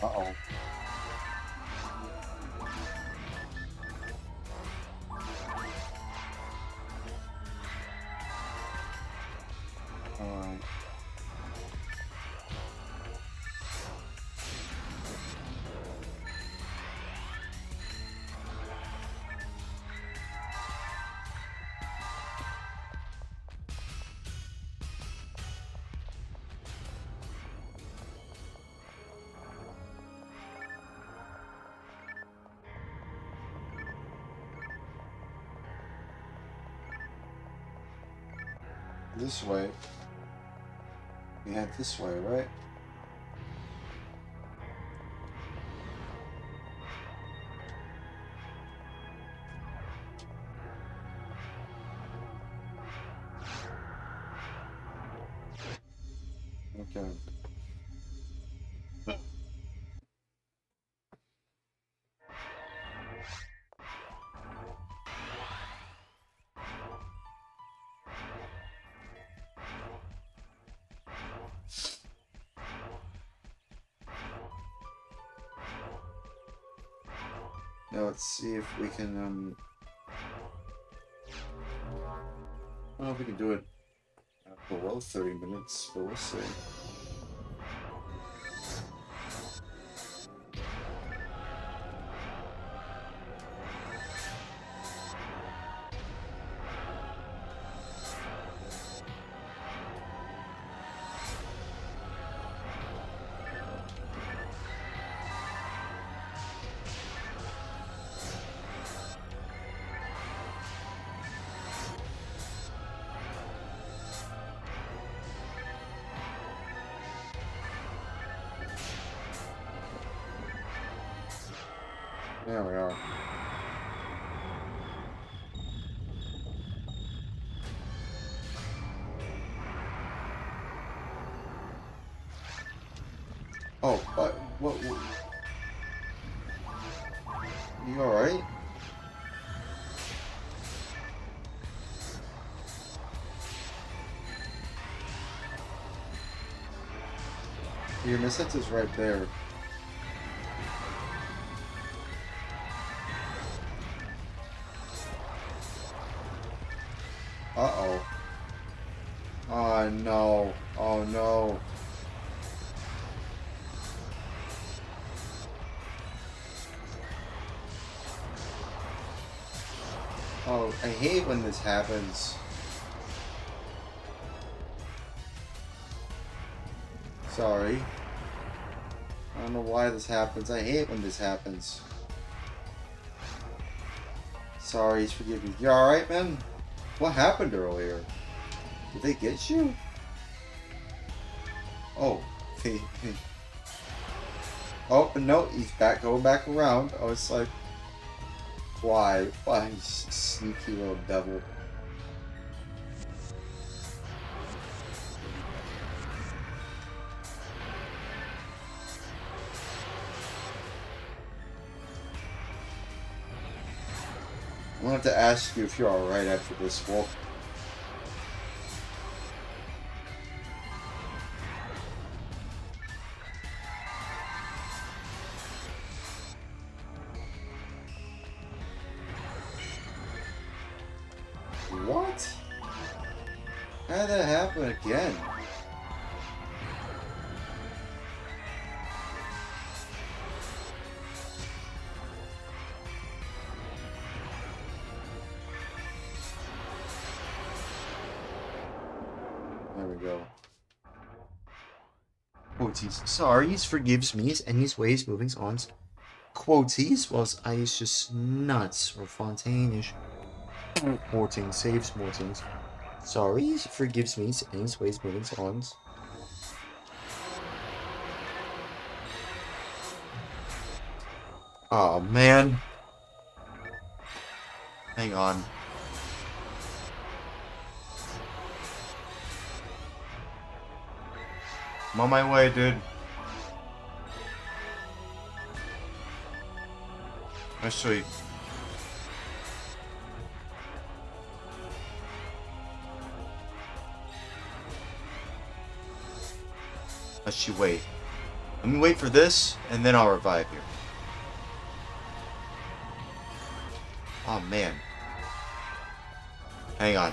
Uh-oh. Alright. This way. We head this way, right? Okay. Now let's see if we can, I don't know if we can do it below 30 minutes, but we'll see. There we are. Oh, what? You alright? Your message is right there. Uh-oh. Oh no. Oh no. Oh, I hate when this happens. Sorry. I don't know why this happens. I hate when this happens. Sorry, forgive me. You alright, man? What happened earlier? Did they get you? Oh. Oh, no, he's going back around. I was like, why? Why, you sneaky little devil. I'm gonna have to ask you if you're alright after this walk. What? How did that happen again? There we go. Quoties. Sorry, forgives me, and his ways moving on. Quoties was I is just nuts or Fontaine-ish. Mortings, saves Mortings. Sorry, forgives me, and his ways moving on. Oh man. Hang on. I'm on my way, dude. That's sweet. Let's you wait. Let me wait for this, and then I'll revive you. Oh, man. Hang on.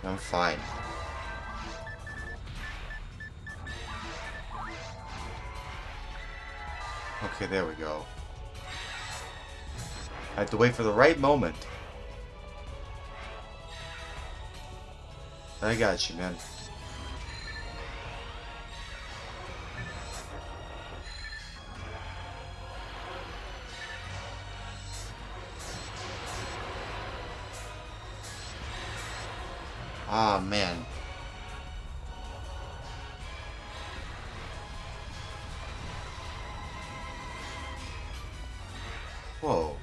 I'm fine. Okay, there we go. I have to wait for the right moment. I got you, man. Ah, man. Whoa.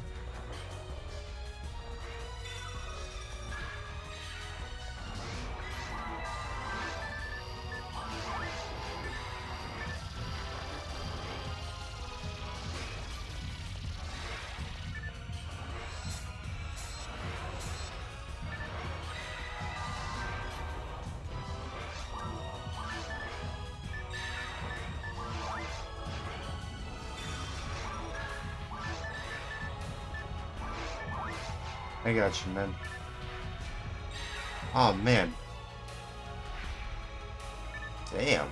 I got you, man. Oh, man. Damn.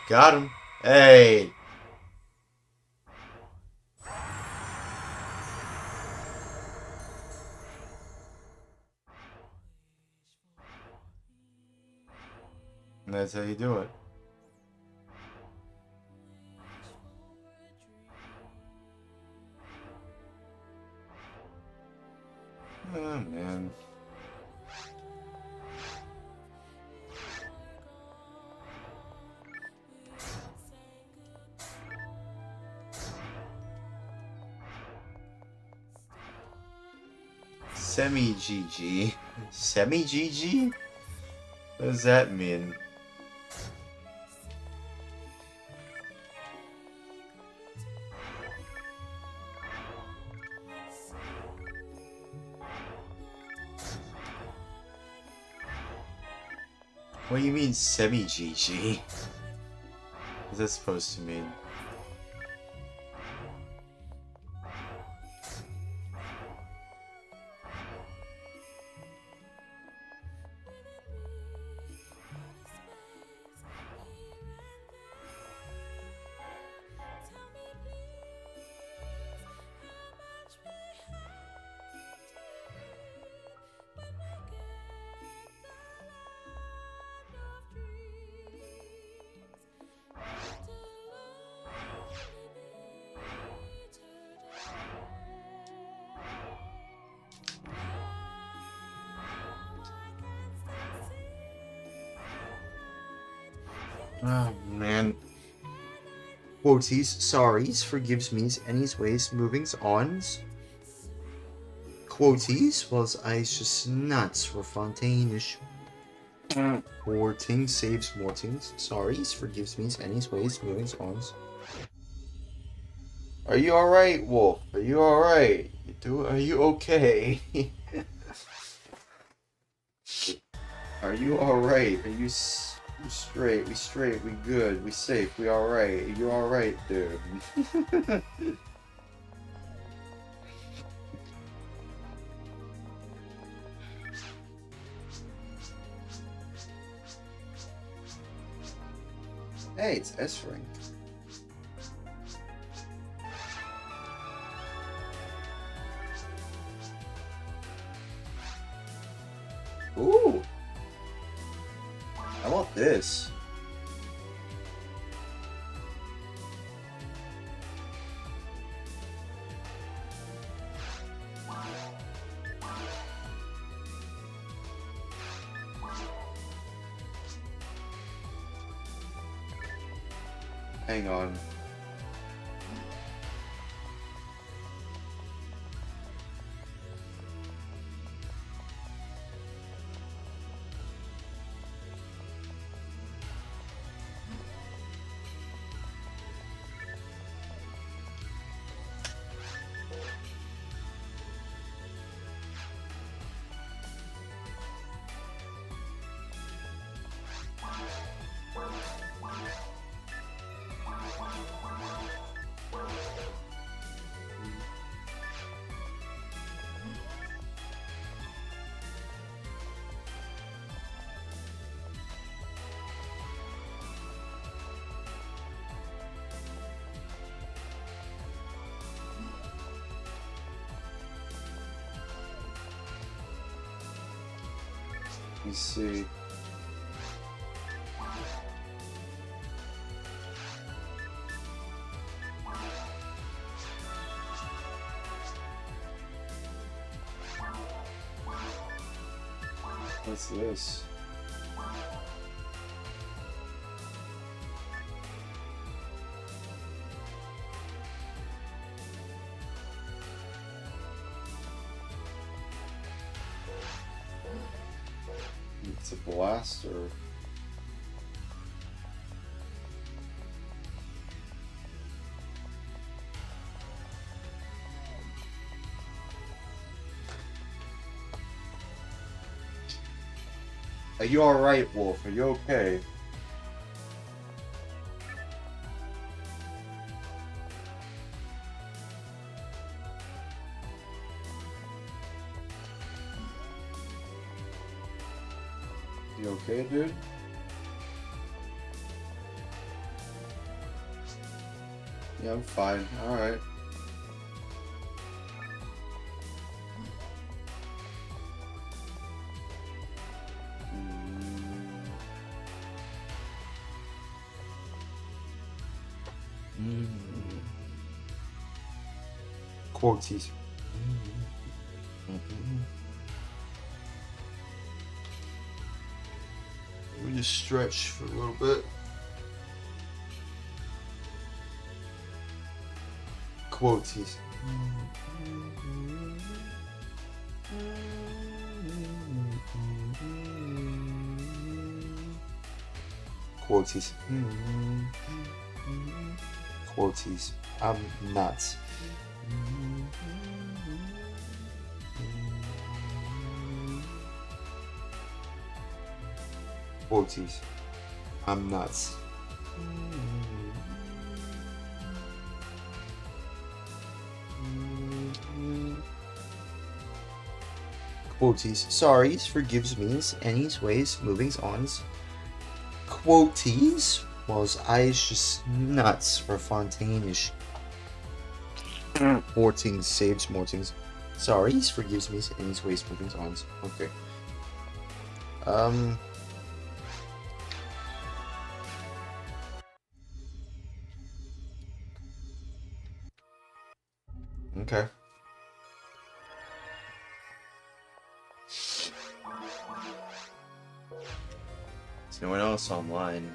Got him. Hey. And that's how you do it. Oh, man. Semi-GG. Semi-GG? What does that mean? What do you mean semi-GG? What's that supposed to mean? Oh, man. Quoties, sorries, forgives me's, any's, ways, movings, ons. Quoties was ice just nuts for Fontaine-ish. Morting saves Mortings. Sorries, forgives me's, any's, ways, movings, ons. Are you alright, Wolf? Are you alright? Are you okay? Are you alright? Are you straight? We straight, we good, we safe, we alright. You alright, dude? Hey, it's S-Rank. Ooh! I want this. Hang on. Let me see. What's this? It's a blaster. Are you alright, Wolf? Are you okay? You okay, dude? Yeah, I'm fine. Alright. Quoties. We just stretch for a little bit. Quoties. Quoties. Quoties. I'm nuts. Quoties. I'm nuts. Quoties. Sorries, forgives me's, any's, ways, movings, ons. Quoties. Was I just nuts for Fontaine-ish. More things, saves more things. Sorries, forgives me's, any's, ways, movings, ons. Okay. Okay. Is no one else online?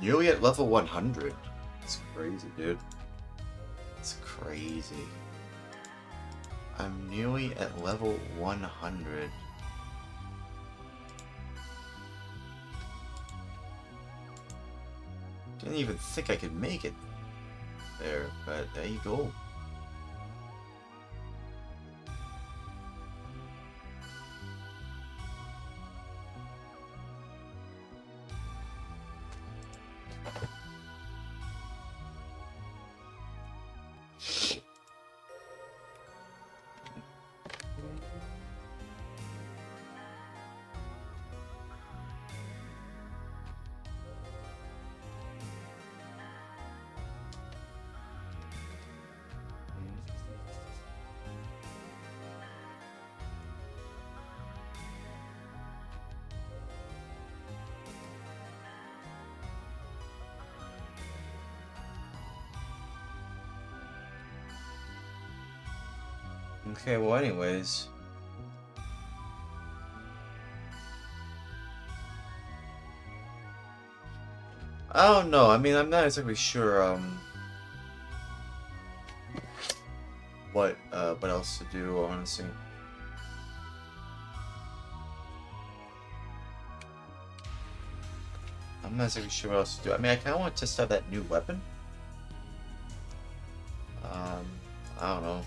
Nearly at level 100. It's crazy, dude. It's crazy. I'm nearly at level 100. Didn't even think I could make it there, but there you go. Okay, well anyways. I don't know, I mean I'm not exactly sure what else to do, honestly. I'm not exactly sure what else to do. I mean I kinda want to test out that new weapon. I don't know.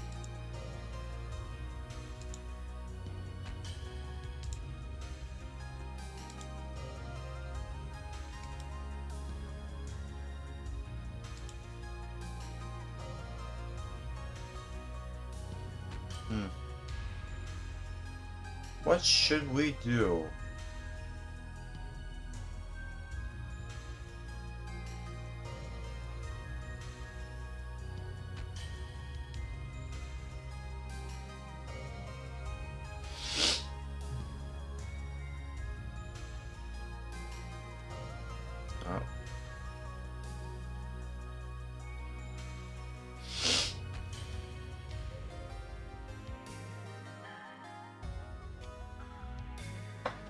What should we do?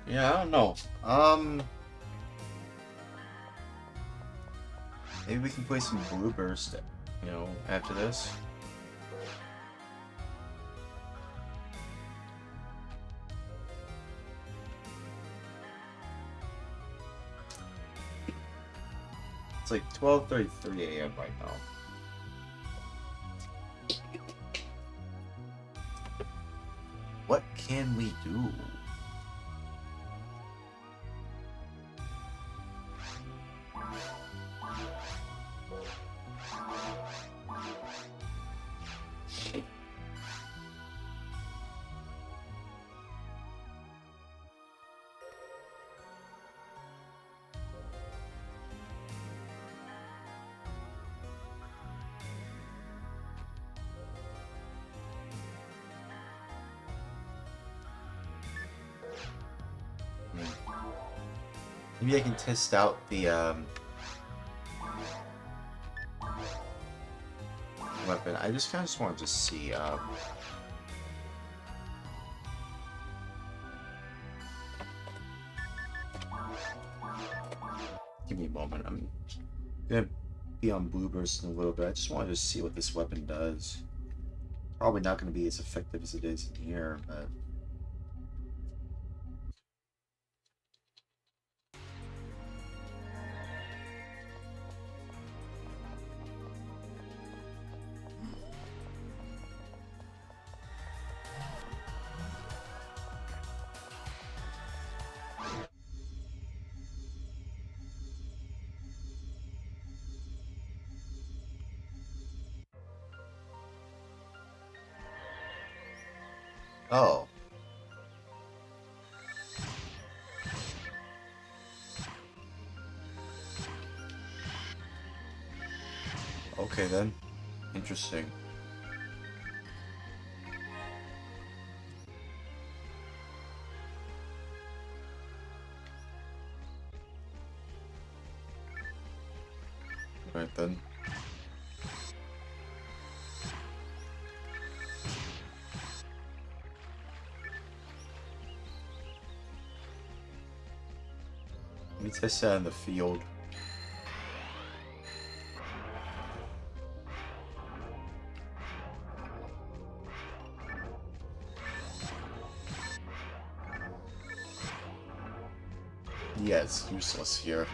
Yeah, I don't know. Maybe we can play some Blue Burst, you know, after this. It's like 12:33 a.m. right now. What can we do? Maybe I can test out the weapon. I just kind of wanted to see. Give me a moment. I'm gonna be on Blue Burst in a little bit. I just wanted to see what this weapon does. Probably not going to be as effective as it is in here, but. Oh. Okay then. Interesting. Right then. Let me test that in the field. Yeah, it's useless here.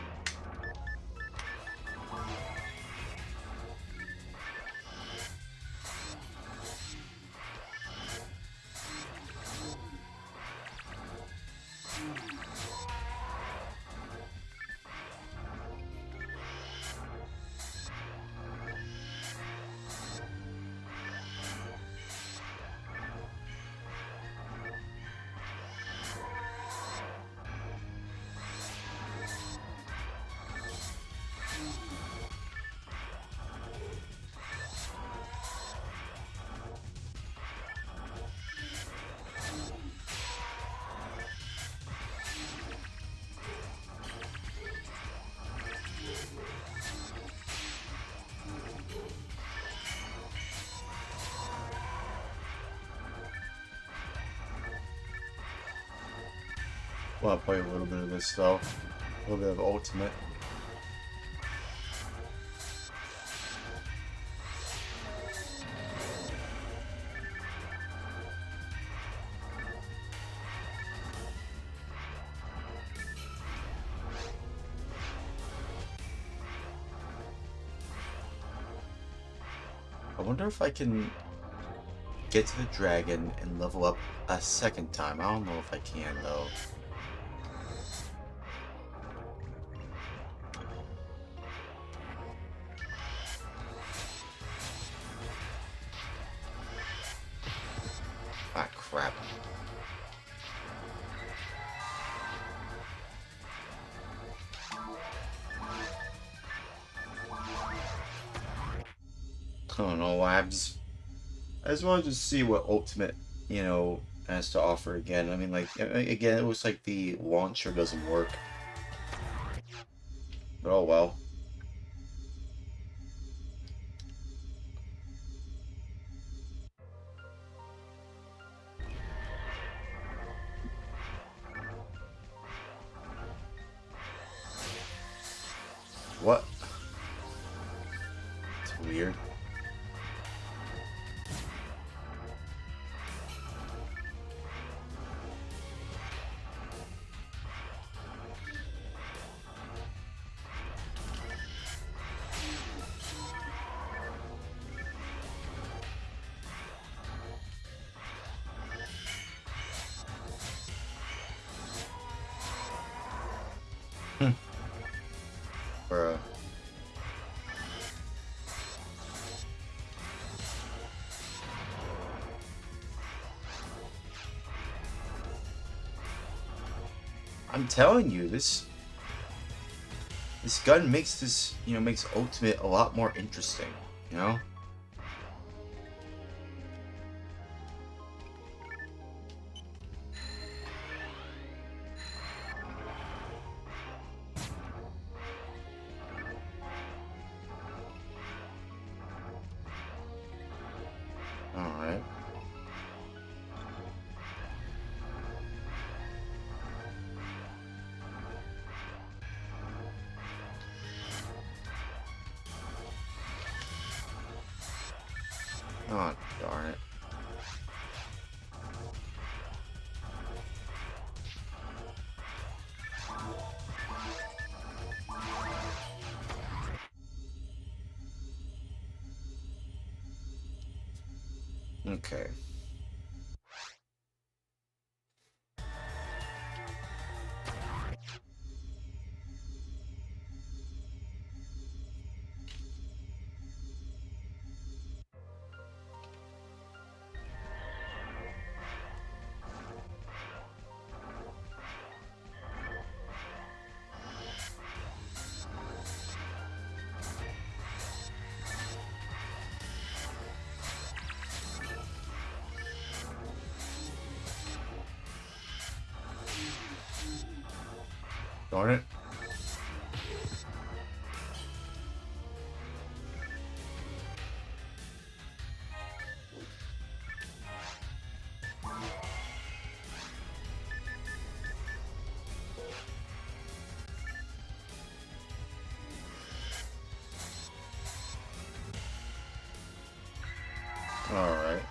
Well, I'll play a little bit of this though. A little bit of ultimate. I wonder if I can get to the dragon and level up a second time. I don't know if I can though. Ah, crap. I don't know why. I just wanted to see what ultimate, you know, has to offer again. I mean, like, again, it looks like the launcher doesn't work. But oh well. What? It's weird. Bruh. I'm telling you, this gun makes this, you know, makes Ultimate a lot more interesting, you know? Alright. Oh, darn it. Okay. Darn it. Alright.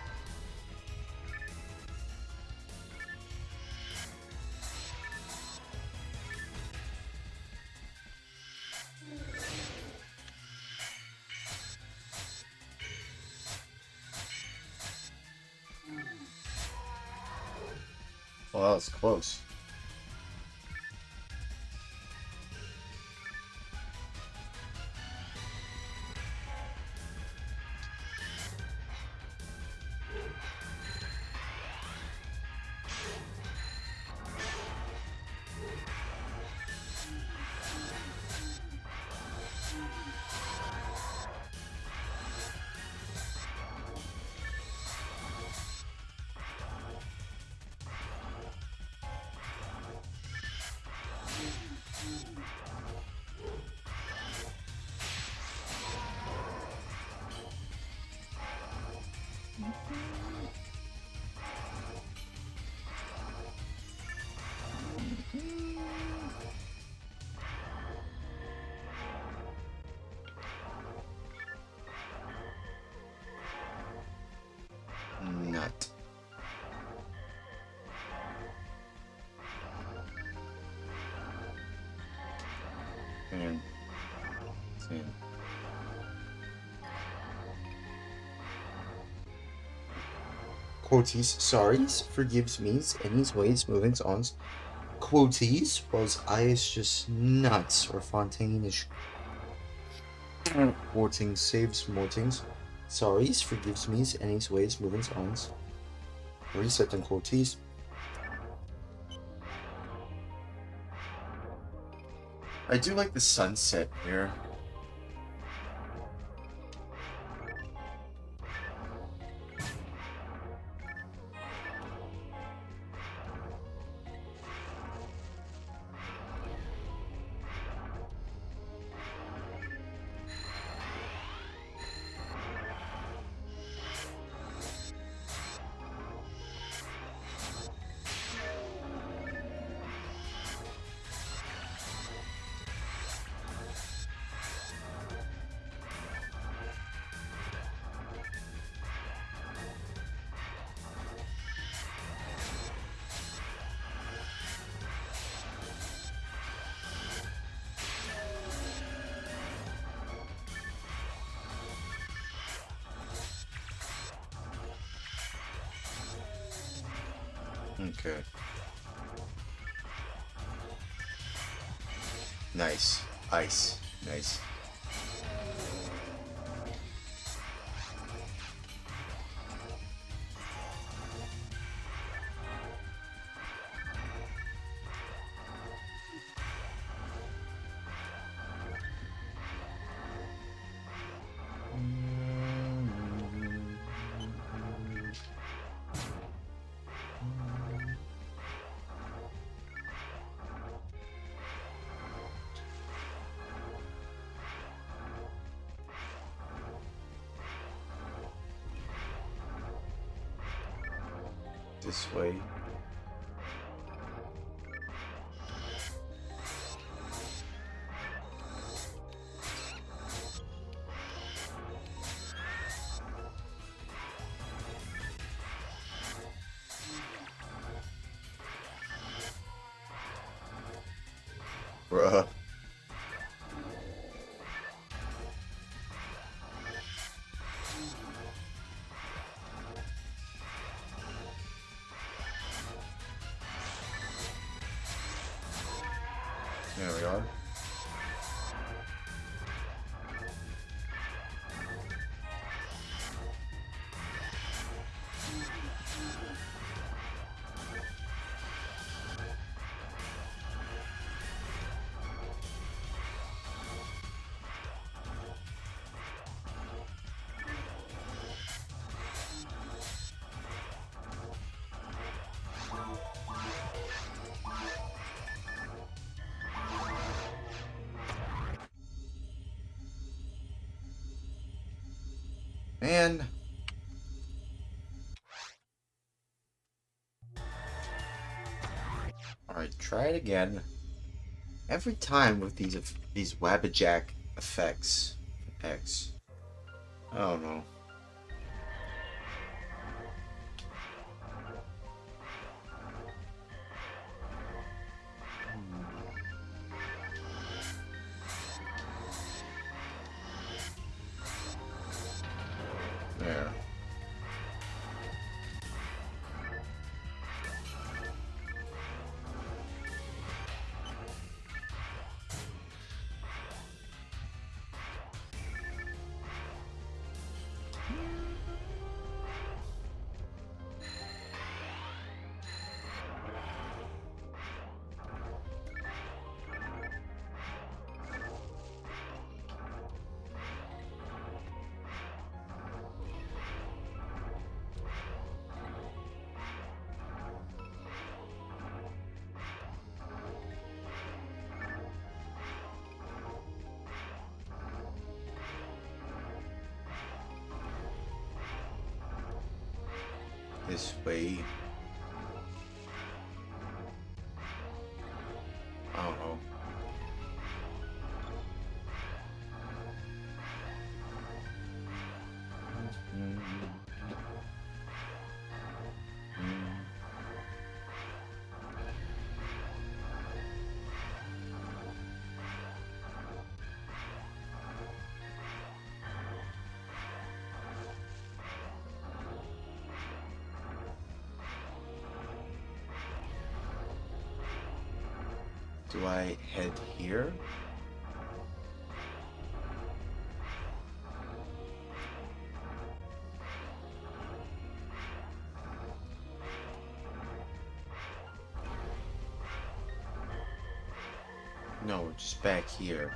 Well, that was close. Nut. And same. Quoties, sorries, forgives me's, any's ways, movings, ons. Quoties, was eyes just nuts, or Fontaine-ish. Mortings, saves, mortings. Sorries, forgives me's, any's ways, movings, ons. Reset and quoties. I do like the sunset here. Okay. Nice. Ice. Nice. This way. Bruh. There we are. Man. Alright, try it again. Every time with these Wabbajack effects. X. I don't know. There. This way. I don't know. Do I head here? No, just back here.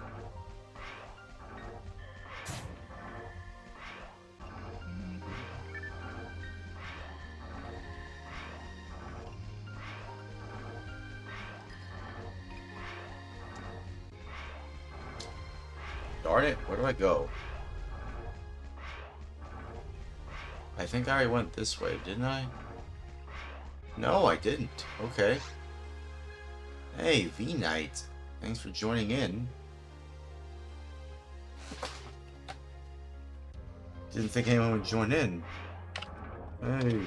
Darn it, where do I go? I think I already went this way, didn't I? No, I didn't. Okay. Hey, V-Knight. Thanks for joining in. Didn't think anyone would join in. Hey.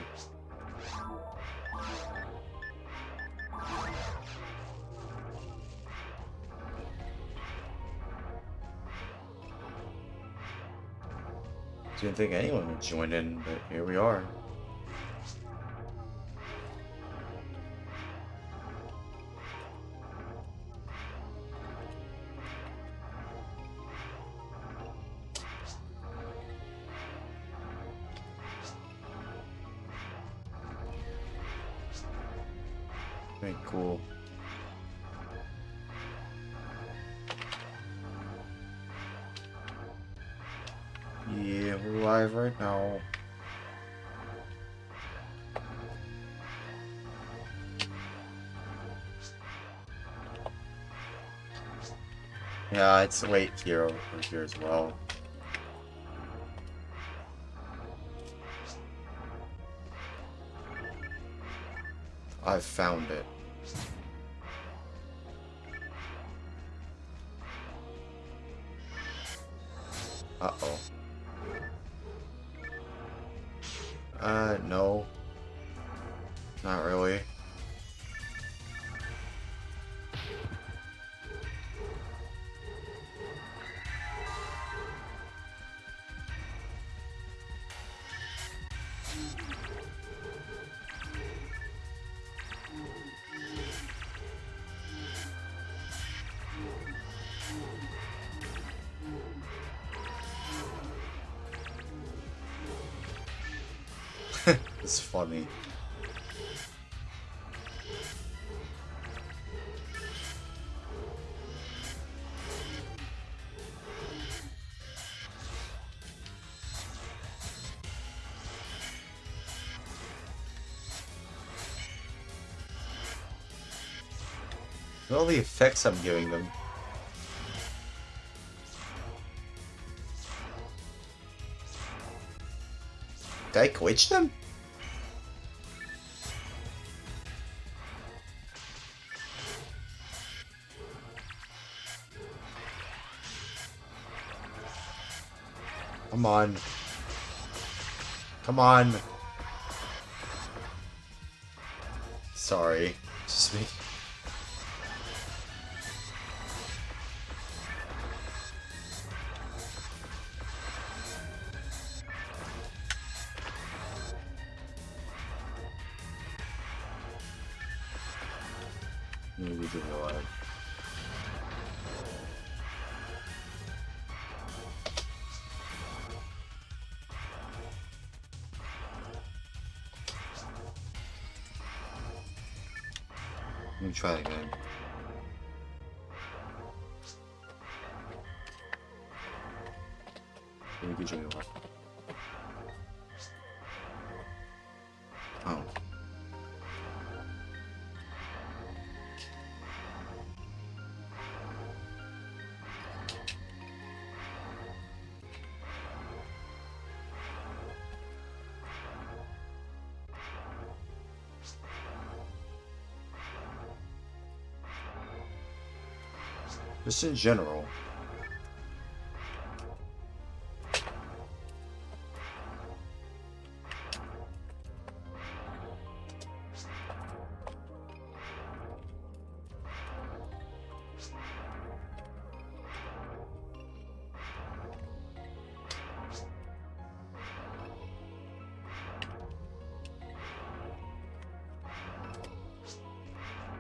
Didn't think anyone would join in, but here we are. Very cool. Yeah, we're live right now. Yeah, it's wait here over here as well. I've found it. Uh-oh. No. Not really. It's funny. Look at all the effects I'm giving them. Did I glitch them? Come on. Come on. Sorry. Just me. Maybe do it live. Let me try it again. Let me get you one. Oh. Just in general.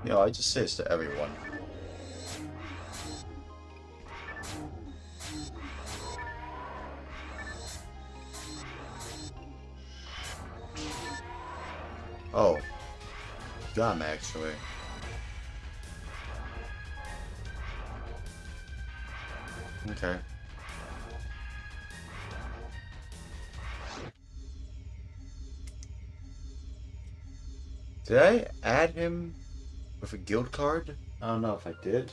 Yeah, I just say this to everyone. Oh. Got him, actually. Okay. Did I add him with a guild card? I don't know if I did.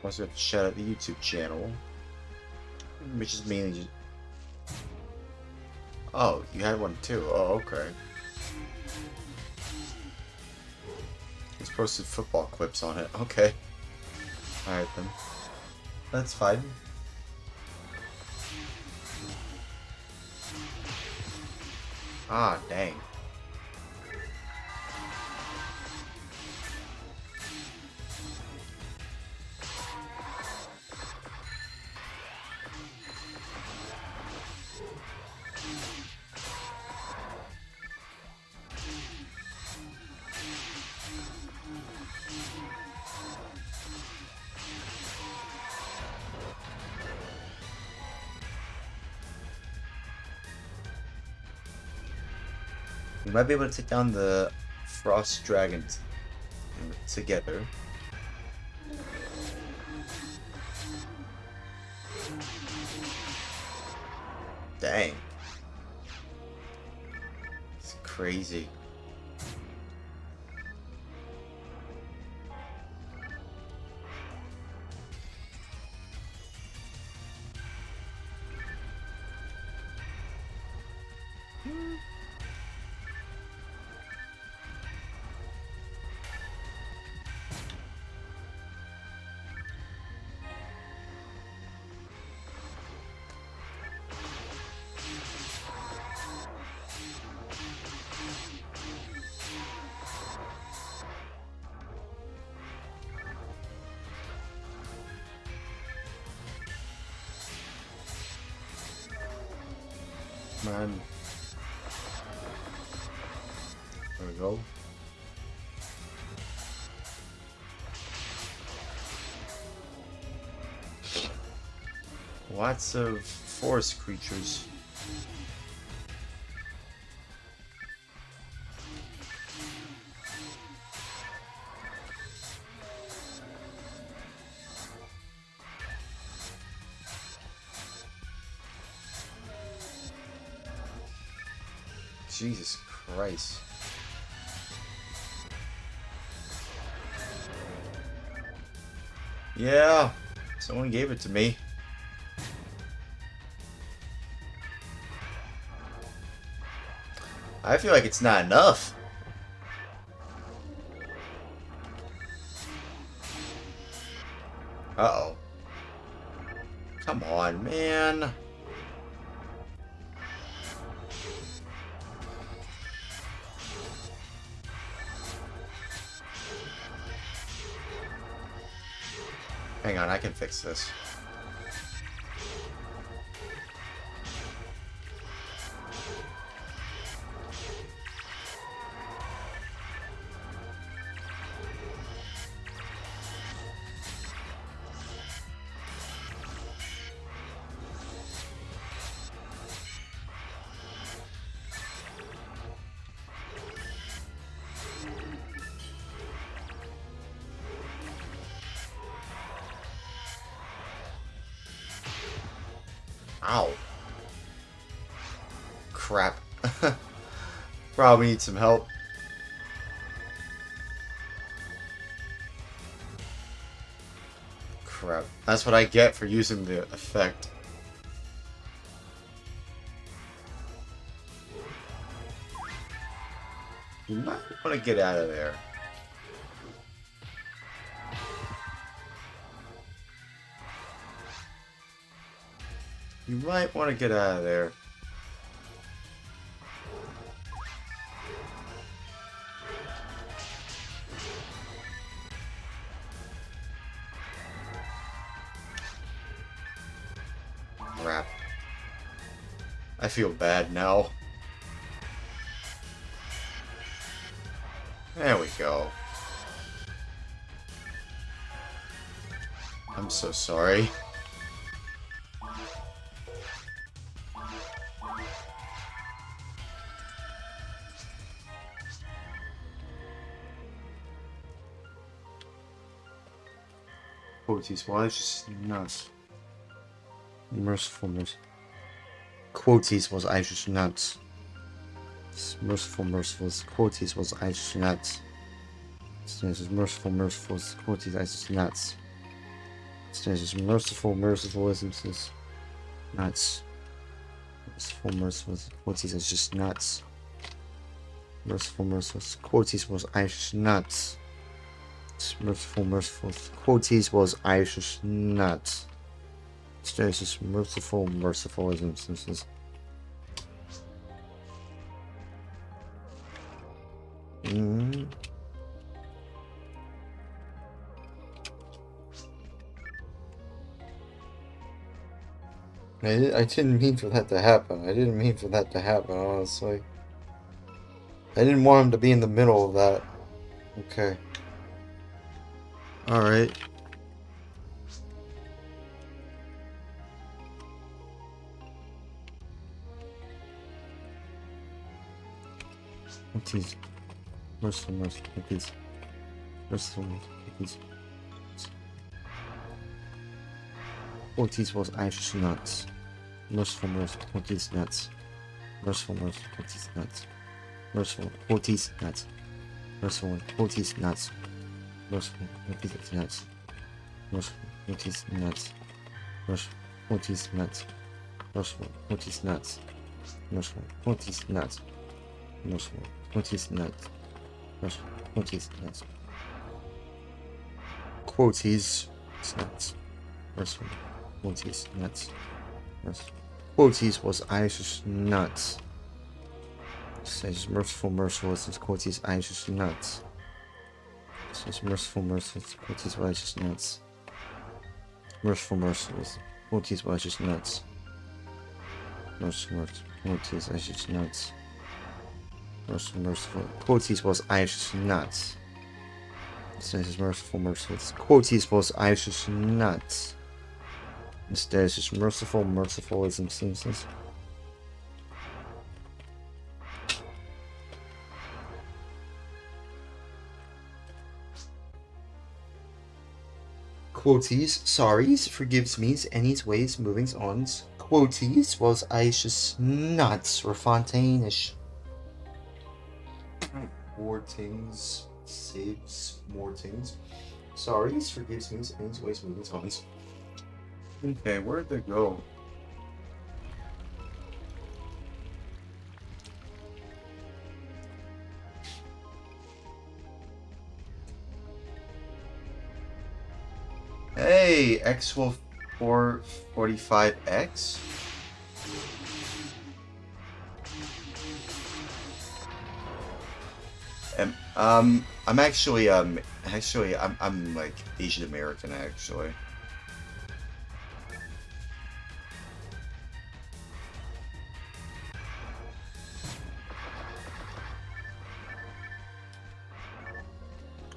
Also have to shout out the YouTube channel, which is mainly just... Oh, you had one too. Oh, okay. It's posted football clips on it. Okay. Alright then. That's fine. Ah, dang. We might be able to take down the frost dragons together. Dang. It's crazy. Man. There we go. Lots of forest creatures. Jesus Christ. Yeah, someone gave it to me. I feel like it's not enough. Uh-oh. Come on, man. Hang on, I can fix this. Ow. Crap. Probably need some help. Crap. That's what I get for using the effect. You might want to get out of there. You might want to get out of there. Crap. I feel bad now. There we go. I'm so sorry. Quoties, why is just nuts? Mercifulness. Quoties was I just nuts. Merciful, quoties was I just nuts. This is merciful, quoties I just nuts. This is merciful, isn't nuts. Merciful, quoties is just nuts. Merciful, quoties was I just nuts. Merciful, quoties was I just nuts. This is merciful isn't. I didn't mean for that to happen. Honestly. I didn't want him to be in the middle of that. Okay. Alright. Ortiz. Merciful, Ortiz. Merciful, Ortiz. Ortiz was Irish nuts. Merciful, Ortiz nuts. Merciful, Ortiz nuts. Merciful, Ortiz nuts. Merciful, Ortiz nuts. Merciful, Ortiz nuts. Merciful, Ortiz nuts. Merciful, Ortiz nuts. Merciful, Ortiz nuts. Merciful, Ortiz nuts. Merciful, Ortiz nuts. Merciful, Ortiz nuts. Quoties nuts. Merciful, Ortiz nuts. Quoties was Irish nuts. Says merciful, says Quoties Irish nuts. Says merciful, Quoties Irish nuts. Merciful, Quoties Irish nuts. Merciful, Quoties Irish nuts. Merciful, Quoties was Irish nuts. Says merciful, Quoties was Irish nuts. Instead, it's just mercifulism seems. Quoties, sorries, forgives me's, any's, ways, movings, ons. Quoties was Irish nuts, or fontaine-ish. More things, saves more things. Sorries, forgives me's, any's, ways, movings, ons. Okay, where'd they go? Hey, X-Wolf 445X? I'm actually, I'm like Asian American, actually.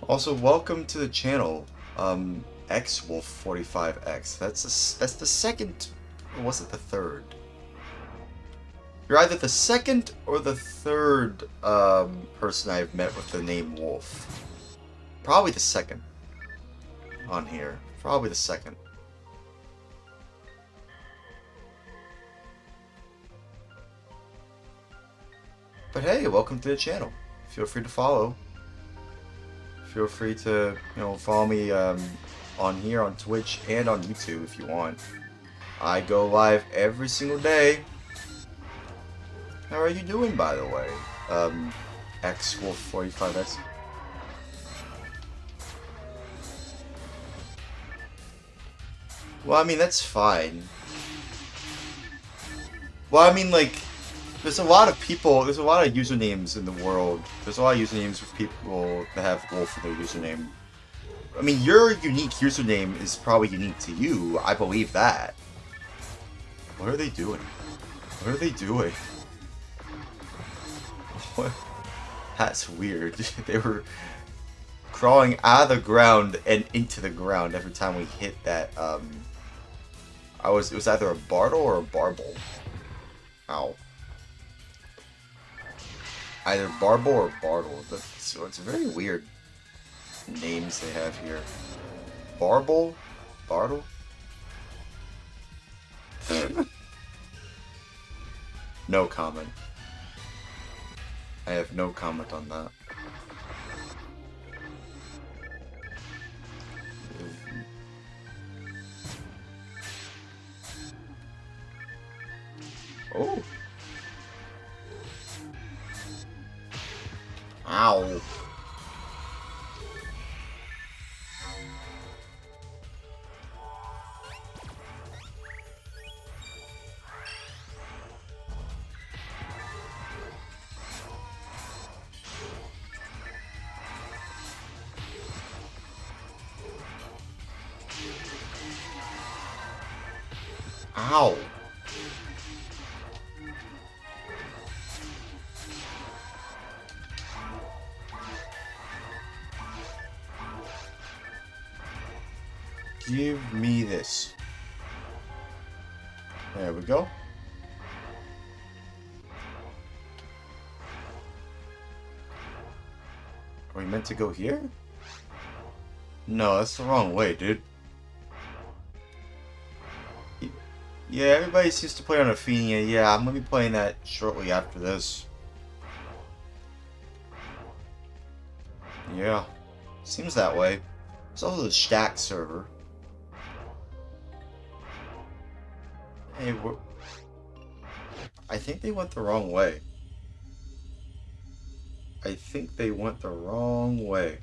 Also, welcome to the channel, X-Wolf45X. That's the second, or was it the third? You're either the second or the third person I've met with the name Wolf. Probably the second on here. Probably the second. But hey, welcome to the channel. Feel free to follow. Feel free to, follow me on here on Twitch and on YouTube if you want. I go live every single day. How are you doing, by the way? X-Wolf45X. Well, I mean, that's fine. Well, I mean, like, there's a lot of people, there's a lot of usernames in the world. There's a lot of usernames with people that have Wolf in their username. I mean, your unique username is probably unique to you. I believe that. What are they doing? What are they doing? What? That's weird. They were crawling out of the ground and into the ground every time we hit that, it was either a Bartle or a Barble. Ow. Either Barble or Bartle. So it's very weird names they have here. Barble? Bartle? No comment. I have no comment on that. Oh. Ow. Ow. Give me this. There we go. meant to go here? No, that's the wrong way, dude. Yeah, everybody seems to play on Ephinea. Yeah, I'm gonna be playing that shortly after this. Yeah, seems that way. It's also the Stack server. Hey, I think they went the wrong way. I think they went the wrong way.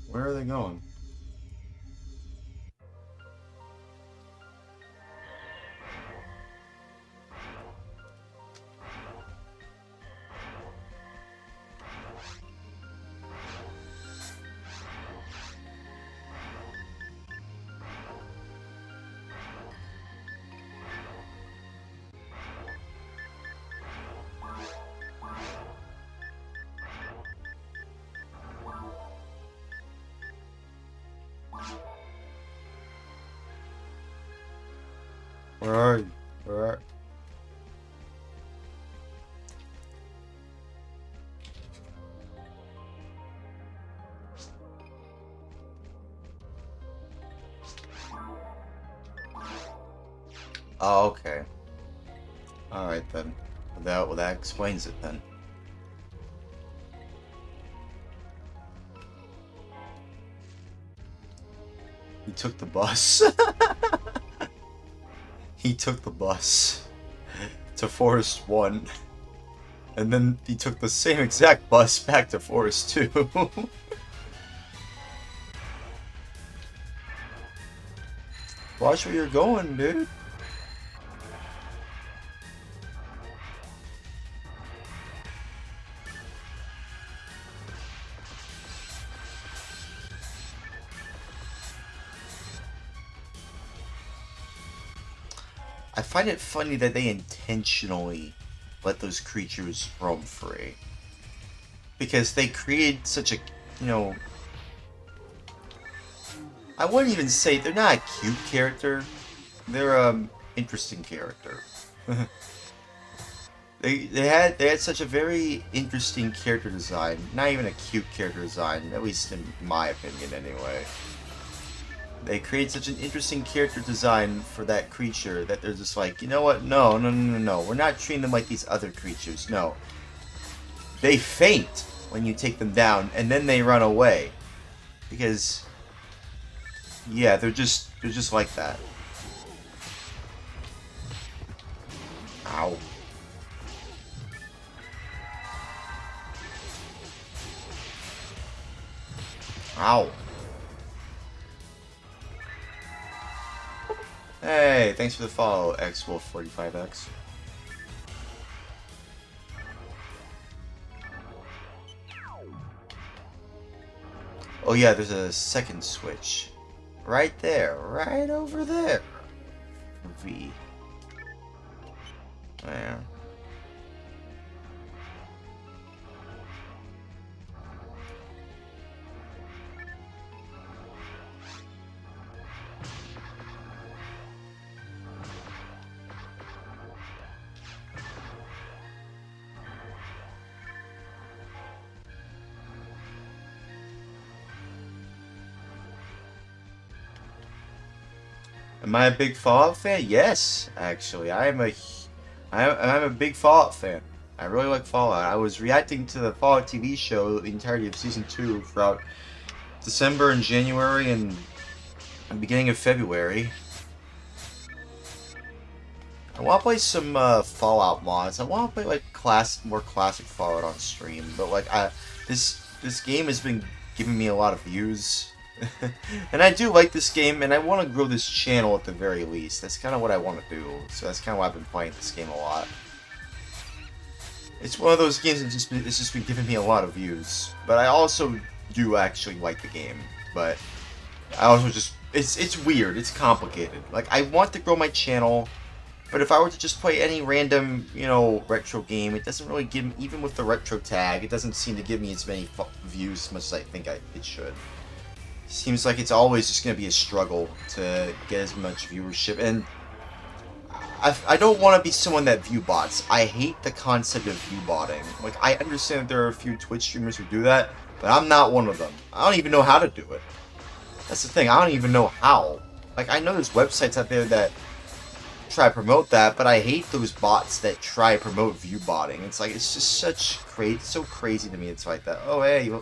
Where are they going? Where are you? Where are... Oh, okay. Alright then. Well, that explains it then. He took the bus. He took the bus to Forest 1. And then he took the same exact bus back to Forest 2. Watch where you're going, dude. I find it funny that they intentionally let those creatures roam free. Because they create such a, you know... I wouldn't even say they're not a cute character. They're interesting character. they had such a very interesting character design. Not even a cute character design, at least in my opinion anyway. They create such an interesting character design for that creature that they're just like, you know what? No. We're not treating them like these other creatures. No. They faint when you take them down, and then they run away. Because, yeah, they're just like that. Ow. Ow. Hey, thanks for the follow, XWolf45X. Oh yeah, there's a second switch. Right there, right over there. V. There. Am I a big Fallout fan? Yes, actually. I'm a big Fallout fan. I really like Fallout. I was reacting to the Fallout TV show the entirety of Season 2 throughout December and January and the beginning of February. I want to play some Fallout mods. I want to play like more classic Fallout on stream. But like this game has been giving me a lot of views. And I do like this game, and I want to grow this channel at the very least. That's kind of what I want to do. So that's kind of why I've been playing this game a lot. It's one of those games that's it's just been giving me a lot of views. But I also do actually like the game. But I also just it's weird. It's complicated. Like I want to grow my channel, but if I were to just play any random, you know, retro game, it doesn't really give me, even with the retro tag, it doesn't seem to give me as many views as much as I think it should. seems like it's always just going to be a struggle to get as much viewership. And I don't want to be someone that view bots. I hate the concept of view botting. Like, I understand that there are a few Twitch streamers who do that, but I'm not one of them. I don't even know how to do it. That's the thing, I don't even know how. Like, I know there's websites out there that try to promote that, but I hate those bots that try to promote view botting. It's like, it's just so crazy to me. It's like that. Oh, hey,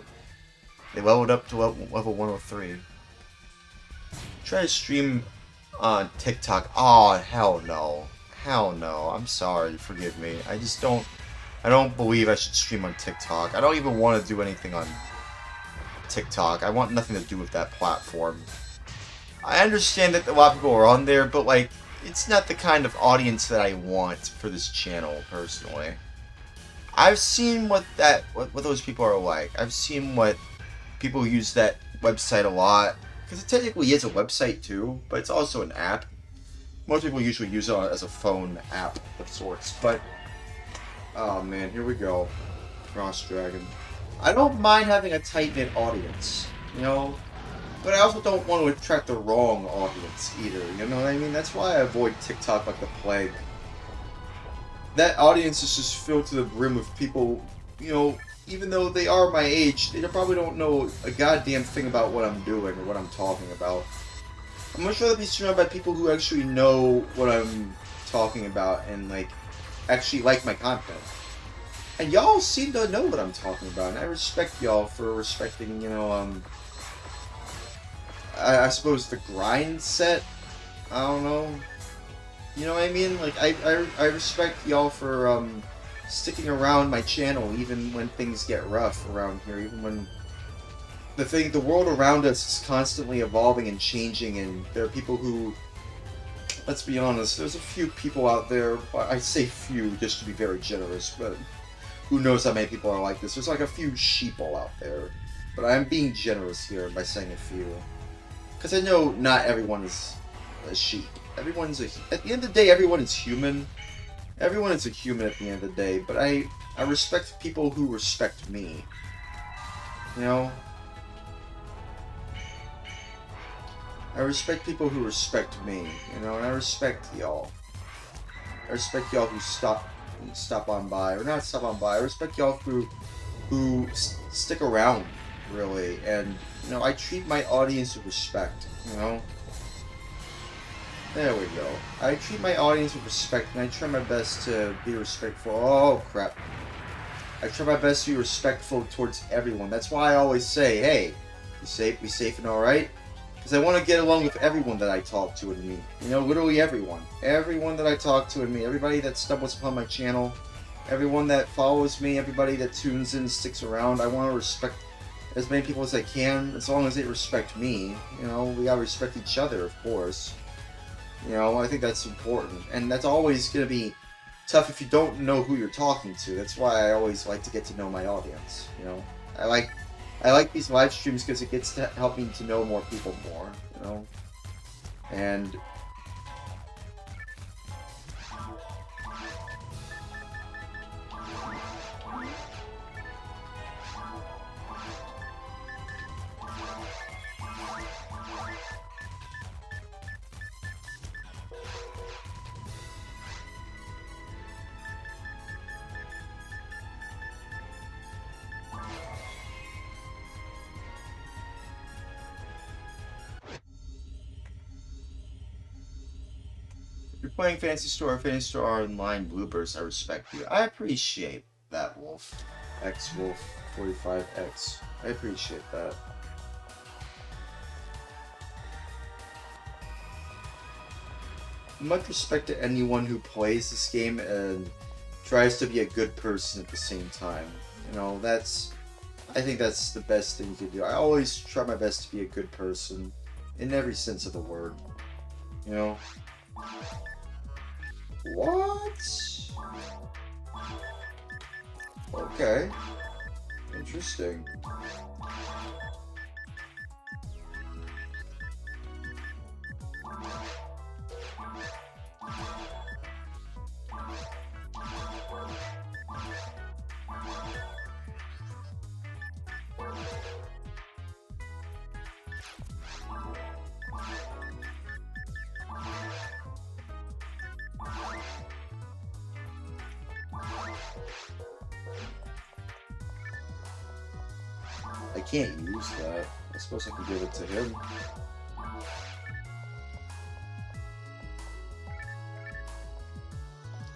they leveled up to level 103. Try to stream on TikTok. Oh, hell no. Hell no. I'm sorry. Forgive me. I don't believe I should stream on TikTok. I don't even want to do anything on TikTok. I want nothing to do with that platform. I understand that a lot of people are on there, but like, it's not the kind of audience that I want for this channel, personally. I've seen what those people are like. I've seen what people use that website a lot. Because it technically is a website too, but it's also an app. Most people usually use it as a phone app of sorts, but... Oh man, here we go. Cross Dragon. I don't mind having a tight-knit audience, you know? But I also don't want to attract the wrong audience either, you know what I mean? That's why I avoid TikTok like the plague. That audience is just filled to the brim with people, you know, even though they are my age, they probably don't know a goddamn thing about what I'm doing or what I'm talking about. I'm much rather be surrounded by people who actually know what I'm talking about and, like, actually like my content. And y'all seem to know what I'm talking about, and I respect y'all for respecting, you know, I suppose the grind set? I don't know. You know what I mean? Like, I respect y'all for, sticking around my channel even when things get rough around here, even when the world around us is constantly evolving and changing, and there are people who, let's be honest, there's a few people out there, I say few just to be very generous, but who knows how many people are like this. There's like a few sheeple out there, but I'm being generous here by saying a few. Because I know not everyone is a sheep. At the end of the day, everyone is human. Everyone is a human at the end of the day, but I respect people who respect me. You know? I respect people who respect me, you know, and I respect y'all. I respect y'all who stop on by, or not stop on by. I respect y'all who stick around, really, and, you know, I treat my audience with respect, you know? There we go. I treat my audience with respect, and I try my best to be respectful. Oh, crap. I try my best to be respectful towards everyone. That's why I always say, hey, be safe and alright? Because I want to get along with everyone that I talk to and meet. You know, literally everyone. Everyone that I talk to and meet. Everybody that stumbles upon my channel. Everyone that follows me. Everybody that tunes in, sticks around. I want to respect as many people as I can, as long as they respect me. You know, we gotta respect each other, of course. You know, I think that's important. And that's always going to be tough if you don't know who you're talking to. That's why I always like to get to know my audience, you know. I like these live streams because it gets to help me to know more people more, you know. And if you're playing Fantasy Star Online bloopers, I respect you. I appreciate that, Wolf. X-Wolf45X. I appreciate that. Much respect to anyone who plays this game and tries to be a good person at the same time. You know, I think that's the best thing you can do. I always try my best to be a good person in every sense of the word. You know? What? Okay. Interesting. can't use that. I suppose I can give it to him.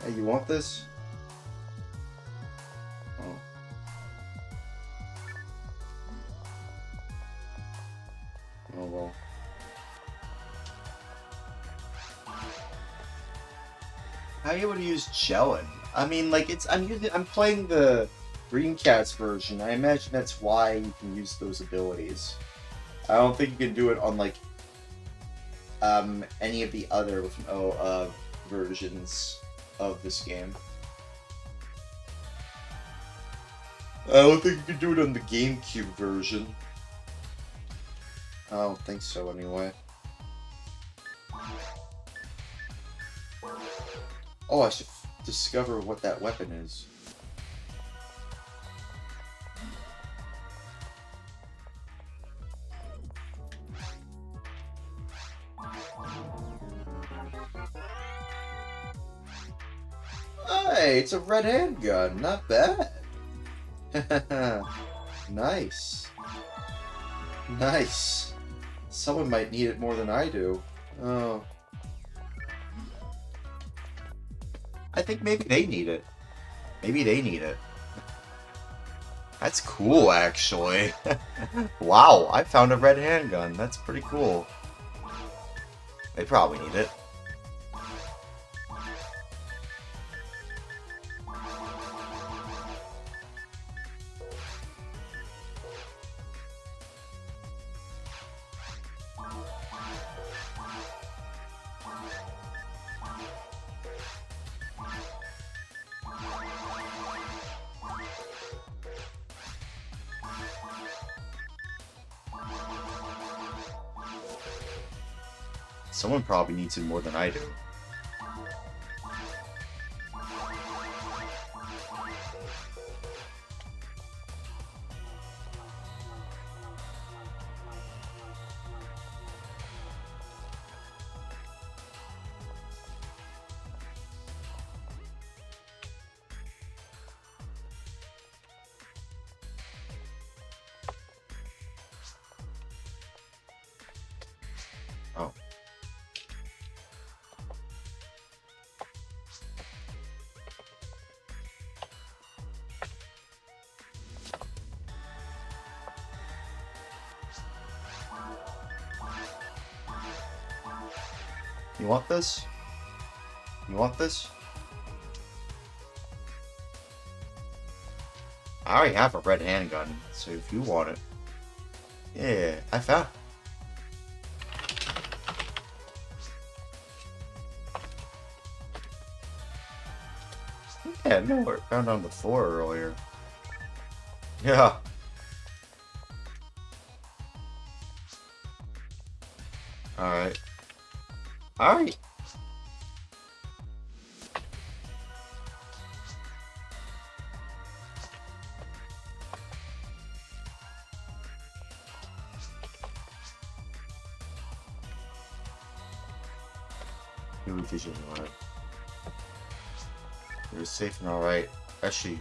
Hey, you want this? Oh. Oh well. How are you able to use gelin? I mean, like I'm playing the Dreamcast version. I imagine that's why you can use those abilities. I don't think you can do it on like any of the other versions of this game. I don't think you can do it on the GameCube version. I don't think so anyway. Oh, I should discover what that weapon is. Hey, it's a red handgun. Not bad. Nice. Nice. Someone might need it more than I do. Oh. I think maybe they need it. Maybe they need it. That's cool, actually. Wow, I found a red handgun. That's pretty cool. They probably need it. Someone probably needs it more than I do. Oh. You want this? You want this? I already have a red handgun, so if you want it. Yeah, I found. Yeah, no, I found on the floor earlier. Yeah. Alright. Alright. New vision, alright. You're safe and alright. Actually.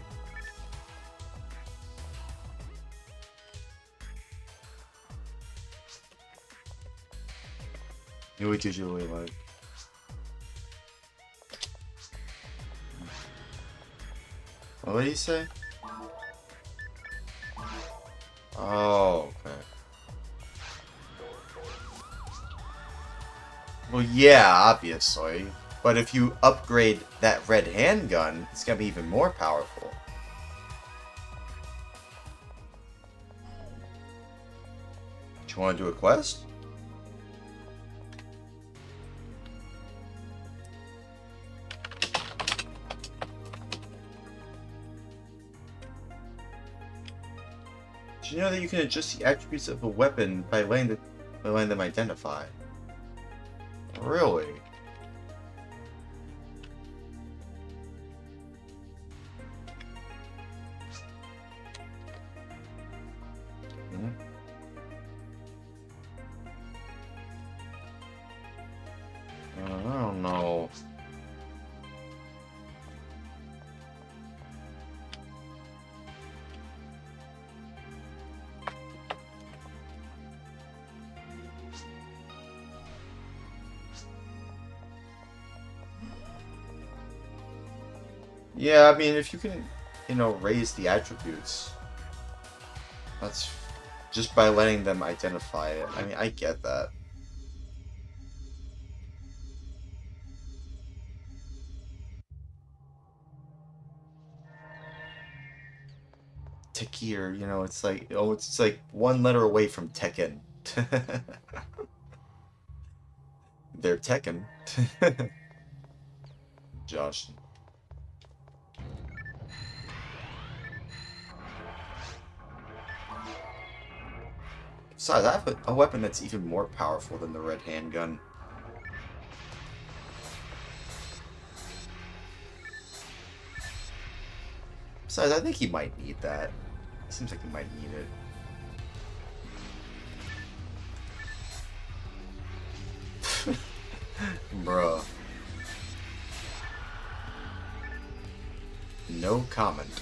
You would usually like. What did he say? Oh, okay. Well, yeah, obviously. But if you upgrade that red handgun, it's gonna be even more powerful. Do you want to do a quest? Did you know that you can adjust the attributes of a weapon by letting them identify? Really? I don't know. Yeah, I mean, if you can, raise the attributes, that's just by letting them identify it. I mean, I get that. Tekir, it's like one letter away from Tekken. They're Tekken. Josh. Besides, I have a weapon that's even more powerful than the red handgun. Besides, I think he might need that. Seems like he might need it. Bruh. No comment.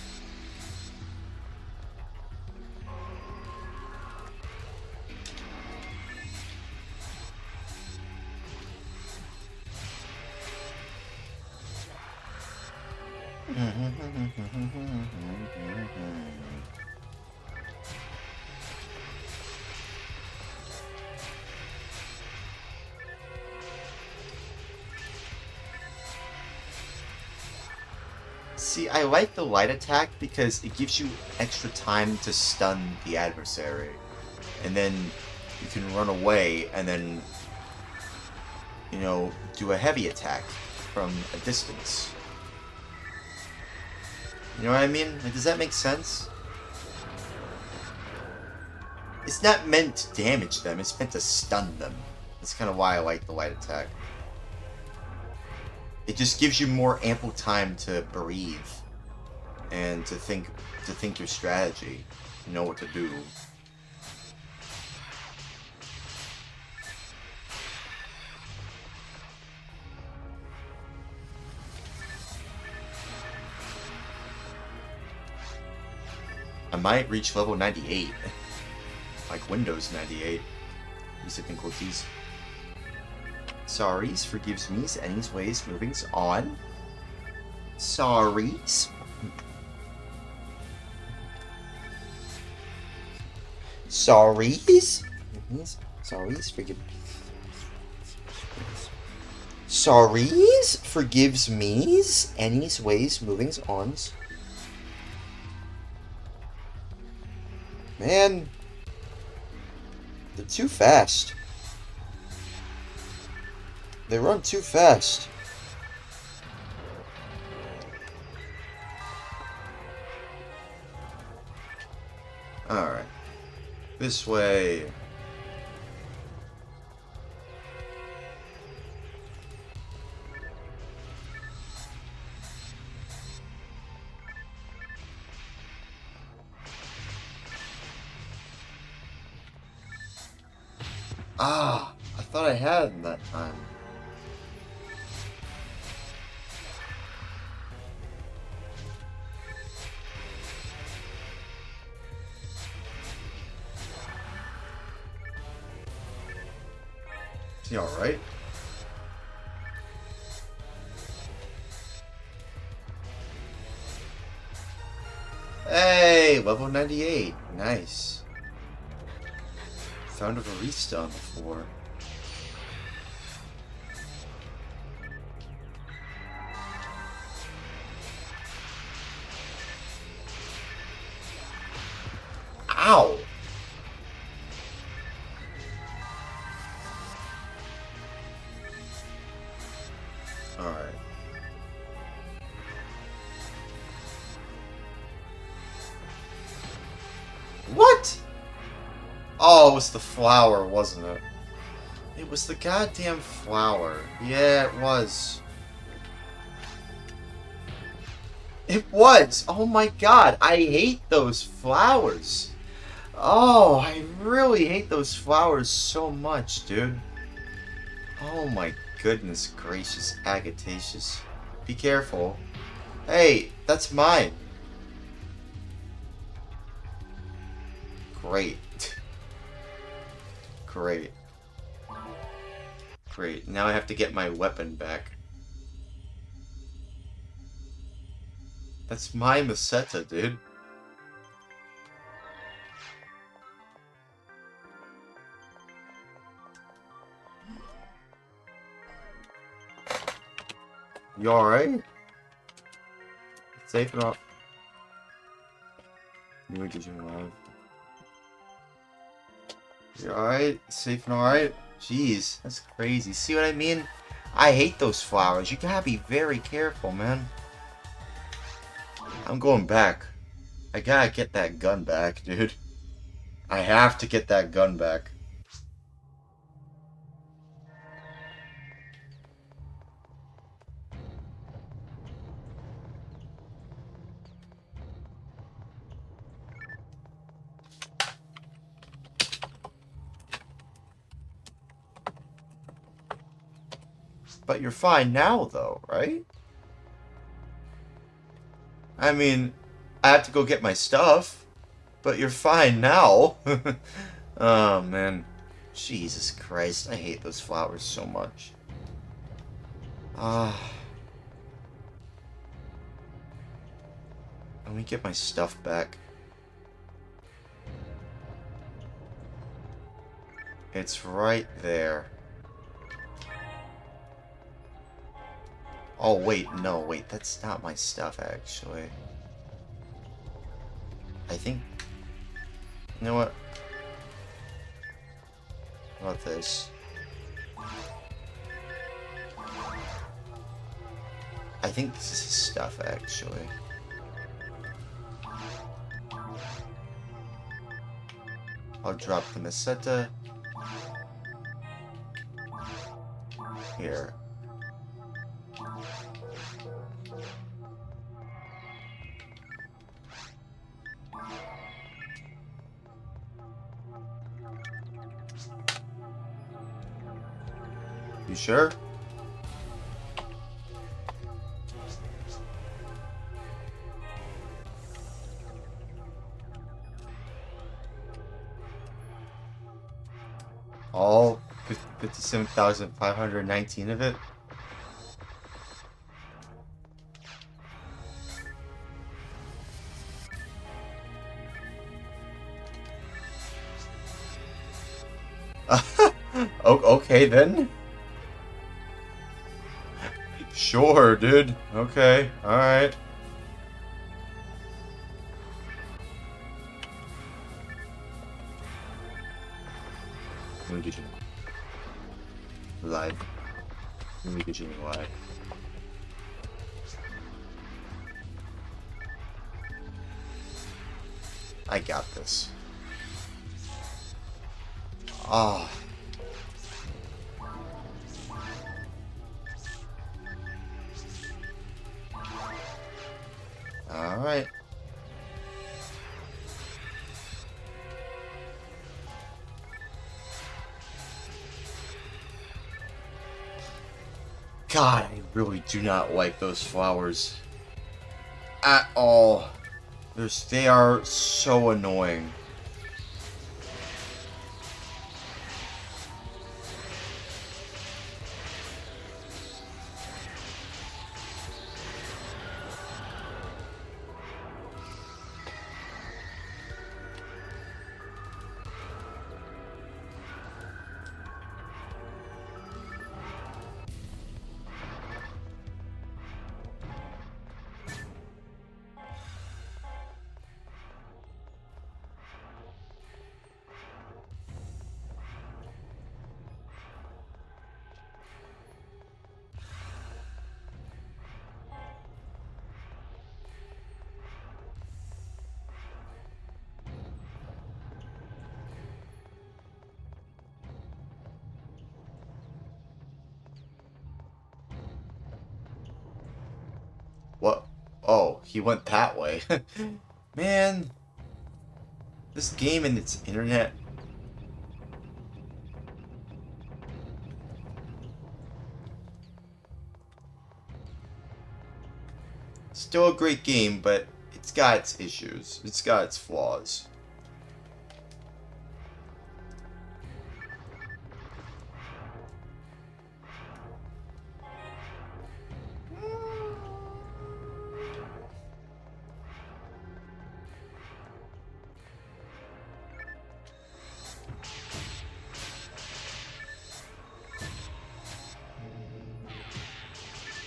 See, I like the light attack because it gives you extra time to stun the adversary. And then you can run away and then, do a heavy attack from a distance. You know what I mean? Like, does that make sense? It's not meant to damage them, it's meant to stun them. That's kind of why I like the light attack. It just gives you more ample time to breathe and to think your strategy, know what to do. I might reach level 98. Like Windows 98. Use it in quotes. Sorries, forgives me's, any's, ways, movings on. Sorries. Sorries. Sorries, forgive. Sorries, forgives me's, any's, ways, movings, ons. Man, they're too fast. They run too fast. Alright. This way. Ah, I thought I had him that time. Is he alright? Hey, level 98. Nice. Found a barista on the floor. Ow! Alright. What? Oh, it was the flower, wasn't it? It was the goddamn flower. Yeah, it was. It was! Oh my god, I hate those flowers. Oh, I really hate those flowers so much, dude. Oh my goodness gracious, Agatatious. Be careful. Hey, that's mine. Great. Great. Great. Now I have to get my weapon back. That's my Meseta, dude. You alright? Safe enough. You alive. You alright? Safe and alright? Jeez, that's crazy. See what I mean? I hate those flowers. You gotta be very careful, man. I'm going back. I gotta get that gun back, dude. I have to get that gun back. But you're fine now, though, right? I mean, I have to go get my stuff, but you're fine now. Oh, man. Jesus Christ, I hate those flowers so much. Let me get my stuff back. It's right there. Oh, wait, no, wait, that's not my stuff, actually. I think... You know what? How about this? I think this is his stuff, actually. I'll drop the Meseta. Here. You sure? All 57,519 of it? Okay then. Sure, dude. Okay, alright. Let me get you live. Let me get you live. I got this. Ah. Alright. God, I really do not like those flowers. At all. They are so annoying. What? Oh, he went that way. Man, this game and its internet. Still a great game, but it's got its issues. It's got its flaws.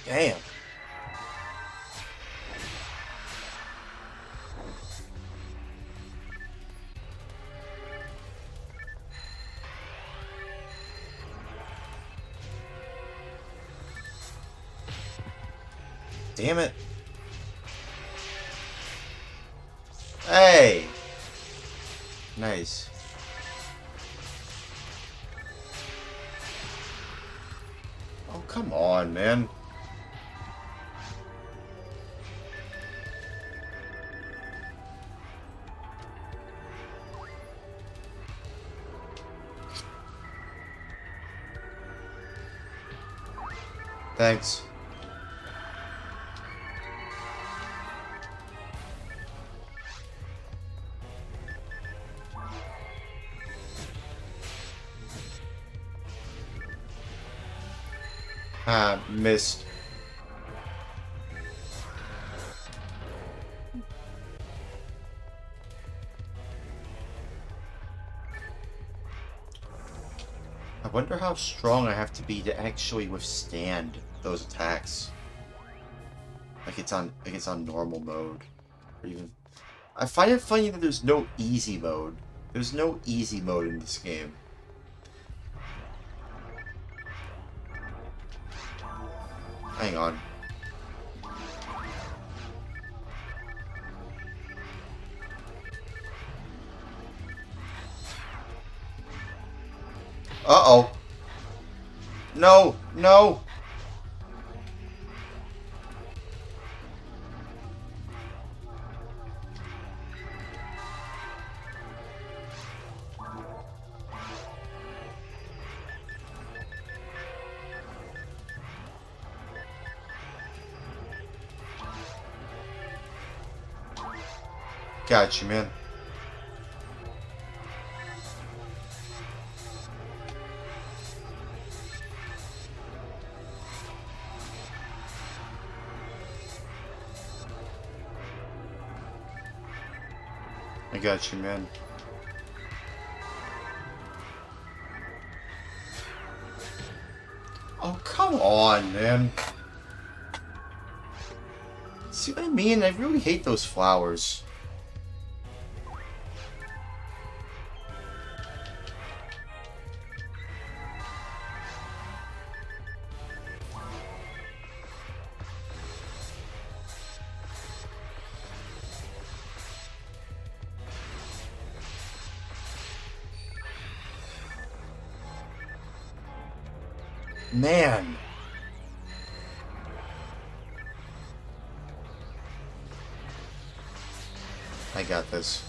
Damn. Damn it. Hey! Nice. Oh, come on, man. Thanks. Ah, missed. I wonder how strong I have to be to actually withstand those attacks. Like it's on normal mode. Or even I find it funny that there's no easy mode. There's no easy mode in this game. Hang on. Uh-oh. No, no. Got you, man. I got you, man. Oh, come on, man. See what I mean? I really hate those flowers. Man. I got this.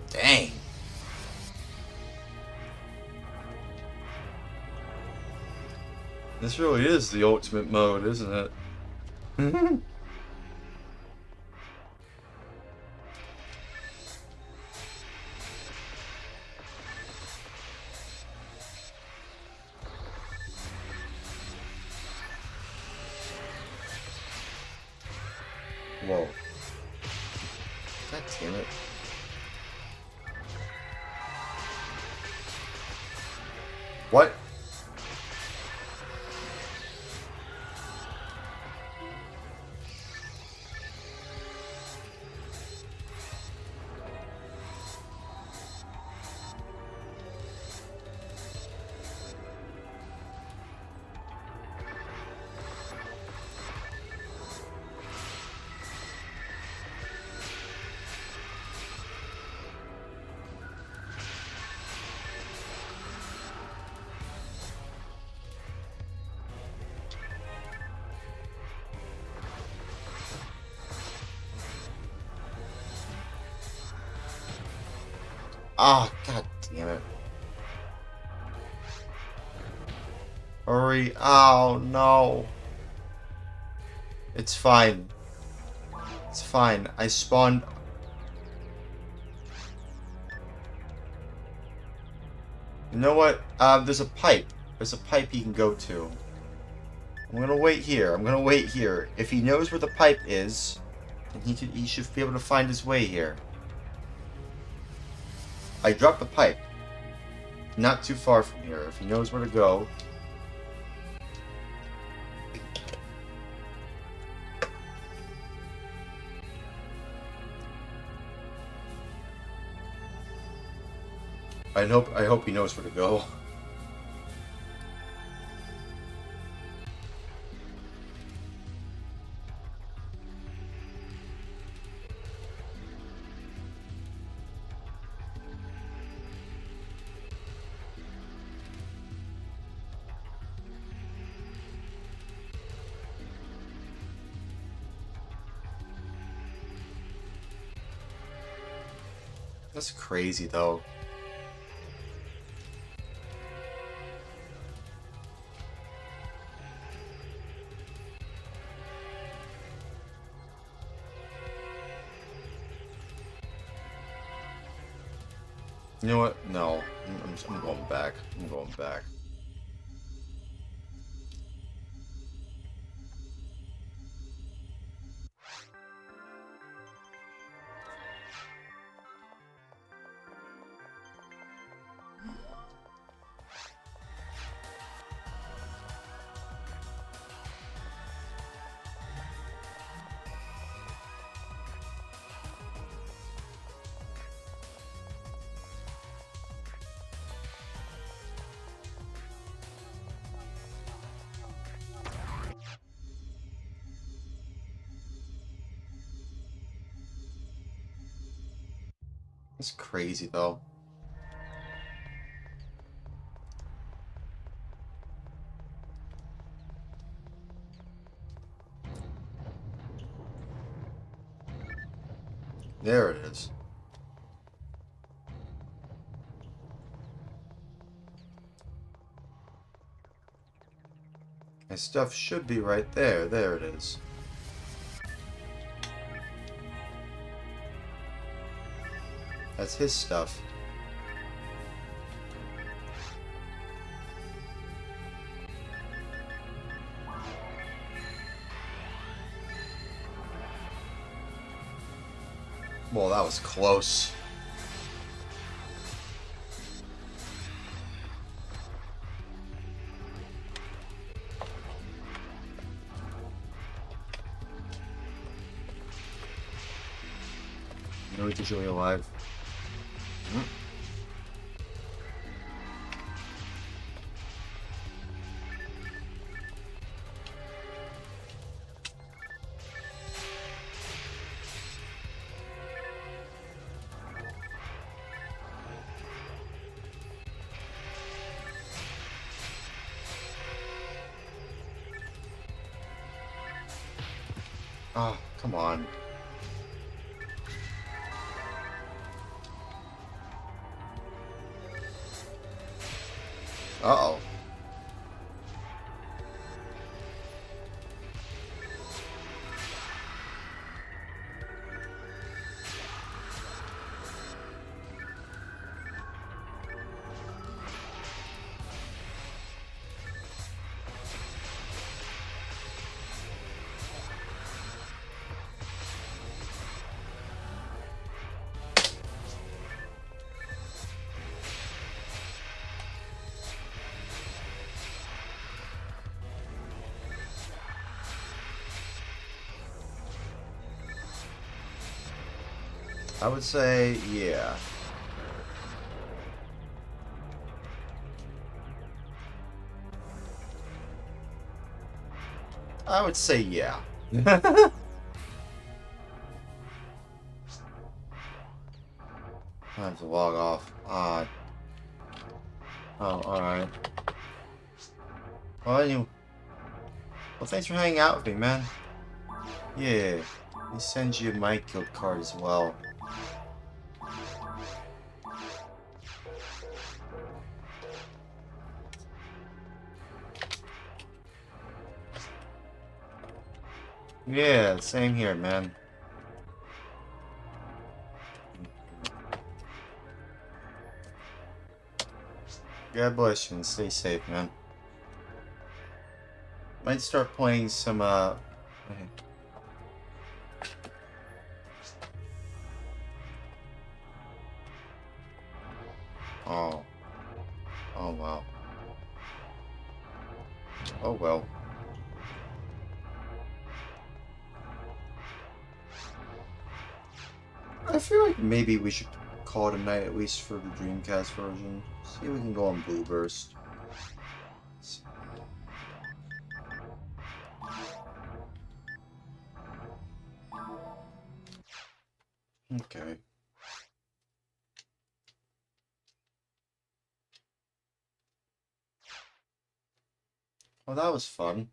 Dang. This really is the ultimate mode, isn't it? Whoa. God damn it. What? Ah, oh, god damn it. Hurry. Oh, no. It's fine. It's fine. I spawned... You know what? There's a pipe. There's a pipe he can go to. I'm gonna wait here. I'm gonna wait here. If he knows where the pipe is, then he should be able to find his way here. I dropped the pipe. Not too far from here. If he knows where to go. I hope he knows where to go. That's crazy though. You know what? No. I'm going back. I'm going back. That's crazy though. There it is. My stuff should be right there. There it is. That's his stuff. Well, that was close. You know he's usually alive. Oh, come on. Uh-oh. I would say, yeah. I would say, yeah. I have to log off. Oh, alright. Well, thanks for hanging out with me, man. Yeah. Let me send you my guild card as well. Yeah, same here, man. God bless you and stay safe, man. Might start playing some, Oh, wow. Oh, well. I feel like maybe we should call it a night, at least for the Dreamcast version. See if we can go on Blue Burst. Okay. Well, that was fun.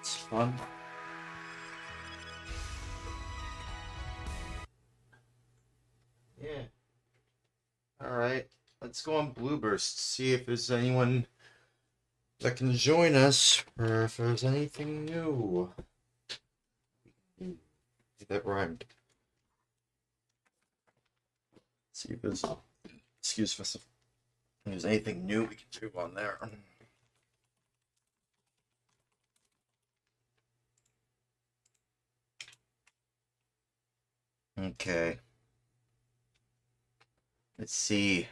It's fun. Yeah. Alright. Let's go on Blue Burst. See if there's anyone that can join us, or if there's anything new. That rhymed. See if there's, excuse us, if there's anything new we can do on there. Okay. Let's see.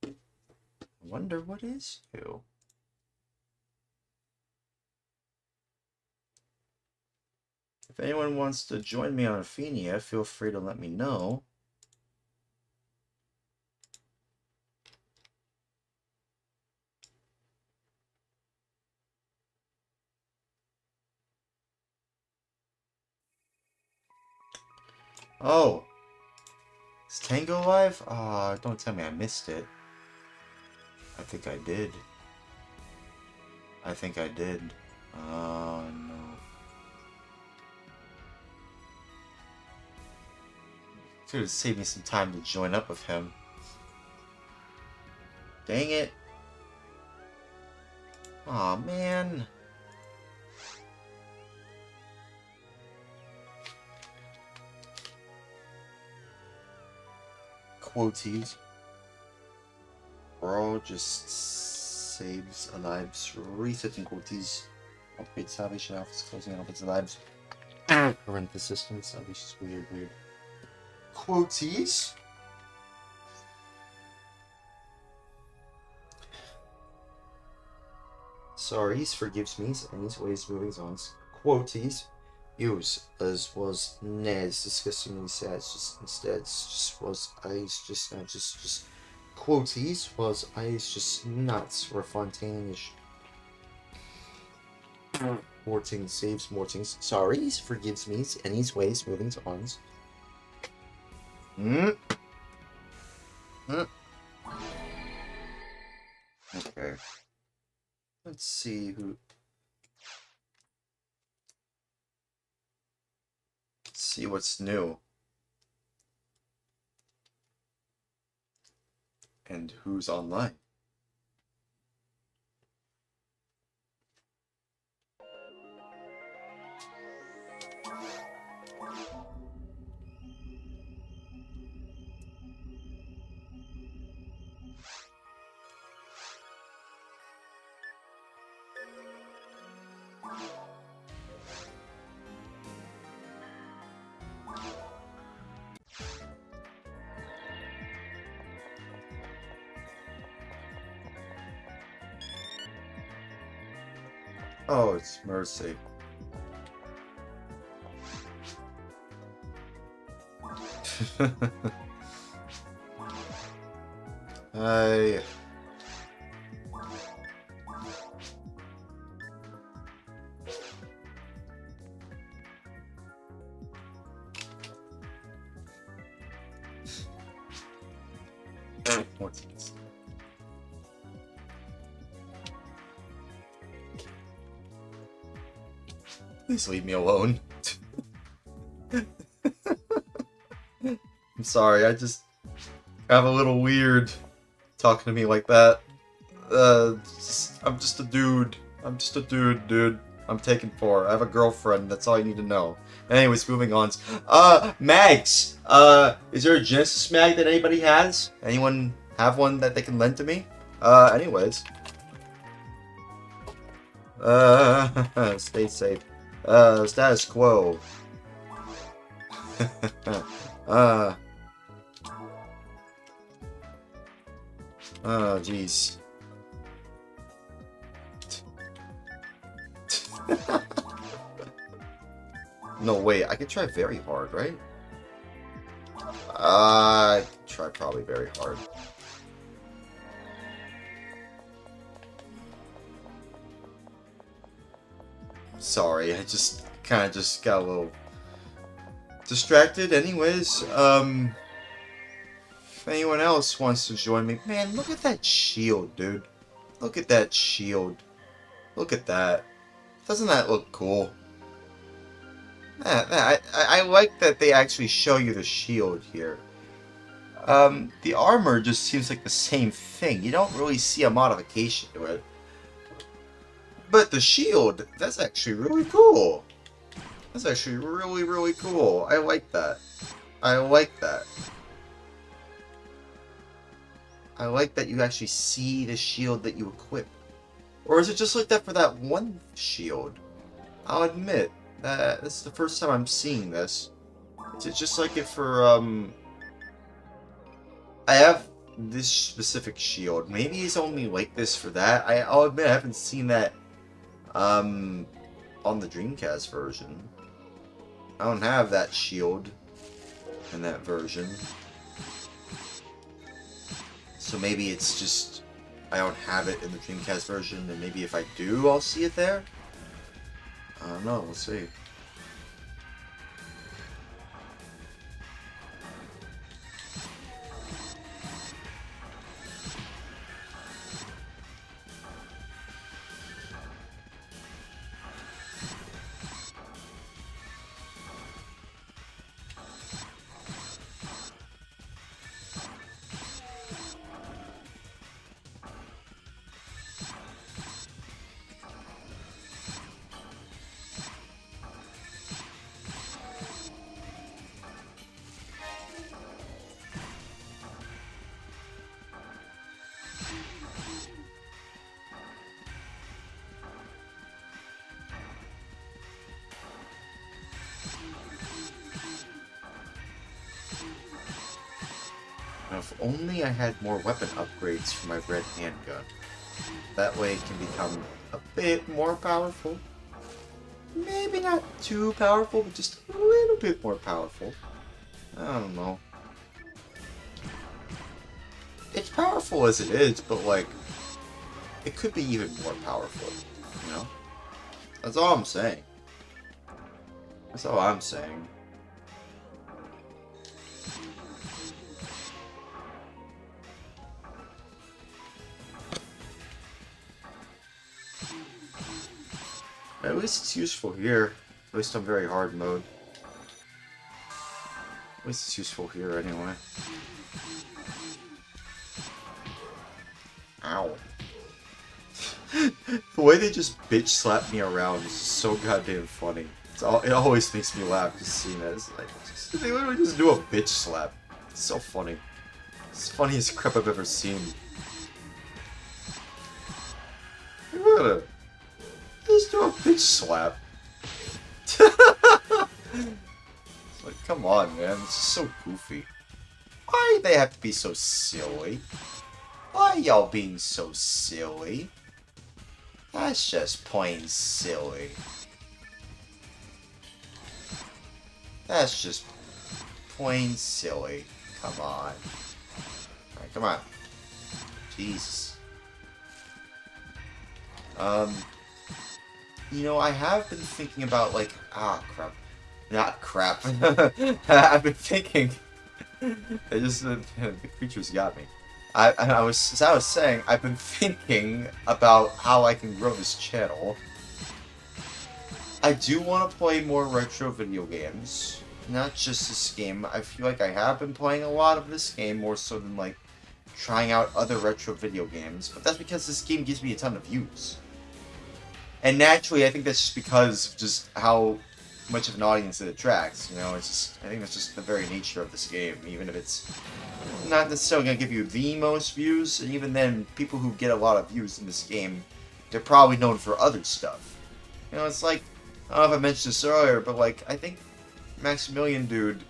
I wonder what is new. If anyone wants to join me on Ephinea, feel free to let me know. Oh! Is Tango live? Don't tell me I missed it. I think I did. I think I did. Oh, no. Could have saved me some time to join up with him. Dang it. Aw, man. Quoties. Bro just saves lives. Resetting quoties. Upgrade salvation office closing out its lives. Parenthesis. Salvation is weird. Quoties. Sorry, forgives me, and his ways moving on. Quoties. Use as was Ned's disgustingly sad. Just instead, just was eyes just quoties was eyes just nuts were Fontaine-ish. Morting saves Mortings. Sorry, forgives me, and his ways moving on. Okay. Let's see who. Let's see what's new. And who's online. Oh, it's Mercy. Hi. What's this? Please leave me alone. I'm sorry, I just have a little weird talking to me like that. I'm just a dude. I'm just a dude. I'm taken for. I have a girlfriend. That's all you need to know. Anyways, moving on. Mags. Is there a Genesis mag that anybody has? Anyone have one that they can lend to me? Anyways. Stay safe. Status quo. Oh, jeez. No, wait, I could try very hard, right? I could try probably very hard. Sorry, I just kind of just got a little distracted. Anyways, if anyone else wants to join me, man, look at that shield, dude. Look at that shield. Look at that. Doesn't that look cool? I like that they actually show you the shield here. The armor just seems like the same thing. You don't really see a modification to it. But the shield, that's actually really cool. That's actually really, really cool. I like that. I like that. I like that you actually see the shield that you equip. Or is it just like that for that one shield? I'll admit, this is the first time I'm seeing this. Is it just like it for, I have this specific shield. Maybe it's only like this for that. I'll admit I haven't seen that, on the Dreamcast version. I don't have that shield in that version. So maybe it's just I don't have it in the Dreamcast version, and maybe if I do, I'll see it there? I don't know, we'll see. Now, if only I had more weapon upgrades for my red handgun. That way it can become a bit more powerful. Maybe not too powerful, but just a little bit more powerful. I don't know. It's powerful as it is, but like, it could be even more powerful, you know? That's all I'm saying. That's all I'm saying. At least it's useful here. At least on very hard mode. At least it's useful here anyway. Ow. The way they just bitch slap me around is so goddamn funny. It always makes me laugh just seeing that. It's like, they literally just do a bitch slap. It's so funny. It's the funniest crap I've ever seen. Look at it. Just do a bitch slap. It's like, come on, man. This is so goofy. Why do they have to be so silly? Why y'all being so silly? That's just plain silly. That's just plain silly. Come on. Alright, come on. Jesus. You know, I have been thinking about, like, crap. Not crap. I've been thinking. It just, the creatures got me. As I was saying, I've been thinking about how I can grow this channel. I do want to play more retro video games. Not just this game. I feel like I have been playing a lot of this game, more so than, like, trying out other retro video games. But that's because this game gives me a ton of views. And naturally, I think that's just because of just how much of an audience it attracts. You know, it's just, I think that's just the very nature of this game. Even if it's not necessarily going to give you the most views, and even then, people who get a lot of views in this game, they're probably known for other stuff. You know, it's like, I don't know if I mentioned this earlier, but like, I think Maximilian dude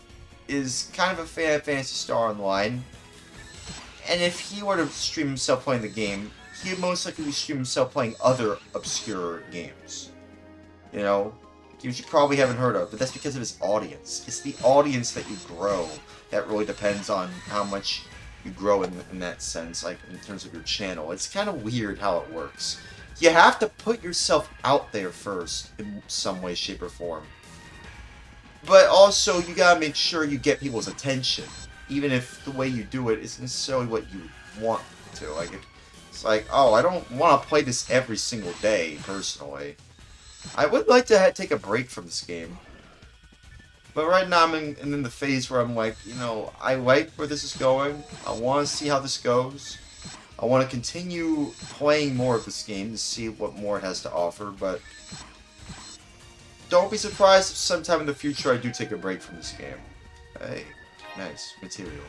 is kind of a fan of Phantasy Star Online, and if he were to stream himself playing the game, he would most likely stream himself playing other obscure games. You know, games you probably haven't heard of, but that's because of his audience. It's the audience that you grow that really depends on how much you grow in that sense, like in terms of your channel. It's kind of weird how it works. You have to put yourself out there first in some way, shape, or form. But also, you gotta make sure you get people's attention, even if the way you do it isn't necessarily what you want to. Like, it's like, oh, I don't want to play this every single day, personally. I would like to take a break from this game. But right now, I'm in the phase where I'm like, you know, I like where this is going. I want to see how this goes. I want to continue playing more of this game to see what more it has to offer, but don't be surprised if sometime in the future I do take a break from this game. Hey, nice material.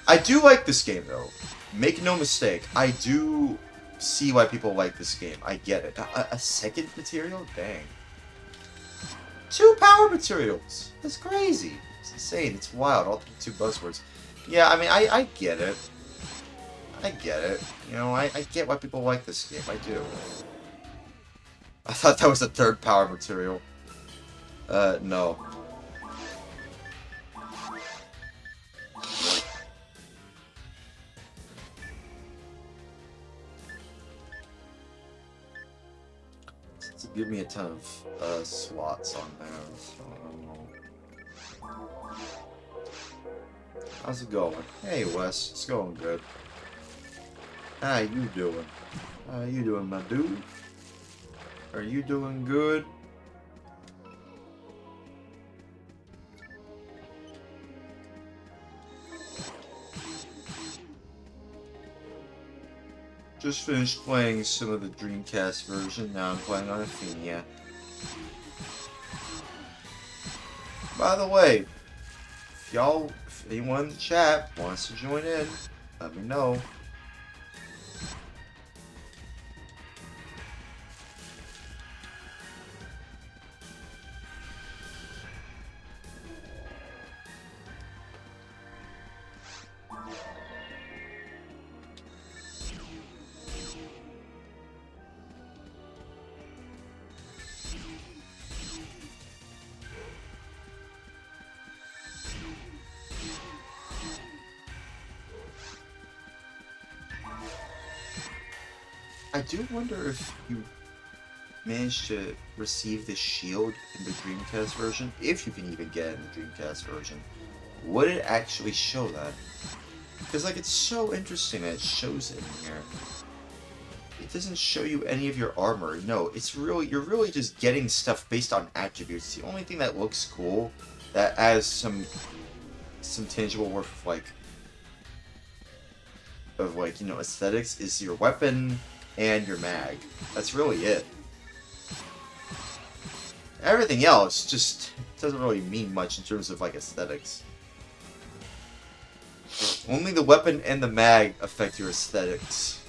I do like this game, though. Make no mistake, I do see why people like this game. I get it. A second material? Dang. 2 power materials! That's crazy. It's insane. It's wild. All 2 buzzwords. Yeah, I mean, I get it. I get it. You know, I get why people like this game. I do. I thought that was a 3rd power material. No. It's give me a ton of slots on there, so I don't know. How's it going? Hey, Wes. It's going good. How you doing? How you doing, my dude? Are you doing good? Just finished playing some of the Dreamcast version. Now I'm playing on Ephinea. By the way, if anyone in the chat wants to join in, let me know. I do wonder if you managed to receive the shield in the Dreamcast version, if you can even get it in the Dreamcast version. Would it actually show that? Because, like, it's so interesting that it shows it in here. It doesn't show you any of your armor. No, you're really just getting stuff based on attributes. The only thing that looks cool, that adds some tangible worth of like, you know, aesthetics, is your weapon and your mag. That's really it. Everything else just doesn't really mean much in terms of, like, aesthetics. Only the weapon and the mag affect your aesthetics.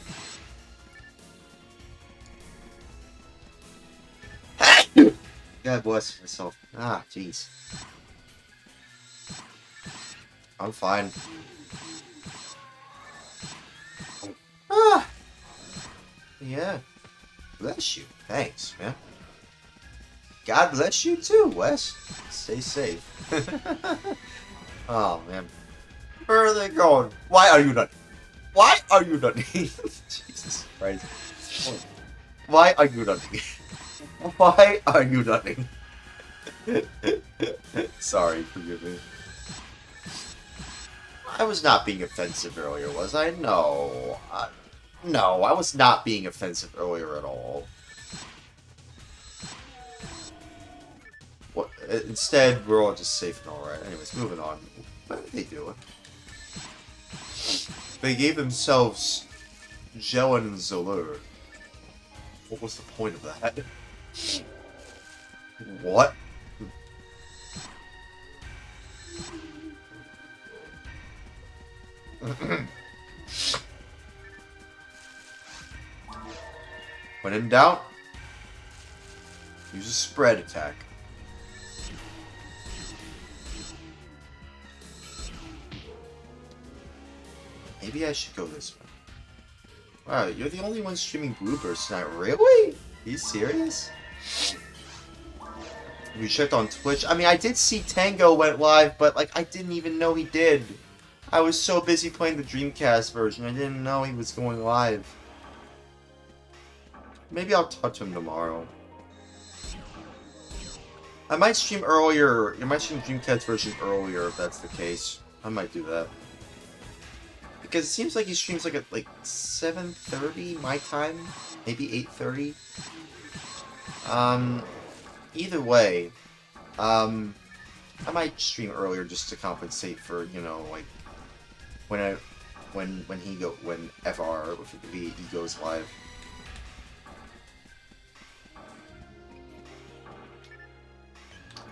God bless myself. Ah, jeez. I'm fine. Ah! Yeah. Bless you. Thanks, man. God bless you too, Wes. Stay safe. Oh, man. Where are they going? Why are you not? Why are you not? Jesus Christ. Why are you not? Why are you not? Sorry, forgive me. I was not being offensive earlier, was I? No. No, I was not being offensive earlier at all. What? Instead, we're all just safe and alright. Anyways, moving on. What are they doing? They gave themselves Jelen and Zolur. What was the point of that? What? When in doubt, use a spread attack. Maybe I should go this way. Wow, you're the only one streaming Bluebirds tonight. Really? Are you serious? You checked on Twitch? I mean, I did see Tango went live, but, like, I didn't even know he did. I was so busy playing the Dreamcast version, I didn't know he was going live. Maybe I'll touch him tomorrow. I might stream earlier. I might stream Dreamcast version earlier if that's the case. I might do that. Because it seems like he streams like at like 7:30 my time, maybe 8:30. Either way, I might stream earlier just to compensate for, you know, like when FR if he goes live.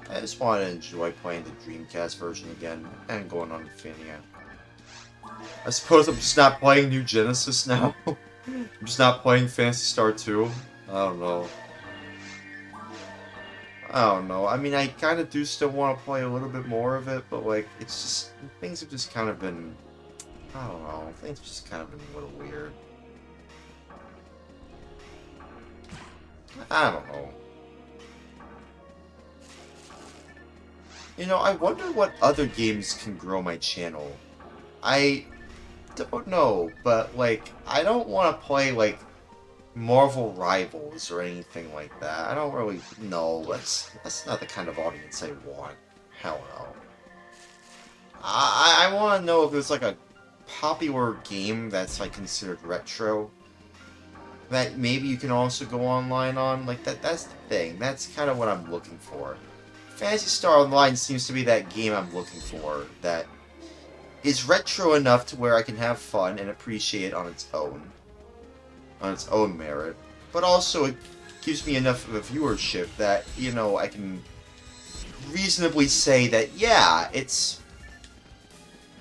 I just want to enjoy playing the Dreamcast version again and going on Ephinea. I suppose I'm just not playing New Genesis now. I'm just not playing Phantasy Star 2. I don't know. I mean, I kind of do still want to play a little bit more of it, but like, it's just, things have just kind of been, I don't know, things have just kind of been a little weird. I don't know. You know, I wonder what other games can grow my channel. I don't know, but like, I don't want to play like Marvel Rivals or anything like that. I don't really know. That's not the kind of audience I want. Hell no. I want to know if there's like a popular game that's like considered retro that maybe you can also go online on. Like that's the thing. That's kind of what I'm looking for. Phantasy Star Online seems to be that game I'm looking for that is retro enough to where I can have fun and appreciate it on its own merit, but also it gives me enough of a viewership that, you know, I can reasonably say that, yeah, it's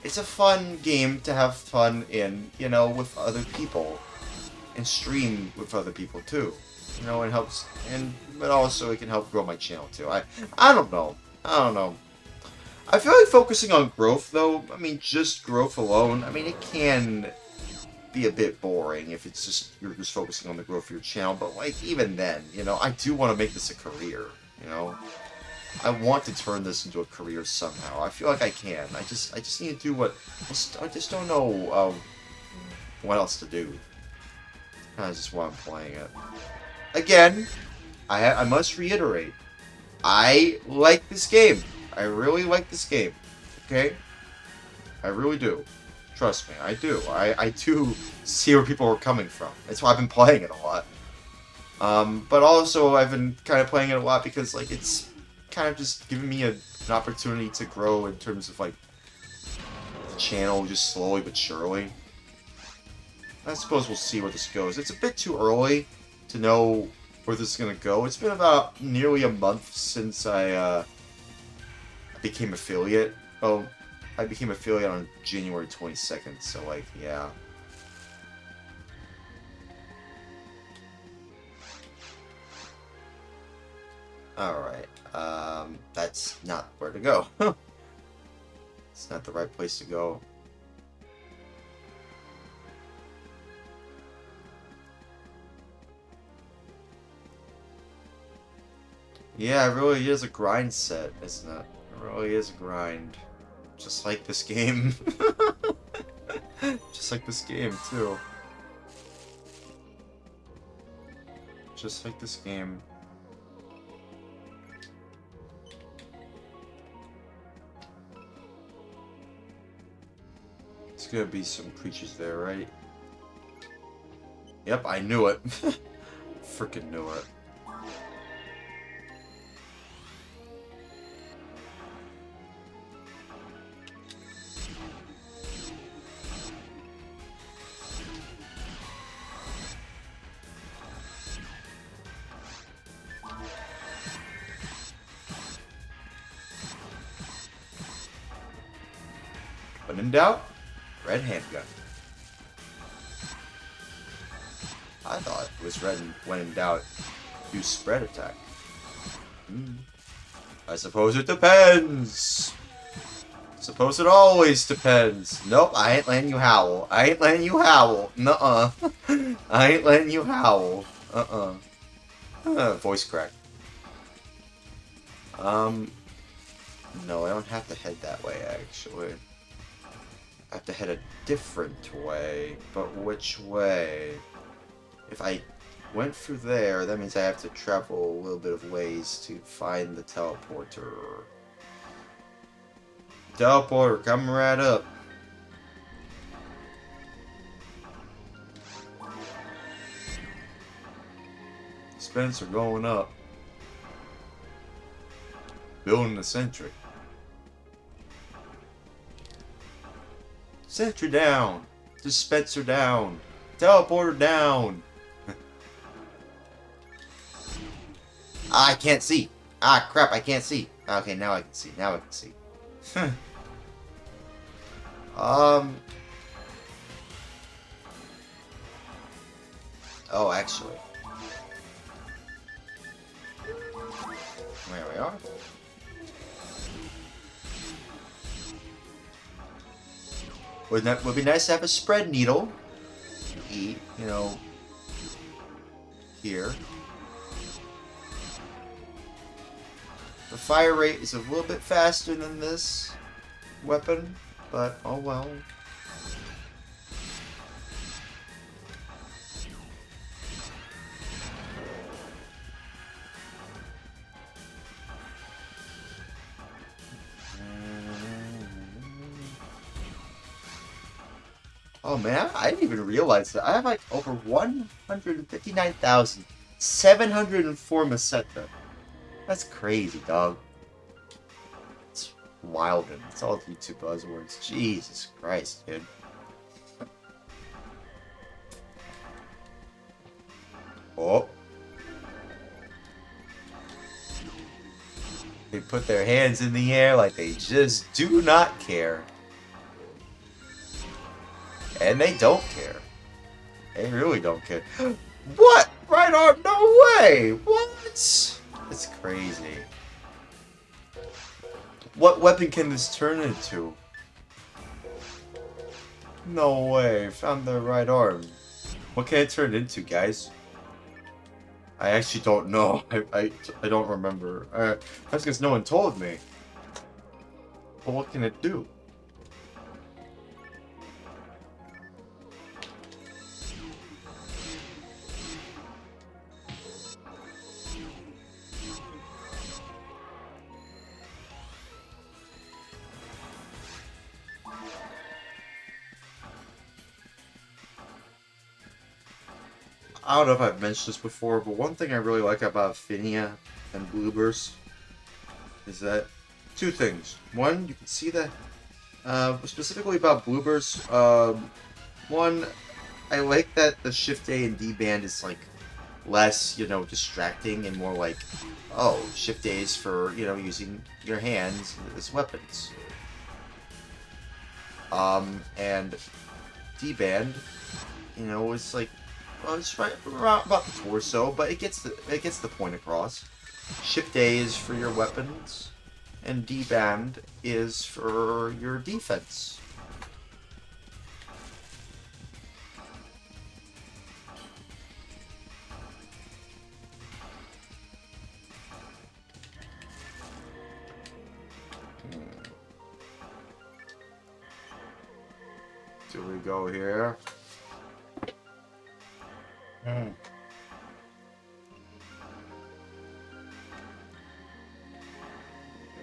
a fun game to have fun in, you know, with other people, and stream with other people too. You know, it helps, but also it can help grow my channel too. I don't know. I feel like focusing on growth though, I mean, just growth alone, I mean, it can be a bit boring if it's just, you're just focusing on the growth of your channel, but like, even then, you know, I do want to make this a career, you know? I want to turn this into a career somehow. I feel like I can. I just need to do what, I just don't know, what else to do. That's just why I'm playing it. Again, I must reiterate, I like this game. I really like this game. Okay? I really do. Trust me, I do. I do see where people are coming from. That's why I've been playing it a lot. But also, I've been kind of playing it a lot because, like, it's kind of just giving me an opportunity to grow in terms of, like, the channel just slowly but surely. I suppose we'll see where this goes. It's a bit too early to know where this is going to go. It's been about nearly a month since I became affiliate. Oh, I became affiliate on January 22nd, so like, yeah. Alright, that's not where to go. It's not the right place to go. Yeah, it really is a grind set, isn't it? It really is a grind. Just like this game. Just like this game, too. Just like this game. There's gonna be some creatures there, right? Yep, I knew it. Freaking knew it. When in doubt, red handgun. I thought it was red when in doubt, use spread attack. I suppose it depends. Suppose it always depends. Nope, I ain't letting you howl. I ain't letting you howl. Nuh-uh. I ain't letting you howl. Voice crack. No, I don't have to head that way, actually. I have to head a different way. But which way? If I went through there, that means I have to travel a little bit of ways to find the teleporter. Teleporter, coming right up. Spencer going up. Building the sentry. Sentry down. Dispenser down. Teleporter down. I can't see. Ah, crap, I can't see. Okay, now I can see. Now I can see. Oh, actually. There we are. Would be nice to have a spread needle. You know, here. The fire rate is a little bit faster than this weapon, but oh well. Oh man, I didn't even realize that. I have like over 159,704 Meseta. That's crazy, dog. It's wild, and it's all YouTube buzzwords. Jesus Christ, dude. Oh. They put their hands in the air like they just do not care. And they don't care. They really don't care. What? Right arm? No way! What? It's crazy. What weapon can this turn into? No way. Found the right arm. What can it turn into, guys? I actually don't know. I don't remember. That's because no one told me. But what can it do? I don't know if I've mentioned this before, but one thing I really like about Ephinea and Blueburst is that two things. One, you can see that specifically about Blueburst. One, I like that the Shift A and D band is like less, you know, distracting and more like, oh, Shift A is for, you know, using your hands as weapons. And D band, you know, is like, well, it's right around about the torso, but it gets the point across. Shift A is for your weapons, and D band is for your defense. Do we go here? There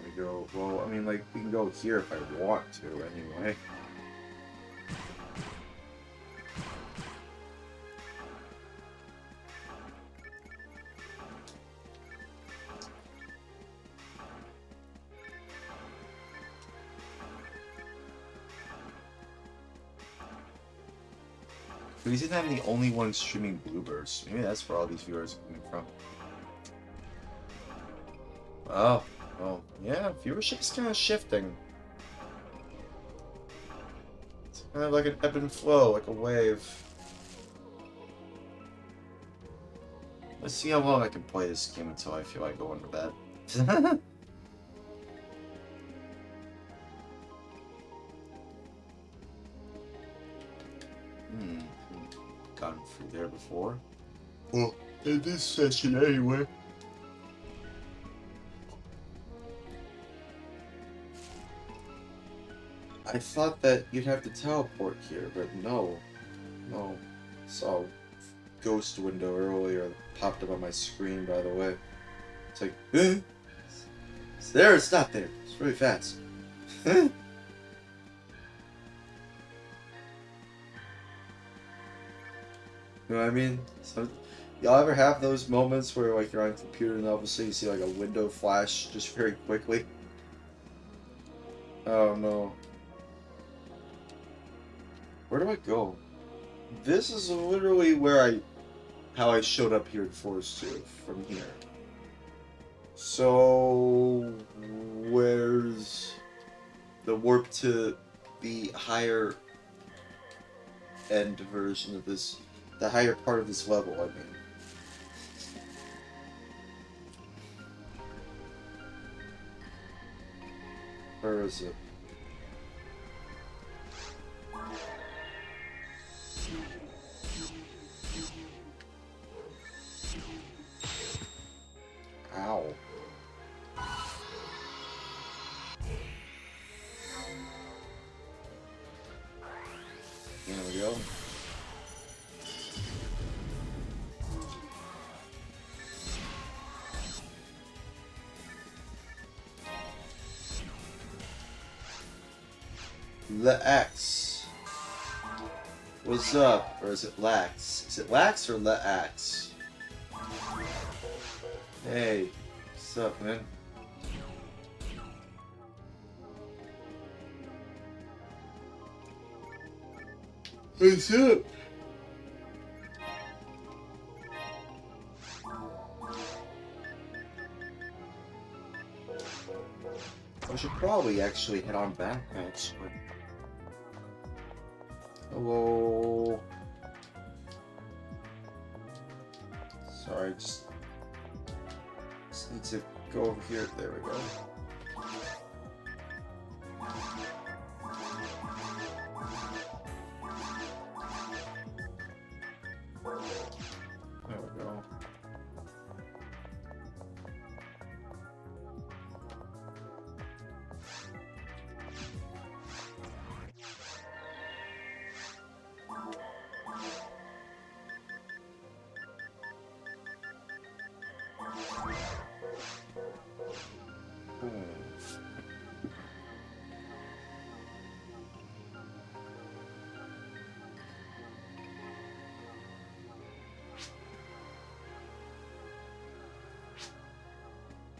we go. Well, I mean, like, we can go here if I want to, anyway. But he isn't the only one streaming Blueburst. Maybe that's where all these viewers are coming from. Oh, well, yeah, viewership's kind of shifting. It's kind of like an ebb and flow, like a wave. Let's see how long I can play this game until I feel like going to bed. there before. Well, in this session anyway. I thought that you'd have to teleport here, but no. No. Saw a ghost window earlier that popped up on my screen, by the way. It's like, eh? It's there, it's not there. It's really fast. You know what I mean? So, y'all ever have those moments where like you're on a computer and all of a sudden you see like a window flash just very quickly? Oh no. Where do I go? This is literally where how I showed up here in Forest 2, from here. So, where's the warp to the higher end version of this, the higher part of this level, I mean. Where is it? Ow. There we go. Leax. What's up? Or is it Lax? Is it Lax or Leax? Hey, what's up, man? What's up? I should probably actually head on back, actually. Hello. Sorry, just need to go over here. There we go. There we go.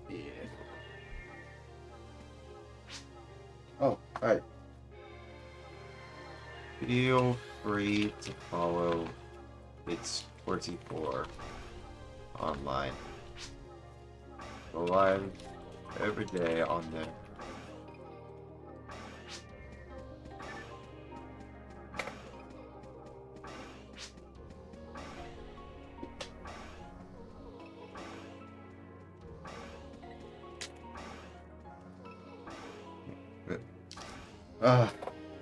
Yeah. Oh, alright. Feel free to follow It's 44 online. Go live every day on there.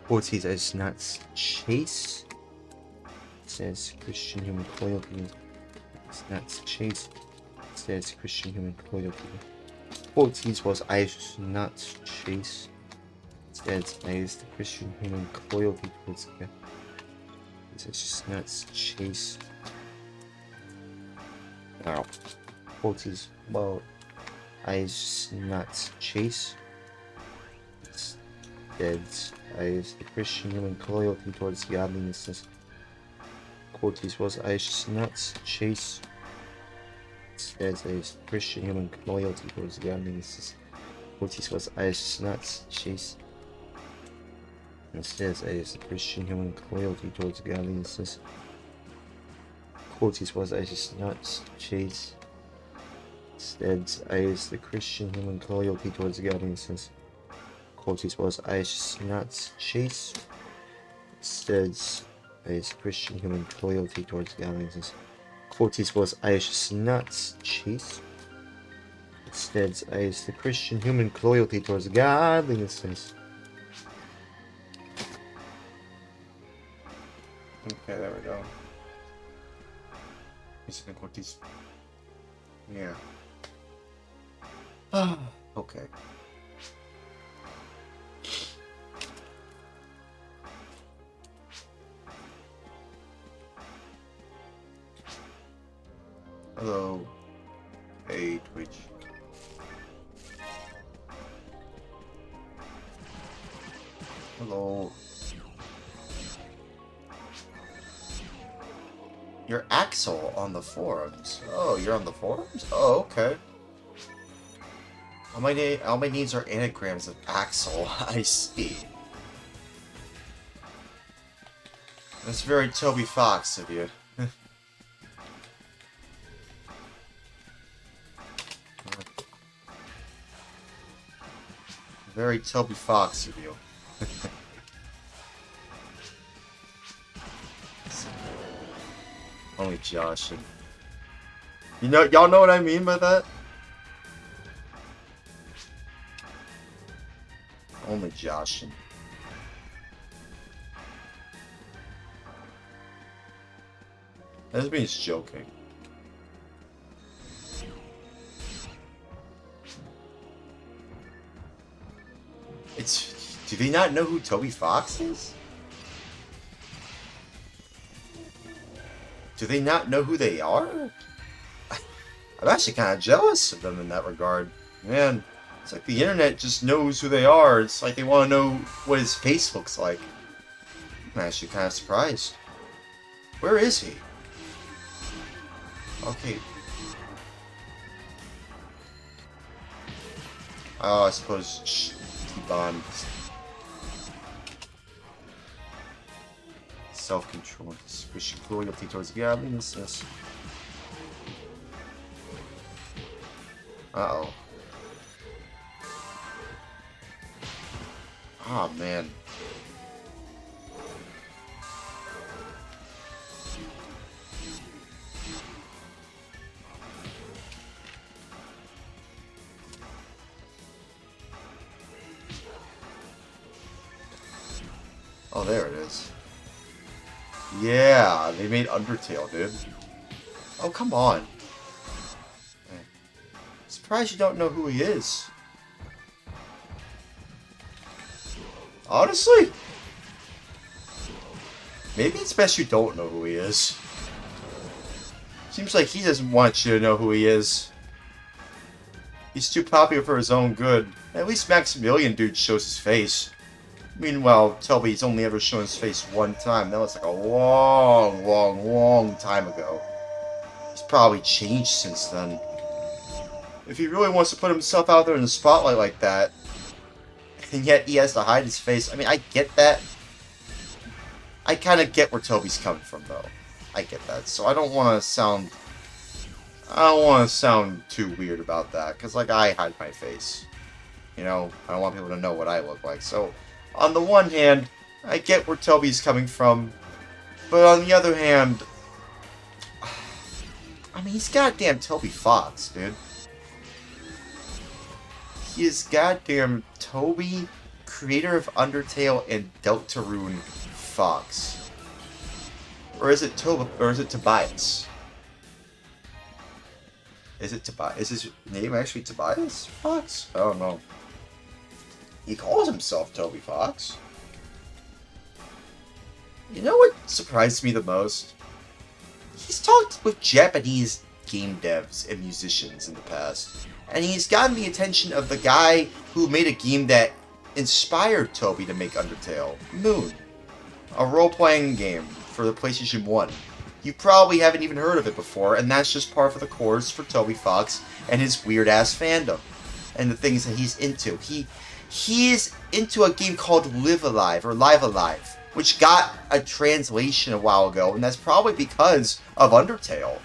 Ortiz is not Chase. It says Christian human loyalty. It's not Chase. It says Christian human loyalty. Ortiz was Irish, not Chase. It says I is the Christian human loyalty towards God. It's just not Chase. Now, Ortiz, well, I is not Chase. Dead as the Christian human loyalty towards godliness. Quotes was I should not chase. As a Christian human loyalty towards godliness. Quotes was I should not chase. Instead, as a Christian human loyalty towards godliness. Quotes was I should not chase. Instead, as the Christian human loyalty towards godliness. Quotes was I should not chase. Instead, as Christian human loyalty towards godliness. Quotes was I should not chase. Instead, as the Christian human loyalty towards godliness. Okay, there we go. Just think what these. Yeah. Okay. Hello. Hey, Twitch. Hello. You're Axel on the forums. Oh, you're on the forums? Oh, okay. All my names are anagrams of Axel. I see. That's very Toby Fox of you. Very Toby Fox of you. Only Josh and... y'all know what I mean by that? Only Josh and... That means joking. Do they not know who Toby Fox is? Do they not know who they are? I'm actually kind of jealous of them in that regard. Man, it's like the internet just knows who they are. It's like they want to know what his face looks like. I'm actually kind of surprised. Where is he? Okay. Oh, I suppose T-Bond. Self-control, squishing loyalty towards godliness. Uh-oh. Oh, man. Oh, there it is. Yeah, they made Undertale, dude. Oh, come on. Surprised you don't know who he is. Honestly? Maybe it's best you don't know who he is. Seems like he doesn't want you to know who he is. He's too popular for his own good. At least Maximilian dude shows his face. Meanwhile, Toby's only ever shown his face one time. That was like a long time ago. He's probably changed since then. If he really wants to put himself out there in the spotlight like that, and yet he has to hide his face, I mean, I get that. I kind of get where Toby's coming from, though. I get that. So I don't want to sound too weird about that, because, like, I hide my face. You know, I don't want people to know what I look like. So, on the one hand, I get where Toby's coming from, but on the other hand, I mean, he's goddamn Toby Fox, dude. He is goddamn Toby, creator of Undertale and Deltarune Fox. Or is it Tobias? Is it Tobias? Is his name actually Tobias Fox? I don't know. He calls himself Toby Fox. You know what surprised me the most? He's talked with Japanese game devs and musicians in the past, and he's gotten the attention of the guy who made a game that inspired Toby to make Undertale, Moon, a role-playing game for the PlayStation 1. You probably haven't even heard of it before, and that's just par for the course for Toby Fox and his weird-ass fandom, and the things that he's into. He's into a game called Live Alive, which got a translation a while ago, and that's probably because of Undertale.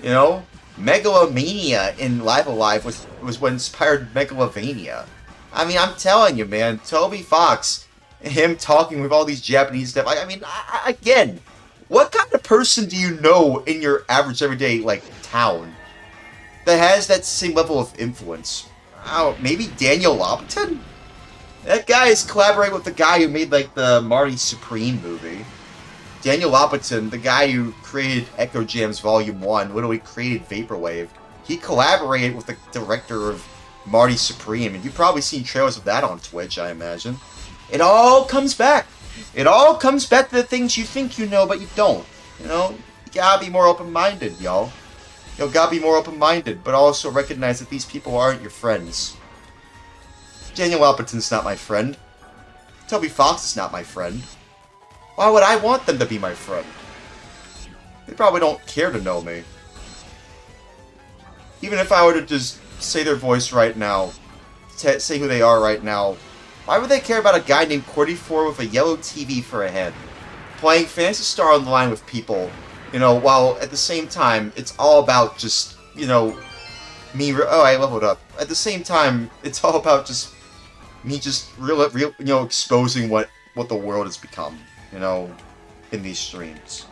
You know? Megalomania in Live Alive was what inspired Megalovania. I mean, I'm telling you, man, Toby Fox, him talking with all these Japanese stuff, I mean, again, what kind of person do you know in your average everyday, like, town that has that same level of influence? Oh, maybe Daniel Lopatin? That guy is collaborating with the guy who made, like, the Marty Supreme movie. Daniel Lopatin, the guy who created Echo Jams Volume 1, literally created Vaporwave, he collaborated with the director of Marty Supreme, and you've probably seen trailers of that on Twitch, I imagine. It all comes back. It all comes back to the things you think you know, but you don't. You know? You gotta be more open-minded, y'all. You gotta be more open-minded, but also recognize that these people aren't your friends. Daniel Lopatin's not my friend. Toby Fox is not my friend. Why would I want them to be my friend? They probably don't care to know me. Even if I were to just say their voice right now, say who they are right now, why would they care about a guy named Cordy4 with a yellow TV for a head, playing Phantasy Star Online with people, you know, while at the same time, it's all about just, you know, me, oh, I leveled up. At the same time, it's all about just me just real, you know, exposing what the world has become, you know, in these streams.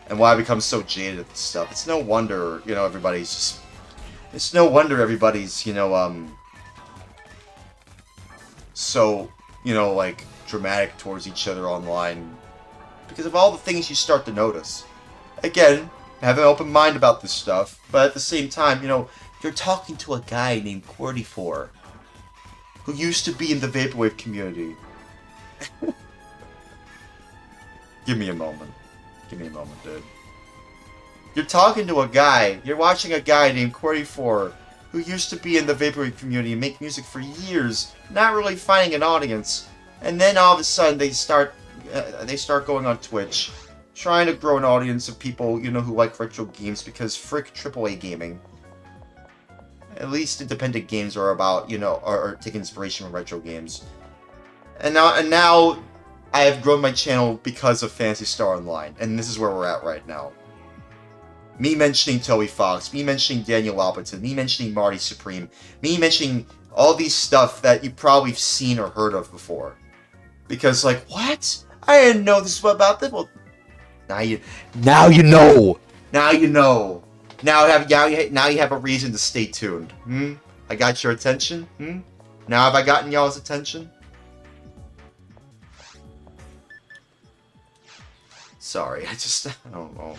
And why I become so jaded at this stuff. It's no wonder, you know, everybody's just... It's no wonder everybody's, you know, so, you know, like, dramatic towards each other online. Because of all the things you start to notice. Again, have an open mind about this stuff, but at the same time, you know, you're talking to a guy named Cordy4, who used to be in the Vaporwave community. Give me a moment. Give me a moment, dude. You're talking to a guy, you're watching a guy named Cordy4, who used to be in the Vaporwave community and make music for years, not really finding an audience, and then all of a sudden they start going on Twitch, trying to grow an audience of people, you know, who like retro games, because frick AAA gaming. At least independent games are about, you know, are take inspiration from retro games. And now I have grown my channel because of Phantasy Star Online, and this is where we're at right now. Me mentioning Toby Fox, me mentioning Daniel Lopatin, me mentioning Marty Supreme, me mentioning all these stuff that you probably have seen or heard of before. Because, like, what? I didn't know this was about this. Well, now you know. Now you know. Now you have a reason to stay tuned. I got your attention. Now have I gotten y'all's attention? Sorry, I don't know.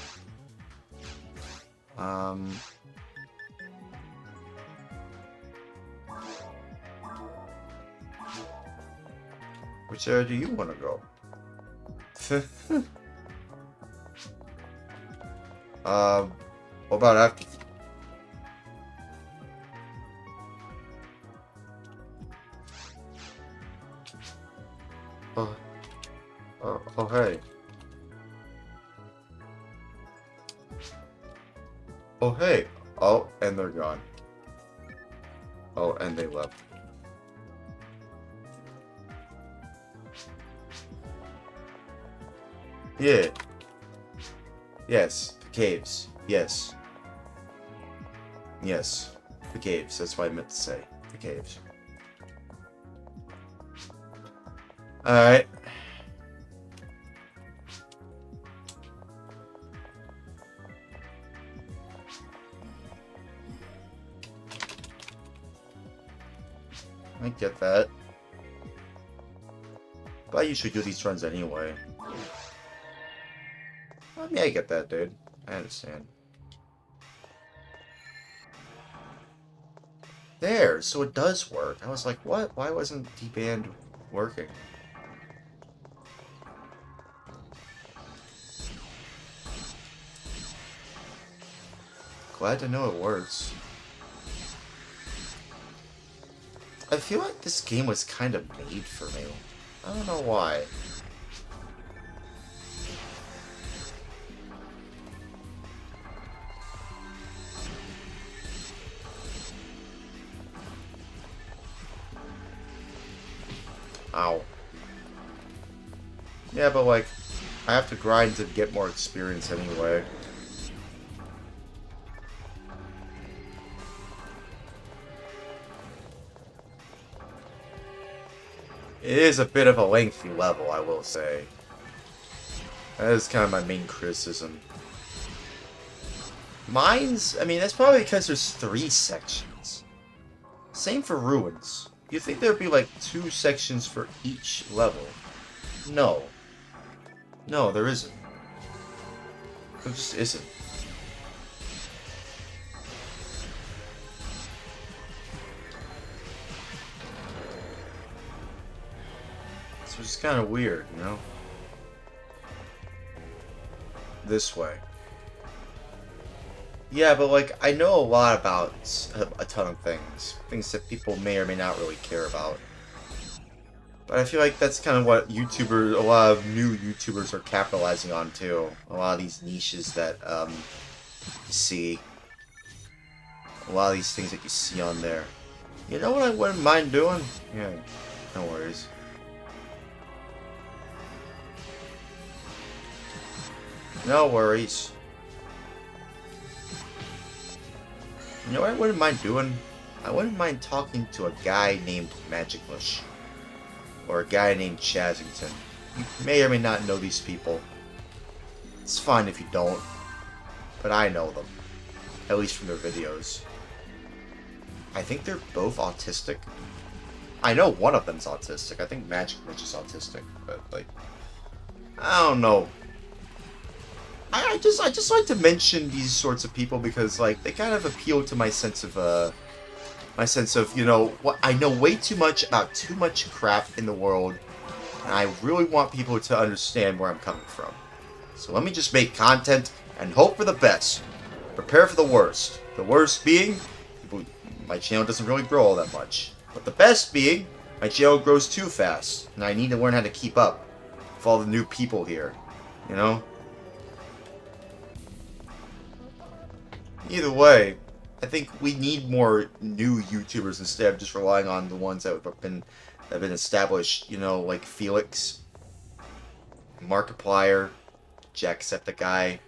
Which area do you want to go? What about after? Oh, hey. Oh, hey. Oh, and they're gone. Oh, and they left. Yeah. Yes. The caves. Yes. Yes. The caves. That's what I meant to say. The caves. Alright. I get that. But I usually do these runs anyway. I mean, I get that, dude. I understand. There, so it does work. I was like, what? Why wasn't D-Band working? Glad to know it works. I feel like this game was kind of made for me. I don't know why. Ow. Yeah, but like, I have to grind to get more experience anyway. It is a bit of a lengthy level, I will say. That is kind of my main criticism. Mines, I mean, that's probably because there's 3 sections. Same for Ruins. You'd think there'd be like 2 sections for each level. No. No, there isn't. It just isn't. So it's just kind of weird, you know? This way. Yeah, but like, I know a lot about a ton of things. Things that people may or may not really care about. But I feel like that's kind of what YouTubers, a lot of new YouTubers are capitalizing on too. A lot of these niches that, you see. A lot of these things that you see on there. You know what I wouldn't mind doing? Yeah, no worries. No worries. You know what I wouldn't mind doing? I wouldn't mind talking to a guy named Magicmush. Or a guy named Chazington. You may or may not know these people. It's fine if you don't. But I know them. At least from their videos. I think they're both autistic. I know one of them's autistic. I think Magicmush is autistic. But, like... I don't know. I just like to mention these sorts of people because, like, they kind of appeal to my sense of, you know, what I know way too much about too much crap in the world, and I really want people to understand where I'm coming from. So let me just make content and hope for the best. Prepare for the worst. The worst being, my channel doesn't really grow all that much. But the best being, my channel grows too fast, and I need to learn how to keep up with all the new people here, you know? Either way, I think we need more new YouTubers instead of just relying on the ones that have been established. You know, like Felix, Markiplier, Jacksepticeye.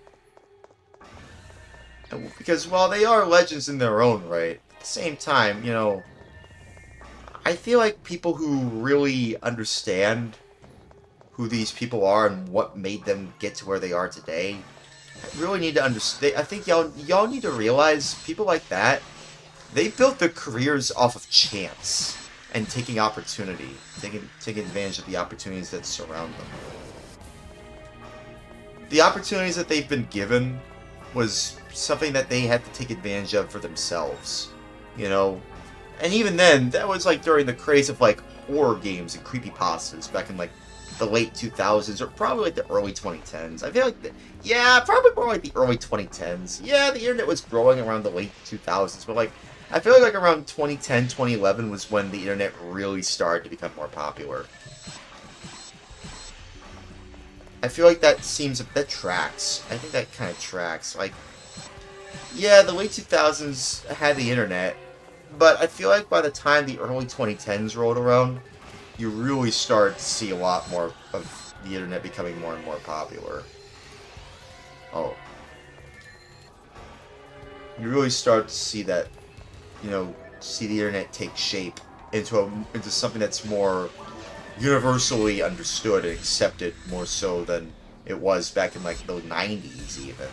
Because while they are legends in their own right, at the same time, you know, I feel like people who really understand who these people are and what made them get to where they are today. I really need to understand. I think y'all need to realize people like that, they built their careers off of chance and taking opportunity, taking advantage of the opportunities that surround them. The opportunities that they've been given was something that they had to take advantage of for themselves, you know. And even then, that was like during the craze of like horror games and creepypastas back in like the late 2000s or probably like the early 2010s. I feel like, yeah, probably more like the early 2010s. Yeah, the internet was growing around the late 2000s, but like, I feel like around 2010, 2011 was when the internet really started to become more popular. I feel like that tracks. I think that kind of tracks. Like, yeah, the late 2000s had the internet, but I feel like by the time the early 2010s rolled around, you really start to see a lot more of the internet becoming more and more popular. Oh. You really start to see that, you know, see the internet take shape into something that's more universally understood and accepted more so than it was back in like the 90s even.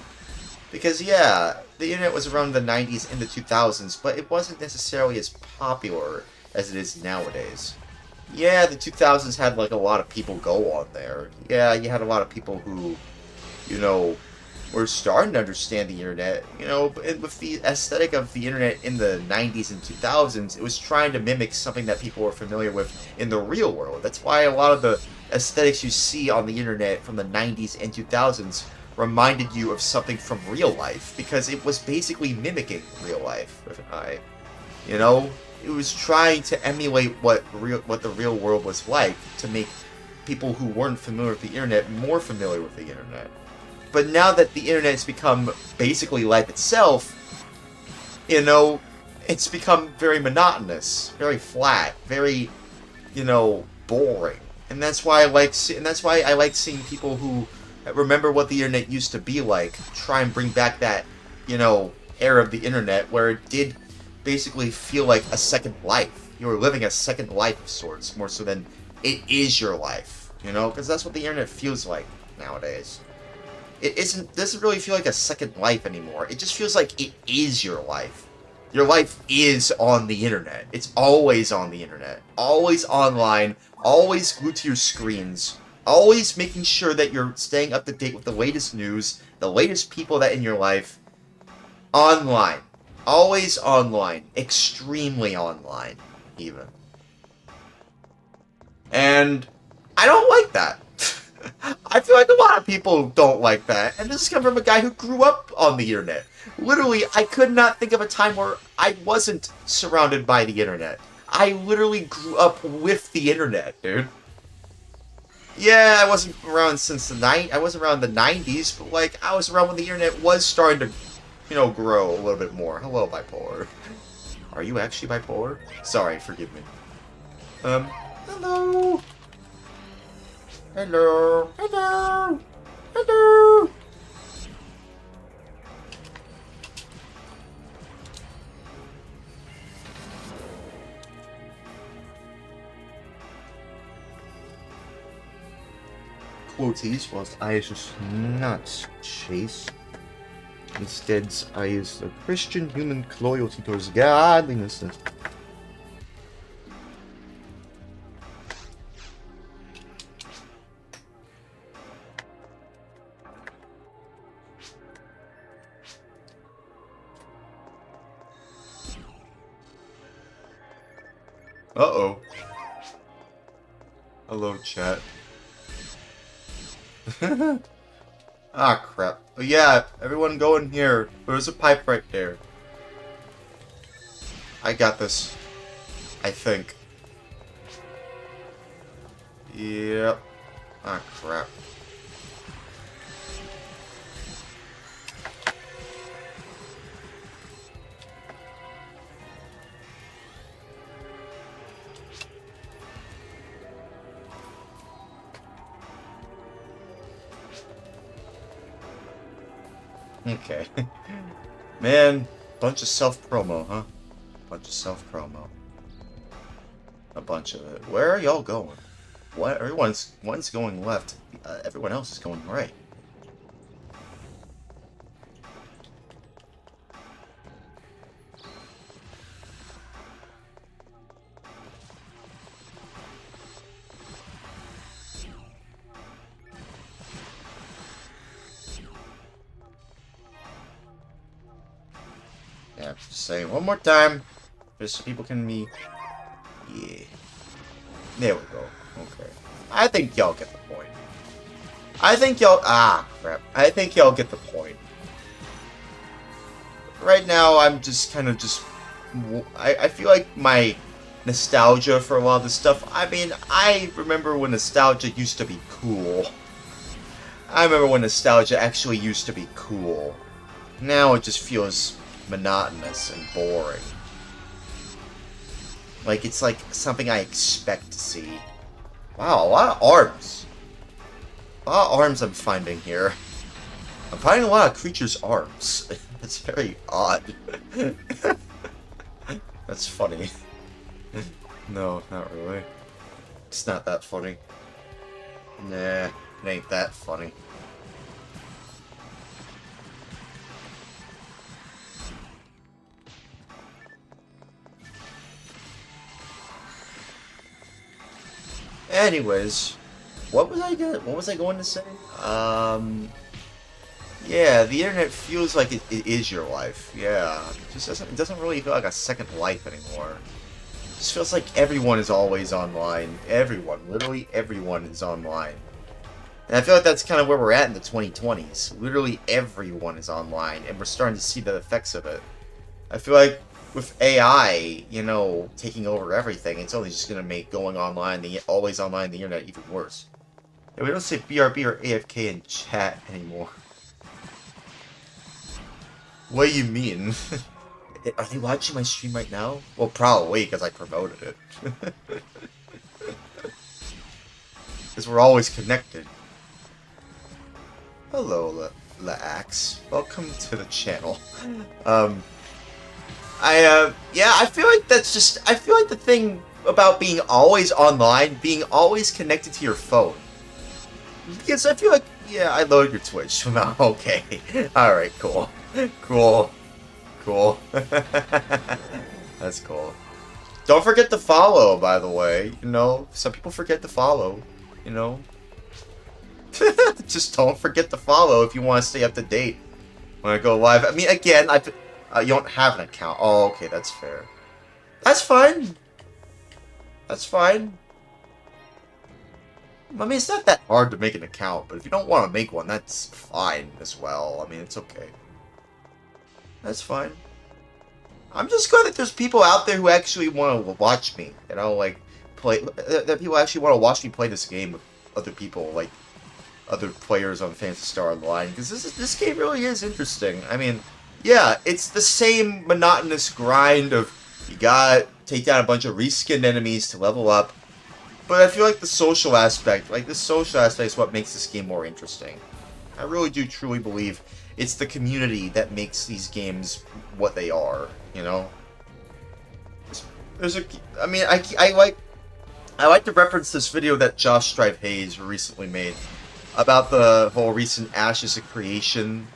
Because yeah, the internet was around the 90s and the 2000s, but it wasn't necessarily as popular as it is nowadays. Yeah, the 2000s had like a lot of people go on there. Yeah, you had a lot of people who, you know, were starting to understand the internet. You know, with the aesthetic of the internet in the 90s and 2000s, it was trying to mimic something that people were familiar with in the real world. That's why a lot of the aesthetics you see on the internet from the 90s and 2000s reminded you of something from real life, because it was basically mimicking real life. You know? It was trying to emulate what the real world was like to make people who weren't familiar with the internet more familiar with the internet. But now that the internet has become basically life itself, you know, it's become very monotonous, very flat, very, you know, boring. And that's why I like seeing people who remember what the internet used to be like try and bring back that, you know, era of the internet where it did basically feel like a second life. You were living a second life of sorts, more so than it is your life, you know, because that's what the internet feels like nowadays. It doesn't really feel like a second life anymore. It just feels like it is your life. Your life is on the internet. It's always on the internet. Always online, always glued to your screens, Always making sure that you're staying up to date with the latest news, the latest people that in your life. Online. Always online. Extremely online, even. And I don't like that. I feel like a lot of people don't like that. And this is coming from a guy who grew up on the internet. Literally, I could not think of a time where I wasn't surrounded by the internet. I literally grew up with the internet, dude. Yeah, I wasn't around since I wasn't around the 90s, but like, I was around when the internet was starting to, you know, grow a little bit more. Hello, bipolar. Are you actually bipolar? Sorry, forgive me. Hello. Hello. Hello. Hello. Quotes was I just not chase. Instead, I use the Christian human loyalty towards godliness. Uh-oh. Hello, chat. Ah, crap. Oh, yeah, everyone go in here. There's a pipe right there. I got this. I think. Yep. Ah, crap. Okay. Man, bunch of self-promo, huh? Bunch of self-promo. A bunch of it. Where are y'all going? What? One's going left. Everyone else is going right. Yeah, just saying one more time, just so people can be. Yeah. There we go. Okay. I think y'all get the point. I think y'all. Ah, crap. I think y'all get the point. Right now, I'm just kind of just. I feel like my nostalgia for a lot of this stuff. I mean, I remember when nostalgia used to be cool. I remember when nostalgia actually used to be cool. Now it just feels monotonous and boring. Like, it's like something I expect to see. Wow, a lot of arms. A lot of arms I'm finding here. I'm finding a lot of creatures' arms. It's very odd. That's funny. No, not really. It's not that funny. Nah, it ain't that funny. Anyways, what was I going to say? Yeah, the internet feels like it is your life. Yeah, it doesn't really feel like a second life anymore. It just feels like everyone is always online. Everyone, literally everyone is online. And I feel like that's kind of where we're at in the 2020s. Literally everyone is online, and we're starting to see the effects of it. I feel like with AI, you know, taking over everything, it's only just going to make going online, always online, the internet even worse. Yeah, we don't say BRB or AFK in chat anymore. What do you mean? Are they watching my stream right now? Well, probably, because I promoted it. Because we're always connected. Hello, Laax. Welcome to the channel. Yeah, I feel like that's just, I feel like the thing about being always online, being always connected to your phone. Because I feel like, yeah, I loaded your Twitch. Okay. Alright, cool. Cool. Cool. That's cool. Don't forget to follow, by the way. You know, some people forget to follow. You know, Just don't forget to follow if you want to stay up to date when I go live. I mean, again, you don't have an account. Oh, okay, that's fair. That's fine. That's fine. I mean, it's not that hard to make an account, but if you don't want to make one, that's fine as well. I mean, it's okay. That's fine. I'm just glad that there's people out there who actually want to watch me, you know, like, play, that people actually want to watch me play this game with other people, like, other players on Phantasy Star Online, because this game really is interesting. I mean, yeah, it's the same monotonous grind of, you gotta take down a bunch of reskinned enemies to level up, but I feel like the social aspect, is what makes this game more interesting. I really do truly believe it's the community that makes these games what they are, you know? I mean, I like to reference this video that Josh Strive Hayes recently made about the whole recent Ashes of Creation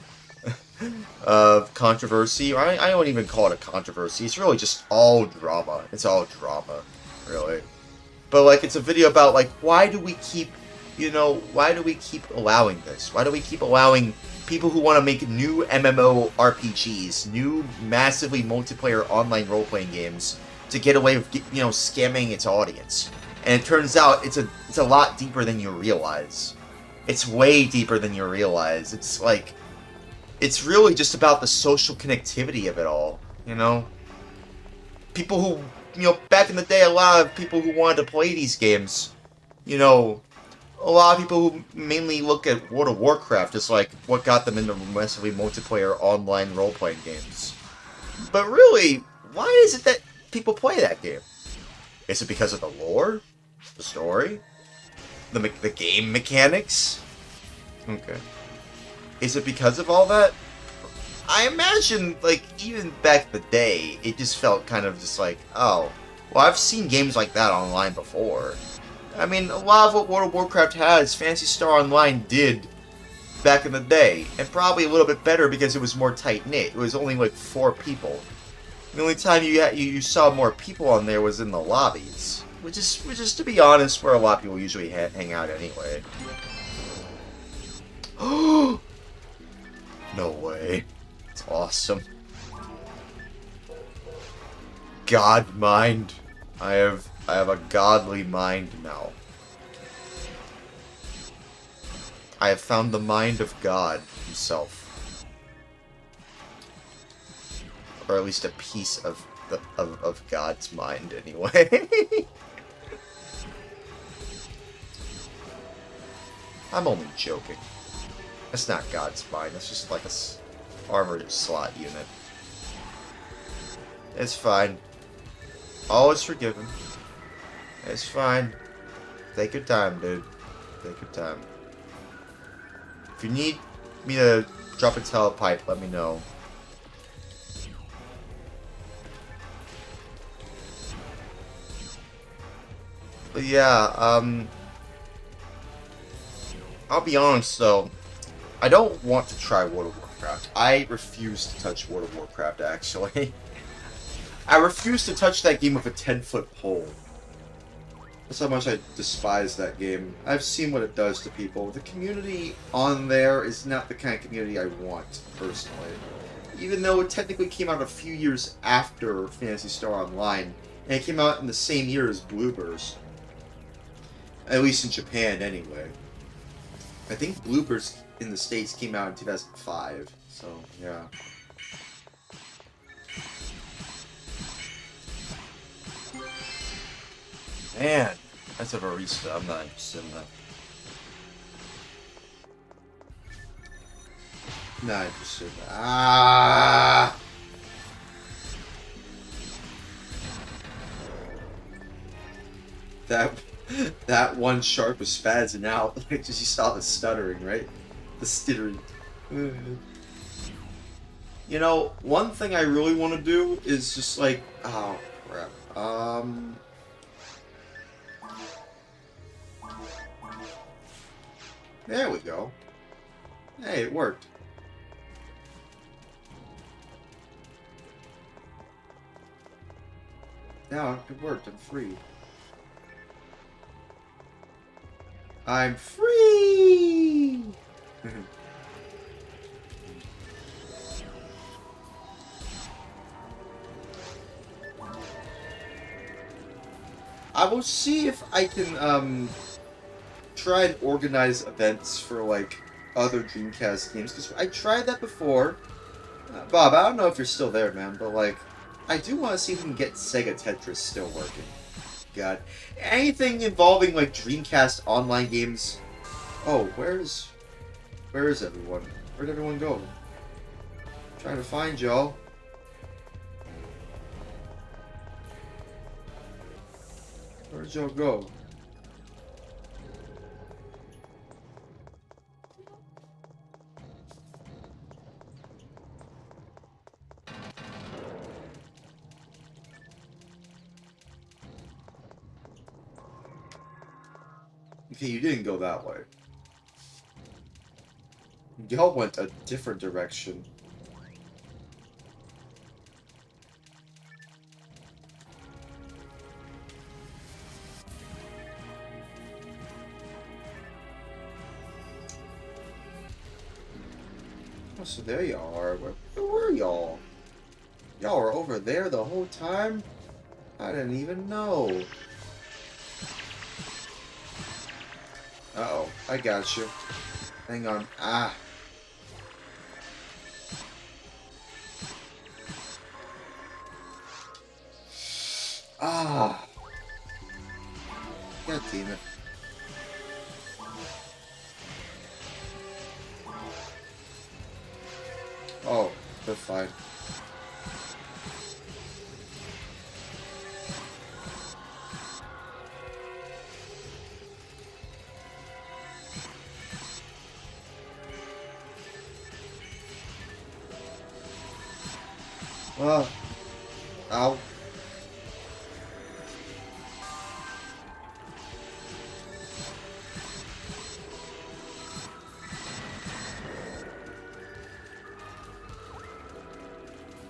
controversy. I don't even call it a controversy. It's really just all drama. It's all drama, really. But, like, it's a video about, like, why do we keep allowing this? Why do we keep allowing people who want to make new MMORPGs, new massively multiplayer online role-playing games, to get away with, scamming its audience? And it turns out it's a lot deeper than you realize. It's way deeper than you realize. It's like, it's really just about the social connectivity of it all, you know? People who, back in the day, a lot of people who wanted to play these games, a lot of people who mainly look at World of Warcraft as like what got them into massively multiplayer online role-playing games. But really, why is it that people play that game? Is it because of the lore? The story? The game mechanics? Okay. Is it because of all that? I imagine, like, even back in the day, it just felt kind of just like, oh, well, I've seen games like that online before. I mean, a lot of what World of Warcraft has, Phantasy Star Online did back in the day. And probably a little bit better because it was more tight-knit. It was only, like, 4 people. The only time you saw more people on there was in the lobbies. Which is, to be honest, where a lot of people usually hang out anyway. No way. It's awesome. God mind. I have a godly mind now. I have found the mind of God himself. Or at least a piece of God's mind anyway. I'm only joking. That's not God's mind, that's just like a armored slot unit. It's fine. All is forgiven. It's fine. Take your time, dude. Take your time. If you need me to drop a telepipe, let me know. But yeah, I'll be honest though, I don't want to try World of Warcraft. I refuse to touch World of Warcraft, actually. I refuse to touch that game with a 10-foot pole. That's how much I despise that game. I've seen what it does to people. The community on there is not the kind of community I want, personally. Even though it technically came out a few years after Phantasy Star Online, and it came out in the same year as Blueburst. At least in Japan, anyway. I think Blueburst in the States came out in 2005, so, yeah. Man, that's a barista. I'm not interested in that. Not interested in that. Ah! That one shark was spazzing out. Like, just you saw the stuttering, right? The stuttering. You know, one thing I really want to do is just like, oh crap. There we go. Hey, it worked. Now it worked. I'm free. I'm free! I will see if I can try and organize events for like other Dreamcast games because I tried that before. Bob, I don't know if you're still there, man, but like I do want to see if we can get Sega Tetris still working. God, anything involving like Dreamcast online games. Oh, where is everyone? Where'd everyone go? I'm trying to find y'all. Where'd y'all go? Okay, you didn't go that way. Y'all went a different direction. Oh, so there y'all are. Where were y'all? Y'all were over there the whole time? I didn't even know. Uh-oh, I got you. Hang on. Ah. Ah. God damn it. Oh, they're fine. Oh. Ow.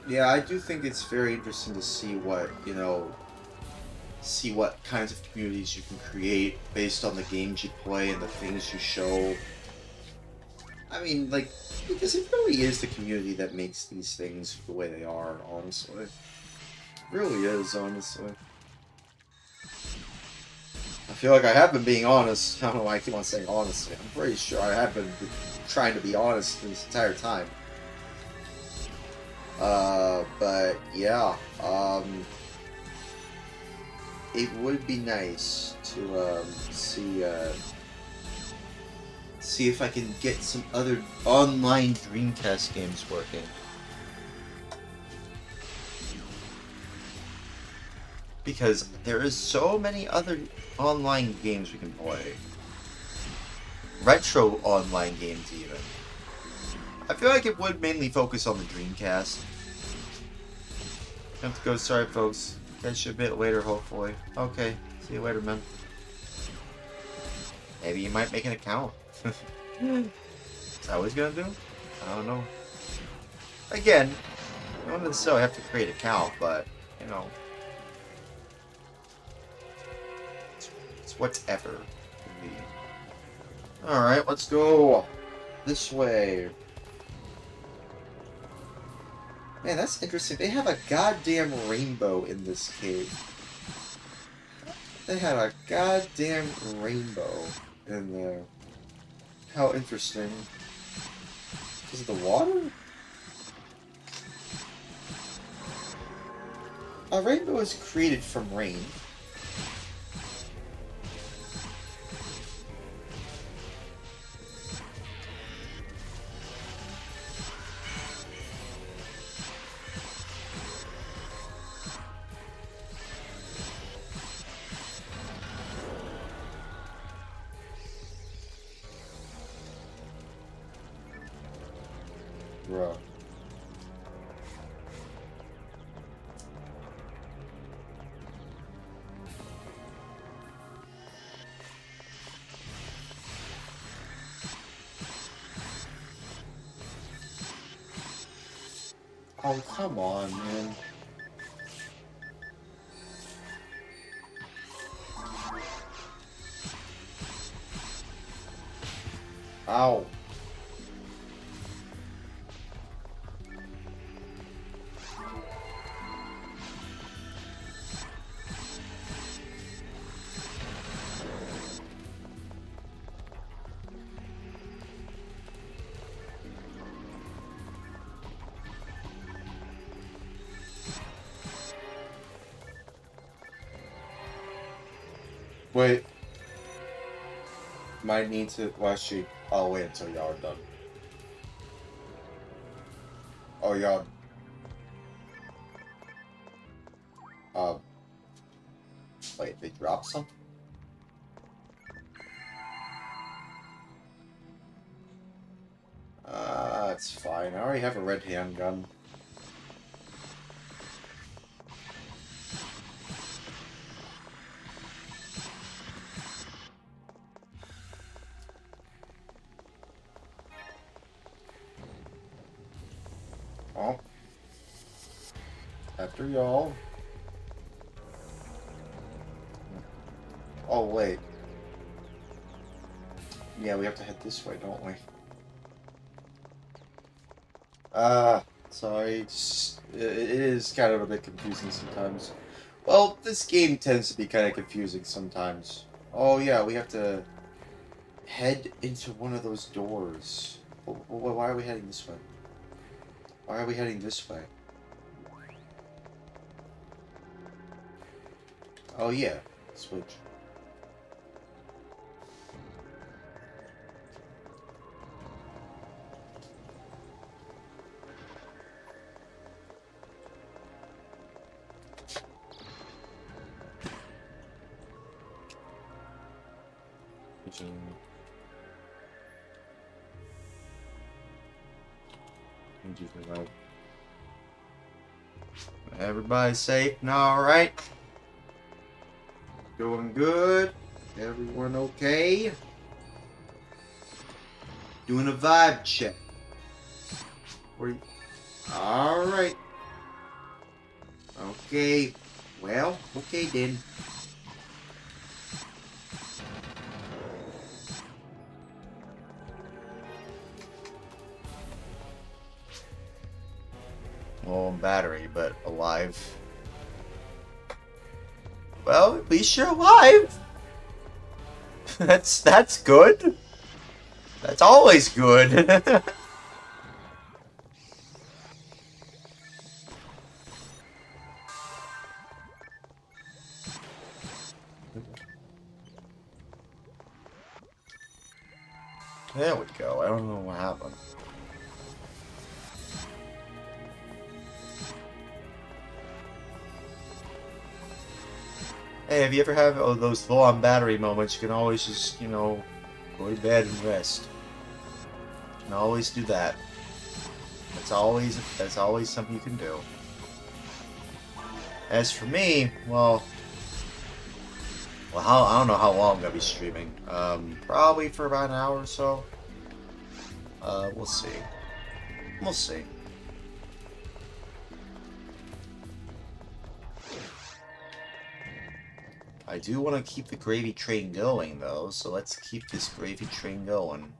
Yeah, I do think it's very interesting to see what, see what kinds of communities you can create based on the games you play and the things you show. I mean, like, because it really is the community that makes these things the way they are, honestly. It really is, honestly. I feel like I have been being honest. I don't know why I keep on saying honestly. I'm pretty sure I have been trying to be honest this entire time. But yeah, it would be nice to see if I can get some other online Dreamcast games working. Because there is so many other online games we can play. Retro online games even. I feel like it would mainly focus on the Dreamcast. I have to go, sorry folks. Catch you a bit later, hopefully. Okay, see you later, man. Maybe you might make an account. Is that what he's gonna do? I don't know. Again, you don't necessarily have to create an account, but, it's whatever. Alright, let's go this way. Man, that's interesting. They have a goddamn rainbow in this cave. They have a goddamn rainbow in there. How interesting. Is it the water? A rainbow is created from rain. Bruh. Oh, come on, man. Ow. Wait. Might need to. Well, actually, I'll wait until y'all are done. Oh, y'all. Wait, they dropped something? That's fine. I already have a red handgun. Oh. After y'all. Oh, wait. Yeah, we have to head this way, don't we? Sorry. It is kind of a bit confusing sometimes. Well, this game tends to be kind of confusing sometimes. Oh, yeah, we have to head into one of those doors. Why are we heading this way? Why are we heading this way? Oh, yeah. Switch. Everybody's safe and alright. Doing good. Everyone okay? Doing a vibe check. Alright. Okay. Well, okay then. Low on battery, but alive. Well, at least you're alive. That's good. That's always good. There we go. I don't know what happened. Hey, if you ever have those low on battery moments, you can always just, you know, go to bed and rest. You can always do that. That's always something you can do. As for me, well, I don't know how long I'm gonna be streaming. Probably for about an hour or so. We'll see. We'll see. I do want to keep the gravy train going, though, so let's keep this gravy train going.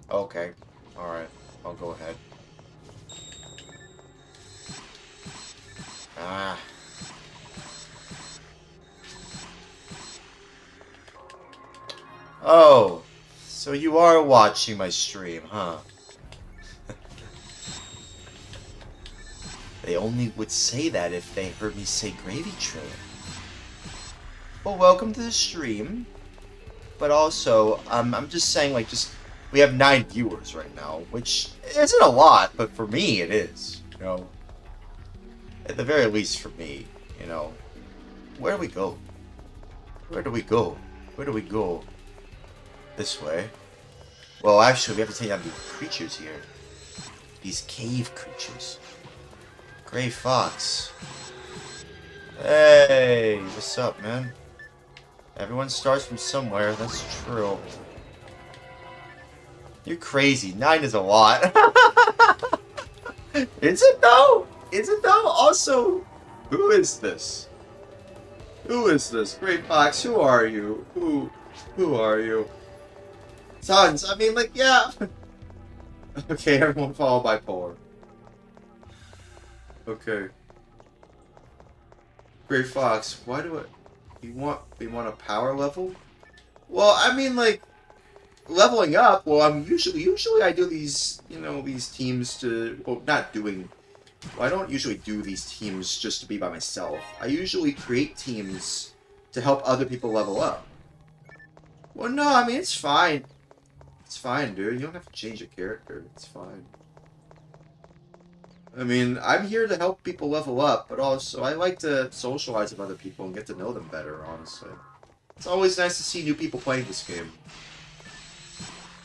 Okay. Alright. I'll go ahead. Ah. Oh. So you are watching my stream, huh? They only would say that if they heard me say gravy train. Well, welcome to the stream. But also, I'm just saying, like, we have 9 viewers right now, which isn't a lot, but for me it is, you know. At the very least for me, you know. Where do we go? Where do we go? Where do we go? This way. Well, actually, we have to take down the creatures here. These cave creatures. Gray fox. Hey, what's up, man? Everyone starts from somewhere, that's true. You're crazy. 9 is a lot. Is it though? Is it though? Also, who is this? Who is this? Great Fox, who are you? Who are you? Tons. I mean, like, yeah. Okay, everyone follow bipolar. Okay. Great Fox, why do I... You want a power level? Well, I mean, like... leveling up, well, I'm usually I do these, you know, these teams to, well, not doing, well, I don't usually do these teams just to be by myself. I usually create teams to help other people level up. Well, no, I mean, it's fine. It's fine, dude. You don't have to change your character. It's fine. I mean, I'm here to help people level up, but also I like to socialize with other people and get to know them better, honestly. It's always nice to see new people playing this game.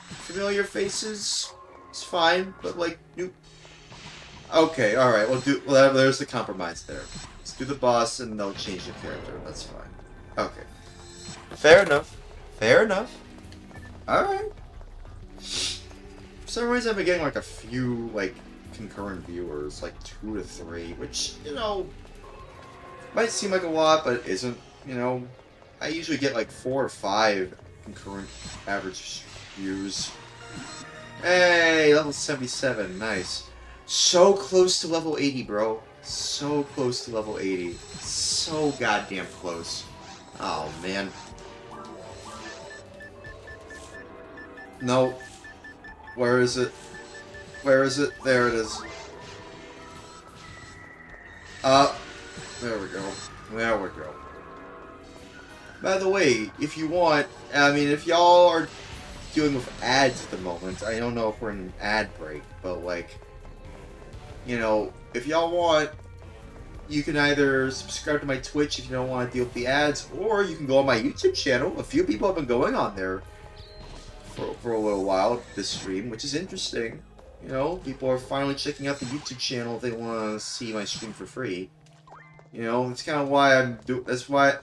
Familiar faces, it's fine, but like new. Okay, all right. Well, there's the compromise there. Let's do the boss, and they'll change the character. That's fine. Okay. Fair enough. Fair enough. All right. For some reason, I've been getting like a few like concurrent viewers, like 2 to 3, which, you know, might seem like a lot, but it isn't. You know, I usually get like 4 or 5 concurrent average views. Hey, level 77, nice. So close to level 80, bro. So close to level 80. So goddamn close. Oh, man. No. Where is it? Where is it? There it is. There we go. There we go. By the way, if you want, I mean, if y'all are dealing with ads at the moment, I don't know if we're in an ad break, but like, you know, if y'all want, you can either subscribe to my Twitch if you don't want to deal with the ads, or you can go on my YouTube channel. A few people have been going on there for a little while, this stream, which is interesting. You know, people are finally checking out the YouTube channel if they want to see my stream for free. You know, that's kind of why that's why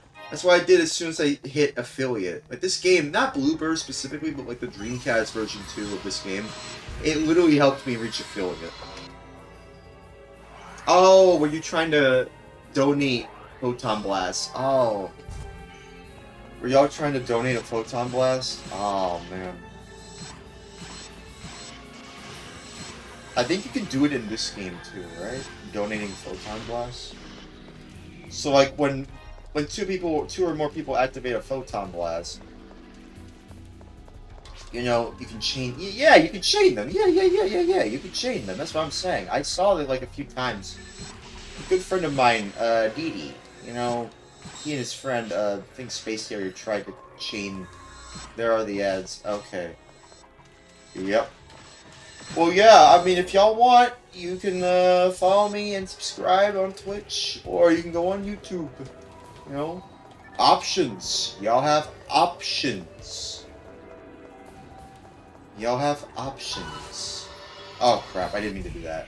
I did as soon as I hit affiliate. Like this game, not Bluebird specifically, but like the Dreamcast version 2 of this game, it literally helped me reach affiliate. Oh, were you trying to donate Photon Blast? Oh. Were y'all trying to donate a Photon Blast? Oh, man. I think you can do it in this game too, right? Donating Photon Blast. So like when two or more people activate a Photon Blast, you know, you can chain. Yeah, you can chain them. Yeah. You can chain them. That's what I'm saying. I saw it like a few times. A good friend of mine, Dee, you know, he and his friend, I think Space Harrier tried to chain. There are the ads. Okay. Yep. Well, yeah, I mean, if y'all want, you can follow me and subscribe on Twitch, or you can go on YouTube. You know? Options. Y'all have options. Y'all have options. Oh, crap, I didn't mean to do that.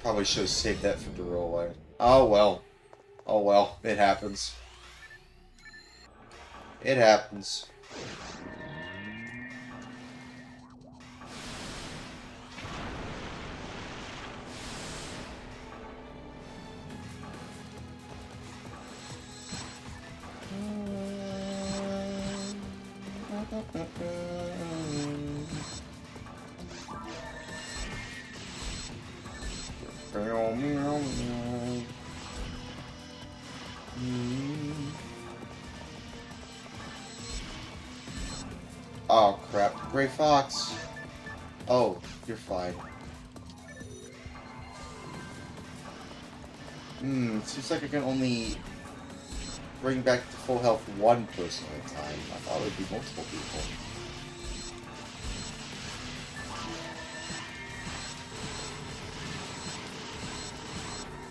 Probably should have saved that for the rollaway. Oh, well. Oh, well. It happens. It happens. Oh crap, Gray Fox. Oh, you're fine. Seems like I can only bring back to full health one person at a time. I thought it would be multiple people.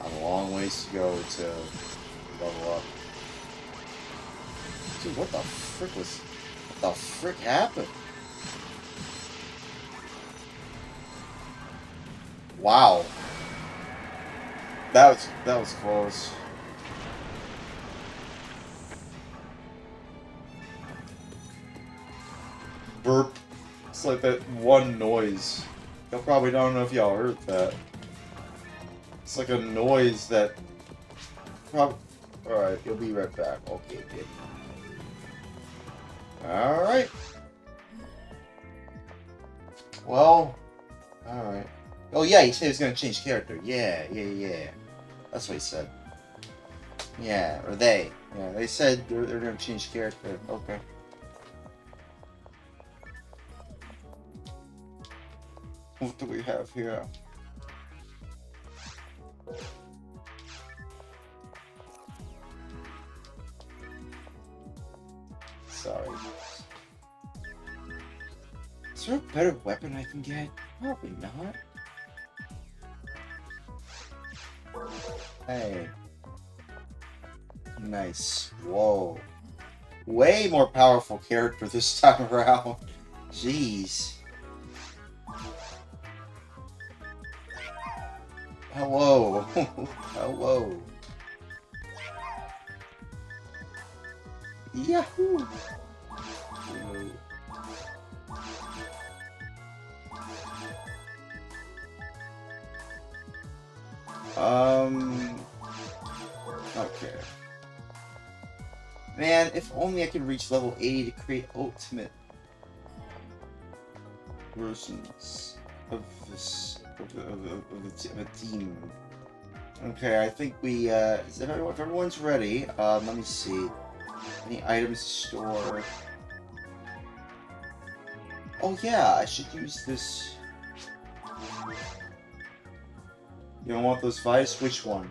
I have a long ways to go to level up. Dude, what the frick happened? Wow. That was close. Burp. It's like that one noise. Y'all probably don't know if y'all heard that. It's like a noise that... Alright, you'll be right back. Okay, kid. Alright. Well... Alright. Oh yeah, he said he was gonna change character. Yeah. That's what he said. Yeah, or they. Yeah, they said they're gonna change character. Okay. What do we have here? Sorry. Is there a better weapon I can get? Probably not. Hey. Nice. Whoa. Way more powerful character this time around. Jeez. Hello. Hello. Yahoo! Okay. Man, if only I could reach level 80 to create ultimate versions of this of a team. Okay, I think we if everyone's ready, let me see. Any items to store? Oh yeah, I should use this. You don't want those vice? Which one?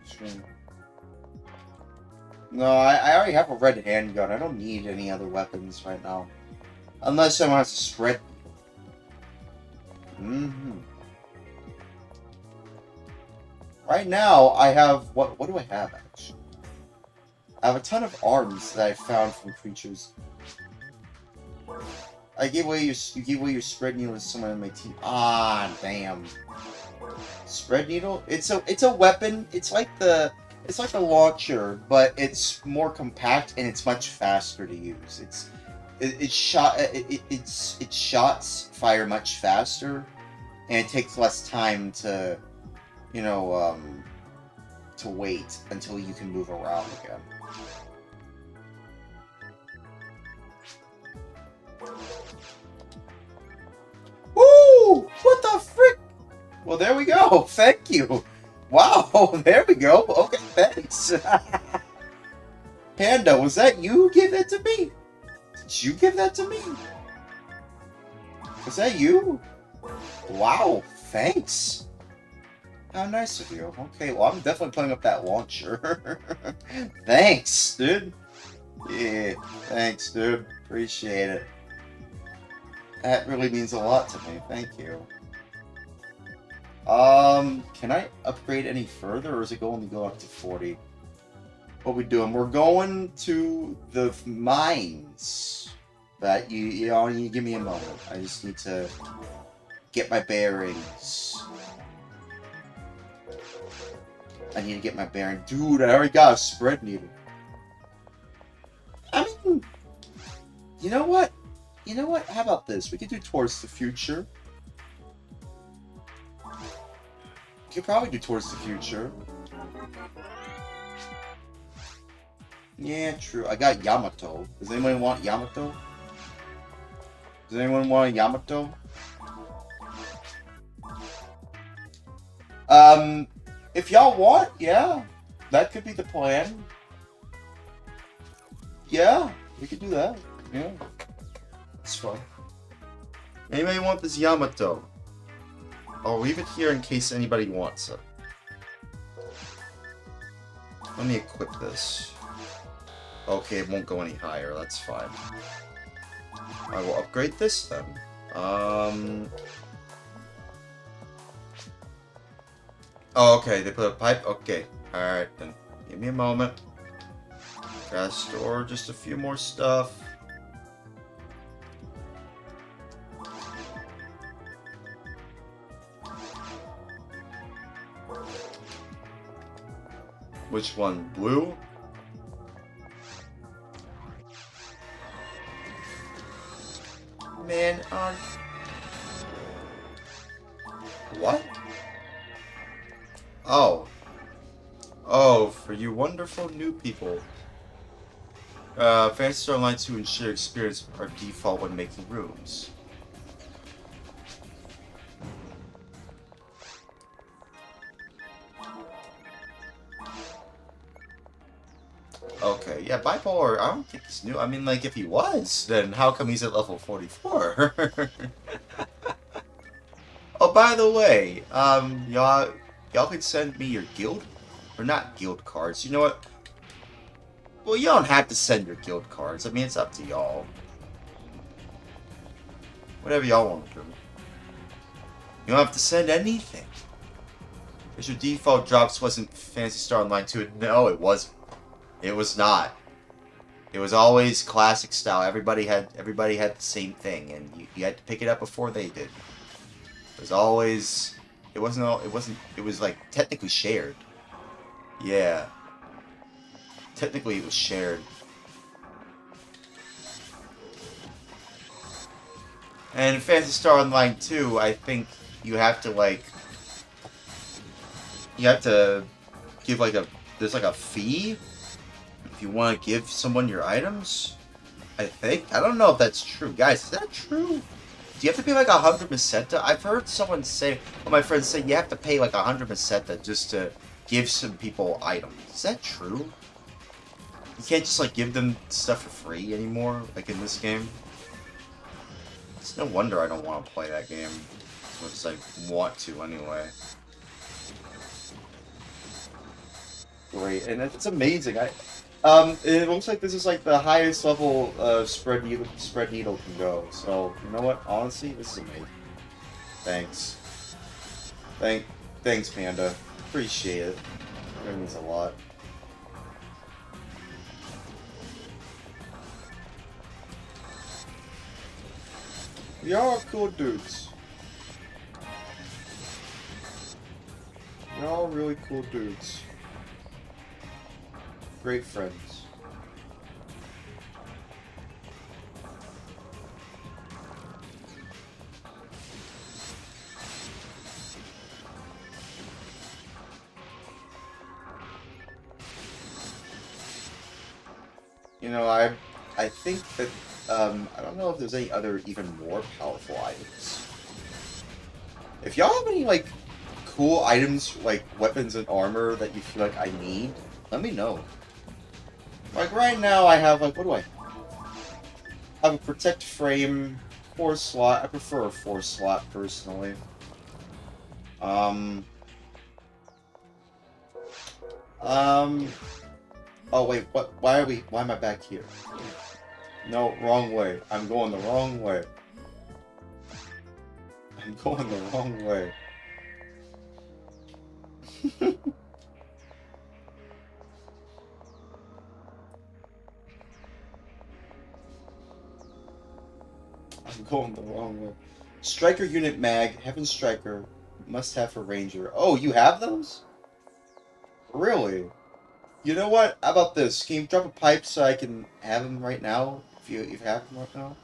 Which one? No, I already have a red handgun. I don't need any other weapons right now. Unless someone has to spread. Right now, I have... What do I have, actually? I have a ton of arms that I found from creatures. You gave away your spread needle to someone on my team. Ah, damn. Spread needle? It's a weapon. It's like the launcher, but it's more compact and it's much faster to use. Its shots fire much faster, and it takes less time to, to wait until you can move around again. Woo! What the frick? Well, there we go. Thank you. Wow, there we go. Okay, thanks. Panda, was that you who gave that to me? Did you give that to me? Was that you? Wow, thanks. How nice of you. Okay, well, I'm definitely putting up that launcher. Thanks, dude. Yeah, thanks, dude. Appreciate it. That really means a lot to me. Thank you. Can I upgrade any further, or is it only go up to 40? What we doing? We're going to the mines. But you give me a moment. I just need to get my bearings. I need to get my bearing. Dude, I already got a spread needle. I mean, you know what? You know what? How about this? We could do Towards the Future. We could probably do Towards the Future. Yeah, true. I got Yamato. Does anyone want Yamato? Does anyone want a Yamato? If y'all want, yeah. That could be the plan. Yeah, we could do that. Yeah. It's fun. Anybody want this Yamato? I'll leave it here in case anybody wants it. Let me equip this. Okay, it won't go any higher, that's fine. I will upgrade this then. Oh, okay, they put a pipe? Okay. Alright, then. Give me a moment. Gotta store just a few more stuff. Which one? Blue? Man, what? Oh. Oh, for you wonderful new people. Phantasy Star Line 2 and shared experience are default when making rooms. Okay, yeah, bipolar. I don't think he's new. I mean, like, if he was, then how come he's at level 44? Oh, by the way, y'all could send me your guild, or not guild cards. You know what? Well, you don't have to send your guild cards. I mean, it's up to y'all. Whatever y'all want to do. You don't have to send anything. Because your default drops wasn't Phantasy Star Online 2. No, it wasn't. It was not. It was always classic style. Everybody had the same thing, and you had to pick it up before they did. It was always. It wasn't. All, it wasn't. It was like technically shared. Yeah. Technically, it was shared. And in Phantasy Star Online 2, I think you have to like. You have to give like a. There's like a fee if you want to give someone your items. I think. I don't know if that's true. Guys, is that true? Do you have to pay like 100 meseta? I've heard someone say, one of my friends say, you have to pay like 100 meseta just to give some people items. Is that true? You can't just like give them stuff for free anymore, like in this game? It's no wonder I don't want to play that game. As much as I want to anyway. Great, and it's amazing. It looks like this is like the highest level spread needle can go. So you know what? Honestly, this is amazing. Thanks. Thanks, Panda. Appreciate it. That means a lot. Y'all are cool dudes. Y'all really cool dudes. Great friends. You know, I think that I don't know if there's any other even more powerful items. If y'all have any like cool items like weapons and armor that you feel like I need, let me know. Like right now I have like, what do I have? A protect frame, 4 slot. I prefer a 4 slot personally. Oh wait, what? Why am I back here? No, wrong way. I'm going the wrong way. I'm going the wrong way. I'm going the wrong way. Striker unit mag, Heaven Striker, must have for Ranger. Oh, you have those? Really? You know what? How about this? Can you drop a pipe so I can have them right now? If you have them right now?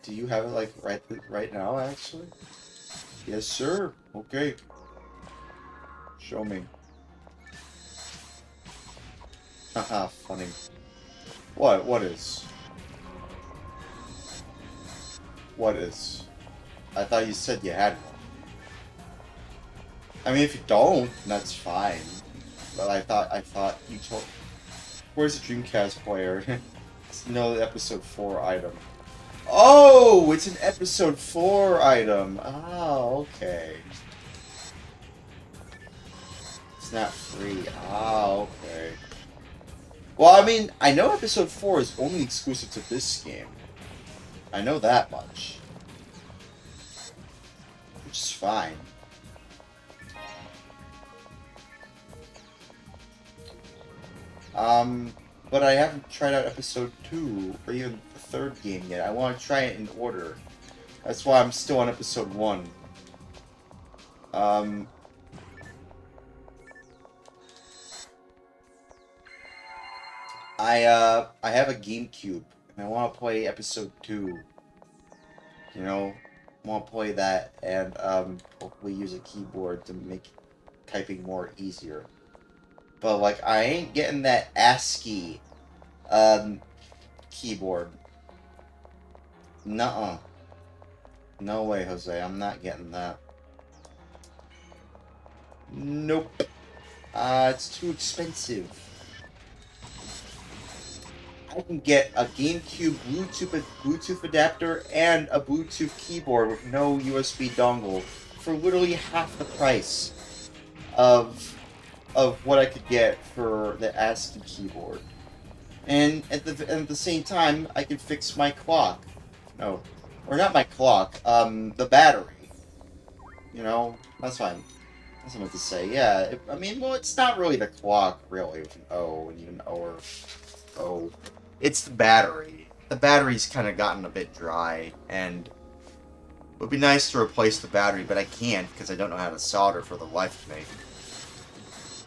Do you have it like right now actually? Yes, sir. Okay. Show me. Haha, funny. What? What is? What is? I thought you said you had one. I mean, if you don't, that's fine. But I thought you told. Where's the Dreamcast player? It's no episode 4 item. Oh, it's an episode 4 item. Oh, okay. It's not free. Ah, okay. Well, I mean, I know episode 4 is only exclusive to this game. I know that much. Which is fine. But I haven't tried out episode 2, or even the 3rd game yet. I want to try it in order. That's why I'm still on episode 1. I have a GameCube, and I want to play episode 2. You know, I want to play that, and, hopefully use a keyboard to make typing more easier. But, like, I ain't getting that ASCII, keyboard. Nuh-uh. No way, Jose. I'm not getting that. Nope. It's too expensive. I can get a GameCube Bluetooth adapter and a Bluetooth keyboard with no USB dongle for literally half the price of what I could get for the ASCII keyboard. And at the same time, I could fix my clock. No, or not my clock. The battery. You know, that's fine. That's what I meant to say. Yeah, well, it's not really the clock, really, with an O and even O or O. It's the battery. The battery's kind of gotten a bit dry, and it would be nice to replace the battery, but I can't because I don't know how to solder for the life of me.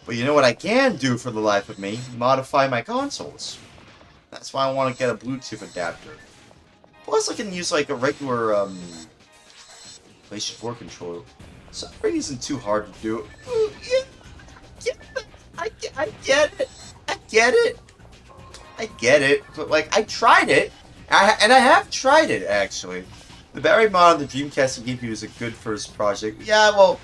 But you know what I can do for the life of me? Modify my consoles. That's why I want to get a Bluetooth adapter. Plus, I can use like a regular PlayStation 4 controller. Soldering isn't too hard to do. Ooh, yeah, I get it. I get it. I get it. But like, I tried it, and I have tried it actually. The battery mod on the Dreamcast and GameCube is a good first project. Yeah, well,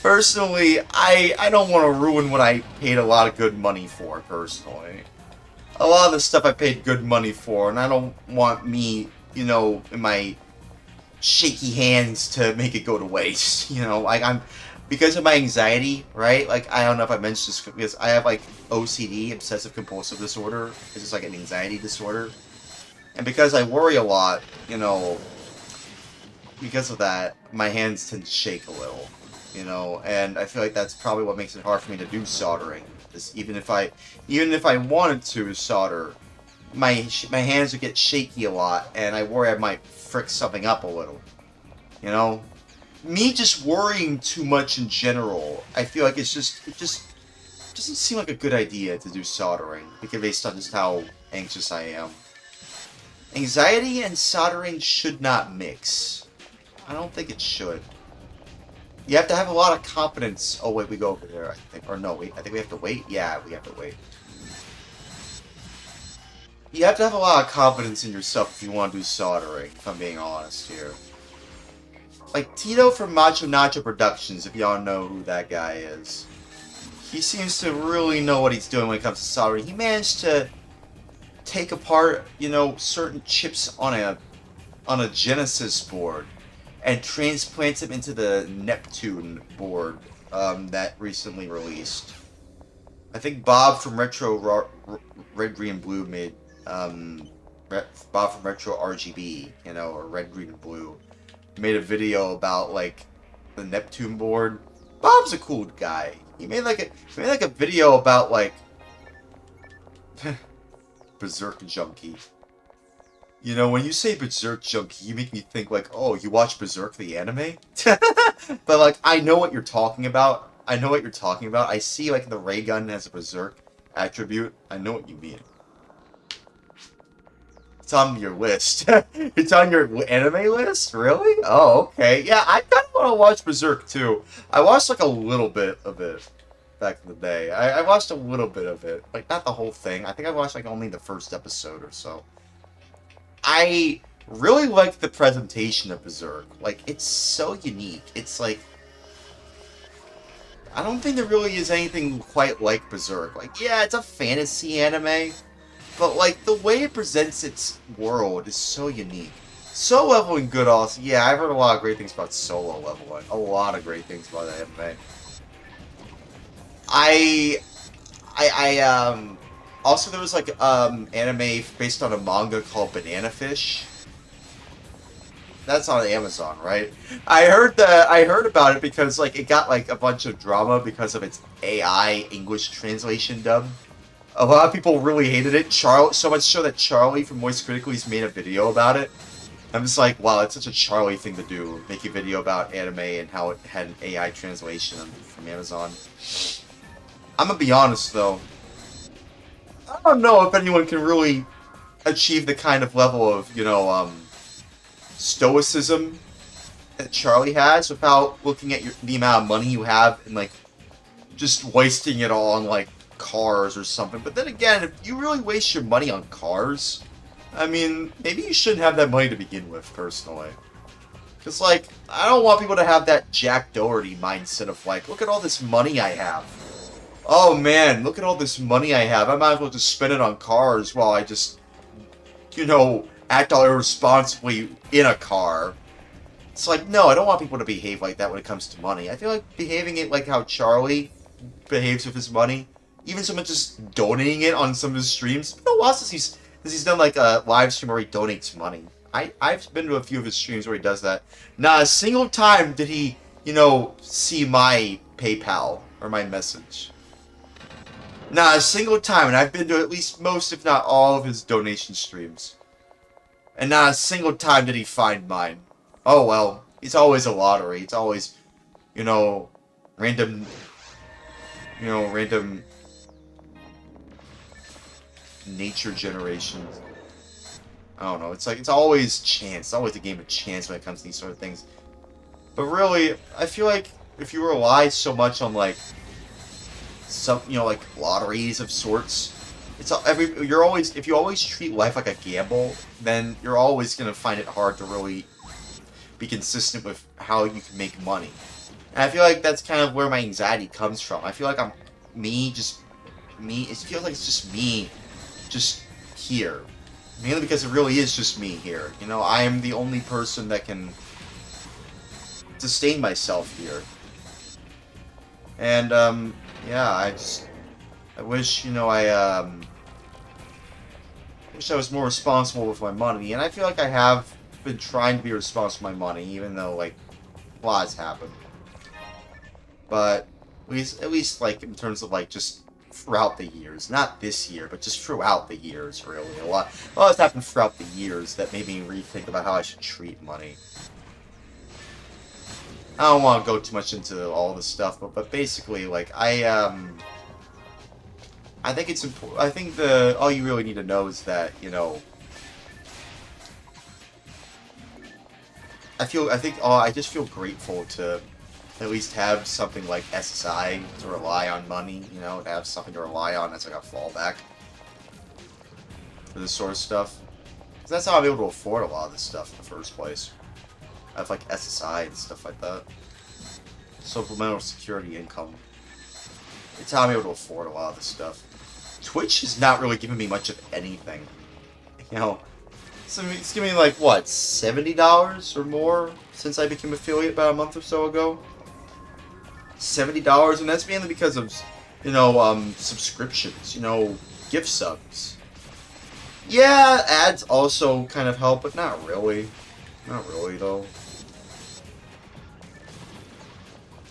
personally, I don't want to ruin what I paid a lot of good money for. Personally, a lot of the stuff I paid good money for, and I don't want me, you know, in my shaky hands to make it go to waste. You know, like because of my anxiety, right? Like, I don't know if I mentioned this because I have like OCD, obsessive compulsive disorder. It's just like an anxiety disorder. And because I worry a lot, you know, because of that, my hands tend to shake a little, you know, and I feel like that's probably what makes it hard for me to do soldering. Even if I wanted to solder, my hands would get shaky a lot, and I worry I might frick something up a little, you know. Me just worrying too much in general, I feel like it just doesn't seem like a good idea to do soldering, because based on just how anxious I am. Anxiety and soldering should not mix. I don't think it should. You have to have a lot of confidence. Oh wait, we go over there, I think. Or no, wait, I think we have to wait? Yeah, we have to wait. You have to have a lot of confidence in yourself if you want to do soldering, if I'm being honest here. Like Tito from Macho Nacho Productions, if y'all know who that guy is. He seems to really know what he's doing when it comes to soldering. He managed to take apart, you know, certain chips on a Genesis board and transplant them into the Neptune board that recently released. I think Bob from Retro Red, Green, Blue made Bob from Retro RGB, you know, or Red, Green, Blue, made a video about like the Neptune board. Bob's a cool guy. He made like a video about like Berserk Junkie. You know, when you say Berserk Junkie, you make me think like, oh, you watch Berserk the anime? But like, I know what you're talking about. I see like the ray gun has a Berserk attribute. I know what you mean. It's on your list. It's on your anime list? Really? Oh, okay. Yeah, I kind of want to watch Berserk too. I watched like a little bit of it back in the day. I watched a little bit of it. Like, not the whole thing. I think I watched like only the first episode or so. I really like the presentation of Berserk. Like, it's so unique. It's like, I don't think there really is anything quite like Berserk. Like, yeah, it's a fantasy anime, but like the way it presents its world is so unique. Solo leveling good also. Yeah, I've heard a lot of great things about solo leveling. A lot of great things about that anime. Also there was like anime based on a manga called Banana Fish. That's on Amazon, right? I heard about it because like it got like a bunch of drama because of its AI English translation dub. A lot of people really hated it. So much so that Charlie from Moist Critically's made a video about it. I'm just like, wow, it's such a Charlie thing to do. Make a video about anime and how it had an AI translation from Amazon. I'm gonna be honest though. I don't know if anyone can really achieve the kind of level of, you know, stoicism that Charlie has without looking at the amount of money you have and, like, just wasting it all on, like, cars or something. But then again, if you really waste your money on cars, I mean, maybe you shouldn't have that money to begin with, personally. Because, like, I don't want people to have that Jack Doherty mindset of, like, look at all this money I have. Oh, man, look at all this money I have. I might as well just spend it on cars while I just, you know, act all irresponsibly in a car. It's like, no, I don't want people to behave like that when it comes to money. I feel like behaving it like how Charlie behaves with his money, even someone just donating it on some of his streams. It's been a while since he's done, like, a live stream where he donates money. I've been to a few of his streams where he does that. Not a single time did he, you know, see my PayPal or my message. Not a single time, and I've been to at least most, if not all, of his donation streams. And not a single time did he find mine. Oh well, it's always a lottery. It's always, you know, random nature generations. I don't know. It's like, it's always chance. It's always a game of chance when it comes to these sort of things. But really, I feel like if you rely so much on, like, some, you know, like, lotteries of sorts, if you always treat life like a gamble, then you're always going to find it hard to really be consistent with how you can make money. And I feel like that's kind of where my anxiety comes from. I feel like it feels like it's just me, just here. Mainly because it really is just me here. You know, I am the only person that can sustain myself here. And, yeah, I wish, you know, wish I was more responsible with my money. And I feel like I have been trying to be responsible with my money, even though, like, a lot has happened. But, at least, like, in terms of, like, just throughout the years. Not this year, but just throughout the years, really. A lot has happened throughout the years that made me rethink about how I should treat money. I don't want to go too much into all this stuff, but basically, like, I think it's important. I think all you really need to know is that, you know, I just feel grateful to at least have something like SSI to rely on money, you know, to have something to rely on as like a fallback for this sort of stuff. Because that's how I'm able to afford a lot of this stuff in the first place. I have like SSI and stuff like that. Supplemental security income. It's how I'm able to afford a lot of this stuff. Twitch is not really giving me much of anything. You know, so it's giving me like, what, $70 or more since I became affiliate about a month or so ago? $70, and that's mainly because of, you know, subscriptions, you know, gift subs. Yeah, ads also kind of help, but not really. Not really, though.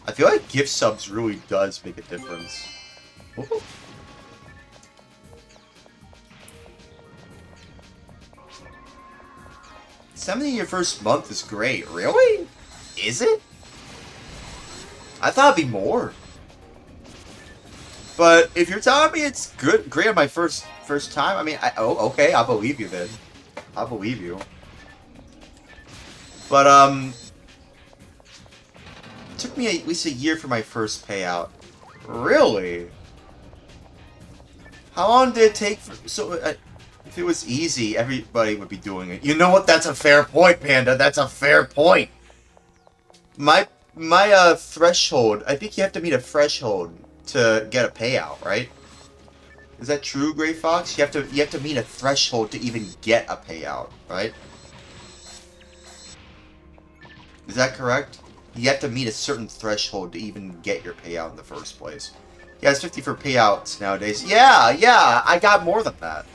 I feel like gift subs really does make a difference. Whoa. $70 your first month is great. Really? Is it? I thought it'd be more. But if you're telling me it's great on my first time, I mean, okay, I'll believe you then. I'll believe you. But it took me at least a year for my first payout. Really? How long did it take for... So, if it was easy, everybody would be doing it. You know what? That's a fair point, Panda. That's a fair point. My threshold... I think you have to meet a threshold to get a payout, right? Is that true, Gray Fox? You have to meet a threshold to even get a payout, right? Is that correct? You have to meet a certain threshold to even get your payout in the first place. Yeah, it's 50 for payouts nowadays. Yeah, I got more than that.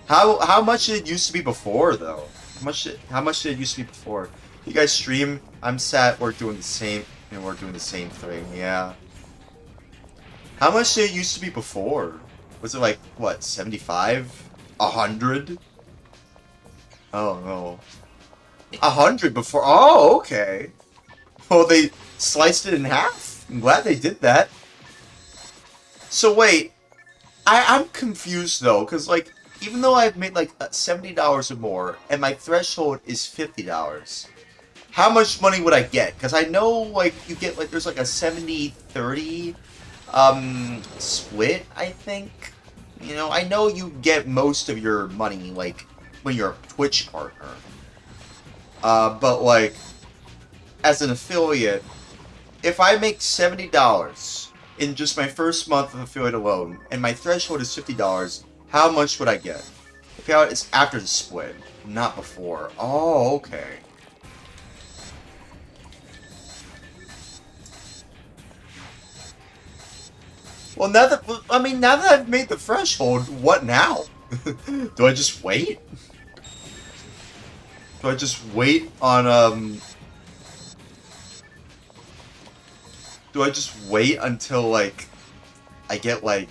How much did it used to be before, though? How much did it used to be before? You guys stream? I'm sat. We're doing the same. And we're doing the same thing. Yeah. How much did it used to be before? Was it like what? 75? 100? Oh no. 100 before? Oh, okay. Well, they sliced it in half. I'm glad they did that. So wait, I'm confused though, cause like, even though I've made like $70 or more, and my threshold is $50, how much money would I get? Cause I know like you get like there's like a 70-30 split, I think. You know, I know you get most of your money like when you're a Twitch partner. But like, as an affiliate, if I make $70 in just my first month of affiliate alone, and my threshold is $50, how much would I get? The payout is after the split, not before. Oh, okay. Well, now that I've made the threshold, what now? Do I just wait? Do I just wait on Do I just wait until like I get like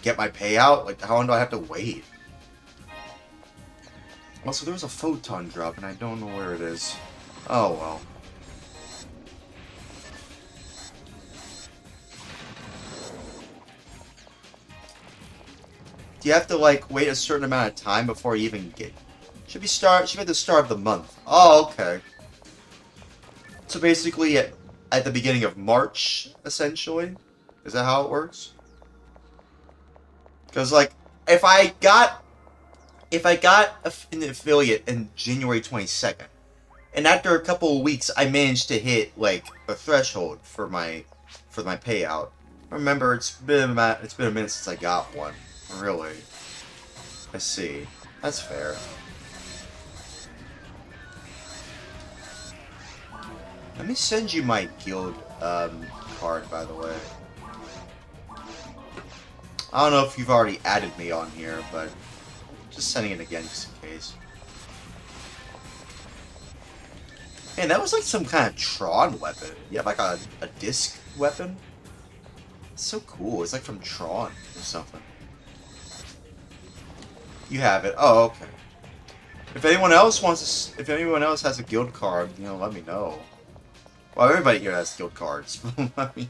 get my payout? Like, how long do I have to wait? Also, there was a photon drop and I don't know where it is. Oh well. Do you have to like wait a certain amount of time before you even get? Should be at the start of the month. Oh, okay. So basically, at the beginning of March, essentially, is that how it works? Because like, if I got an affiliate in January 22nd, and after a couple of weeks, I managed to hit like a threshold for my payout. Remember, it's been a minute since I got one. Really? I see. That's fair. Let me send you my guild card, by the way. I don't know if you've already added me on here, but just sending it again just in case. Man, that was like some kind of Tron weapon. You have like a disc weapon? It's so cool. It's like from Tron or something. You have it. Oh, okay. If anyone else has a guild card, you know, let me know. Well, everybody here has guild cards. I mean,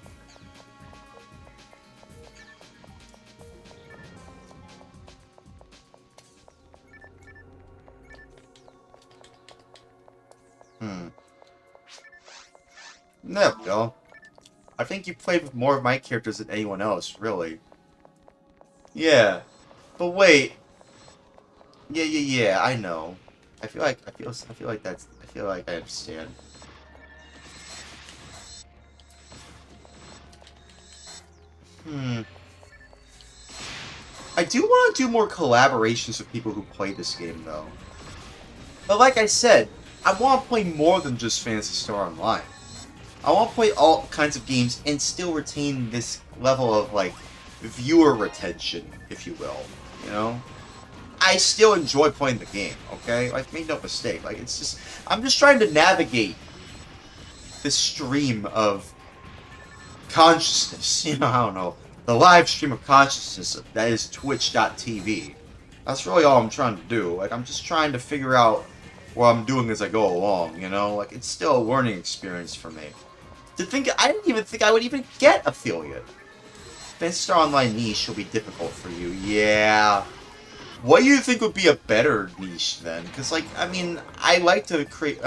there we go. I think you played with more of my characters than anyone else, really. Yeah. But wait. Yeah, I know. I feel like I understand. I do want to do more collaborations with people who play this game, though. But like I said, I want to play more than just Phantasy Star Online. I want to play all kinds of games and still retain this level of, like, viewer retention, if you will. You know? I still enjoy playing the game, okay? Like, make no mistake. Like, it's just... I'm just trying to navigate this stream of consciousness. You know, I don't know. The live stream of consciousness that is twitch.tv. That's really all I'm trying to do. Like, I'm just trying to figure out what I'm doing as I go along, you know? Like, it's still a learning experience for me. I didn't even think I would even get affiliate. Phantasy Star Online niche will be difficult for you. Yeah. What do you think would be a better niche then? Because, like, I mean, I like to create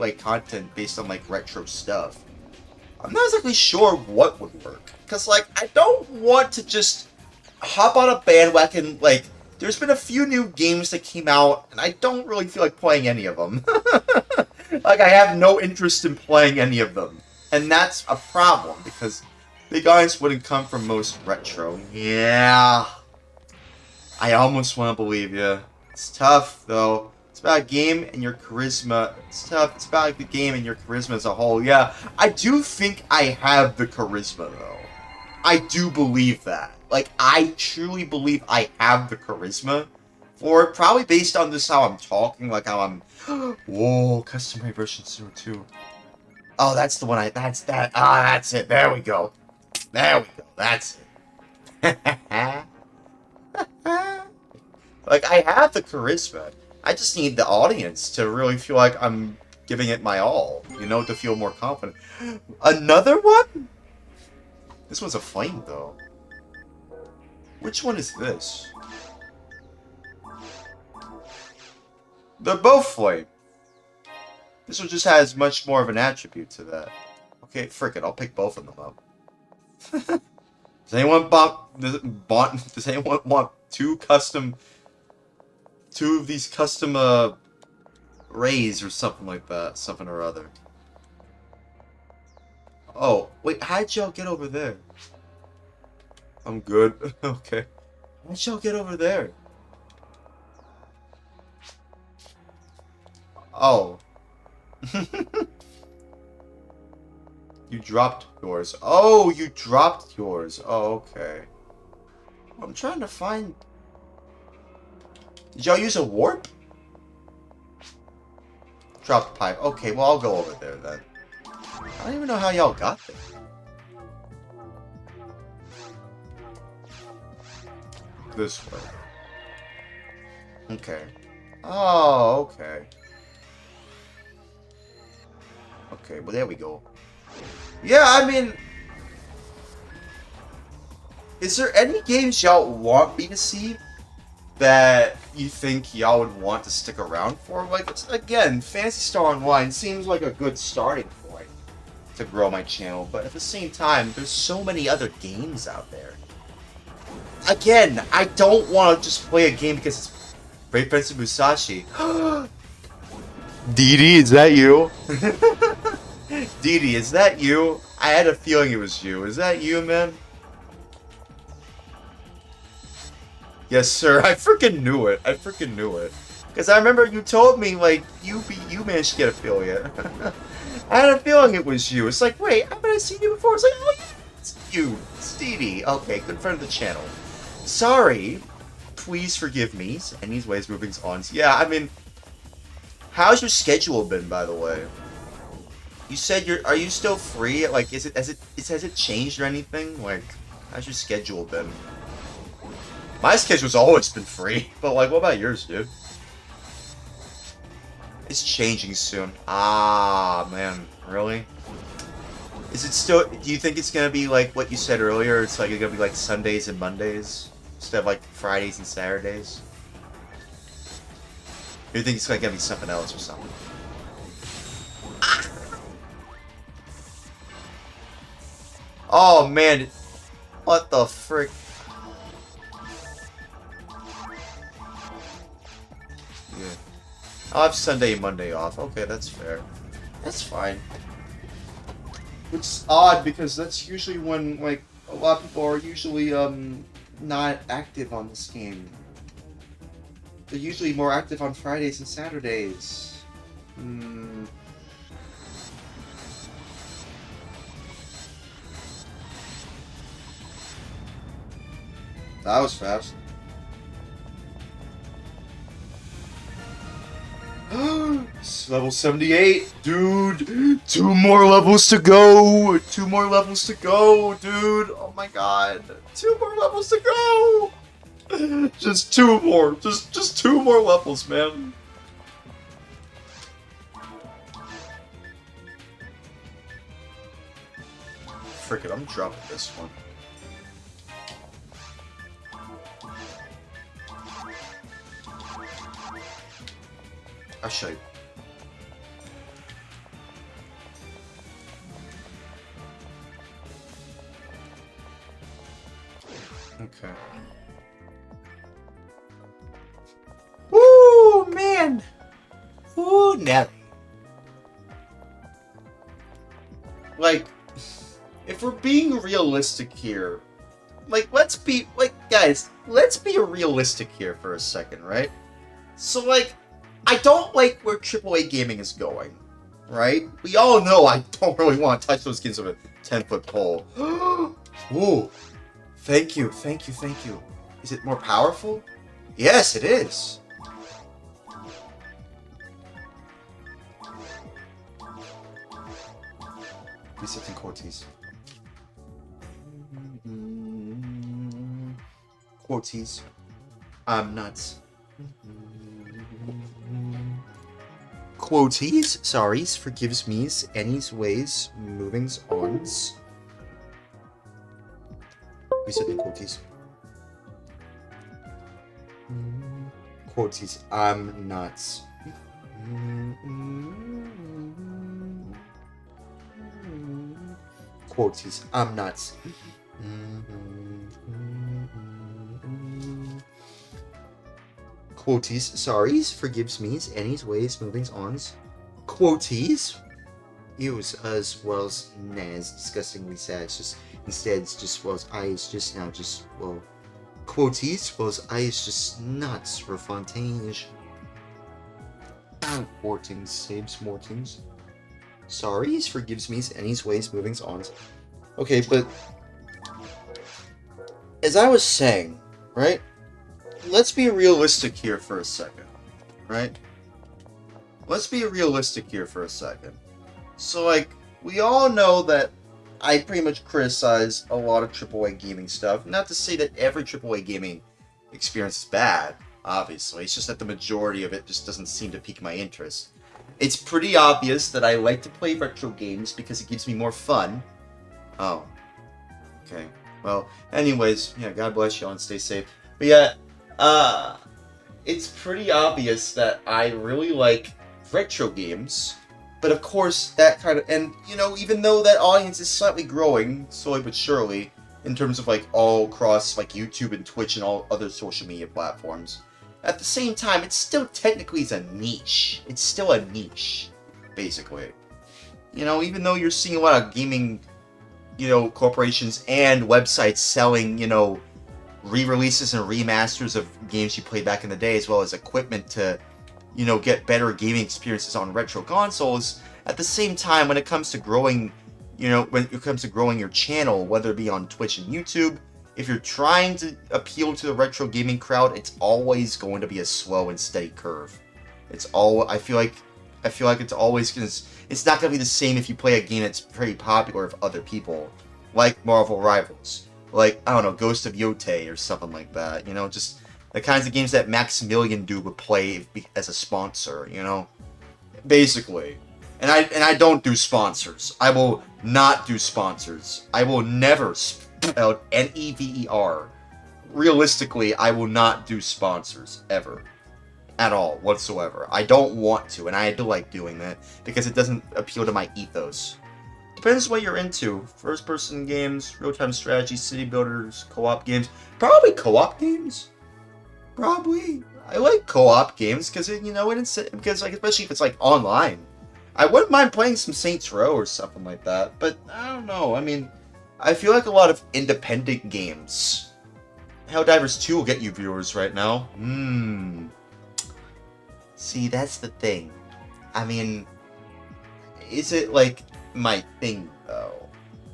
like content based on like retro stuff. I'm not exactly sure what would work. Because, like, I don't want to just hop on a bandwagon. Like, there's been a few new games that came out, and I don't really feel like playing any of them. Like, I have no interest in playing any of them. And that's a problem, because big audience wouldn't come from most retro. Yeah. I almost want to believe you. It's tough, though. It's about a game and your charisma. It's tough. It's about the game and your charisma as a whole. Yeah, I do think I have the charisma, though. I do believe that. Like, I truly believe I have the charisma for it. Probably based on this how I'm talking, like how I'm... Whoa, custom version 02. Oh, that's the one that's that. Ah, that's it. There we go. There we go. That's it. Like, I have the charisma. I just need the audience to really feel like I'm giving it my all. You know, to feel more confident. Another one? This one's a flame, though. Which one is this? They're both flame. This one just has much more of an attribute to that. Okay, frick it. I'll pick both of them up. Does anyone want two of these custom raise or something like that. Something or other. Oh, wait, how'd y'all get over there? I'm good. Okay. How'd y'all get over there? Oh. You dropped yours. Oh, you dropped yours. Oh, okay. I'm trying to find... Did y'all use a warp? Drop the pipe. Okay, well, I'll go over there then. I don't even know how y'all got there. This way. Okay. Oh, okay. Okay, well, there we go. Yeah, I mean... Is there any games y'all want me to see that you think y'all would want to stick around for? Like, again, Phantasy Star Online seems like a good starting point to grow my channel, but at the same time, there's so many other games out there. Again, I don't want to just play a game because it's Great Prince of Musashi. Didi, is that you? Didi, is that you? I had a feeling it was you. Is that you, man? Yes, sir. I freaking knew it. I freaking knew it. Because I remember you told me, like, you managed to get affiliate. I had a feeling it was you. It's like, wait, haven't I seen you before? It's like, oh, yeah, it's you. It's Didi. Okay, good friend of the channel. Sorry. Please forgive me. Anyways, moving on. Yeah, I mean, how's your schedule been, by the way? You said are you still free? Like, has it changed or anything? Like, how's your schedule been? My schedule's always been free, but like, what about yours, dude? It's changing soon. Ah, man, really? Is it still? Do you think it's gonna be like what you said earlier? It's like it's gonna be like Sundays and Mondays instead of like Fridays and Saturdays. Or you think it's like gonna be something else or something? Oh man, what the frick? Yeah. I'll have Sunday and Monday off. Okay, that's fair. That's fine. Which is odd because that's usually when like a lot of people are usually not active on this game. They're usually more active on Fridays and Saturdays. Hmm. That was fast. It's level 78, dude. 2 more levels to go. 2 more levels to go, dude. Oh my god. 2 more levels to go. Just 2 more. Just 2 more levels, man. Frick it, I'm dropping this one. I'll show you. Okay. Woo, man! Woo, Nelly. Like, if we're being realistic here, like, let's be realistic here for a second, right? So, like, I don't like where AAA gaming is going, right? We all know I don't really want to touch those games with a 10-foot pole. Ooh. Thank you, thank you, thank you. Is it more powerful? Yes, it is. Resetting Cortez. Cortez. I'm nuts. Quoties, sorries, forgives me's, any's, ways, movings, ons. Resetting quoties. Quoties, I'm nuts. Quoties, I'm nuts. Quoties, sorries, forgives me's, any's, ways, movings, ons. Quoties? Use as well as nas, disgustingly sad. It's just, instead, it's just, well, I is just now, just, well, quoties, well, I is just nuts for Fontaine-ish. Mortings, saves Mortings. Sorries, forgives me's, any's, ways, movings, ons. Okay, but as I was saying, right? Let's be realistic here for a second, right? Let's be realistic here for a second. So, like, we all know that I pretty much criticize a lot of AAA gaming stuff. Not to say that every AAA gaming experience is bad, obviously. It's just that the majority of it just doesn't seem to pique my interest. It's pretty obvious that I like to play retro games because it gives me more fun. Oh. Okay. Well, anyways, yeah, God bless y'all and stay safe. But yeah, it's pretty obvious that I really like retro games, but of course that kind of, and you know, even though that audience is slightly growing, slowly but surely, in terms of like all across like YouTube and Twitch and all other social media platforms, at the same time, it still technically is a niche. It's still a niche, basically. You know, even though you're seeing a lot of gaming, you know, corporations and websites selling, you know, re-releases and remasters of games you played back in the day, as well as equipment to, you know, get better gaming experiences on retro consoles. At the same time, when it comes to growing, you know, when it comes to growing your channel, whether it be on Twitch and YouTube, if you're trying to appeal to the retro gaming crowd, it's always going to be a slow and steady curve. It's all, I feel like it's always gonna, it's not gonna be the same if you play a game that's pretty popular with other people, like Marvel Rivals. Like, I don't know, Ghost of Yotei or something like that, you know, just the kinds of games that Maximilian Dude would play as a sponsor, you know, basically. And I don't do sponsors. I will not do sponsors. I will never spell Never. Realistically, I will not do sponsors, ever. At all, whatsoever. I don't want to, and I do like doing that, because it doesn't appeal to my ethos. Depends what you're into. First-person games, real-time strategy, city builders, co-op games. Probably co-op games. Probably. I like co-op games because, you know, because like, especially if it's like online. I wouldn't mind playing some Saints Row or something like that, but I don't know. I mean, I feel like a lot of independent games. Helldivers 2 will get you viewers right now. See, that's the thing. I mean, is it like my thing, though?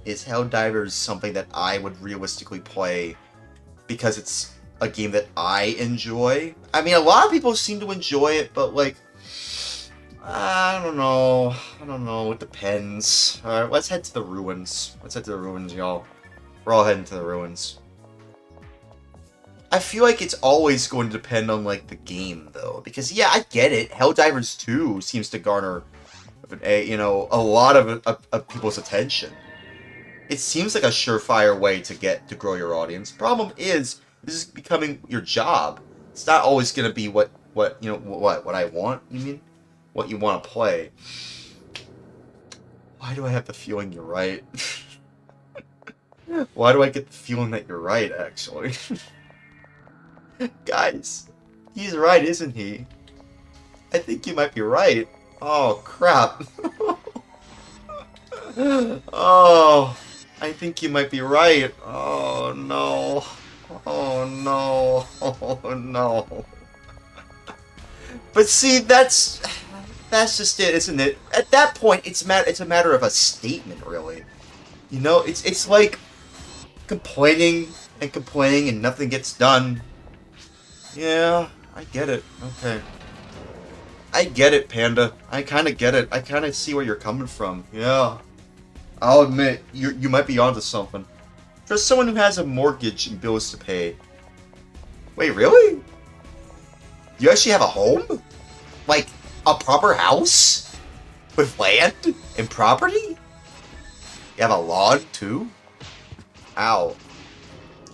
Is Helldivers something that I would realistically play because it's a game that I enjoy? I mean, a lot of people seem to enjoy it, but like, I don't know. It depends. Alright, let's head to the ruins. Y'all. We're all heading to the ruins. I feel like it's always going to depend on, like, the game, though. Because, yeah, I get it. Helldivers 2 seems to garner, a lot of people's attention. It seems like a surefire way to grow your audience. Problem is, this is becoming your job. It's not always going to be what I want, you mean? What you want to play. Why do I have the feeling you're right? Why do I get the feeling that you're right, actually? Guys, he's right, isn't he? I think you might be right. Oh, crap. Oh, I think you might be right. Oh, no. Oh, no. Oh, no. But see, that's just it, isn't it? At that point, it's a matter of a statement, really. You know, it's like complaining and nothing gets done. Yeah, I get it. Okay. I get it, Panda. I kind of get it. I kind of see where you're coming from. Yeah. I'll admit, you might be onto something. For someone who has a mortgage and bills to pay. Wait, really? You actually have a home? Like, a proper house? With land and property? You have a lawn, too? Ow.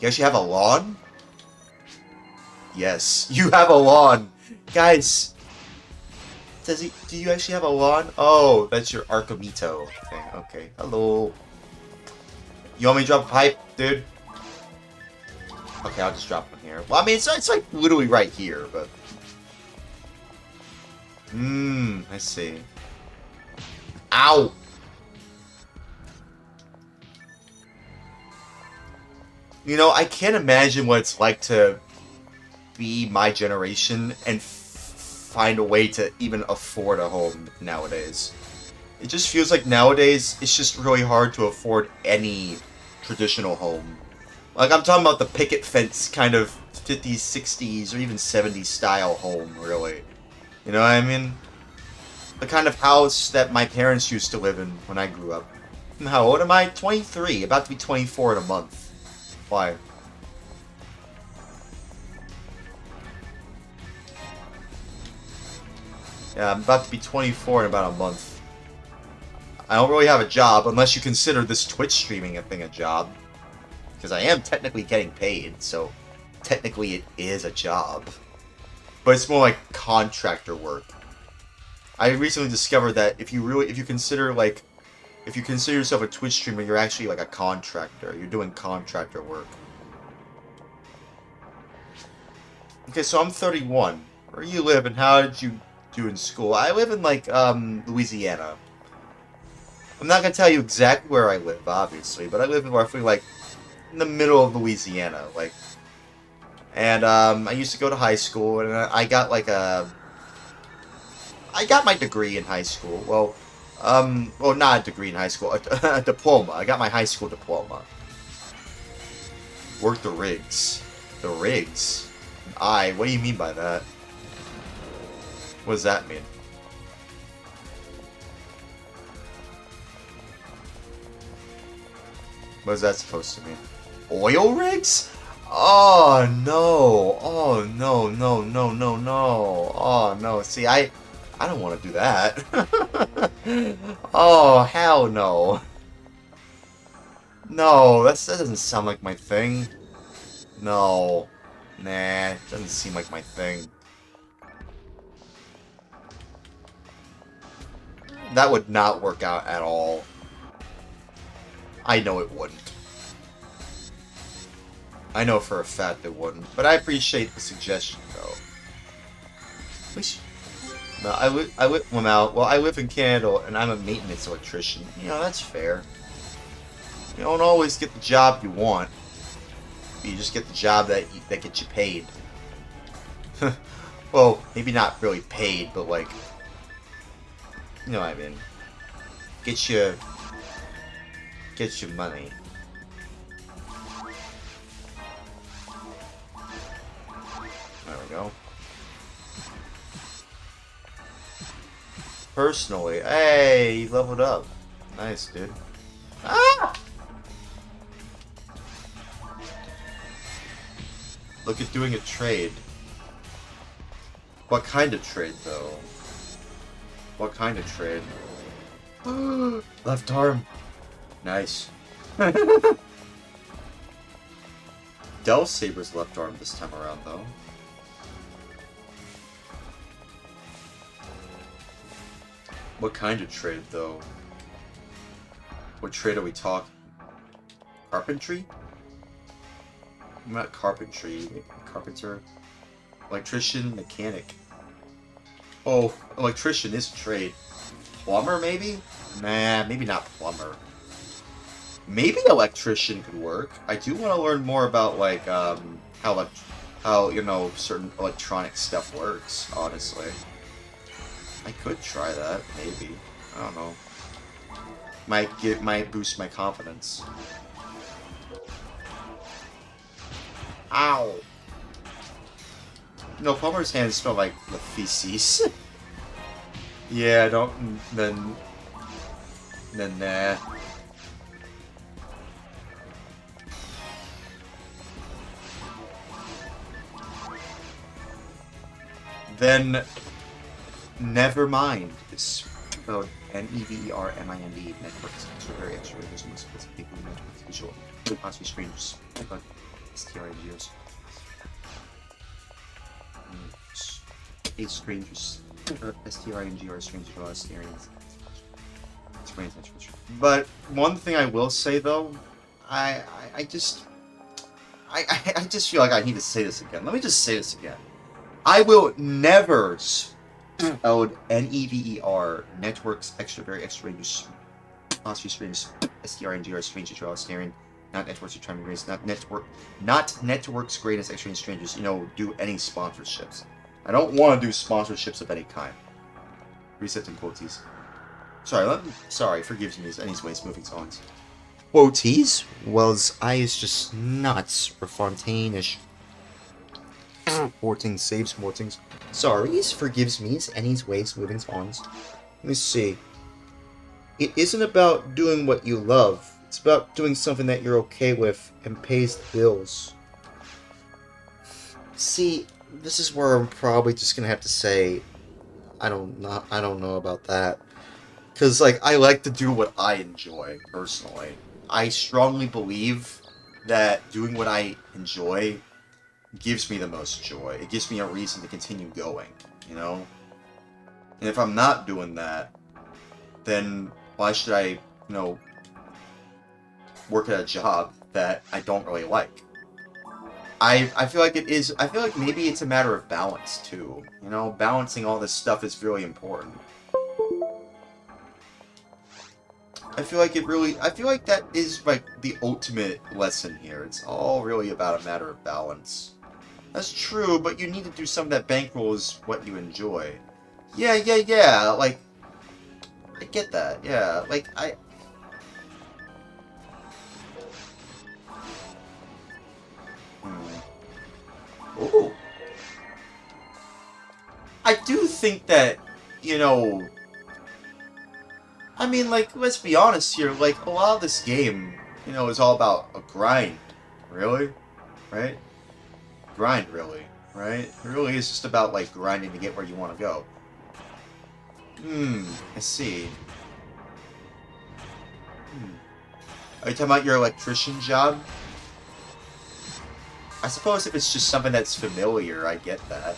You actually have a lawn? Yes, you have a lawn. Guys, do you actually have a lawn? Oh, that's your Arcomito thing. Okay, hello. You want me to drop a pipe, dude? Okay, I'll just drop one here. Well, I mean, it's like literally right here, but I see. Ow! You know, I can't imagine what it's like to be my generation and find a way to even afford a home nowadays. It just feels like nowadays it's just really hard to afford any traditional home. Like, I'm talking about the picket fence kind of 50s, 60s, or even 70s style home, really. You know what I mean? The kind of house that my parents used to live in when I grew up. How old am I? 23. About to be 24 in a month. Why? Yeah, I'm about to be 24 in about a month. I don't really have a job, unless you consider this Twitch streaming thing a job. Because I am technically getting paid, so technically it is a job. But it's more like contractor work. I recently discovered that if you consider yourself a Twitch streamer, you're actually like a contractor. You're doing contractor work. Okay, so I'm 31. Where do you live and how did you do in school? I live in like Louisiana. I'm not gonna tell you exactly where I live, obviously, but I live in roughly like in the middle of Louisiana, like. And I used to go to high school, and I got like I got my degree in high school. Well, not a degree in high school, a diploma. I got my high school diploma. Worked the rigs. The rigs? What do you mean by that? What does that mean? What is that supposed to mean? Oil rigs? Oh no! Oh no! No! No! No! No! Oh no! See, I don't want to do that. Oh hell no! No, that doesn't sound like my thing. No, nah, it doesn't seem like my thing. That would not work out at all. I know it wouldn't. I know for a fact it wouldn't, but I appreciate the suggestion, though. No, I live in Canada, and I'm a maintenance electrician. You know, that's fair. You don't always get the job you want. You just get the job that gets you paid. Well, maybe not really paid, but like, you know what I mean. Get you money. There we go. Personally, hey, you leveled up. Nice, dude. Ah! Look at doing a trade. What kind of trade, though? What kind of trade? Left arm. Nice. Del Saber's left arm this time around, though. What kind of trade, though? What trade are we talking? Carpentry? Not carpentry. Carpenter? Electrician? Mechanic? Oh, electrician is a trade. Plumber, maybe? Nah, maybe not plumber. Maybe electrician could work. I do want to learn more about, like, how, you know, certain electronic stuff works, honestly. I could try that, maybe. I don't know. Might boost my confidence. Ow! No, plumber's hands smell like the feces. Yeah, then nah. Then never mind. It's spelled Nevermind. Networks. It's very extra. There's most people who know it's visual. Possibly strangers. But STRNGers. Strangers. STRNG or strangers or STRNGs. But one thing I will say though, I just feel like I need to say this again. Let me just say this again. I will never spelled Never, networks extra, very extra range, monster streams, STRNGR, strange trial staring, not networks or trying to raise, not networks greatest extra range strangers, you know, do any sponsorships. I don't want to do sponsorships of any kind. Reset in quotes. Sorry, forgive me, anyways, moving songs. Quoties? Wells, I is just nuts for Fontaine-ish. Mortings, saves, Mortings. Sorries, forgives me's, any's, waves, moving spawns. Let me see. It isn't about doing what you love. It's about doing something that you're okay with and pays the bills. See, this is where I'm probably just gonna have to say, I don't know about that. Because, like, I like to do what I enjoy, personally. I strongly believe that doing what I enjoy gives me the most joy. It gives me a reason to continue going, you know? And if I'm not doing that, then why should I, you know, work at a job that I don't really like? I feel like I feel like maybe it's a matter of balance, too. You know, balancing all this stuff is really important. I feel like that is, like, the ultimate lesson here. It's all really about a matter of balance. That's true, but you need to do something that bankrolls what you enjoy. Yeah, like, I get that, yeah, like, Ooh. I do think that, you know, I mean, like, let's be honest here, like, a lot of this game, you know, is all about a grind. Really? Right? Grind, really. Right? It really is just about, like, grinding to get where you want to go. I see. Are you talking about your electrician job? I suppose if it's just something that's familiar, I get that.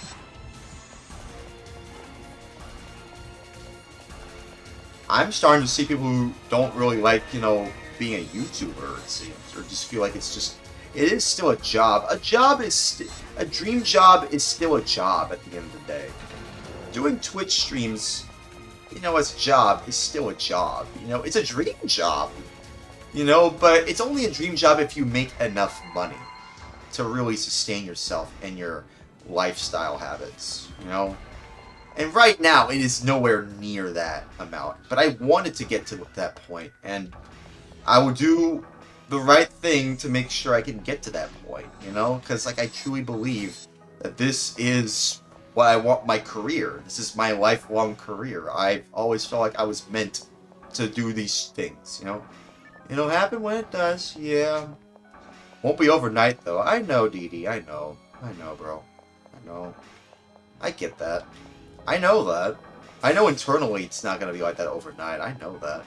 I'm starting to see people who don't really like, you know, being a YouTuber, it seems, or just feel like it's just, it is still a job. A dream job is still a job at the end of the day. Doing Twitch streams, you know, as a job is still a job. You know, it's a dream job, you know, but it's only a dream job if you make enough money to really sustain yourself and your lifestyle habits, you know? And right now, it is nowhere near that amount. But I wanted to get to that point, and I will do the right thing to make sure I can get to that point, you know? Because, like, I truly believe that this is what I want my career. This is my lifelong career. I've always felt like I was meant to do these things, you know? It'll happen when it does, yeah. Won't be overnight, though. I know, Dee. I know. I know, bro. I know. I get that. I know that. I know internally it's not going to be like that overnight. I know that.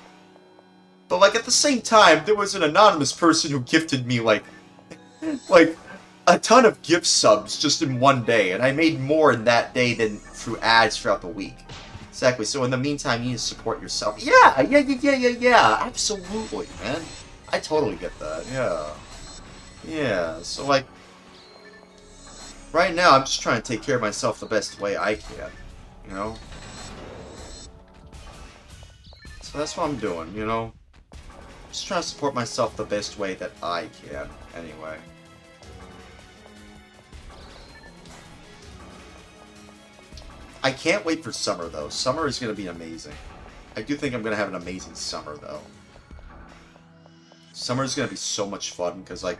But, like, at the same time, there was an anonymous person who gifted me, like a ton of gift subs just in one day. And I made more in that day than through ads throughout the week. Exactly. So, in the meantime, you need to support yourself. Yeah. Absolutely, man. I totally get that. Yeah. Yeah. So, like, right now, I'm just trying to take care of myself the best way I can. You know? So that's what I'm doing, you know? Just trying to support myself the best way that I can, anyway. I can't wait for summer, though. Summer is going to be amazing. I do think I'm going to have an amazing summer, though. Summer is going to be so much fun, because, like,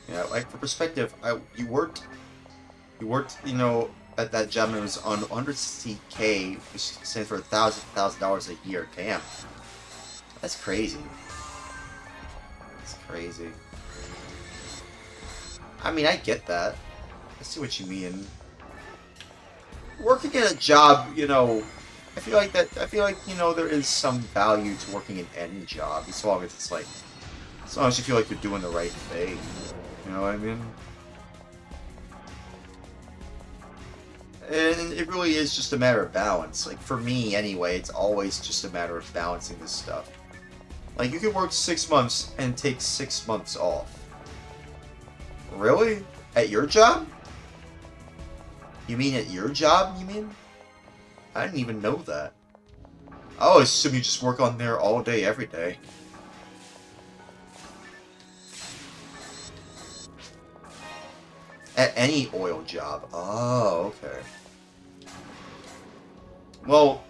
you know, like, for perspective, you worked, you know, at that job, and it was on 160K, which stands for $1,000 a year. Damn. That's crazy. That's crazy. I mean, I get that. I see what you mean. Working at a job, you know, I feel like, you know, there is some value to working in any job, as long as it's like, as long as you feel like you're doing the right thing. You know what I mean? And it really is just a matter of balance. Like, for me, anyway, it's always just a matter of balancing this stuff. Like, you could work 6 months and take 6 months off. Really? At your job? You mean at your job, you mean? I didn't even know that. I always assume you just work on there all day, every day. At any oil job. Oh, okay. Well,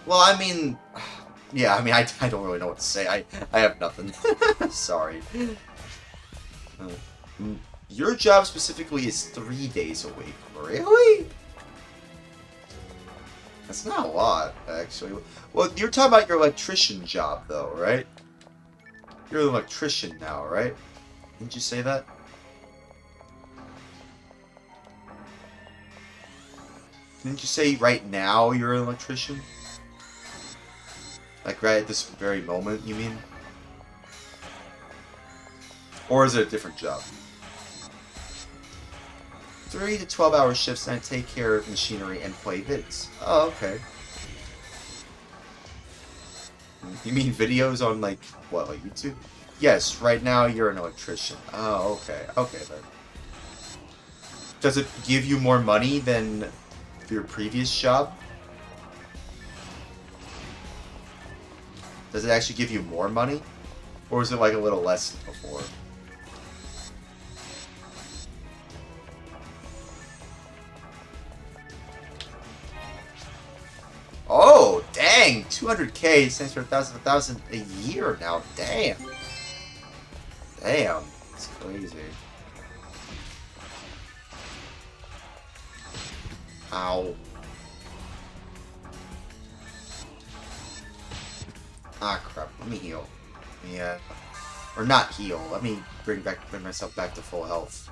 I mean, yeah, I mean, I don't really know what to say. I have nothing. Sorry. Your job specifically is 3 days a week. Really? That's not a lot, actually. Well, you're talking about your electrician job, though, right? You're an electrician now, right? Didn't you say that? Didn't you say right now you're an electrician? Like right at this very moment, you mean? Or is it a different job? 3 to 12-hour shifts, and I take care of machinery and play vids. Oh, okay. You mean videos on, like, what, like YouTube? Yes, right now you're an electrician. Oh, okay. Okay, then. Does it give you more money than your previous job? Does it actually give you more money? Or is it, like, a little less than before? Oh, dang! 200K stands for 1,000 a year now. Damn. Damn. It's crazy. Ow. Ah, crap. Let me heal. Yeah. Or not heal. Let me bring myself back to full health.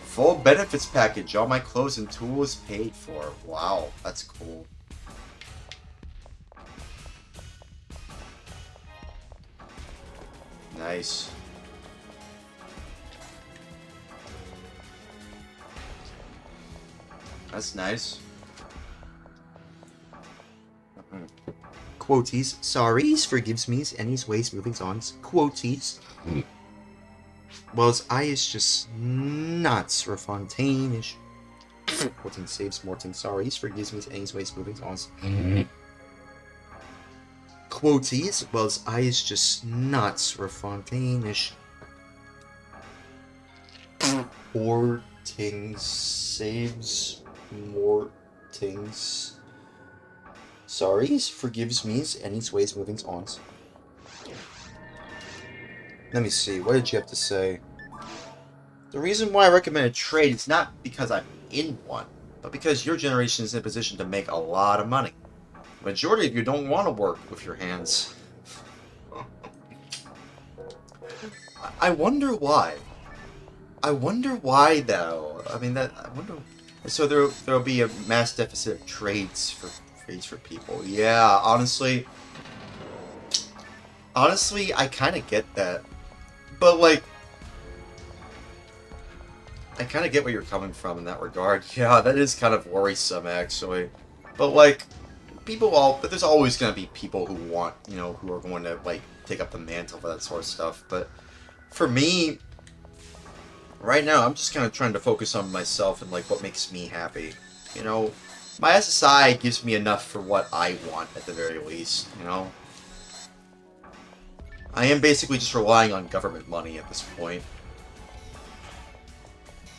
Full benefits package. All my clothes and tools paid for. Wow, that's cool. Nice. That's nice. Quoties. Sorries, forgives me's, any's, ways, movings, ons. Quoties. Well, his eye is just nuts for Fontaine-ish. Morton saves Morton. Sorries, forgives me's, any's, ways, movings, ons. Quoties. Well, his eye is just nuts for Fontaine-ish. Morting saves Mortings. Sorries, forgives me's, any's, ways, movings, ons. Let me see, what did you have to say? The reason why I recommend a trade is not because I'm in one, but because your generation is in a position to make a lot of money. The majority of you don't want to work with your hands. I wonder why. I wonder why, though. I mean, I wonder... So there'll be a mass deficit of trades for people. Yeah, honestly, I kind of get that. But, like, I kind of get where you're coming from in that regard. Yeah, that is kind of worrisome, actually. But, like, but there's always going to be people who want, you know, who are going to, like, take up the mantle for that sort of stuff. But for me, right now, I'm just kind of trying to focus on myself and, like, what makes me happy. You know, my SSI gives me enough for what I want, at the very least, you know? I am basically just relying on government money at this point.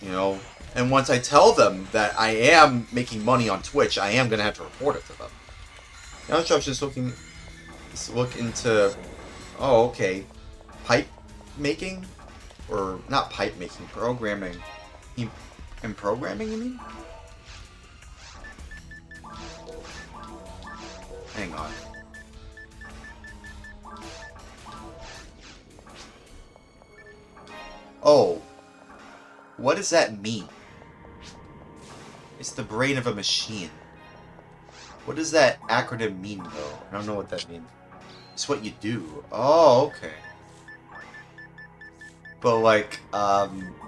You know? And once I tell them that I am making money on Twitch, I am going to have to report it to them. Now I'm just look into... Oh, okay. Pipe making? Or, not pipe making, programming. And programming, you mean? Hang on. Oh. What does that mean? It's the brain of a machine. What does that acronym mean, though? I don't know what that means. It's what you do. Oh, okay. But, like,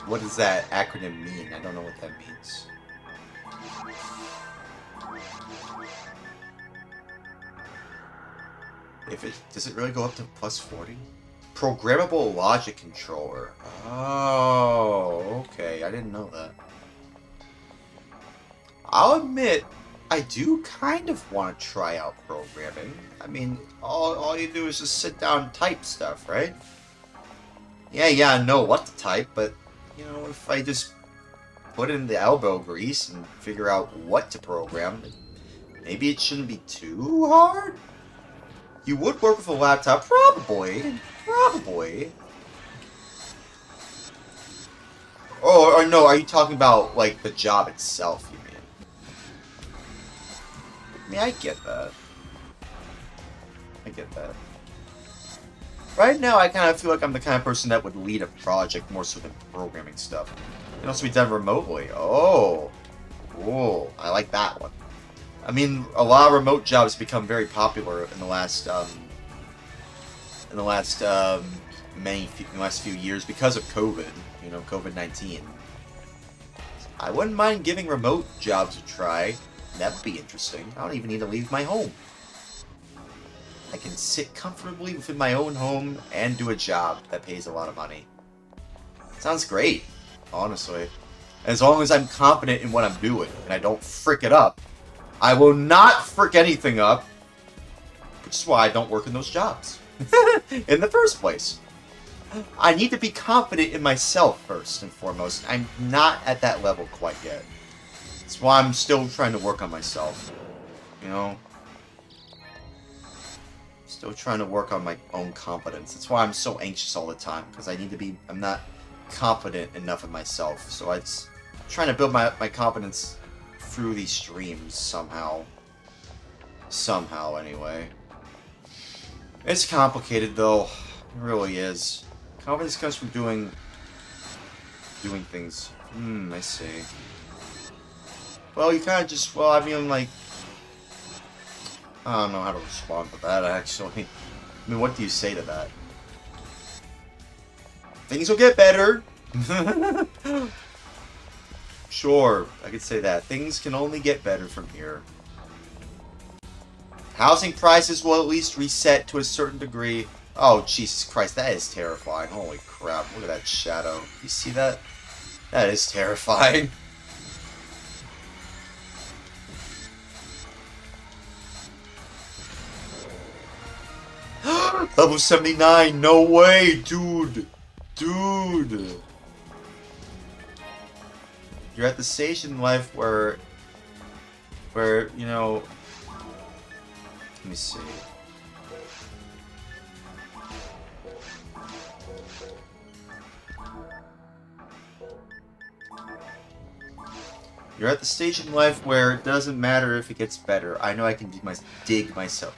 what does that acronym mean? I don't know what that means. Does it really go up to plus 40? Programmable logic controller. Oh, okay. I didn't know that. I'll admit, I do kind of want to try out programming. I mean, all you do is just sit down and type stuff, right? Yeah, I know what to type, but, you know, if I just put in the elbow grease and figure out what to program, maybe it shouldn't be too hard? You would work with a laptop? Probably. Probably. Or no, are you talking about, like, the job itself, you mean? I mean, I get that. I get that. Right now, I kind of feel like I'm the kind of person that would lead a project more so than programming stuff. It can also be done remotely. Oh. Cool. I like that one. I mean, a lot of remote jobs become very popular in the last few years because of COVID. You know, COVID-19. I wouldn't mind giving remote jobs a try. That would be interesting. I don't even need to leave my home. I can sit comfortably within my own home and do a job that pays a lot of money. Sounds great, honestly. As long as I'm confident in what I'm doing and I don't frick it up. I will not frick anything up, which is why I don't work in those jobs in the first place. I need to be confident in myself first and foremost. I'm not at that level quite yet. That's why I'm still trying to work on myself. You know? Still trying to work on my own confidence. That's why I'm so anxious all the time. Because I'm not confident enough in myself. So I'm trying to build my confidence through these streams somehow. Somehow, anyway. It's complicated, though. It really is. Confidence comes from doing things. I see. Well, you kind of just, I mean, like, I don't know how to respond to that, actually. I mean, what do you say to that? Things will get better. Sure, I could say that. Things can only get better from here. Housing prices will at least reset to a certain degree. Oh, Jesus Christ, that is terrifying. Holy crap, look at that shadow. You see that? That is terrifying. Level 79, no way, dude. Dude. You're at the stage in life where, you know, let me see. You're at the stage in life where it doesn't matter if it gets better. I know I can dig myself.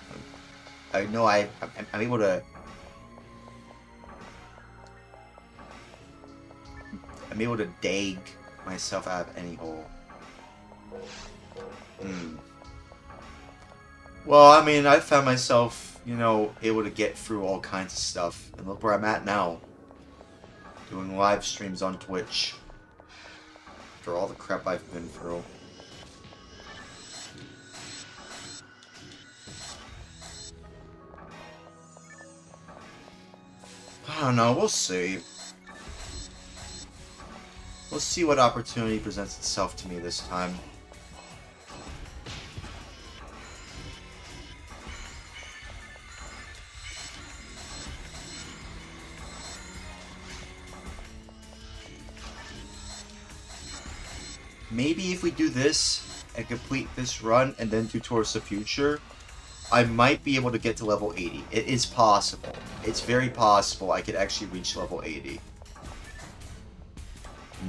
I know I'm able to. I'm able to dig myself out of any hole. Well, I mean, I found myself, you know, able to get through all kinds of stuff. And look where I'm at now. Doing live streams on Twitch. After all the crap I've been through. I don't know, we'll see. We'll see what opportunity presents itself to me this time. Maybe if we do this and complete this run and then do Towards the Future, I might be able to get to level 80. It is possible. It's very possible I could actually reach level 80.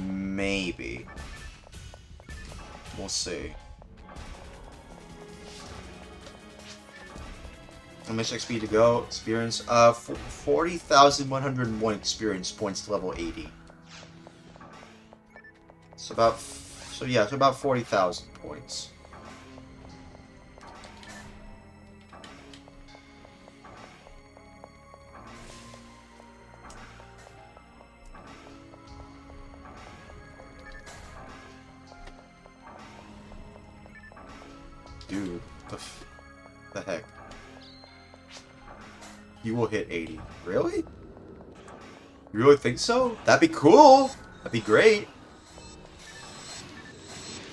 Maybe. We'll see. How much XP to go? Experience? 40,101 experience points to level 80. So about 40,000 points. Dude, the heck? You will hit 80. Really? You really think so? That'd be cool. That'd be great.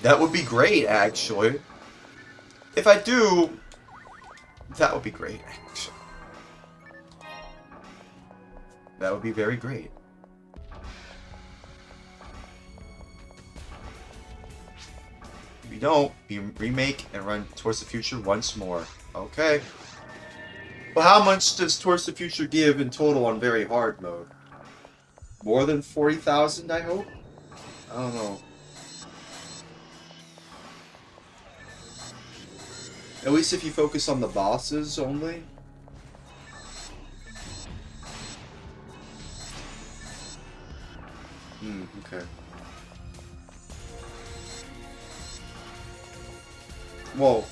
That would be great, actually. If I do, that would be great, actually. That would be very great. If you don't, you remake and run Towards the Future once more. Okay. Well, how much does Towards the Future give in total on very hard mode? More than 40,000, I hope? I don't know. At least if you focus on the bosses only. Okay. Whoa.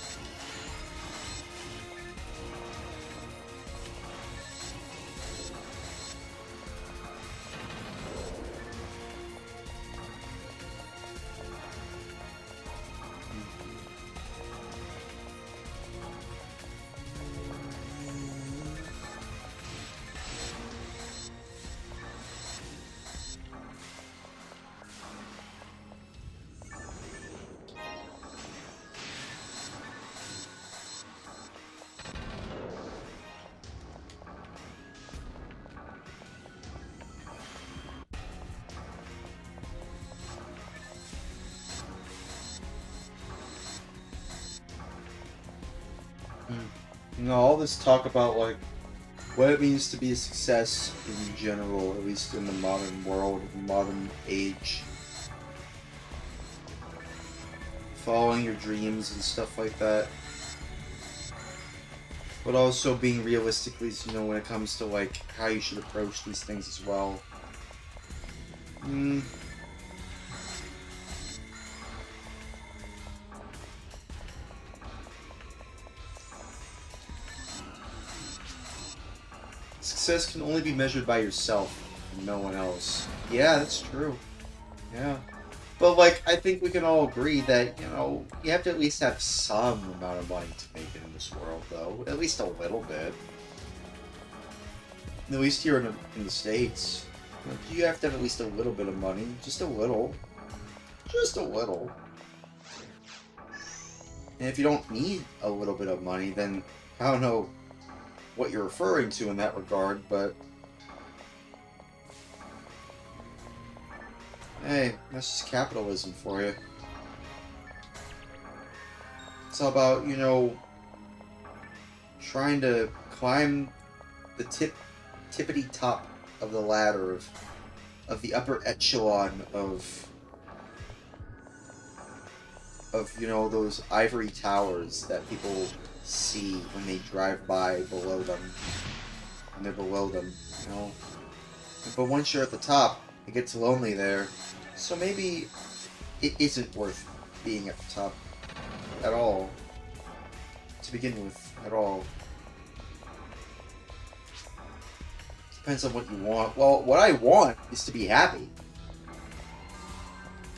You know, all this talk about, like, what it means to be a success in general, at least in the modern world, modern age. Following your dreams and stuff like that. But also being realistically, you know, when it comes to, like, how you should approach these things as well. Success can only be measured by yourself and no one else. Yeah, that's true. Yeah. But, like, I think we can all agree that, you know, you have to at least have some amount of money to make it in this world, though. At least a little bit. At least here in the States. You have to have at least a little bit of money. Just a little. Just a little. And if you don't need a little bit of money, then I don't know what you're referring to in that regard, but hey, that's just capitalism for you. It's all about, you know, trying to climb the tippity top of the ladder of the upper echelon of you know, those ivory towers that people see when they drive by below them. And they're below them, you know. But once you're at the top, it gets lonely there. So maybe it isn't worth being at the top at all. To begin with, at all. Depends on what you want. Well, what I want is to be happy.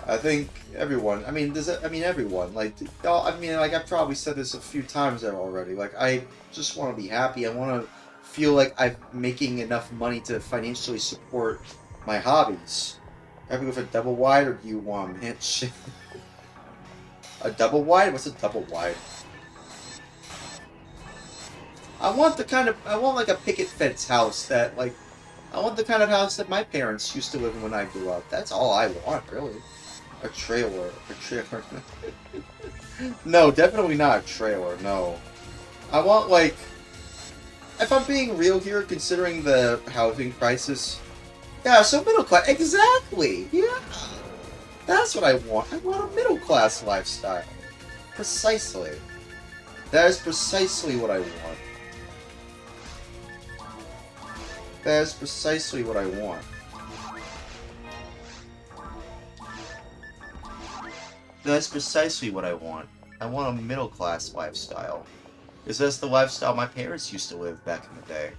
I think everyone, I mean, everyone, like, I mean, like, I've probably said this a few times there already, like, I just want to be happy, I want to feel like I'm making enough money to financially support my hobbies. Happy with a double wide, or do you want a mansion? A double wide? What's a double wide? I want like a picket fence house that, like, I want the kind of house that my parents used to live in when I grew up. That's all I want, really. A trailer. No, definitely not a trailer, no. I want, like, if I'm being real here, considering the housing crisis, yeah, so middle class, exactly, yeah. That's what I want. I want a middle class lifestyle. Precisely. That is precisely what I want. That is precisely what I want. That's precisely what I want. I want a middle-class lifestyle. Because that's the lifestyle my parents used to live back in the day.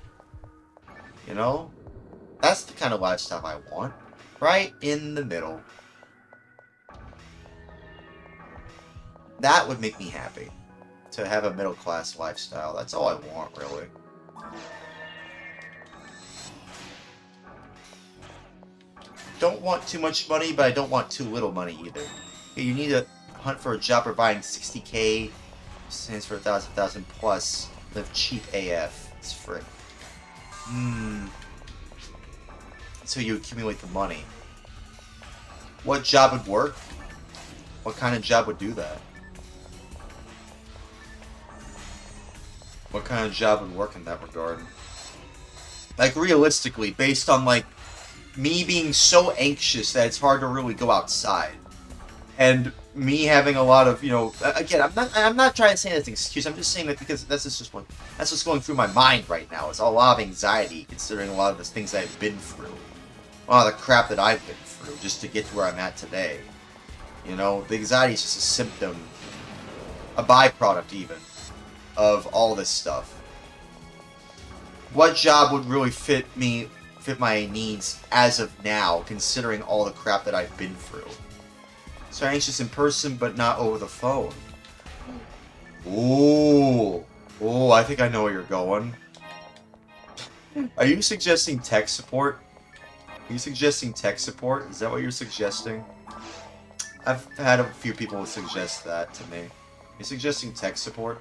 You know? That's the kind of lifestyle I want. Right in the middle. That would make me happy. To have a middle-class lifestyle. That's all I want, really. Don't want too much money, but I don't want too little money either. You need a hunt for a job providing 60K, stands for 1,000 plus, live cheap AF. It's frick. So you accumulate the money. What job would work? What kind of job would do that? What kind of job would work in that regard? Like, realistically, based on, like, me being so anxious that it's hard to really go outside. And me having a lot of, you know, again, I'm not trying to say that's an excuse. I'm just saying that because that's what's going through my mind right now. It's a lot of anxiety, considering a lot of the things I've been through. A lot of the crap that I've been through just to get to where I'm at today. You know, the anxiety is just a symptom, a byproduct even, of all this stuff. What job would really fit my needs as of now, considering all the crap that I've been through? So anxious in person, but not over the phone. Ooh. Oh, I think I know where you're going. Are you suggesting tech support? Are you suggesting tech support? Is that what you're suggesting? I've had a few people suggest that to me. Are you suggesting tech support?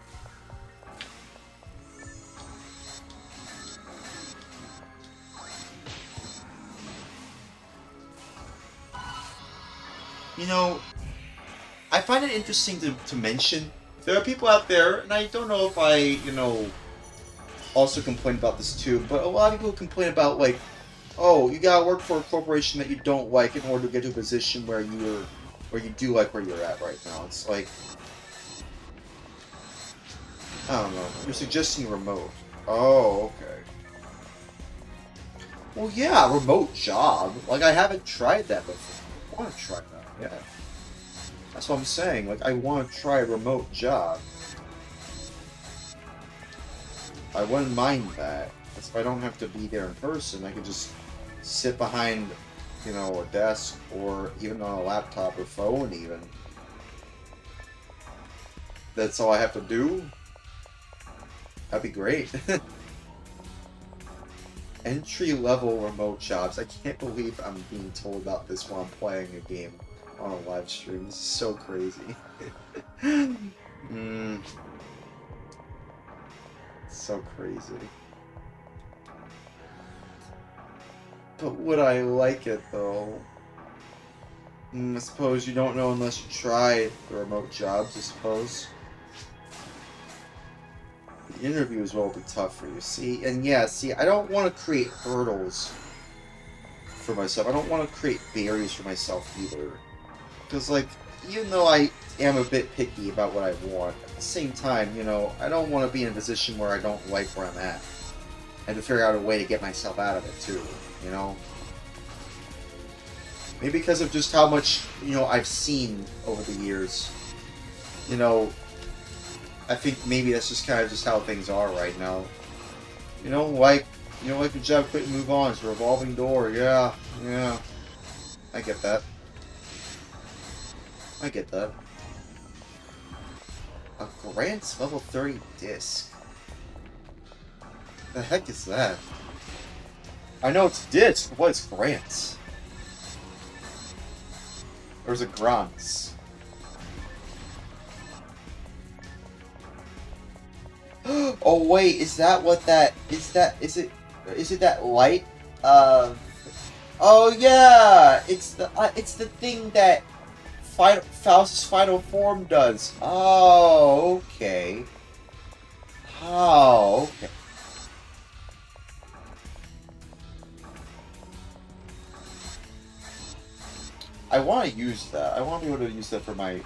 You know, I find it interesting to mention. There are people out there, and I don't know if I, you know, also complain about this too, but a lot of people complain about, like, oh, you gotta work for a corporation that you don't like in order to get to a position where you do like where you're at right now. It's like, I don't know. You're suggesting remote. Oh, okay. Well, yeah, remote job. Like, I haven't tried that before. I want to try that. Yeah. That's what I'm saying. Like, I want to try a remote job. I wouldn't mind that. If I don't have to be there in person, I could just sit behind, you know, a desk or even on a laptop or phone even. That's all I have to do? That'd be great. Entry-level remote jobs. I can't believe I'm being told about this while I'm playing a game on a live stream. This is so crazy. So crazy. But would I like it though? I suppose you don't know unless you try the remote jobs, I suppose. The interviews will be tough for you. See, and yeah, see, I don't want to create hurdles for myself. I don't want to create barriers for myself either. Because, like, even though I am a bit picky about what I want, at the same time, you know, I don't want to be in a position where I don't like where I'm at. And to figure out a way to get myself out of it, too, you know? Maybe because of just how much, you know, I've seen over the years. You know, I think maybe that's just kind of just how things are right now. You know, like a job, quit and move on. It's a revolving door. Yeah. I get that. A Grants level 30 disc. The heck is that? I know it's disc, but what is Grants? Or is it Grants? Oh wait, is that what that is? Is it that light? Oh yeah, it's the thing that Faust's final form does. Oh, okay. Oh, okay. I want to use that. I want to be able to use that for my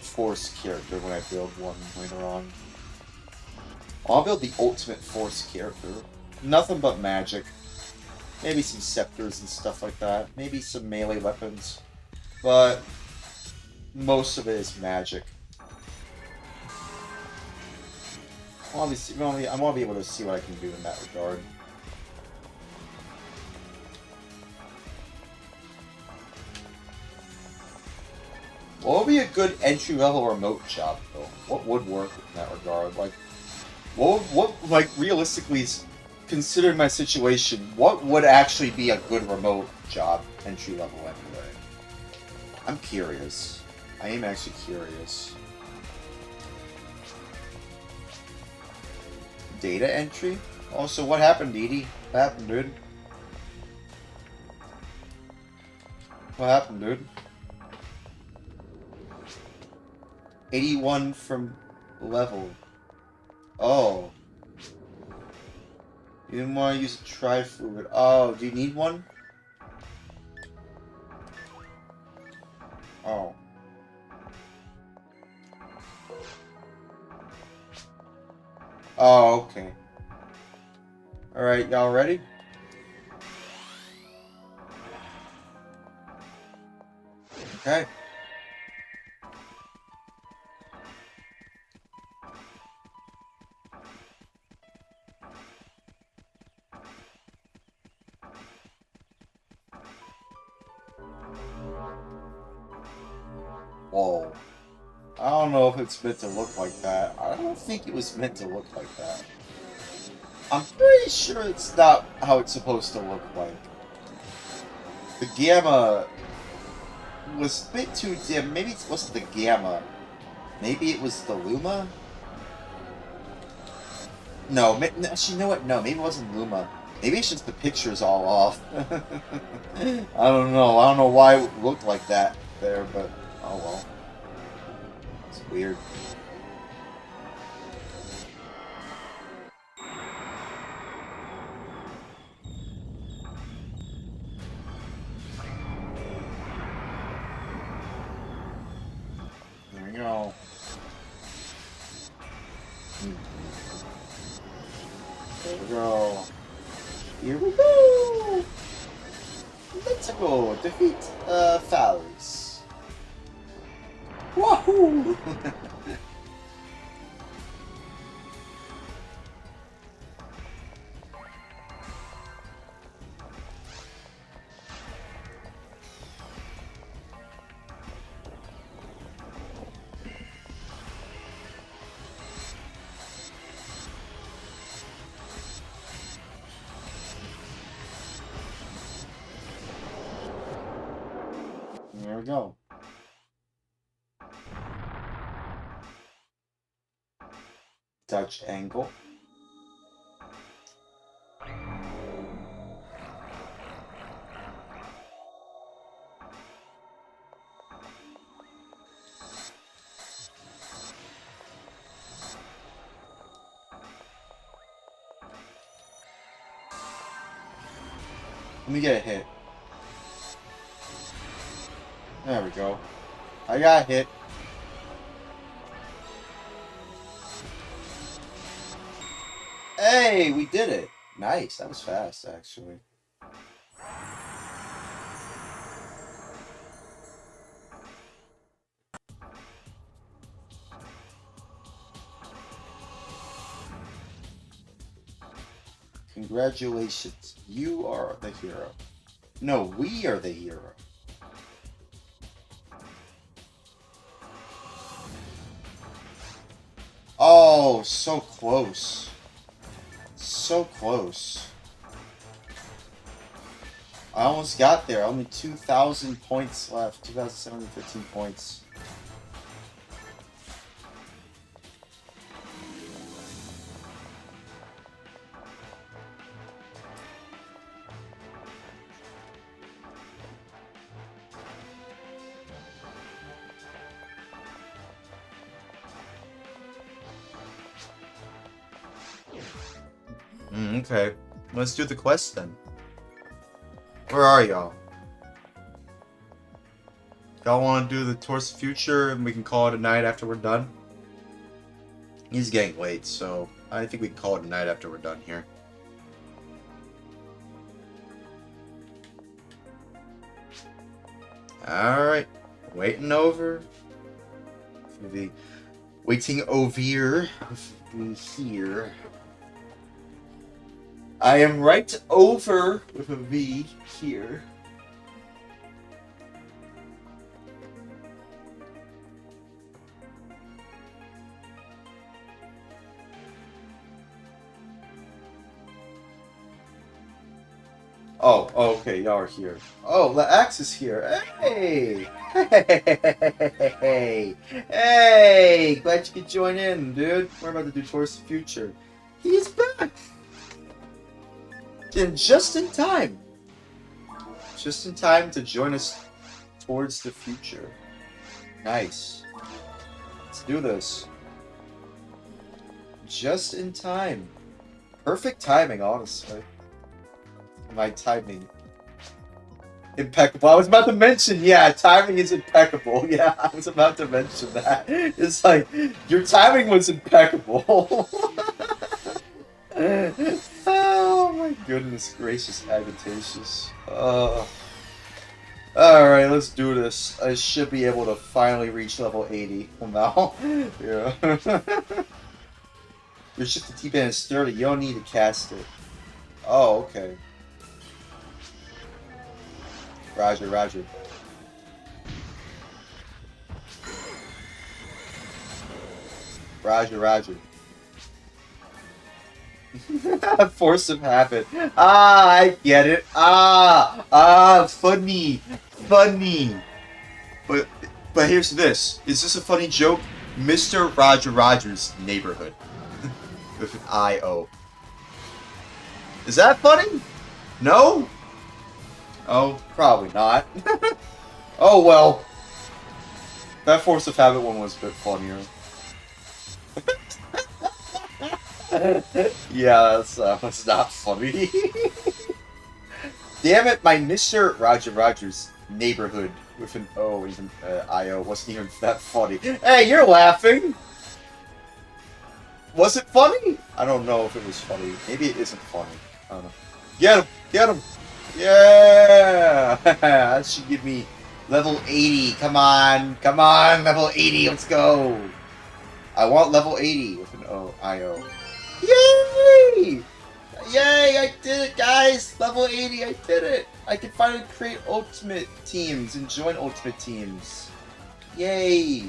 Force character when I build one later on. I'll build the ultimate Force character. Nothing but magic. Maybe some scepters and stuff like that. Maybe some melee weapons. But most of it is magic. I want to be able to see what I can do in that regard. What would be a good entry-level remote job, though? What would work in that regard? Like, like, realistically, considering my situation, what would actually be a good remote job, entry-level anyway? I'm curious. I am actually curious. Data entry? Also, what happened, Edie? What happened, dude? What happened, dude? 81 from level. Oh. You didn't want to use a tri-fluid. Oh, do you need one? Oh. Oh, okay. Alright, y'all ready? Okay. Whoa. I don't know if it's meant to look like that. I don't think it was meant to look like that. I'm pretty sure it's not how it's supposed to look like. The gamma was a bit too dim. Maybe it wasn't the gamma. Maybe it was the Luma? No, actually, you know what? No, maybe it wasn't Luma. Maybe it's just the picture's all off. I don't know. I don't know why it looked like that there, but oh well. It's weird. There we go. There we go. Here we go! Let's go defeat Phallus. Wahoo! There we go. Dutch angle. Let me get a hit. There we go. I got a hit. Hey, we did it. Nice. That was fast, actually. Congratulations. You are the hero. No, we are the hero. Oh, so close. So close. I almost got there. Only 2,000 points left. 2,715 points. Okay. Let's do the quest then. Where are y'all? Y'all want to do the Towards the Future and we can call it a night after we're done? He's getting late, so I think we can call it a night after we're done here. Alright. Waiting over. For the waiting over here. I am right over with a V here. Oh, okay, y'all are here. Oh, the axe is here. Hey! Hey! Hey! Glad you could join in, dude. We're about to do Towards the Future. He's back! And just in time. Just in time to join us towards the future. Nice. Let's do this. Just in time. Perfect timing, honestly. My timing. Impeccable. I was about to mention, yeah, timing is impeccable. Yeah, I was about to mention that. It's like, your timing was impeccable. Oh my goodness gracious, agitacious. Alright, let's do this. I should be able to finally reach level 80 now. Yeah. Your shift to T-band is sturdy. You don't need to cast it. Oh, okay. Roger, roger. Roger, roger. Force of habit. Ah, I get it. Funny. Funny. But here's this. Is this a funny joke? Mr. Roger Rogers' Neighborhood. With an I-O. Is that funny? No? Oh. Probably not. Oh well. That Force of Habit one was a bit funnier. Yeah, that's not funny. Damn it, my Mr. Roger Rogers' Neighborhood with an O, even I-O, wasn't even that funny. Hey, you're laughing! Was it funny? I don't know if it was funny. Maybe it isn't funny. I don't know. Get him! Get him! Yeah! That should give me level 80. Come on! Come on! Level 80, let's go! I want level 80 with an O, I-O. Yay! Yay! I did it, guys! Level 80, I did it! I can finally create ultimate teams and join ultimate teams. Yay!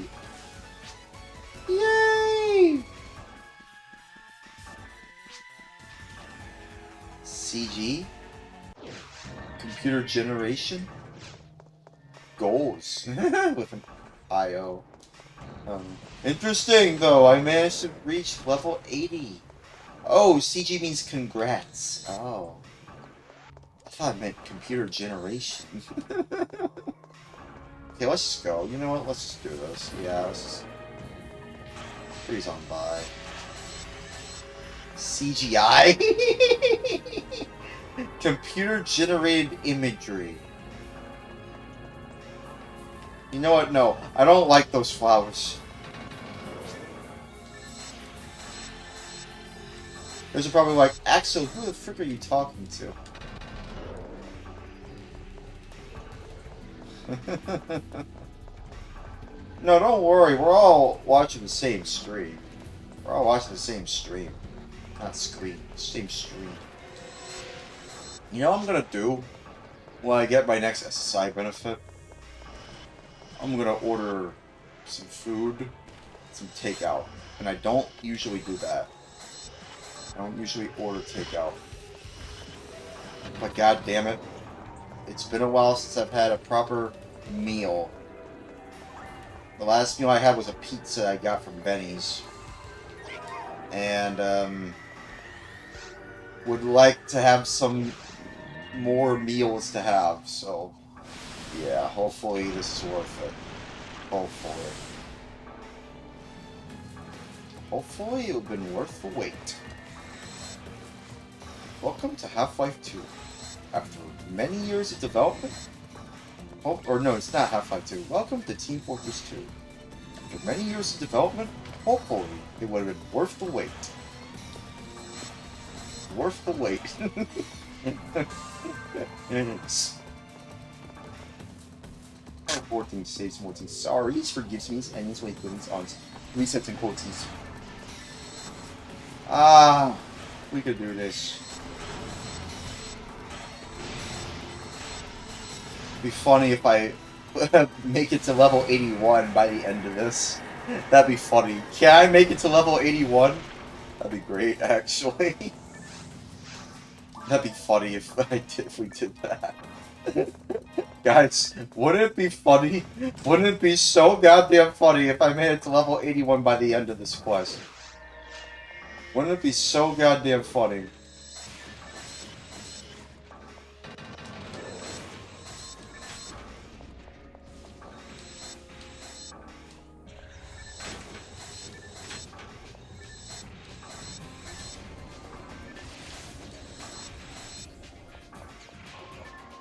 Yay! CG? Computer generation? Goals. With an I-O. Interesting, though. I managed to reach level 80. Oh, CG means congrats. Oh. I thought it meant computer generation. Okay, let's just go. You know what? Let's just do this. Yeah, let's just freeze on by. CGI? Computer generated imagery. You know what? No, I don't like those flowers. There's probably like, Axel, who the frick are you talking to? No, don't worry. We're all watching the same stream. We're all watching the same stream. Not screen. Same stream. You know what I'm gonna do when I get my next SSI benefit? I'm gonna order some food, some takeout. And I don't usually do that. I don't usually order takeout. But god damn it. It's been a while since I've had a proper meal. The last meal I had was a pizza I got from Benny's. And, would like to have some more meals to have, so yeah, hopefully this is worth it. Hopefully. Hopefully it'll been worth the wait. Welcome to Half-Life 2. After many years of development... Oh, or no, it's not Half-Life 2. Welcome to Team Fortress 2. After many years of development, hopefully it would have been worth the wait. Worth the wait. Oh, 14 saves 14 sorries, forgives me, and his weight goodness on resets and quotes. Ah, we could do this. It'd be funny if I make it to level 81 by the end of this. That'd be funny. Can I make it to level 81? That'd be great, actually. That'd be funny if we did that. Guys, wouldn't it be funny? Wouldn't it be so goddamn funny if I made it to level 81 by the end of this quest? Wouldn't it be so goddamn funny?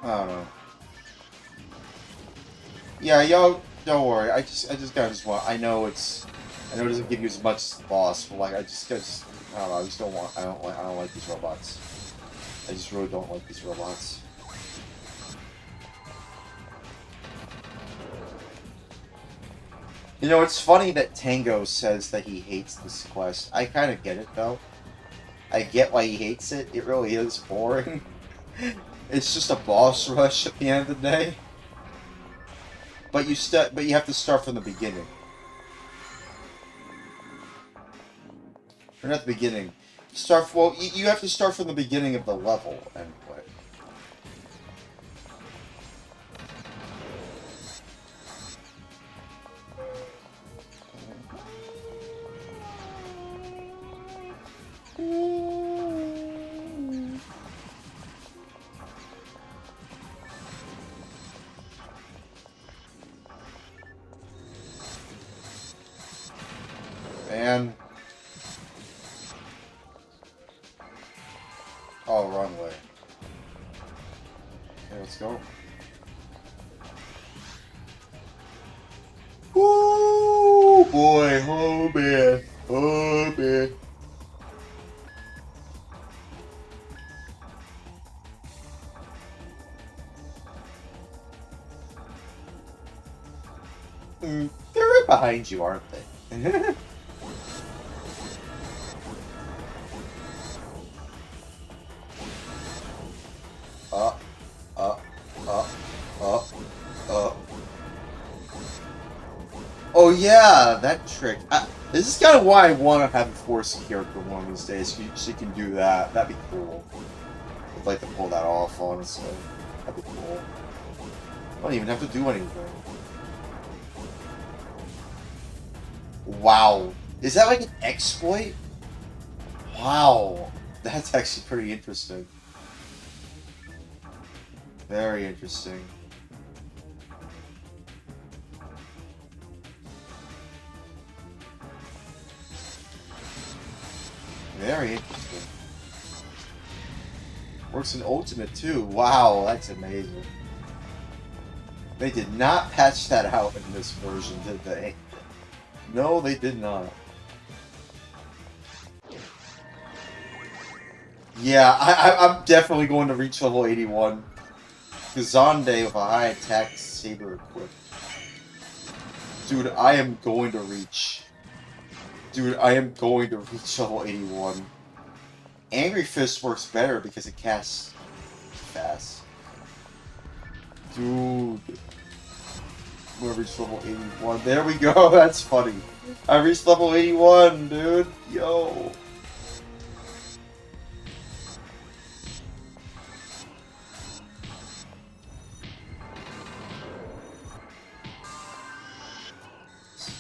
I don't know. Yeah, yo, don't worry. I just want. I know it doesn't give you as much loss, but like, I don't know. I just don't want. I don't like these robots. I just really don't like these robots. You know, it's funny that Tango says that he hates this quest. I kind of get it though. I get why he hates it. It really is boring. It's just a boss rush at the end of the day. But you have to start from the beginning. Or not the beginning. You have to start from the beginning of the level anyway. Man. Oh, wrong way. Okay, let's go. Ooh, boy. Oh, man. Oh, man. They're right behind you, aren't they? Oh yeah, that trick. This is kind of why I want to have a force character one of these days, so you can do that. That'd be cool. I'd like to pull that off, honestly. That'd be cool. I don't even have to do anything. Wow. Is that like an exploit? Wow. That's actually pretty interesting. Very interesting. Very interesting. Works in Ultimate too. Wow, that's amazing. They did not patch that out in this version, did they? No, they did not. Yeah, I'm definitely going to reach level 81. Gazande with a high attack saber equipped. Dude, I am going to reach. Dude, I am going to reach level 81. Angry Fist works better because it casts fast. Dude. I'm gonna reach level 81. There we go, that's funny. I reached level 81, dude. Yo.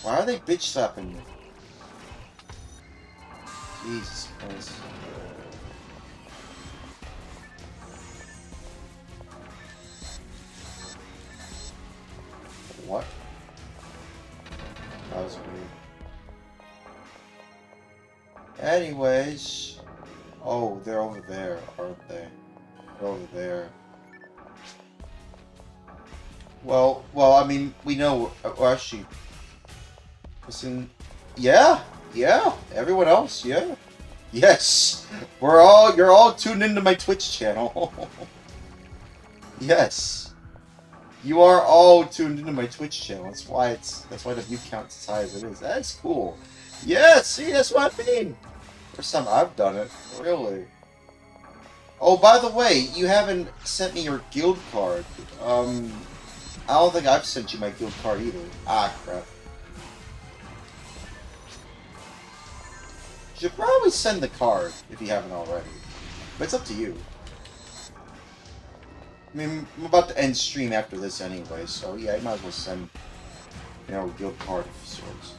Why are they bitch slapping me? Jesus Christ. What? That was weird. Anyways. Oh, they're over there, aren't they? They're over there. Well, I mean, we know. Well, actually, listen. Yeah. Everyone else, yeah. Yes. You're all tuned into my Twitch channel. Yes. You are all tuned into my Twitch channel. That's why the view count's as high as it is. That's cool. Yeah, see, that's what I mean. First time I've done it. Really. Oh, by the way, you haven't sent me your guild card. I don't think I've sent you my guild card either. Ah, crap. You should probably send the card if you haven't already. But it's up to you. I mean, I'm about to end stream after this anyway, so yeah, I might as well send, you know, a guild card of sorts.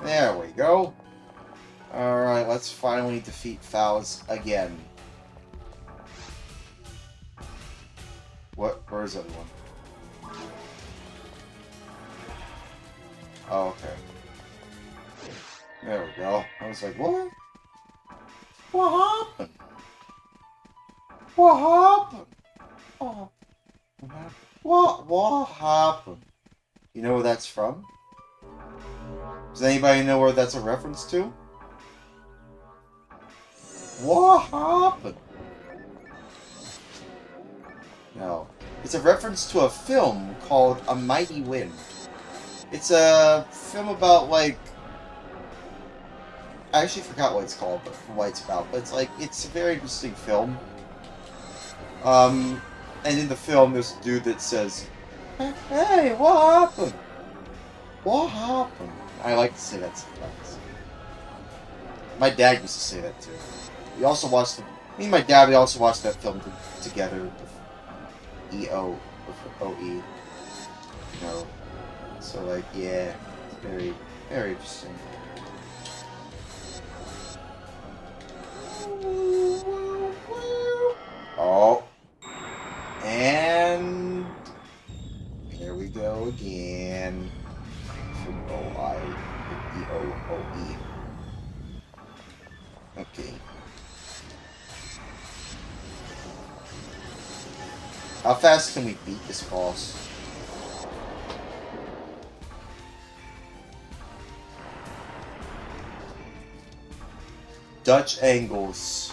There we go. Alright, let's finally defeat Fouls again. What? Where is everyone? Oh, okay. There we go. I was like, what? What happened? What happened? Oh, what happened? You know where that's from? Does anybody know where that's a reference to? What happened? No. It's a reference to a film called A Mighty Wind. It's a film about, like... I actually forgot what it's called, but what it's about. But it's like, it's a very interesting film. And in the film, there's a dude that says, "Hey, what happened? What happened?" I like to say that sometimes. My dad used to say that too. We also watched me and my dad, we also watched that film together with OE. You know. So like, yeah, it's very, very interesting. Oh. And here we go again. From OI to EOOE. Okay. How fast can we beat this boss? Dutch angles.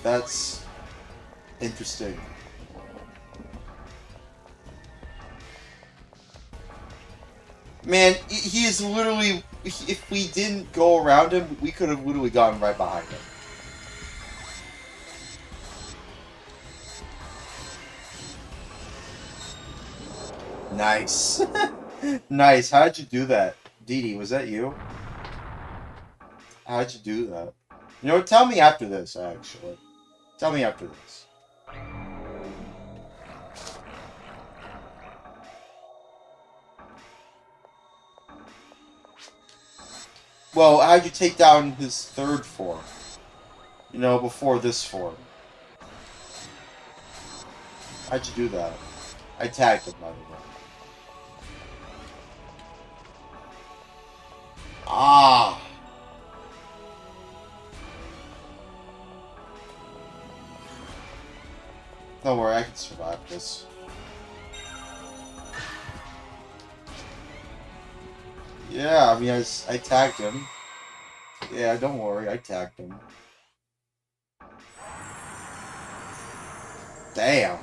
That's interesting. Man, he is literally... If we didn't go around him, we could have literally gone right behind him. Nice. Nice. How'd you do that? Dee Dee, was that you? How'd you do that? You know what? Tell me after this, actually. Tell me after this. Well, how'd you take down his third form? You know, before this form. How'd you do that? I tagged him, by the way. Ah! Don't worry, I can survive this. Yeah, I mean, I tagged him. Yeah, don't worry, I tagged him. Damn.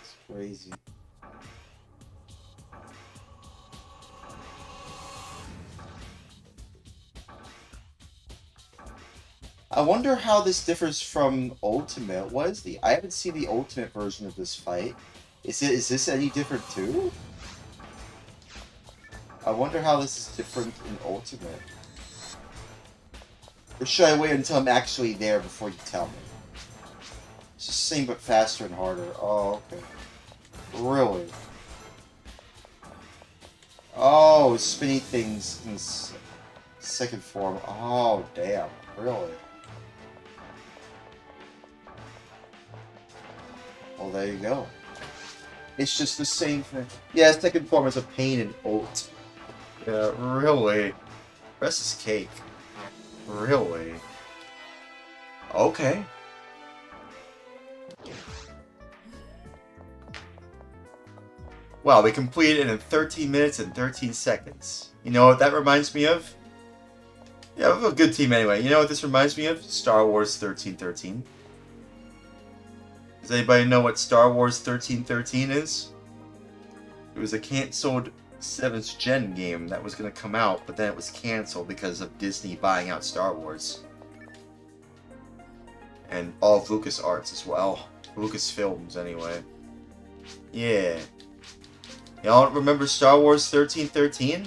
It's crazy. I wonder how this differs from Ultimate. What is the... I haven't seen the Ultimate version of this fight. Is this any different too? I wonder how this is different in Ultimate. Or should I wait until I'm actually there before you tell me? It's the same but faster and harder. Oh, okay. Really? Oh, spinny things in second form. Oh, damn. Really? Well, there you go. It's just the same thing. Yeah, second form is a pain in ult. Yeah, really? Rest is cake. Really? Okay. Wow, we completed it in 13 minutes and 13 seconds. You know what that reminds me of? Yeah, we're a good team anyway. You know what this reminds me of? Star Wars 1313. Does anybody know what Star Wars 1313 is? It was a cancelled 7th Gen game that was going to come out, but then it was cancelled because of Disney buying out Star Wars. And all of LucasArts as well. Lucasfilms, anyway. Yeah. Y'all remember Star Wars 1313?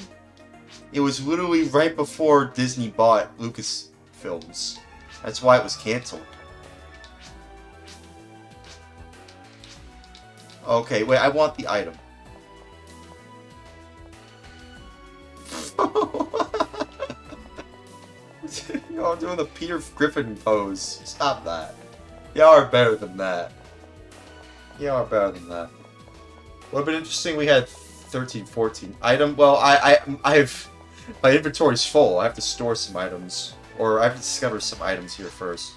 It was literally right before Disney bought Lucasfilms. That's why it was canceled. Okay, wait, I want the item. Y'all doing the Peter Griffin pose. Stop that. Y'all are better than that. Y'all are better than that. Would have been interesting. We had 13, 14 item. Well, I've my inventory's full. I have to store some items, or I have to discover some items here first.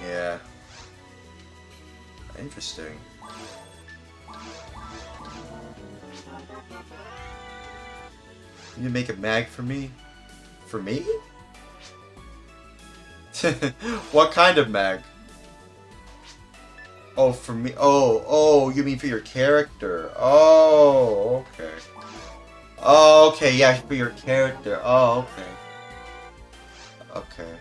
Yeah. Interesting. You make a mag for me? For me? What kind of mag? Oh, for me. Oh, you mean for your character? Oh, okay. Oh, okay, yeah, for your character. Oh, okay. Okay.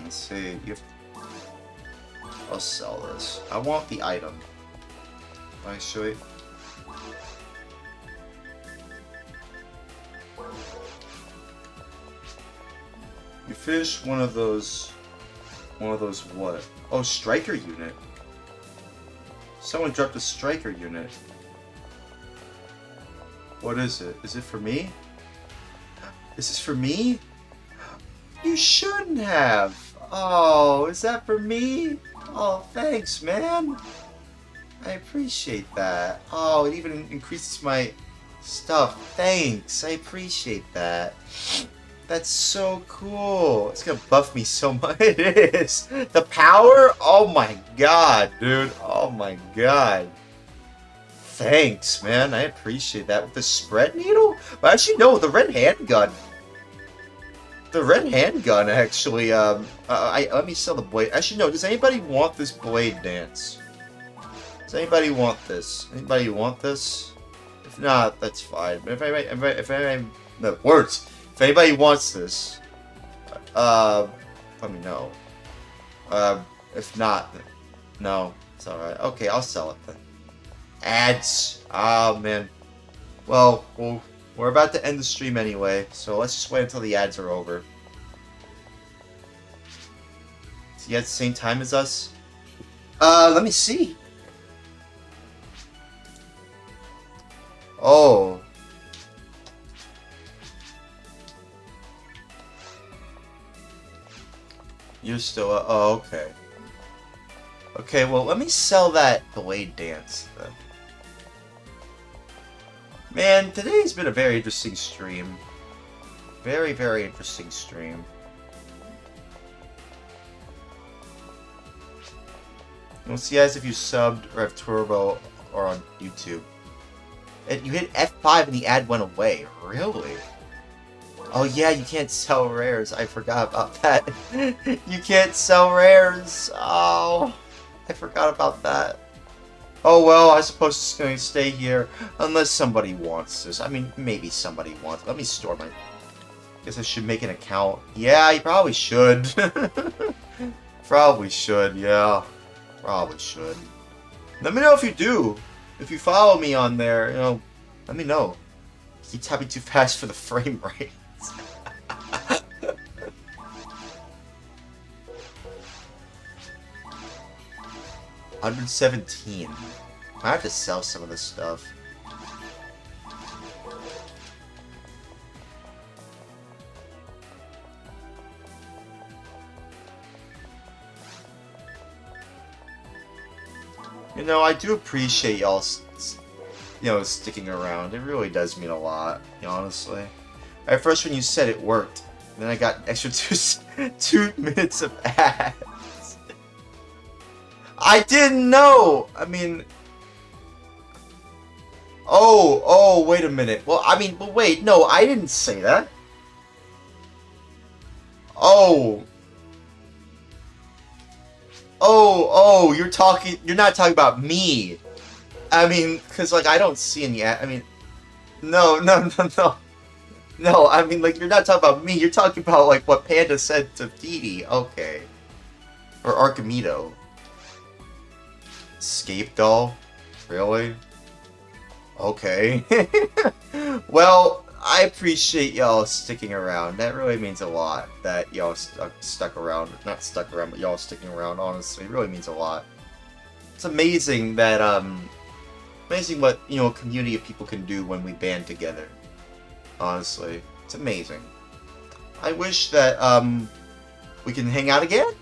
Let's see. You have... I'll sell this. I want the item. Actually. You finished one of those what? Oh, striker unit. Someone dropped a striker unit. What is it? Is it for me? Is this for me? You shouldn't have. Oh, is that for me? Oh, thanks, man. I appreciate that. Oh, it even increases my stuff. Thanks. I appreciate that. That's so cool. It's gonna buff me so much. It is. The power? Oh my god, dude. Oh my god. Thanks, man. I appreciate that. With the spread needle? Well, actually, no. The red handgun. The red handgun, actually. Let me sell the blade. Actually, no. Does anybody want this blade dance? Does anybody want this? Anybody want this? If not, that's fine. But if anybody wants this, let me know. If not, no, it's all right. Okay, I'll sell it then. Ads. Oh man. Well, we're about to end the stream anyway, so let's just wait until the ads are over. Is he at the same time as us? Let me see. Oh. You're still... oh, okay. Okay, well, let me sell that blade dance, then. Man, today's been a very interesting stream. Very, very interesting stream. We'll see guys if you subbed or have Turbo or on YouTube. And you hit F5 and the ad went away. Really? Oh yeah, you can't sell rares. I forgot about that. You can't sell rares. Oh, I forgot about that. Oh well, I suppose it's going to stay here unless somebody wants this. I mean, maybe somebody wants. Let me store my... Guess I should make an account. Yeah, you probably should. Probably should, yeah. Probably should. Let me know if you do. If you follow me on there, you know, let me know. Keep tapping too fast for the frame rate. 117. I have to sell some of this stuff. You know, I do appreciate y'all, you know, sticking around. It really does mean a lot, honestly. At first, when you said it worked, then I got extra 2 minutes of ads. I didn't know! I mean... Oh, wait a minute. Well, I mean, but wait, no, I didn't say that. Oh. Oh, you're not talking about me. I mean, because, like, I don't see any, I mean, no. No, I mean, like, you're not talking about me. You're talking about, like, what Panda said to Didi. Okay. Or Archimedo. Escape doll? Really? Okay. Well, I appreciate y'all sticking around. That really means a lot that y'all stuck around. Not stuck around, but y'all sticking around, honestly. It really means a lot. It's amazing that, amazing what, you know, a community of people can do when we band together. Honestly. It's amazing. I wish that, we can hang out again.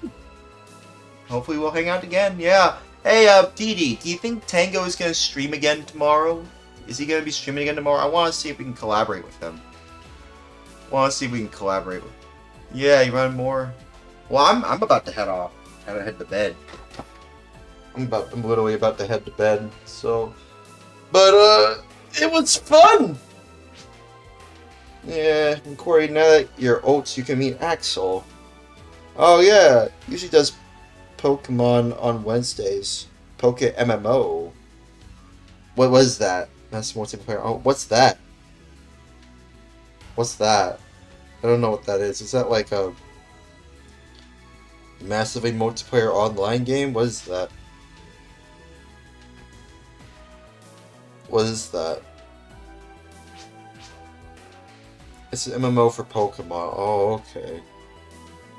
Hopefully we'll hang out again, yeah. Hey, Didi, do you think Tango is gonna stream again tomorrow? Is he gonna be streaming again tomorrow? I want to see if we can collaborate with him. Yeah, you run more. Well, I'm about to head off. Head to bed. I'm literally about to head to bed. So, but it was fun. Yeah, and Corey, now that you're Oats, you can meet Axel. Oh yeah, usually does Pokemon on Wednesdays. Poke MMO. What was that? That's multiplayer. Oh, what's that? What's that? I don't know what that is. Is that like a massively multiplayer online game? What is that? What is that? It's an MMO for Pokemon. Oh, okay.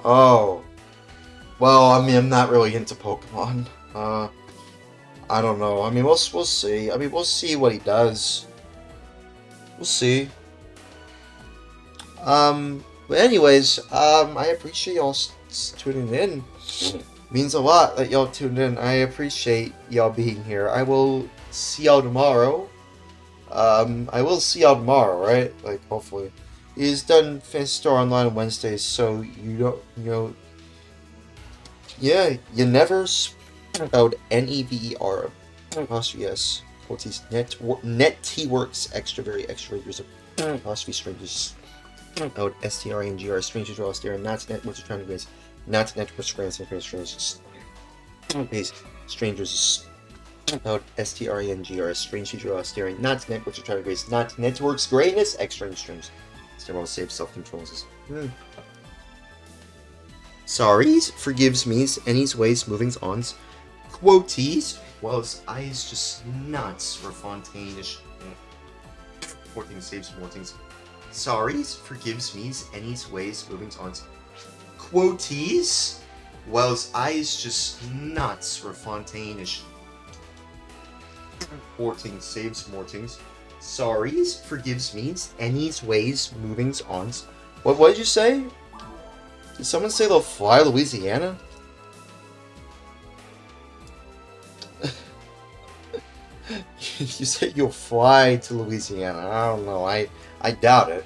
Oh. Well, I mean, I'm not really into Pokemon. I don't know. I mean, we'll see. I mean, we'll see what he does. We'll see. But anyways, I appreciate y'all tuning in. Means a lot that y'all tuned in. I appreciate y'all being here. I will see y'all tomorrow. I will see y'all tomorrow, right? Like, hopefully. He's done Fantasy Star Online on Wednesdays, so you don't, you know, yeah, you never spelled NEVER. Apostrophe S. Quotes net T works extra very extra rate. There's a apostrophe strangers. Out STRNGR strangers are all staring. Not to net what's trying to raise. Not to network strangers and strangers. Base strangers. Out STRNGR strangers are all staring. Not to net what's trying to raise. Not to networks greatness extra strings. Still want to save self controls. Sorries, forgives me's, any's ways, movings, ons, quoties, well as eyes just nuts for Fontaine-ish. More things, saves more things. Sorries, forgives me's, any's ways, movings, ons, quoties, well as eyes just nuts for Fontaine-ish. More things, saves more things. Sorries, forgives me's, any's ways, movings, ons. What did you say? Did someone say they'll fly Louisiana? You said you'll fly to Louisiana. I don't know. I doubt it.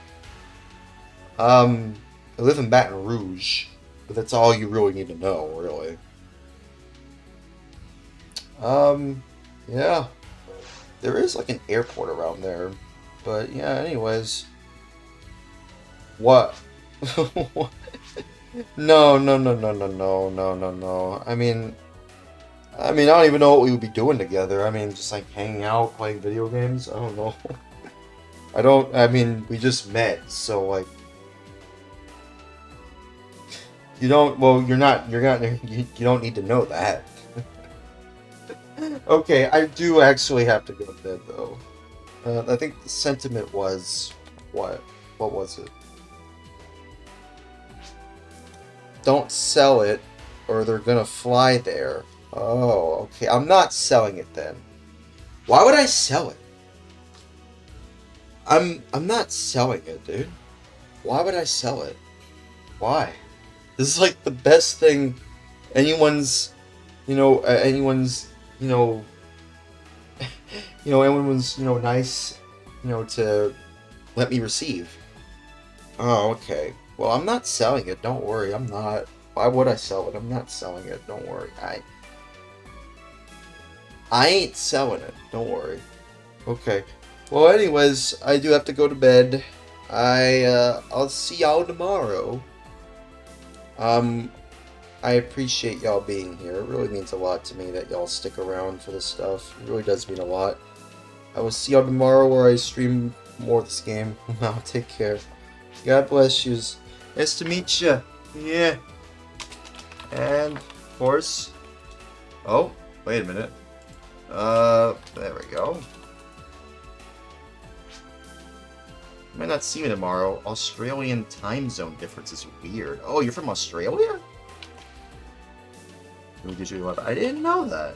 I live in Baton Rouge, but that's all you really need to know, really. Yeah. There is like an airport around there. But yeah, anyways. What? No. I mean, I don't even know what we would be doing together. I mean, just like hanging out, playing video games. I don't know. I mean, we just met, so like, you don't need to know that. Okay, I do actually have to go to bed though. I think the sentiment was, what was it? Don't sell it, or they're gonna fly there. Oh, okay. I'm not selling it then. Why would I sell it? I'm not selling it, dude. Why would I sell it? Why? This is like the best thing anyone's nice, to let me receive. Oh, okay. Well, I'm not selling it. Don't worry. I'm not. Why would I sell it? I'm not selling it. Don't worry. I ain't selling it. Don't worry. Okay. Well, anyways, I do have to go to bed. I'll see y'all tomorrow. I appreciate y'all being here. It really means a lot to me that y'all stick around for this stuff. It really does mean a lot. I will see y'all tomorrow where I stream more of this game. Now, take care. God bless yous. Nice to meet ya. Yeah. And, of course... Oh, wait a minute. There we go. Might not see me tomorrow. Australian time zone difference is weird. Oh, you're from Australia? I didn't know that.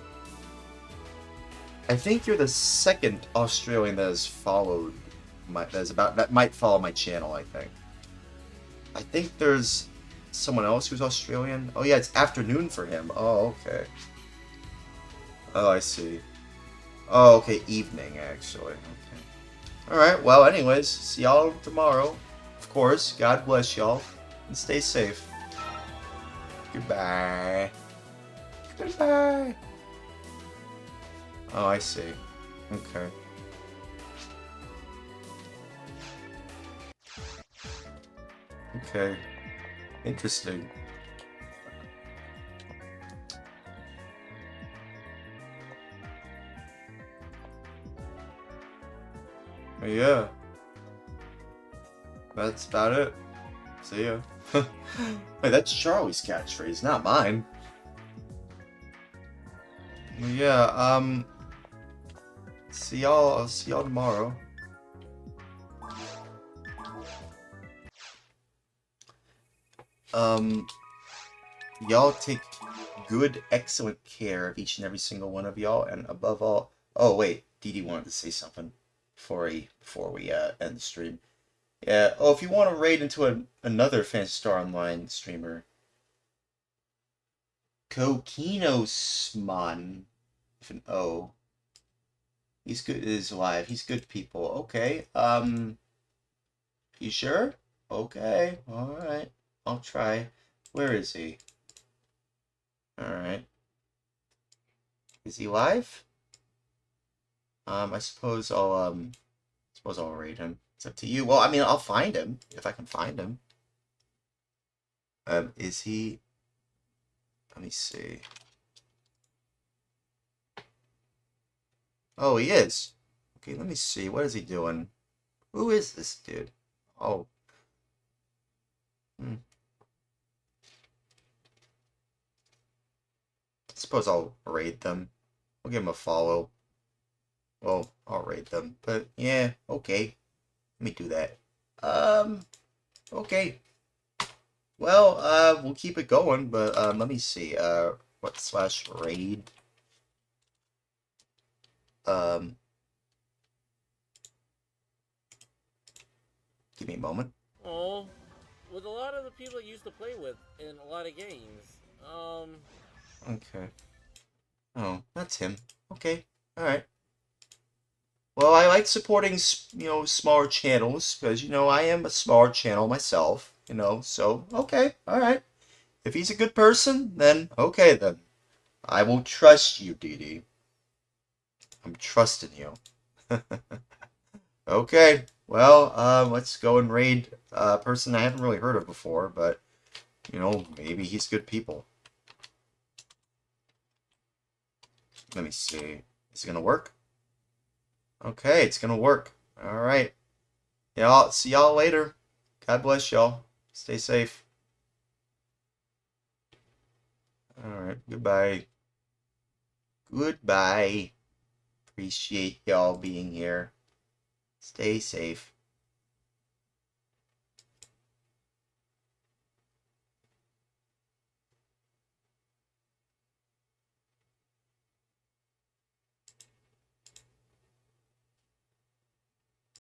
I think you're the second Australian that has followed my that might follow my channel, I think. I think there's someone else who's Australian. Oh yeah, it's afternoon for him. Oh, okay. Oh, I see. Oh, okay, evening actually. Okay. Alright, well anyways, see y'all tomorrow. Of course, God bless y'all. And stay safe. Goodbye. Goodbye. Oh, I see. Okay. Okay. Interesting. But yeah. That's about it. See ya. Wait, that's Charlie's catchphrase, not mine. But yeah, I'll see y'all tomorrow. Y'all take good, excellent care of each and every single one of y'all, and above all, oh wait, Dee Dee wanted to say something before we end the stream. Yeah. Oh, if you want to raid into another Phantasy Star Online streamer, Kokinosman, with an O. He's good. Is live. He's good people. Okay. You sure? Okay. All right. I'll try. Where is he? All right. Is he live? I suppose I'll raid him. It's up to you. Well, I mean, I'll find him if I can find him. Is he? Let me see. Oh, he is. Okay, let me see. What is he doing? Who is this dude? Oh. I suppose I'll raid them. I'll give him a follow. Well, I'll raid them. But, yeah, okay. Let me do that. Okay. Well, we'll keep it going, but, let me see. What / raid? Give me a moment. Oh, with a lot of the people I used to play with in a lot of games. Okay. Oh, that's him. Okay. Alright. Well, I like supporting, smaller channels, because, I am a smaller channel myself, so, okay, alright. If he's a good person, then, okay, then. I will trust you, Dee Dee. I'm trusting you. Okay, well, let's go and raid a person I haven't really heard of before, but, maybe he's good people. Let me see. Is it gonna work? Okay, it's gonna work. Alright. Yeah, I'll see y'all later. God bless y'all. Stay safe. Alright, goodbye. Goodbye. Appreciate y'all being here. Stay safe.